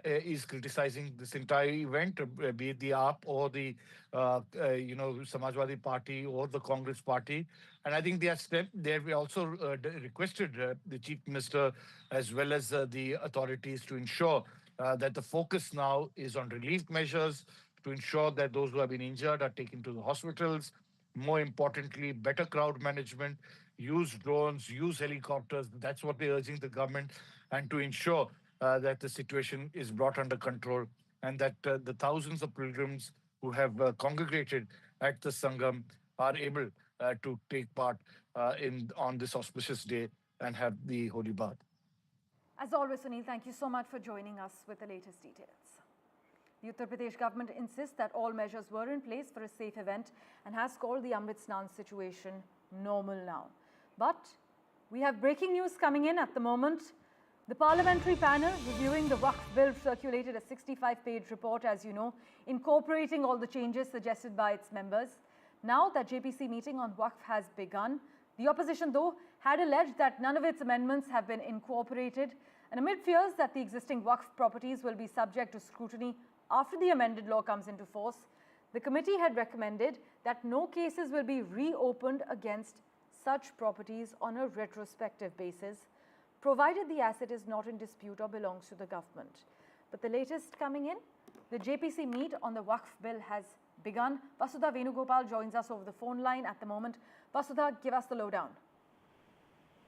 is criticizing this entire event, be it the AAP or the Samajwadi Party or the Congress Party. And I think they have also requested the Chief Minister as well as the authorities to ensure that the focus now is on relief measures, to ensure that those who have been injured are taken to the hospitals. More importantly, better crowd management, use drones, use helicopters. That's what they're urging the government, and to ensure that the situation is brought under control, and that the thousands of pilgrims who have congregated at the Sangam are able to take part on this auspicious day and have the holy bath. As always, Sunil, thank you so much for joining us with the latest details. The Uttar Pradesh government insists that all measures were in place for a safe event and has called the Amrit Snan situation normal now. But we have breaking news coming in at the moment. The parliamentary panel reviewing the Waqf Bill circulated a 65-page report, as you know, incorporating all the changes suggested by its members. Now that JPC meeting on Waqf has begun, the opposition, though, had alleged that none of its amendments have been incorporated, and amid fears that the existing Waqf properties will be subject to scrutiny after the amended law comes into force, the committee had recommended that no cases will be reopened against such properties on a retrospective basis, provided the asset is not in dispute or belongs to the government. But the latest coming in, the JPC meet on the Waqf Bill has begun. Vasudha Venugopal joins us over the phone line at the moment. Vasudha, give us the lowdown.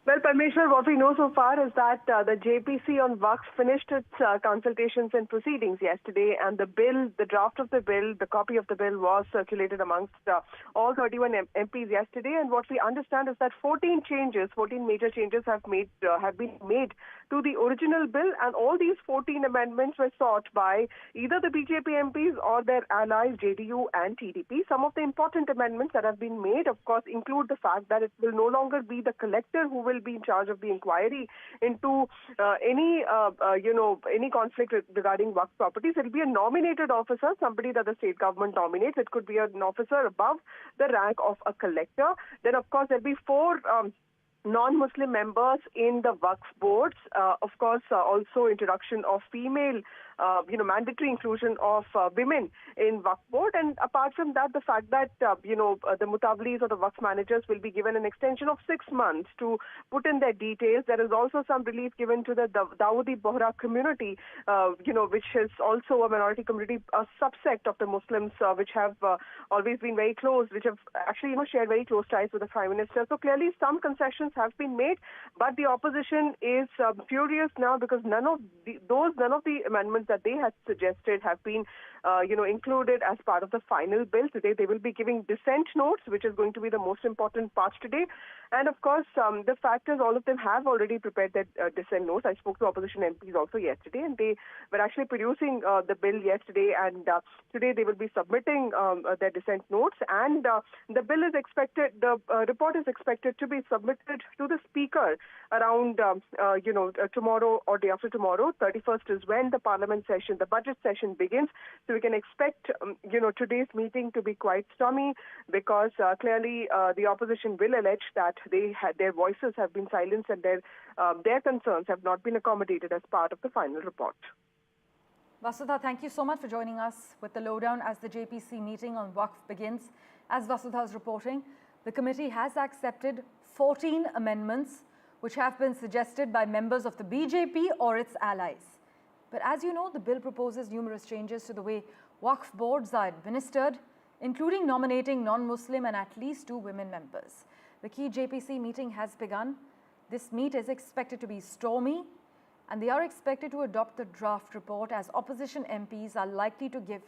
Well, Parmeshwar, what we know so far is that the JPC on Waqf finished its consultations and proceedings yesterday, and the bill, the draft of the bill, the copy of the bill was circulated amongst all 31 MPs yesterday. And what we understand is that 14 major changes have been made to the original bill, and all these 14 amendments were sought by either the BJP MPs or their allies JDU and TDP. Some of the important amendments that have been made, of course, include the fact that it will no longer be the collector who will will be in charge of the inquiry into any conflict regarding Waqf properties. It will be a nominated officer, somebody that the state government nominates. It could be an officer above the rank of a collector. Then, of course, there will be 4 non-Muslim members in the Waqf boards. Of course, also introduction of female, mandatory inclusion of women in Waqf board. And apart from that, the fact that, the Mutawlis or the Waqf managers will be given an extension of 6 months to put in their details. There is also some relief given to the Dawoodi Bohra community, which is also a minority community, a subsect of the Muslims, which have always been very close, which have actually, shared very close ties with the Prime Minister. So clearly some concessions have been made, but the opposition is furious now because none of the amendments that they had suggested have been included as part of the final bill. Today they will be giving dissent notes, which is going to be the most important part today. And of course, the fact is all of them have already prepared their dissent notes. I spoke to opposition MPs also yesterday, and they were actually producing the bill yesterday, and today they will be submitting their dissent notes. And the bill is expected, the report is expected to be submitted to the Speaker around, tomorrow or day after tomorrow. 31st is when the Parliament session, the budget session begins. So we can expect, today's meeting to be quite stormy because clearly the opposition will allege that their voices have been silenced and their concerns have not been accommodated as part of the final report. Vasudha, thank you so much for joining us with the lowdown as the JPC meeting on Waqf begins. As Vasudha is reporting, the committee has accepted 14 amendments which have been suggested by members of the BJP or its allies. But as you know, the bill proposes numerous changes to the way Waqf boards are administered, including nominating non-Muslim and at least 2 women members. The key JPC meeting has begun. This meet is expected to be stormy, and they are expected to adopt the draft report as opposition MPs are likely to give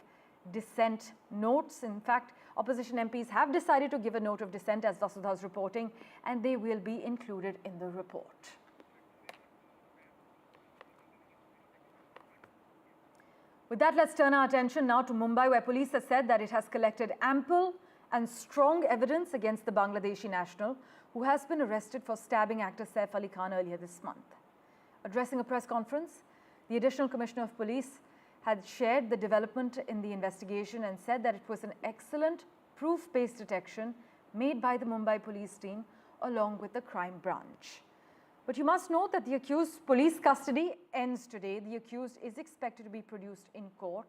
dissent notes. In fact, opposition MPs have decided to give a note of dissent, as Vasudha is reporting, and they will be included in the report. With that, let's turn our attention now to Mumbai, where police has said that it has collected ample and strong evidence against the Bangladeshi national who has been arrested for stabbing actor Saif Ali Khan earlier this month. Addressing a press conference, the Additional Commissioner of Police had shared the development in the investigation and said that it was an excellent proof-based detection made by the Mumbai police team along with the crime branch. But you must note that the accused's police custody ends today. The accused is expected to be produced in court.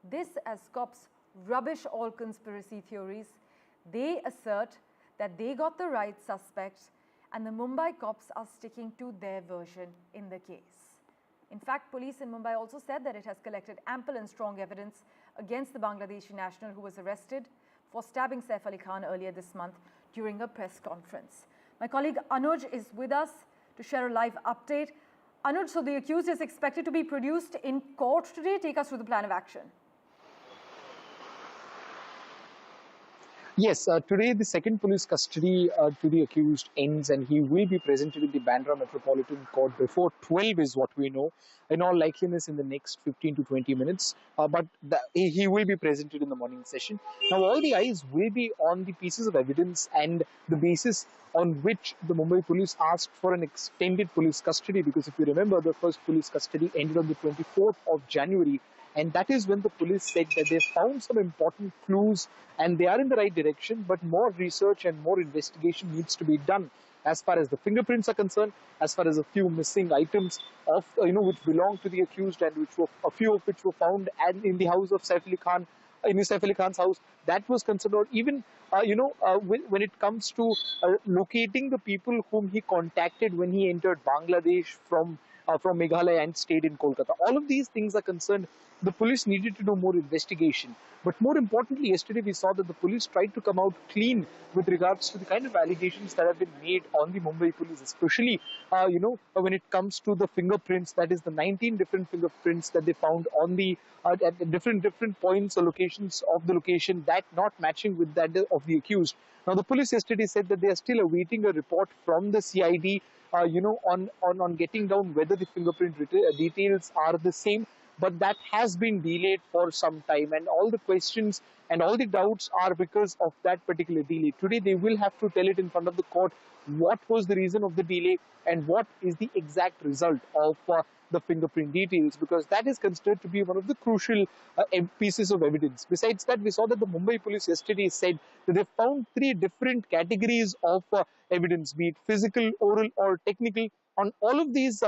This as cops rubbish all conspiracy theories. They assert that they got the right suspects and the Mumbai cops are sticking to their version in the case. In fact, police in Mumbai also said that it has collected ample and strong evidence against the Bangladeshi national who was arrested for stabbing Saif Ali Khan earlier this month during a press conference. My colleague Anuj is with us to share a live update. Anuj, so the accused is expected to be produced in court today. Take us through the plan of action. Yes, today the second police custody to the accused ends and he will be presented in the Bandra Metropolitan Court before 12 is what we know. In all likeliness in the next 15 to 20 minutes, but he will be presented in the morning session. Now all the eyes will be on the pieces of evidence and the basis on which the Mumbai police asked for an extended police custody, because if you remember, the first police custody ended on the 24th of January. And that is when the police said that they found some important clues and they are in the right direction, but more research and more investigation needs to be done as far as the fingerprints are concerned, as far as a few missing items of, which belong to the accused and which were, a few of which were found in the house of Saif Ali Khan, in Saif Ali Khan's house, that was concerned, or even, when it comes to locating the people whom he contacted when he entered Bangladesh from Meghalaya and stayed in Kolkata. All of these things are concerned. The police needed to do more investigation. But more importantly, yesterday we saw that the police tried to come out clean with regards to the kind of allegations that have been made on the Mumbai police, especially, when it comes to the fingerprints, that is the 19 different fingerprints that they found on the at different points or locations of the location, that not matching with that of the accused. Now, the police yesterday said that they are still awaiting a report from the CID, on getting down whether the fingerprint details are the same. But that has been delayed for some time, and all the questions and all the doubts are because of that particular delay. Today they will have to tell it in front of the court what was the reason of the delay and what is the exact result of the fingerprint details, because that is considered to be one of the crucial pieces of evidence. Besides that, we saw that the Mumbai police yesterday said that they found 3 different categories of evidence, be it physical, oral or technical. On all of these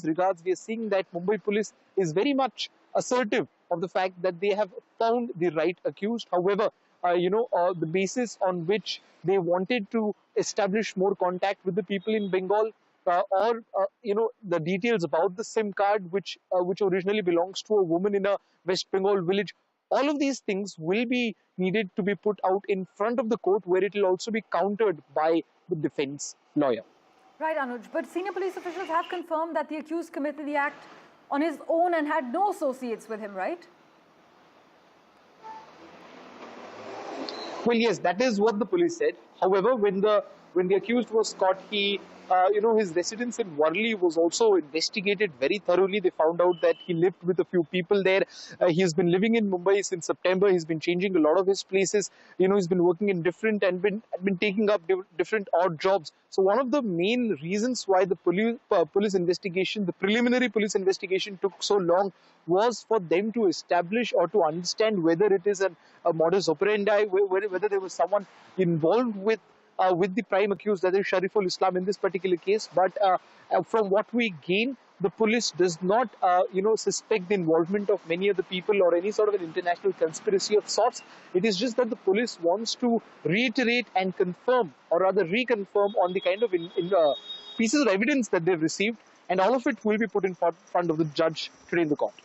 regards, we are seeing that Mumbai police is very much assertive of the fact that they have found the right accused. However, the basis on which they wanted to establish more contact with the people in Bengal, the details about the SIM card, which originally belongs to a woman in a West Bengal village, all of these things will be needed to be put out in front of the court, where it will also be countered by the defense lawyer. Right, Anuj, but senior police officials have confirmed that the accused committed the act on his own and had no associates with him, right? Well, yes, that is what the police said. However, when the accused was caught, his residence in Worli was also investigated very thoroughly. They found out that he lived with a few people there. He has been living in Mumbai since September. He's been changing a lot of his places. He's been working in different and been taking up different odd jobs. So one of the main reasons why the police investigation, the preliminary police investigation, took so long was for them to establish or to understand whether it is a modus operandi, whether there was someone involved with the prime accused, that is Shariful Islam in this particular case. But from what we gain, the police does not, suspect the involvement of many other people or any sort of an international conspiracy of sorts. It is just that the police wants to reiterate and confirm, or rather reconfirm, on the kind of pieces of evidence that they've received, and all of it will be put in front of the judge today in the court.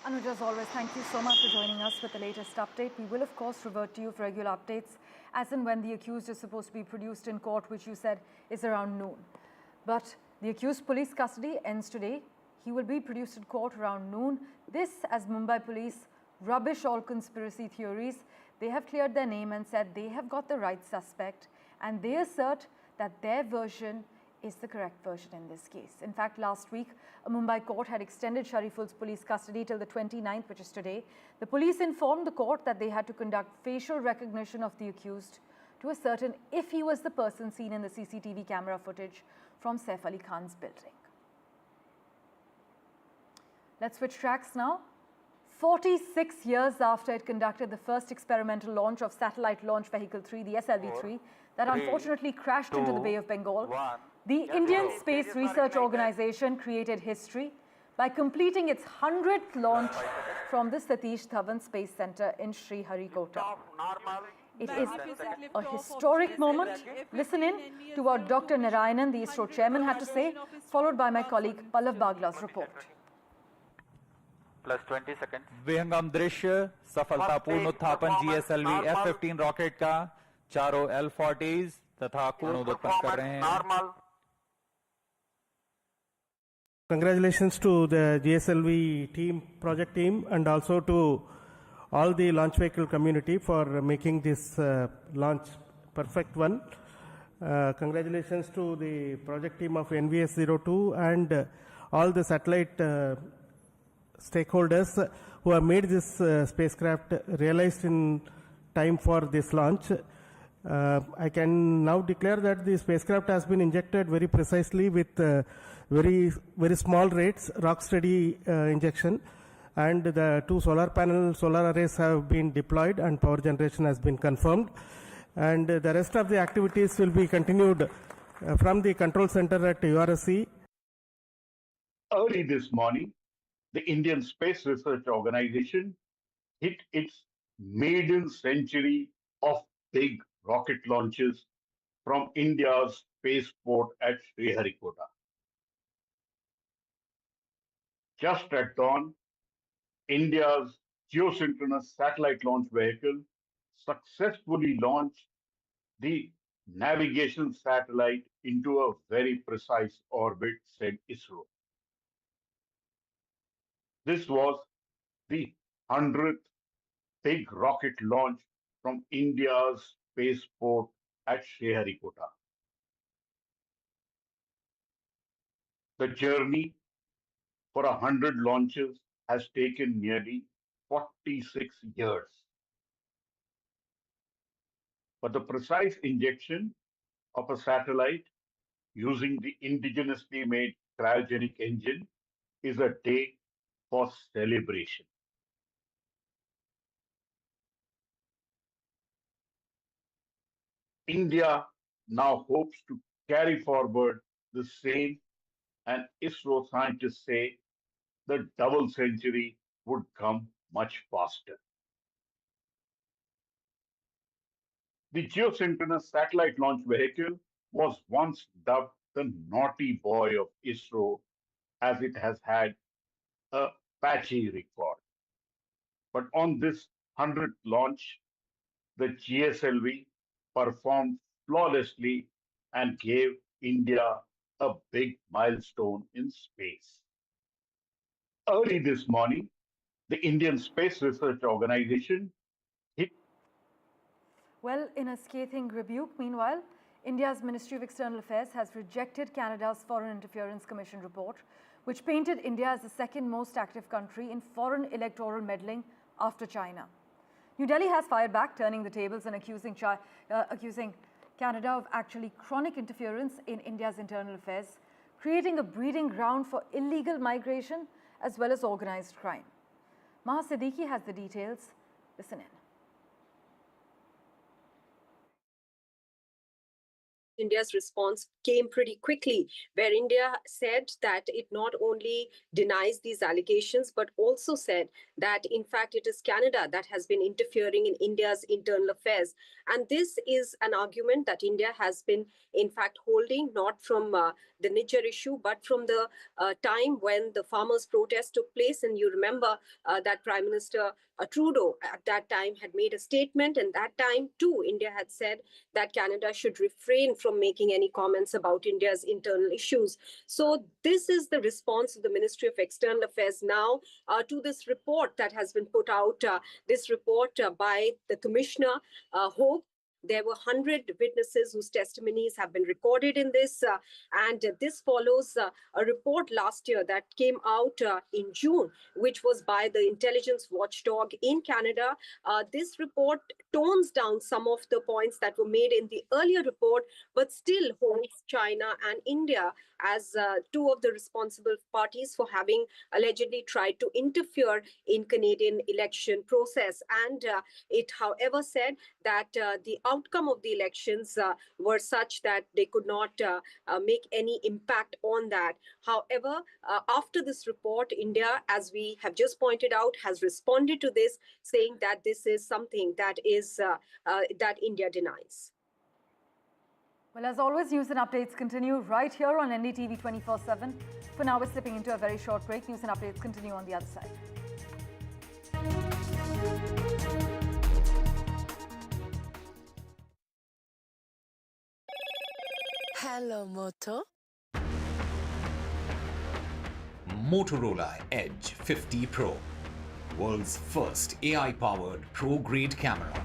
Anuj, as always, thank you so much for joining us with the latest update. We will, of course, revert to you for regular updates as and when the accused is supposed to be produced in court, which you said is around noon. But the accused police custody ends today. He will be produced in court around noon. This, as Mumbai police rubbish all conspiracy theories. They have cleared their name and said they have got the right suspect, and they assert that their version is the correct version in this case. In fact, last week, a Mumbai court had extended Shariful's police custody till the 29th, which is today. The police informed the court that they had to conduct facial recognition of the accused to ascertain if he was the person seen in the CCTV camera footage from Saif Ali Khan's building. Let's switch tracks now. 46 years after it conducted the first experimental launch of satellite launch vehicle 3, the SLV-3, that unfortunately crashed into the Bay of Bengal, the Indian Space Research Organization created history by completing its 100th launch from the Satish Dhawan Space Center in Sriharikota. It is a historic moment. Listen in to what Dr. Narayanan, the ISRO chairman, had to say, followed by my colleague Pallav Bagla's report. Plus 20 seconds. विहंगम दृश्य सफलतापूर्ण उत्थापन GSLV F-15 rocket का चारों L-40s तथा कोण उत्पन्न कर रहे हैं. Congratulations to the GSLV team, project team, and also to all the launch vehicle community for making this launch perfect one. Congratulations to the project team of NVS-02 and all the satellite stakeholders who have made this spacecraft realized in time for this launch. I can now declare that the spacecraft has been injected very precisely with very small rates, rock steady injection, and the two solar arrays have been deployed and power generation has been confirmed, and the rest of the activities will be continued from the control center at URSC. Early this morning, the Indian Space Research Organization hit its maiden century of big rocket launches from India's spaceport at Sriharikota. Just at dawn, India's geosynchronous satellite launch vehicle successfully launched the navigation satellite into a very precise orbit, said ISRO. This was the 100th big rocket launch from India's spaceport at Sriharikota. The journey for 100 launches has taken nearly 46 years. But the precise injection of a satellite using the indigenously made cryogenic engine is a day for celebration. India now hopes to carry forward the same, and ISRO scientists say the double century would come much faster. The geosynchronous satellite launch vehicle was once dubbed the naughty boy of ISRO as it has had a patchy record. But on this 100th launch, the GSLV performed flawlessly and gave India a big milestone in space. Early this morning, the Indian Space Research Organization hit. Well, in a scathing rebuke, meanwhile, India's Ministry of External Affairs has rejected Canada's Foreign Interference Commission report, which painted India as the second most active country in foreign electoral meddling after China. New Delhi has fired back, turning the tables and accusing Canada of actually chronic interference in India's internal affairs, creating a breeding ground for illegal migration as well as organized crime. Maha has the details. Listen in. India's response came pretty quickly, where India said that it not only denies these allegations, but also said that, in fact, it is Canada that has been interfering in India's internal affairs. And this is an argument that India has been, in fact, holding not from the Niger issue, but from the time when the farmers' protest took place. And you remember that Prime Minister Trudeau at that time had made a statement, and that time too India had said that Canada should refrain from making any comments about India's internal issues. So this is the response of the Ministry of External Affairs now to this report that has been put out, this report by the Commissioner Hope. There were 100 witnesses whose testimonies have been recorded in this, and this follows a report last year that came out in June, which was by the intelligence watchdog in Canada. This report tones down some of the points that were made in the earlier report, but still holds China and India as two of the responsible parties for having allegedly tried to interfere in Canadian election process. And it, however, said that the outcome of the elections were such that they could not make any impact on that. However, after this report, India, as we have just pointed out, has responded to this, saying that this is something that is that India denies. Well, as always, news and updates continue right here on NDTV 24/7. For now, we're slipping into a very short break. News and updates continue on the other side. Hello, Moto. Motorola Edge 50 Pro, world's first AI-powered pro-grade camera.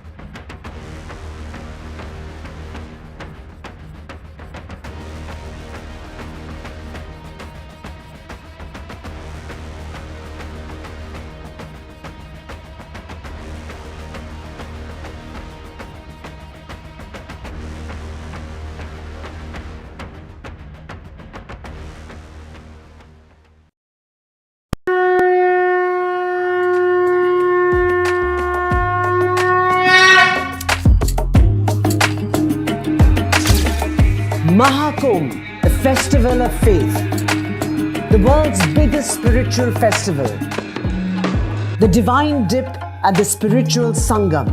Maha Kumbh, the festival of faith, the world's biggest spiritual festival, the divine dip at the spiritual sangam,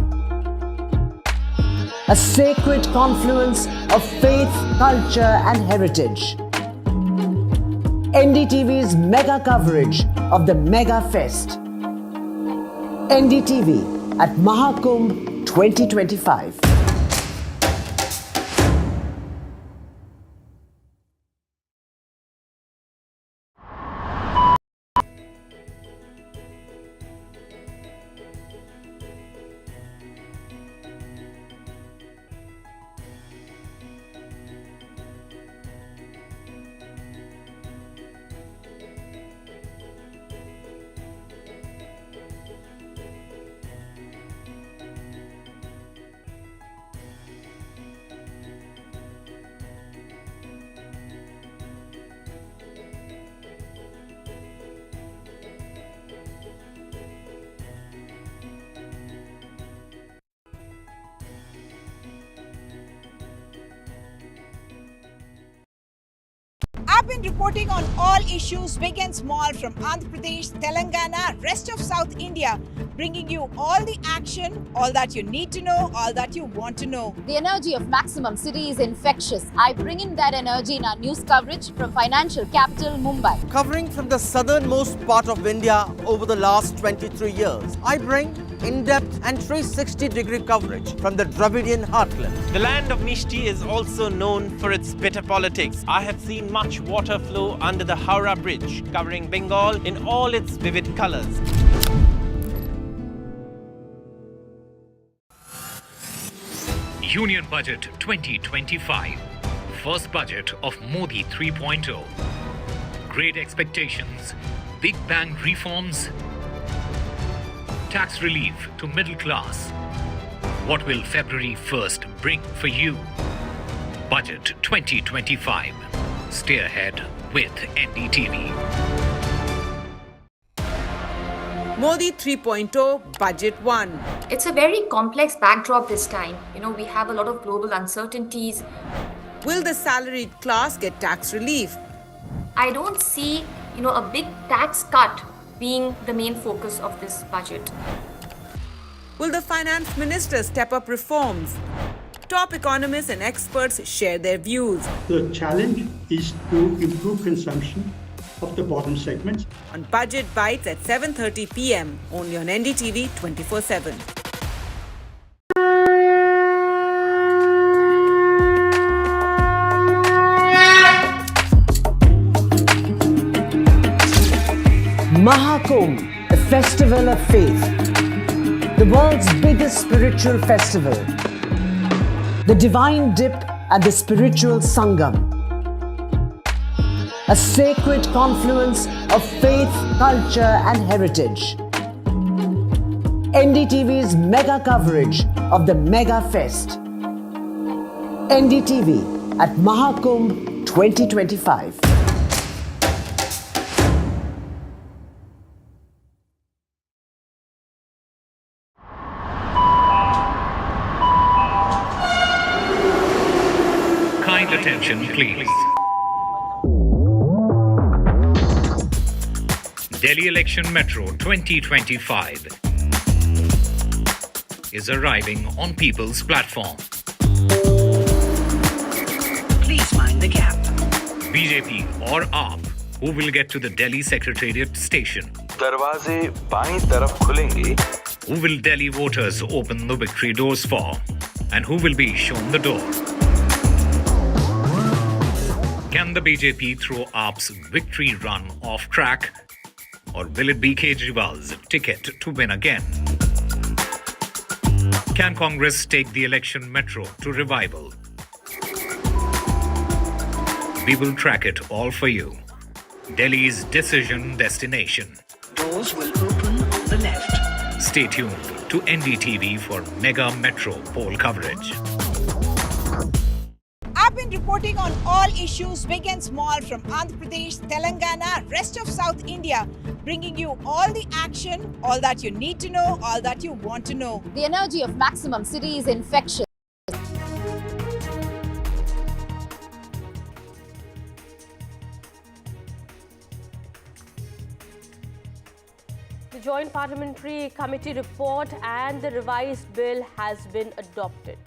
a sacred confluence of faith, culture and heritage. NDTV's mega coverage of the Mega Fest. NDTV at Mahakumbh 2025. been reporting on all issues big and small from Andhra Pradesh, Telangana, rest of South India, bringing you all the action, all that you need to know, all that you want to know. The energy of Maximum City is infectious. I bring in that energy in our news coverage from financial capital Mumbai. Covering from the southernmost part of India over the last 23 years, I bring in-depth and 360-degree coverage from the Dravidian heartland. The land of Mishti is also known for its bitter politics. I have seen much water flow under the Howrah Bridge, covering Bengal in all its vivid colors. Union Budget 2025. First budget of Modi 3.0. Great expectations, big bang reforms, tax relief to middle class. What will February 1st bring for you? Budget 2025. Stay ahead with NDTV. Modi 3.0 Budget 1. It's a very complex backdrop this time. We have a lot of global uncertainties. Will the salaried class get tax relief? I don't see, a big tax cut being the main focus of this budget. Will the finance minister step up reforms? Top economists and experts share their views. The challenge is to improve consumption of the bottom segments. On Budget Bites at 7:30 p.m. only on NDTV 24/7. Maha Kumbh, a festival of faith, the world's biggest spiritual festival, the divine dip at the spiritual sangam, a sacred confluence of faith, culture and heritage. NDTV's mega coverage of the Mega Fest. NDTV at Mahakumbh 2025. Kind attention, please. Delhi Election Metro 2025 is arriving on people's platform. Please mind the gap. BJP or AAP, who will get to the Delhi Secretariat station? दरवाजे बाईं तरफ खुलेंगे. Who will Delhi voters open the victory doors for? And who will be shown the door? Can the BJP throw AAP's victory run off track? Or will it be Kejriwal's ticket to win again? Can Congress take the election metro to revival? We will track it all for you. Delhi's decision destination. Doors will open on the left. Stay tuned to NDTV for mega metro poll coverage. I've been reporting on all issues big and small from Andhra Pradesh, Telangana, rest of South India, bringing you all the action, all that you need to know, all that you want to know. The energy of Maximum City is infectious. The Joint Parliamentary Committee report and the revised bill has been adopted.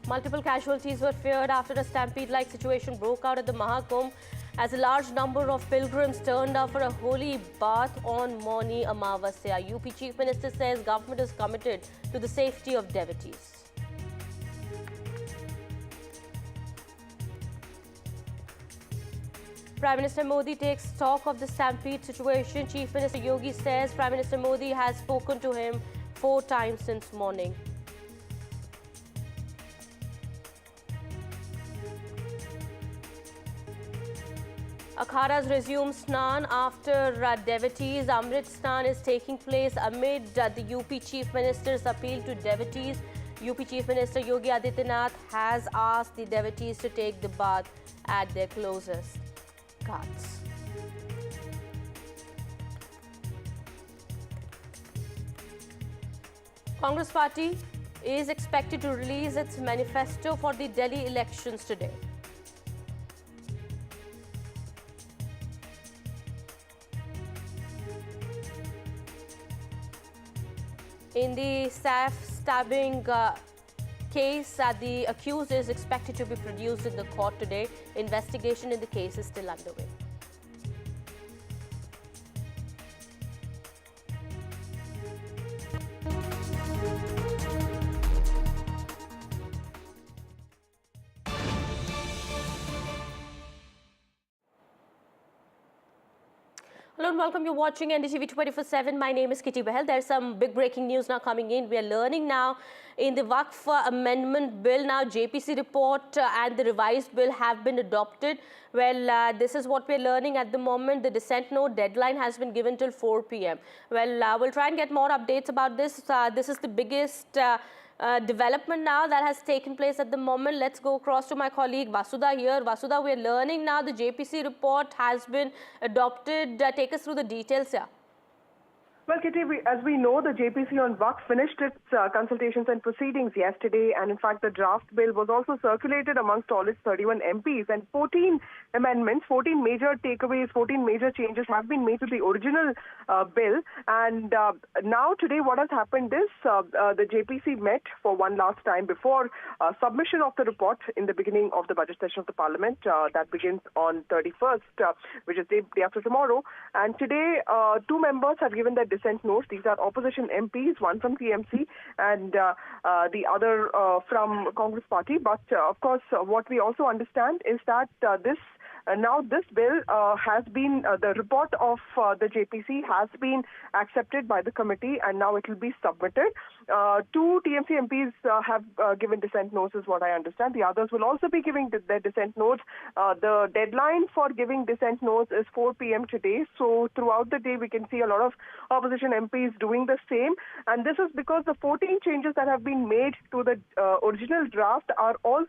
Multiple casualties were feared after a stampede-like situation broke out at the Maha Kumbh as a large number of pilgrims turned up for a holy bath on Mauni Amavasya. UP Chief Minister says government is committed to the safety of devotees. Prime Minister Modi takes stock of the stampede situation. Chief Minister Yogi says Prime Minister Modi has spoken to him 4 times since morning. Akharas resume Snan after devotees. Amrit Snan is taking place amid the UP Chief Minister's appeal to devotees. UP Chief Minister Yogi Adityanath has asked the devotees to take the bath at their closest ghats. Congress party is expected to release its manifesto for the Delhi elections today. In the SAF stabbing case, the accused is expected to be produced in the court today. Investigation in the case is still underway. Hello and welcome. You're watching NDTV 24/7. My name is Kitty Bahel. There's some big breaking news now coming in. We are learning now in the Waqf Amendment Bill now JPC report and the revised bill have been adopted. Well, this is what we're learning at the moment. The dissent note deadline has been given till 4 p.m. Well, we'll try and get more updates about this. This is the biggest development now that has taken place at the moment. Let's go across to my colleague Vasudha here. Vasudha, we're learning now the JPC report has been adopted. Take us through the details here. Well, Kitty, as we know, the JPC on Waqf finished its consultations and proceedings yesterday, and in fact, the draft bill was also circulated amongst all its 31 MPs, and 14 amendments, 14 major takeaways, 14 major changes have been made to the original bill. And now today what has happened is the JPC met for one last time before submission of the report in the beginning of the budget session of the Parliament. That begins on 31st, which is day after tomorrow. And today, two members have given their dissent notes. These are opposition MPs, one from TMC and the other from Congress party. But of course, what we also understand is that now this bill has been, the report of the JPC has been accepted by the committee and now it will be submitted. Two TMC MPs have given dissent notes is what I understand. The others will also be giving their dissent notes. The deadline for giving dissent notes is 4 p.m. today. So throughout the day we can see a lot of opposition MPs doing the same. And this is because the 14 changes that have been made to the original draft are all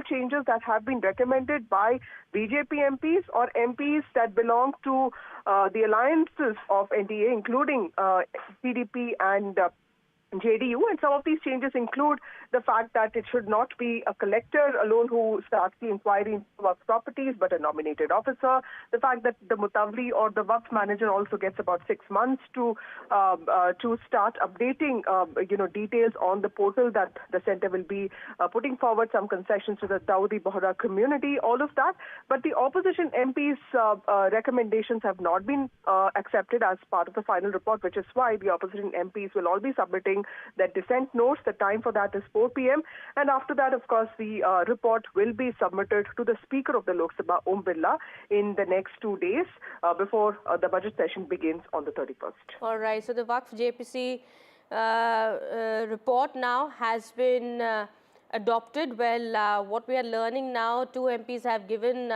changes that have been recommended by BJP MPs or MPs that belong to the alliances of NDA, including PDP and JDU, and some of these changes include the fact that it should not be a collector alone who starts the inquiry into Waqf properties, but a nominated officer. The fact that the Mutawli or the Waqf manager also gets about 6 months to start updating, details on the portal that the centre will be putting forward some concessions to the Dawoodi Bohra community, all of that. But the opposition MPs' recommendations have not been accepted as part of the final report, which is why the opposition MPs will all be submitting their dissent notes. The time for that is 4 p.m. And after that, of course, the report will be submitted to the Speaker of the Lok Sabha, Om Birla, in the next 2 days before the budget session begins on the 31st. All right. So the Waqf JPC report now has been adopted. Well, what we are learning now, two MPs have given,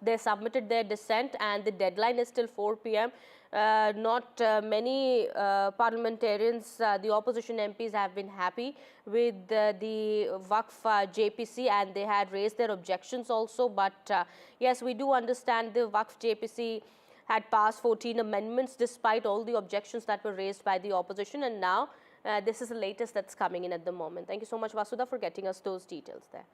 they submitted their dissent and the deadline is still 4 p.m. Not many parliamentarians, the opposition MPs have been happy with the Waqf JPC and they had raised their objections also. But yes, we do understand the Waqf JPC had passed 14 amendments despite all the objections that were raised by the opposition, and now this is the latest that's coming in at the moment. Thank you so much, Vasudha, for getting us those details there.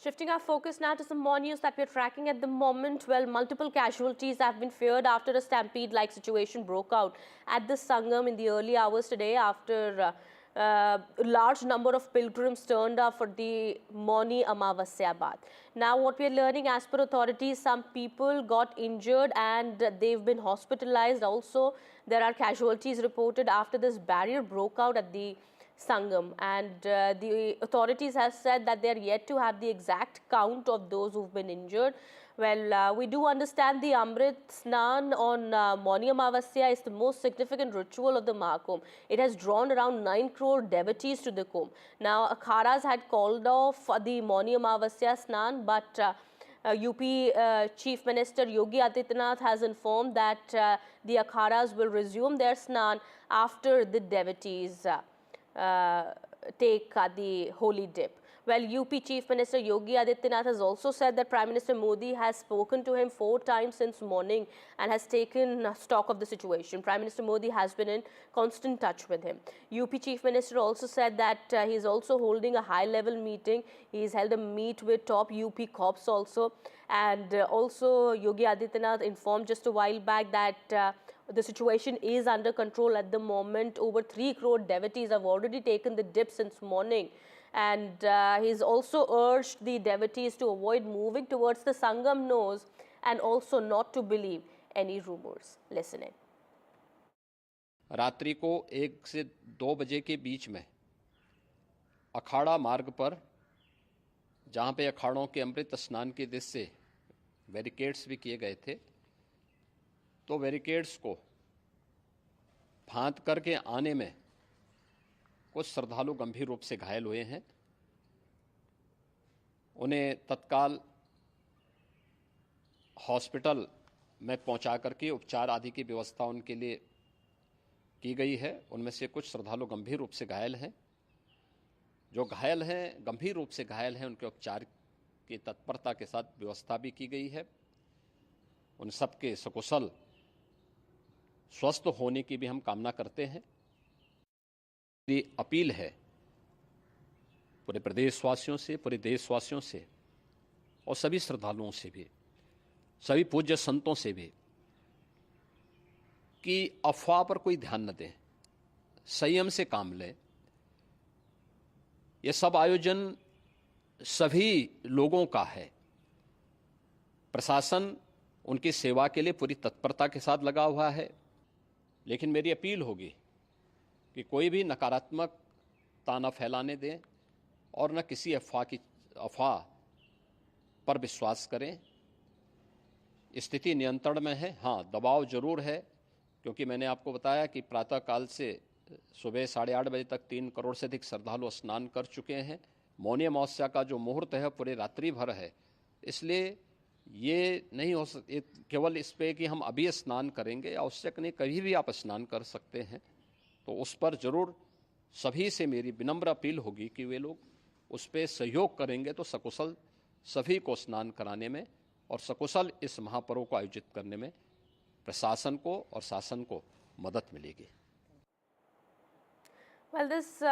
Shifting our focus now to some more news that we're tracking at the moment. Well, multiple casualties have been feared after a stampede-like situation broke out at the Sangam in the early hours today after a large number of pilgrims turned up for the Mauni Amavasya bath. Now, what we're learning, as per authorities, some people got injured and they've been hospitalized. Also, there are casualties reported after this barrier broke out at the Sangam, and the authorities have said that they are yet to have the exact count of those who've been injured. Well, we do understand the Amrit Snan on Mauni Amavasya is the most significant ritual of the Mahakumbh. It has drawn around 9 crore devotees to the Kumbh. Now, Akharas had called off the Mauni Amavasya Snan, but UP Chief Minister Yogi Adityanath has informed that the Akharas will resume their Snan after the devotees take the holy dip. Well, UP Chief Minister Yogi Adityanath has also said that Prime Minister Modi has spoken to him 4 times since morning and has taken stock of the situation. Prime Minister Modi has been in constant touch with him. UP Chief Minister also said that he is also holding a high-level meeting. He's held a meet with top UP cops also. And also Yogi Adityanath informed just a while back that the situation is under control at the moment. Over 3 crore devotees have already taken the dip since morning. And he's also urged the devotees to avoid moving towards the Sangam nose and also not to believe any rumors. Listen in. रात्रि को 1 से 2 बजे के बीच में अखाड़ा मार्ग पर, जहां पे अखाड़ों के अमृत स्नान के दृश्य से बैरिकेड्स भी किए गए थे, तो बैरिकेड्स को फांद करके आने में कुछ श्रद्धालु गंभीर रूप से घायल हुए हैं। उन्हें तत्काल हॉस्पिटल में पहुंचा करके उपचार आदि की व्यवस्था उनके लिए की गई है। उनमें से कुछ श्रद्धालु गंभीर रूप से घायल हैं। जो घायल हैं, गंभीर रूप से घायल हैं, उनके उपचार की तत्परता के साथ व्यवस्था भी की गई है। उन सबके सकुशल स्वस्थ होने की भी हम कामना करते हैं। ये अपील है पूरे प्रदेशवासियों से, पूरे देशवासियों से और सभी श्रद्धालुओं से भी, सभी पूज्य संतों से भी, कि अफवाह पर कोई ध्यान न दें, संयम से काम लें। ये सब आयोजन सभी लोगों का है। प्रशासन उनकी सेवा के लिए पूरी तत्परता के साथ लगा हुआ है। लेकिन मेरी अपील होगी कि कोई भी नकारात्मकता न फैलाने दें और न किसी अफवाह पर विश्वास करें। स्थिति नियंत्रण में है। हाँ, दबाव जरूर है, क्योंकि मैंने आपको बताया कि प्रातःकाल से सुबह 8:30 बजे तक 3 करोड़ से अधिक श्रद्धालु स्नान कर चुके हैं। मौनी अमावस्या का जो मुहूर्त है पूरे रात्रि भर है, इसलिए ये नहीं हो केवल इस पे कि हम अभी स्नान करेंगे, आवश्यक नहीं, कभी भी आप स्नान कर सकते हैं। तो उस पर जरूर सभी से मेरी विनम्र अपील होगी कि वे लोग उस पर सहयोग करेंगे तो सकुशल सभी को स्नान कराने में और सकुशल इस महापर्व को आयोजित करने में प्रशासन को और शासन को मदद मिलेगी। Well, this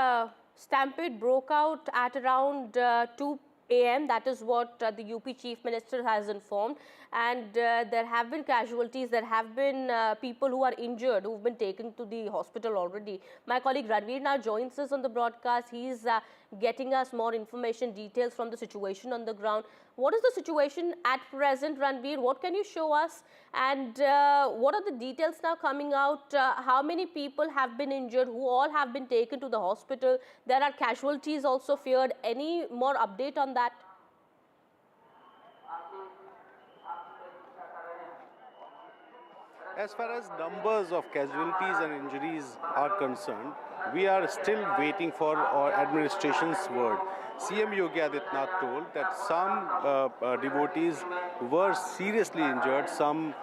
stampede broke out at around 2 a.m. That is what the UP Chief Minister has informed, and there have been casualties. There have been people who are injured, who have been taken to the hospital already. My colleague Ranveer now joins us on the broadcast. He is getting us more information, details from the situation on the ground. What is the situation at present, Ranveer? What can you show us? And what are the details now coming out? How many people have been injured? Who all have been taken to the hospital? There are casualties also feared. Any more update on that? As far as numbers of casualties and injuries are concerned, we are still waiting for our administration's word. CM Yogi Adityanath told that some devotees were seriously injured, some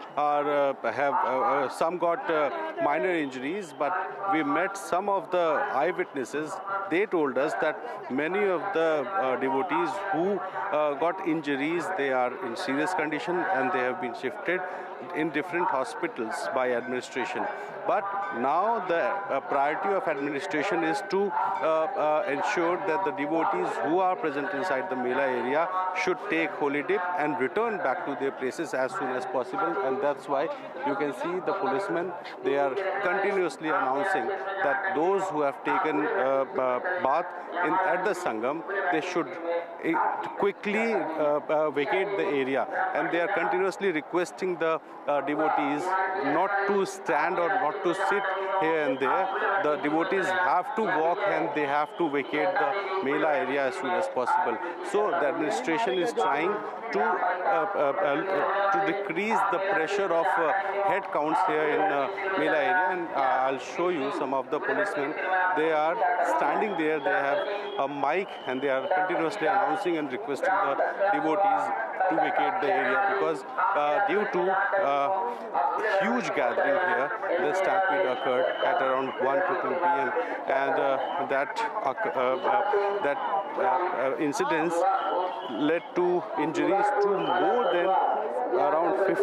some got minor injuries, but we met some of the eyewitnesses. They told us that many of the devotees who got injuries, they are in serious condition and they have been shifted in different hospitals by administration. But now the priority of administration is to ensure that the devotees who are present inside the Mela area should take holy dip and return back to their places as soon as possible. And that's why you can see the policemen, they are continuously announcing that those who have taken bath at the Sangam, they should quickly vacate the area. And they are continuously requesting the devotees not to stand or not to sit here and there. The devotees have to walk and they have to vacate the Mela area as soon as possible. So the administration is trying to decrease the pressure of head counts here in Mela area, and I'll show you some of the policemen. They are standing there. They have a mic and they are continuously announcing and requesting the devotees to vacate the area because due to huge gathering here, the stampede occurred at around 1 to 2 p.m. and that incidents led to injuries to more than around 50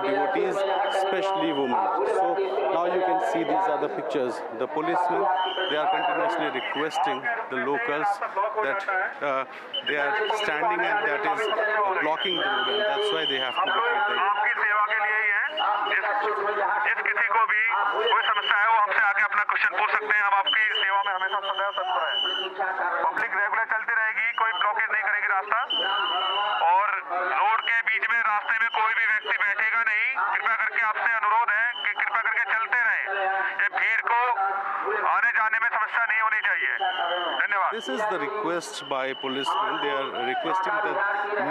devotees, especially women. So now you can see these are the pictures. The policemen, they are continuously requesting the locals that they are standing and that is blocking the road, and that's why they have to vacate the area. जिस किसी को भी कोई समस्या है वो हमसे आके अपना क्वेश्चन पूछ सकते हैं। हम आपकी सेवा में हमेशा सदैव तत्पर हैं। पब्लिक रेगुलर चलती रहेगी, कोई ब्लॉकेज नहीं करेगी रास्ता, और रोड के बीच में रास्ते में कोई भी व्यक्ति बैठेगा नहीं। कृपया करके आपसे अनुरोध है कि कृपया करके चलते रहें। ये भीड़ को आने जाने में समस्या नहीं होनी चाहिए। धन्यवाद। This is the request by policemen. They are requesting that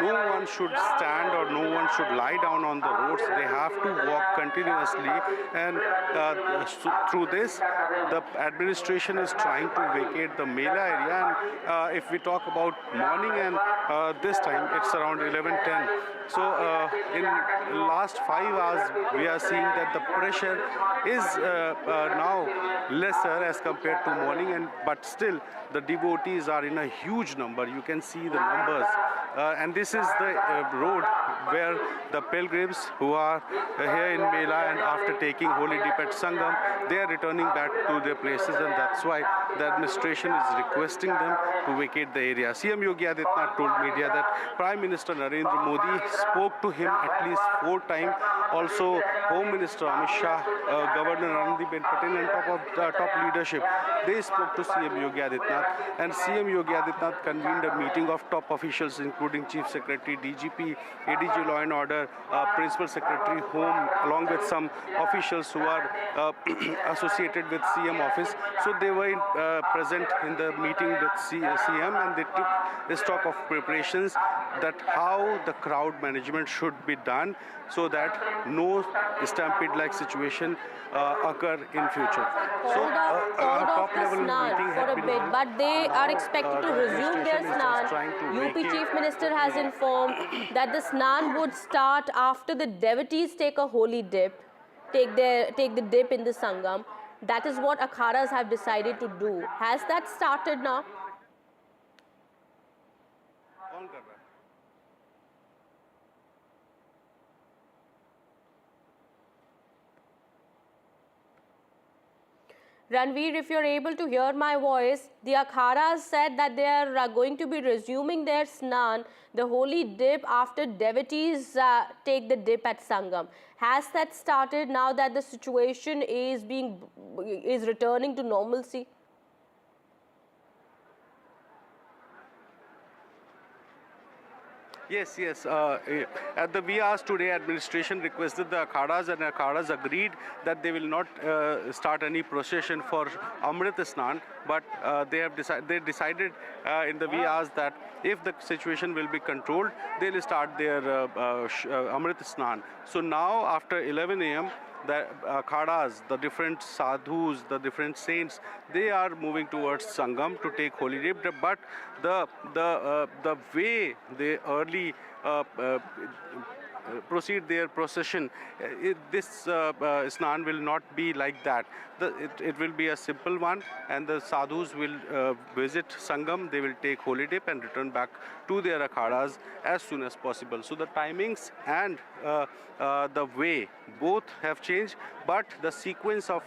no one should stand or no one should lie down on the roads. They have to walk continuously, and through this, the administration is trying to vacate the Mela area. And if we talk about morning and this time, it's around 11:10. So in last 5 hours, we are seeing that the pressure is now lesser as compared to morning, but still the devotees are in a huge number. You can see the numbers, and this is the road where the pilgrims who are here in Mela and after taking holy dip at Sangam, they are returning back to their places, and that's why the administration is requesting them to vacate the area. CM Yogi Adityanath told media that Prime Minister Narendra Modi spoke to him at least 4 times. Also, Home Minister Amit Shah, Governor Anandibhen Patel and top leadership, they spoke to CM Yogi Adityanath, and CM Yogi Adityanath convened a meeting of top officials including Chief Secretary, DGP, ADG Law and Order, Principal Secretary Home, along with some officials who are associated with CM office. So they were present in the meeting with CM, and they took a stock of preparations that how the crowd management should be done so that no stampede-like situation occur in future. So top level meeting for a bit, but they are expected to resume their Snan. UP Chief Minister has informed that the Snan would start after the devotees take a holy dip, take the dip in the Sangam. That is what akharas have decided to do. Has that started now? Ranveer, if you're able to hear my voice, the akharas said that they are going to be resuming their Snan, the holy dip, after devotees take the dip at Sangam. Has that started now that the situation is returning to normalcy? Yes. At the VRs today, administration requested the akhadas, and akhadas agreed that they will not start any procession for Amrit Snan, but they decided in the VRs that if the situation will be controlled, they will start their Amrit Snan. So now, after 11 a.m., the akhadas, the different sadhus, the different saints, they are moving towards Sangam to take holy dip. But the way they early proceed their procession, this Snan will not be like that. It will be a simple one, and the sadhus will visit Sangam, they will take holy dip and return back to their akhadas as soon as possible. So the timings and the way both have changed, but the sequence of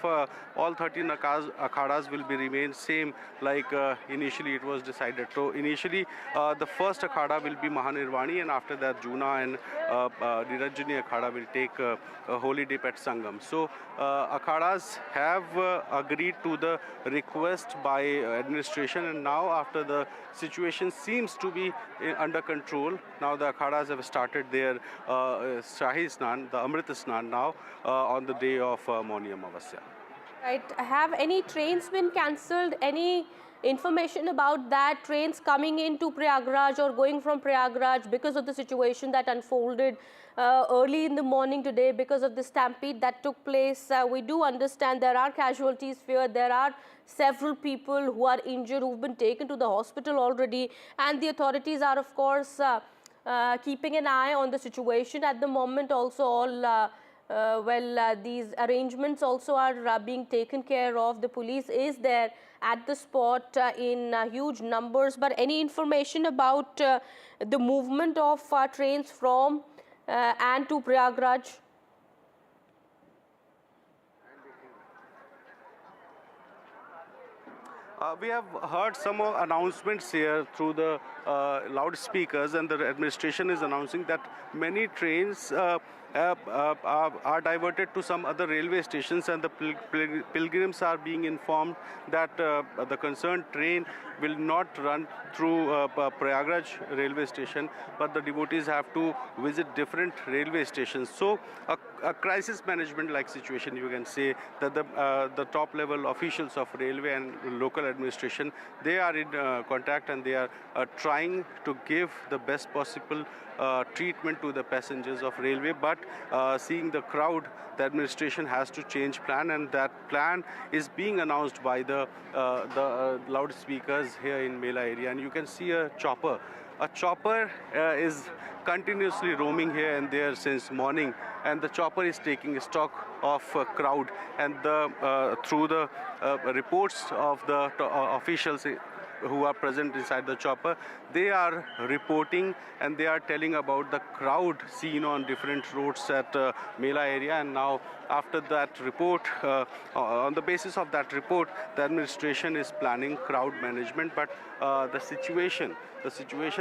all 13 akhadas will be remain same like initially it was decided. So initially the first akhada will be Mahanirvani, and after that Juna and Niranjani akhada will take a holy dip at Sangam. So akhadas have agreed to the request by administration, and now after the situation seems to be under control, now the akhadas have started their Shahi Snan, the Amrit Snan now on the day of Mauni Amavasya. Right. Have any trains been cancelled? Any information about that, trains coming into Prayagraj or going from Prayagraj because of the situation that unfolded early in the morning today because of the stampede that took place. We do understand there are casualties here. There are several people who are injured who've been taken to the hospital already, and the authorities are of course keeping an eye on the situation at the moment. Also all these arrangements also are being taken care of. The police is there at the spot in huge numbers. But any information about the movement of trains from and to Prayagraj? We have heard some announcements here through the loudspeakers, and the administration is announcing that many trains are diverted to some other railway stations, and the pilgrims are being informed that the concerned train will not run through Prayagraj railway station, but the devotees have to visit different railway stations. So a crisis management like situation, you can say that the top level officials of railway and local administration, they are in contact, and they are trying to give the best possible treatment to the passengers of railway. But seeing the crowd, the administration has to change plan, and that plan is being announced by the loudspeakers here in Mela area. And you can see a chopper. A chopper is continuously roaming here and there since morning, and the chopper is taking stock of crowd, and through the reports of the officials who are present inside the chopper, they are reporting and they are telling about the crowd seen on different roads at Mela area. And now after that report, on the basis of that report, the administration is planning crowd management. But the situation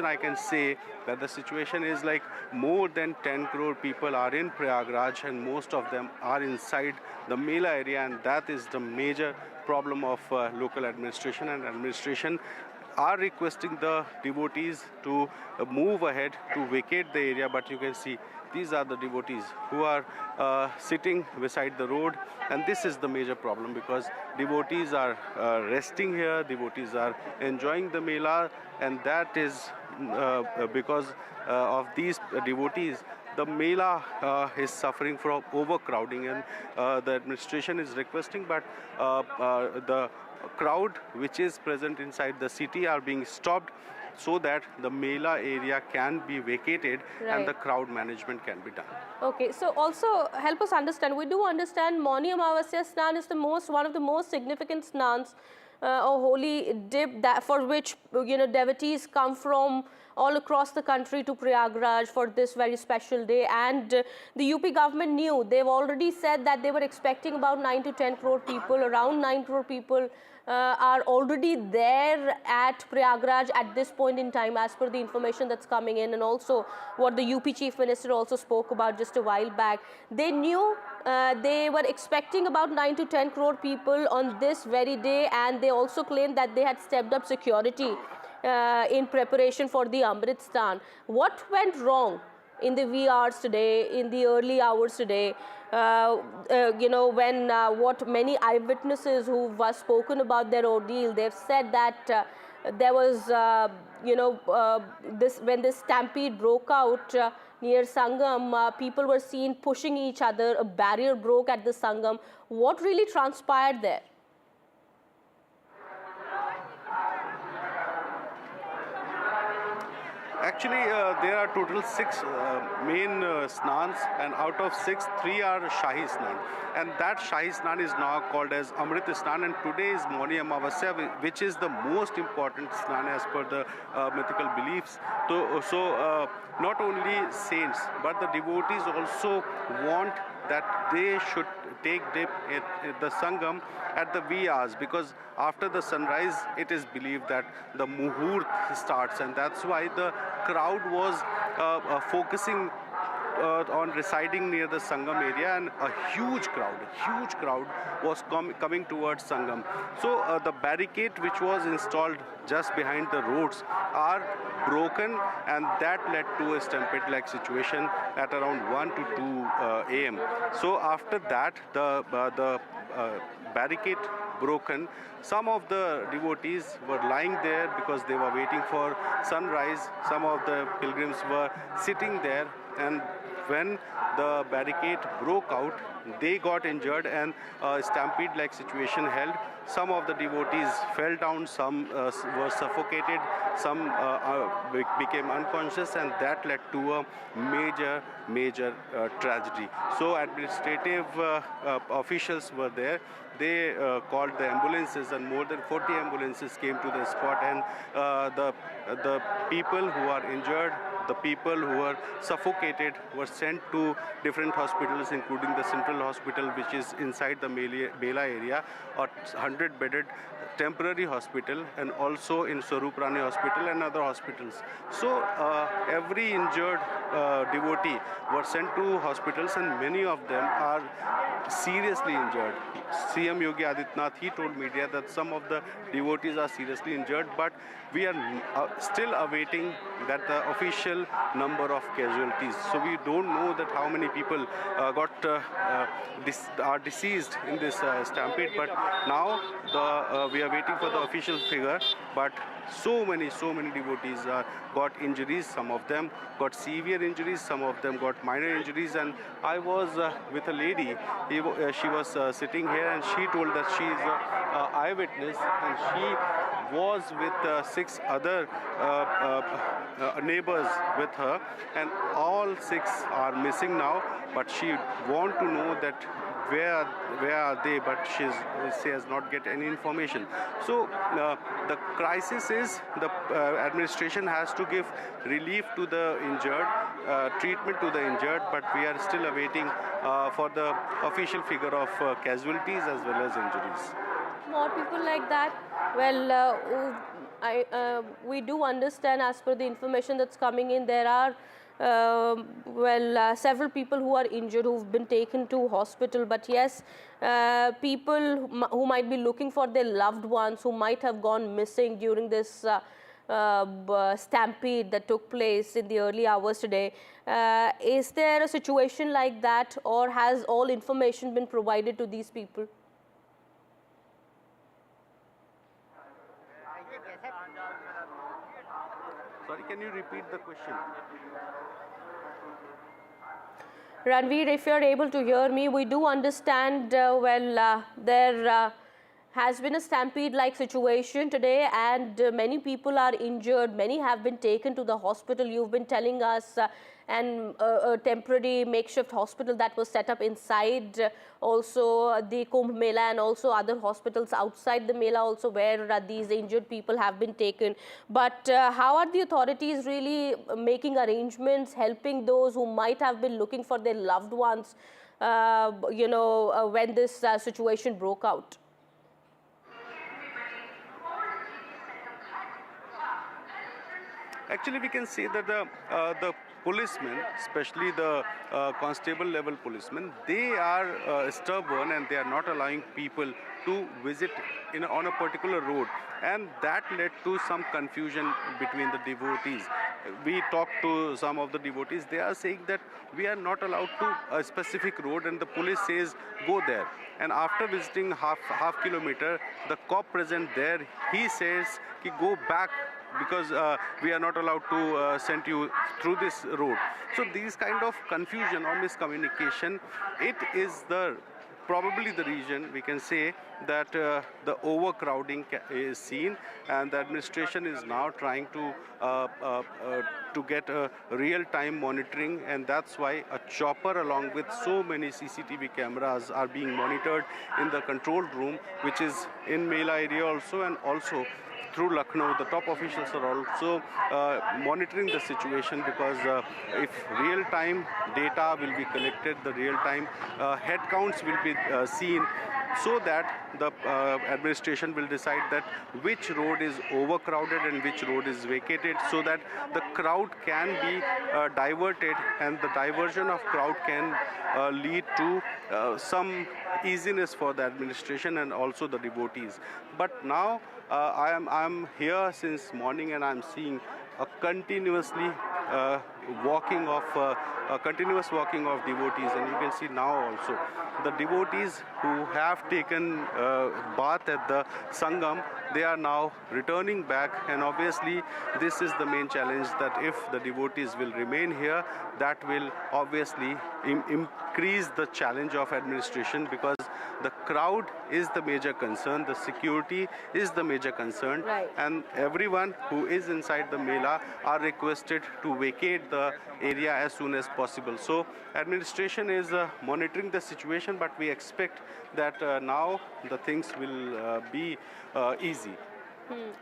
I can say that the situation is like more than 10 crore people are in Prayagraj, and most of them are inside the Mela area, and that is the major problem of local administration. And administration are requesting the devotees to move ahead to vacate the area. But you can see these are the devotees who are sitting beside the road, and this is the major problem, because devotees are resting here, devotees are enjoying the Mela, and that is because of these devotees the Mela is suffering from overcrowding, and the administration is requesting, but the crowd which is present inside the city are being stopped so that the Mela area can be vacated, right, and the crowd management can be done. Okay, so also help us understand. We do understand Mauni Amavasya Snan is one of the most significant snans, a holy dip that for which devotees come from all across the country to Prayagraj for this very special day. And the UP government knew, they've already said that they were expecting about 9 to 10 crore people, around 9 crore people are already there at Prayagraj at this point in time, as per the information that's coming in, and also what the UP Chief Minister also spoke about just a while back. They knew they were expecting about 9 to 10 crore people on this very day, and they also claimed that they had stepped up security in preparation for the Amrit Snan. What went wrong in the wee hours today, in the early hours today, when what many eyewitnesses who've spoken about their ordeal, they've said that there was, when this stampede broke out near Sangam, people were seen pushing each other, a barrier broke at the Sangam. What really transpired there? Actually, there are total 6 main snans, and out of 6, 3 are Shahi Snan. And that Shahi Snan is now called as Amrit Snan, and today is Mauni Amavasya, which is the most important Snan as per the mythical beliefs. So not only saints, but the devotees also want that they should take dip at the Sangam at the wee hours, because after the sunrise it is believed that the Muhurt starts, and that's why the crowd was focusing on residing near the Sangam area, and a huge crowd was coming towards Sangam. So the barricade which was installed just behind the roads are broken, and that led to a stampede-like situation at around 1 to 2 a.m. So after that, the barricade broken. Some of the devotees were lying there because they were waiting for sunrise. Some of the pilgrims were sitting there, and when the barricade broke out, they got injured and a stampede-like situation held. Some of the devotees fell down, some were suffocated, some became unconscious, and that led to a major tragedy. So administrative officials were there. They called the ambulances, and more than 40 ambulances came to the spot, and the people who are injured, the people who were suffocated were sent to different hospitals, including the Central Hospital, which is inside the Bela area, a 100-bedded temporary hospital, and also in Swarup Rani Hospital and other hospitals. So every injured devotee were sent to hospitals, and many of them are seriously injured. CM Yogi Adityanath, he told media that some of the devotees are seriously injured, but we are still awaiting that the official number of casualties. So we don't know that how many people are deceased in this stampede, but now we are waiting for the official figure. But so many devotees got injuries. Some of them got severe injuries, some of them got minor injuries. And I was with a lady. She was sitting here, and she told that she is an eyewitness, and she was with 6 other neighbors with her, and all 6 are missing now. But she want to know that where are they, but she has not get any information. So the crisis is the administration has to give relief to the injured, treatment to the injured, but we are still awaiting for the official figure of casualties as well as injuries. More people like that? Well, we do understand, as per the information that's coming in, there are several people who are injured who've been taken to hospital, but yes, people who might be looking for their loved ones who might have gone missing during this stampede that took place in the early hours today. Is there a situation like that, or has all information been provided to these people? Sorry, can you repeat the question? Ranveer, if you're able to hear me, we do understand, there has been a stampede-like situation today, and many people are injured. Many have been taken to the hospital. You've been telling us, and a temporary makeshift hospital that was set up inside also the Kumbh Mela, and also other hospitals outside the Mela also, where these injured people have been taken. But how are the authorities really making arrangements, helping those who might have been looking for their loved ones, when this situation broke out? Actually, we can say that the policemen, especially the constable level policemen, they are stubborn, and they are not allowing people to visit on a particular road, and that led to some confusion between the devotees. We talked to some of the devotees. They are saying that we are not allowed to a specific road, and the police says go there. And after visiting half kilometer, the cop present there, he says ki go back, because we are not allowed to send you through this road. So these kind of confusion or miscommunication, it is probably the reason we can say that the overcrowding is seen, and the administration is now trying to get a real-time monitoring, and that's why a chopper along with so many CCTV cameras are being monitored in the control room, which is in Mela area also, and also through Lucknow. The top officials are also monitoring the situation, because if real-time data will be collected, the real-time head counts will be seen, so that the administration will decide that which road is overcrowded and which road is vacated, so that the crowd can be diverted, and the diversion of crowd can lead to some easiness for the administration and also the devotees. But now I'm here since morning, and I'm seeing a continuously continuous walking of devotees, and you can see now also the devotees who have taken bath at the Sangam, they are now returning back, and obviously this is the main challenge, that if the devotees will remain here, that will obviously increase the challenge of administration, because the crowd is the major concern, the security is the major concern, and everyone who is inside the Mela are requested to vacate the area as soon as possible. So administration is monitoring the situation, but we expect that now the things will be easy.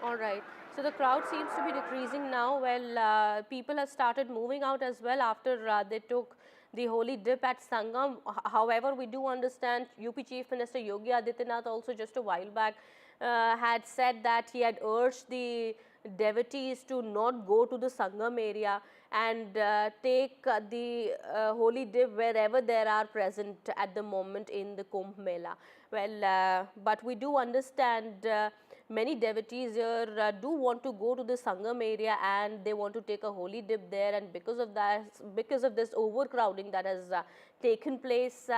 All right. So the crowd seems to be decreasing now. Well, people have started moving out as well after they took the holy dip at Sangam. However, we do understand UP Chief Minister Yogi Adityanath also just a while back had said that he had urged the devotees to not go to the Sangam area and take the holy dip wherever there are present at the moment in the Kumbh Mela. Well, but we do understand many devotees here do want to go to the Sangam area and they want to take a holy dip there, and because of that, because of this overcrowding that has taken place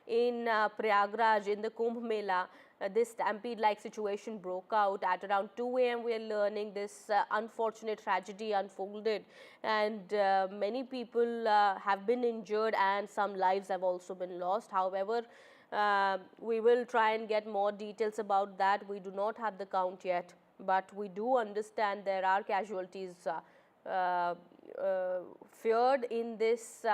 in Prayagraj in the Kumbh Mela, this stampede-like situation broke out. At around 2 a.m. we are learning this unfortunate tragedy unfolded, and many people have been injured and some lives have also been lost. However, we will try and get more details about that. We do not have the count yet, but we do understand there are casualties feared in this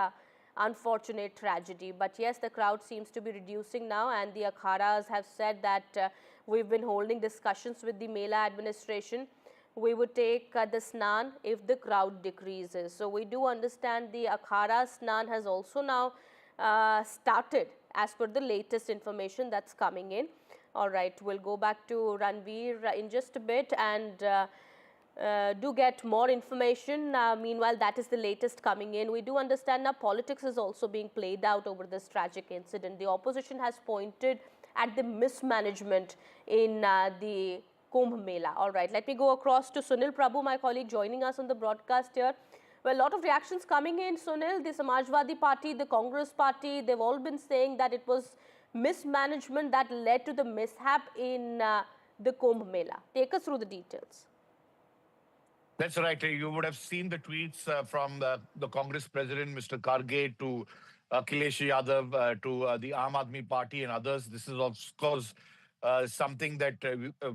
unfortunate tragedy. But yes, the crowd seems to be reducing now, and the akharas have said that we've been holding discussions with the Mela administration. We would take the Snan if the crowd decreases. So we do understand the akhara Snan has also now started as per the latest information that's coming in. All right, we'll go back to Ranveer in just a bit and do get more information. Meanwhile, that is the latest coming in. We do understand now politics is also being played out over this tragic incident. The opposition has pointed at the mismanagement in the Kumbh Mela. All right, let me go across to Sunil Prabhu, my colleague, joining us on the broadcast here. Well, a lot of reactions coming in, Sunil. The Samajwadi Party, the Congress Party, they've all been saying that it was mismanagement that led to the mishap in the Kumbh Mela. Take us through the details. That's right. You would have seen the tweets from the Congress president, Mr. Karge, to Akhilesh Yadav, to the Aam Aadmi Party and others. This is, of course, something that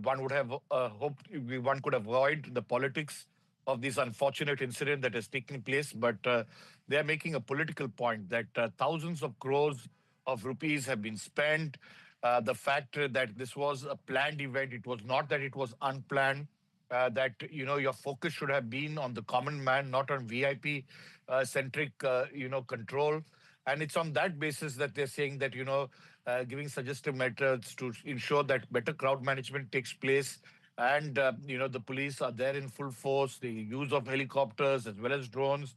one would have hoped one could avoid the politics of this unfortunate incident that has taken place. But they are making a political point that thousands of crores of rupees have been spent. The fact that this was a planned event, it was not that it was unplanned. That, you know, your focus should have been on the common man, not on VIP centric, control. And it's on that basis that they're saying that, giving suggestive methods to ensure that better crowd management takes place. And, the police are there in full force, the use of helicopters as well as drones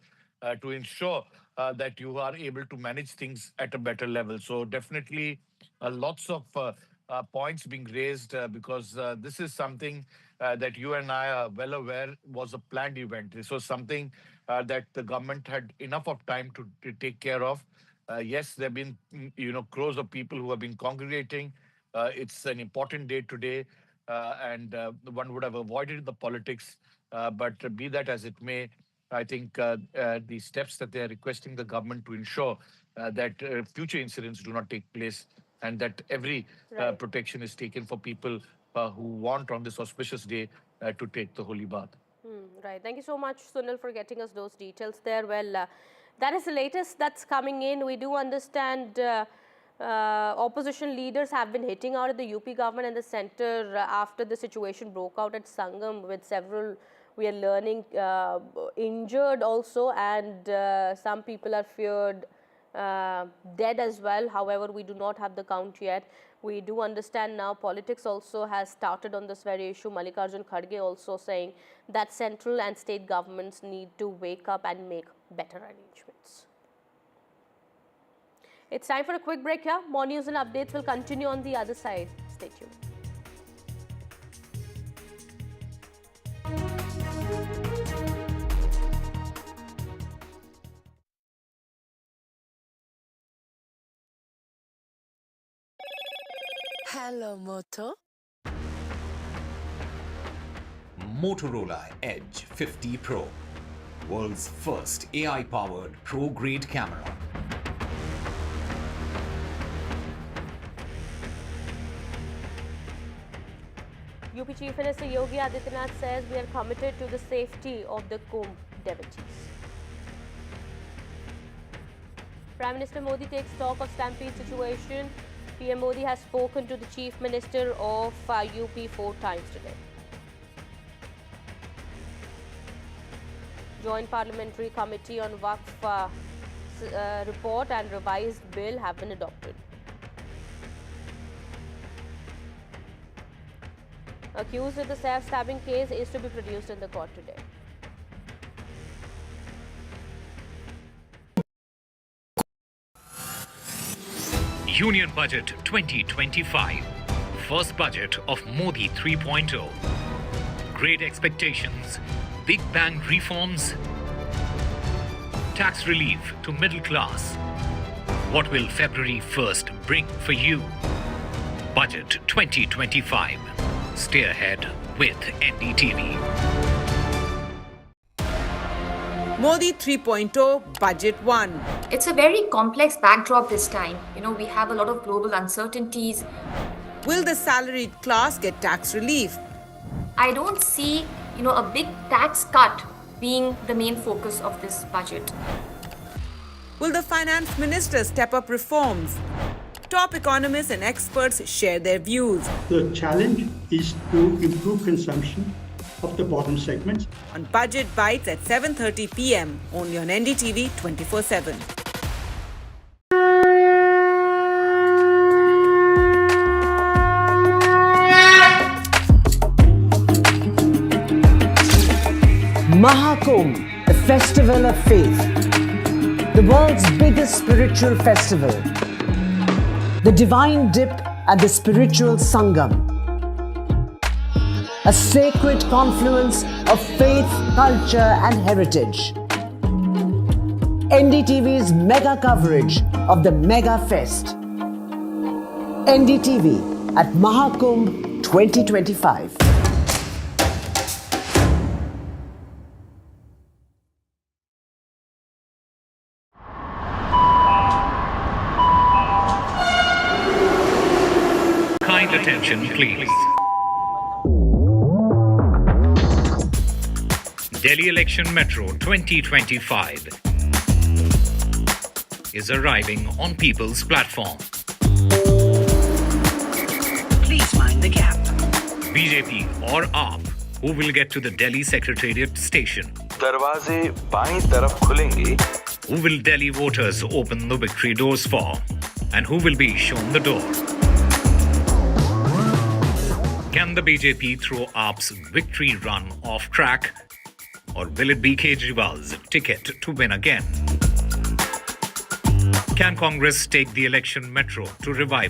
to ensure that you are able to manage things at a better level. So definitely lots of points being raised because this is something that you and I are well aware was a planned event. This was something that the government had enough of time to take care of. Yes, there have been, crores of people who have been congregating. It's an important day today, and one would have avoided the politics. But be that as it may, I think the steps that they are requesting the government to ensure that future incidents do not take place, and that every protection is taken for people who want on this auspicious day to take the holy bath. Right. Thank you so much, Sunil, for getting us those details there. Well, that is the latest that's coming in. We do understand opposition leaders have been hitting out at the UP government and the centre after the situation broke out at Sangam, with several, we are learning, injured also, and some people are feared dead as well. However, we do not have the count yet. We do understand now politics also has started on this very issue. Mallikarjun Kharge also saying that central and state governments need to wake up and make better arrangements. It's time for a quick break here. More news and updates will continue on the other side. Stay tuned. Hello, Moto. Motorola Edge 50 Pro, world's first AI-powered pro-grade camera. UP Chief Minister Yogi Adityanath says we are committed to the safety of the Kumbh devotees. Prime Minister Modi takes stock of Stampede situation. PM Modi has spoken to the Chief Minister of UP 4 times today. Joint Parliamentary Committee on Waqf report and revised bill have been adopted. Accused of the self-stabbing case is to be produced in the court today. Union Budget 2025, first budget of Modi 3.0. Great expectations, big bang reforms, tax relief to middle class. What will February 1st bring for you? Budget 2025. Stay ahead with NDTV. Modi 3.0 Budget 1. It's a very complex backdrop this time. We have a lot of global uncertainties. Will the salaried class get tax relief? I don't see, a big tax cut being the main focus of this budget. Will the finance minister step up reforms? Top economists and experts share their views. The challenge is to improve consumption of the bottom segments. On Budget Bites at 7:30 p.m. only on NDTV 24/7. Maha Kumbh, the festival of faith, the world's biggest spiritual festival, the divine dip at the spiritual sangam, a sacred confluence of faith, culture and heritage. NDTV's mega coverage of the Mega Fest. NDTV at Mahakumbh 2025. Kind attention, please. Delhi Election Metro 2025 is arriving on people's platform. Please mind the gap. BJP or AAP, who will get to the Delhi Secretariat station? दरवाजे बाईं तरफ खुलेंगे. Who will Delhi voters open the victory doors for? And who will be shown the door? Can the BJP throw AAP's victory run off track? Or will it be Kejriwal's ticket to win again? Can Congress take the election metro to revive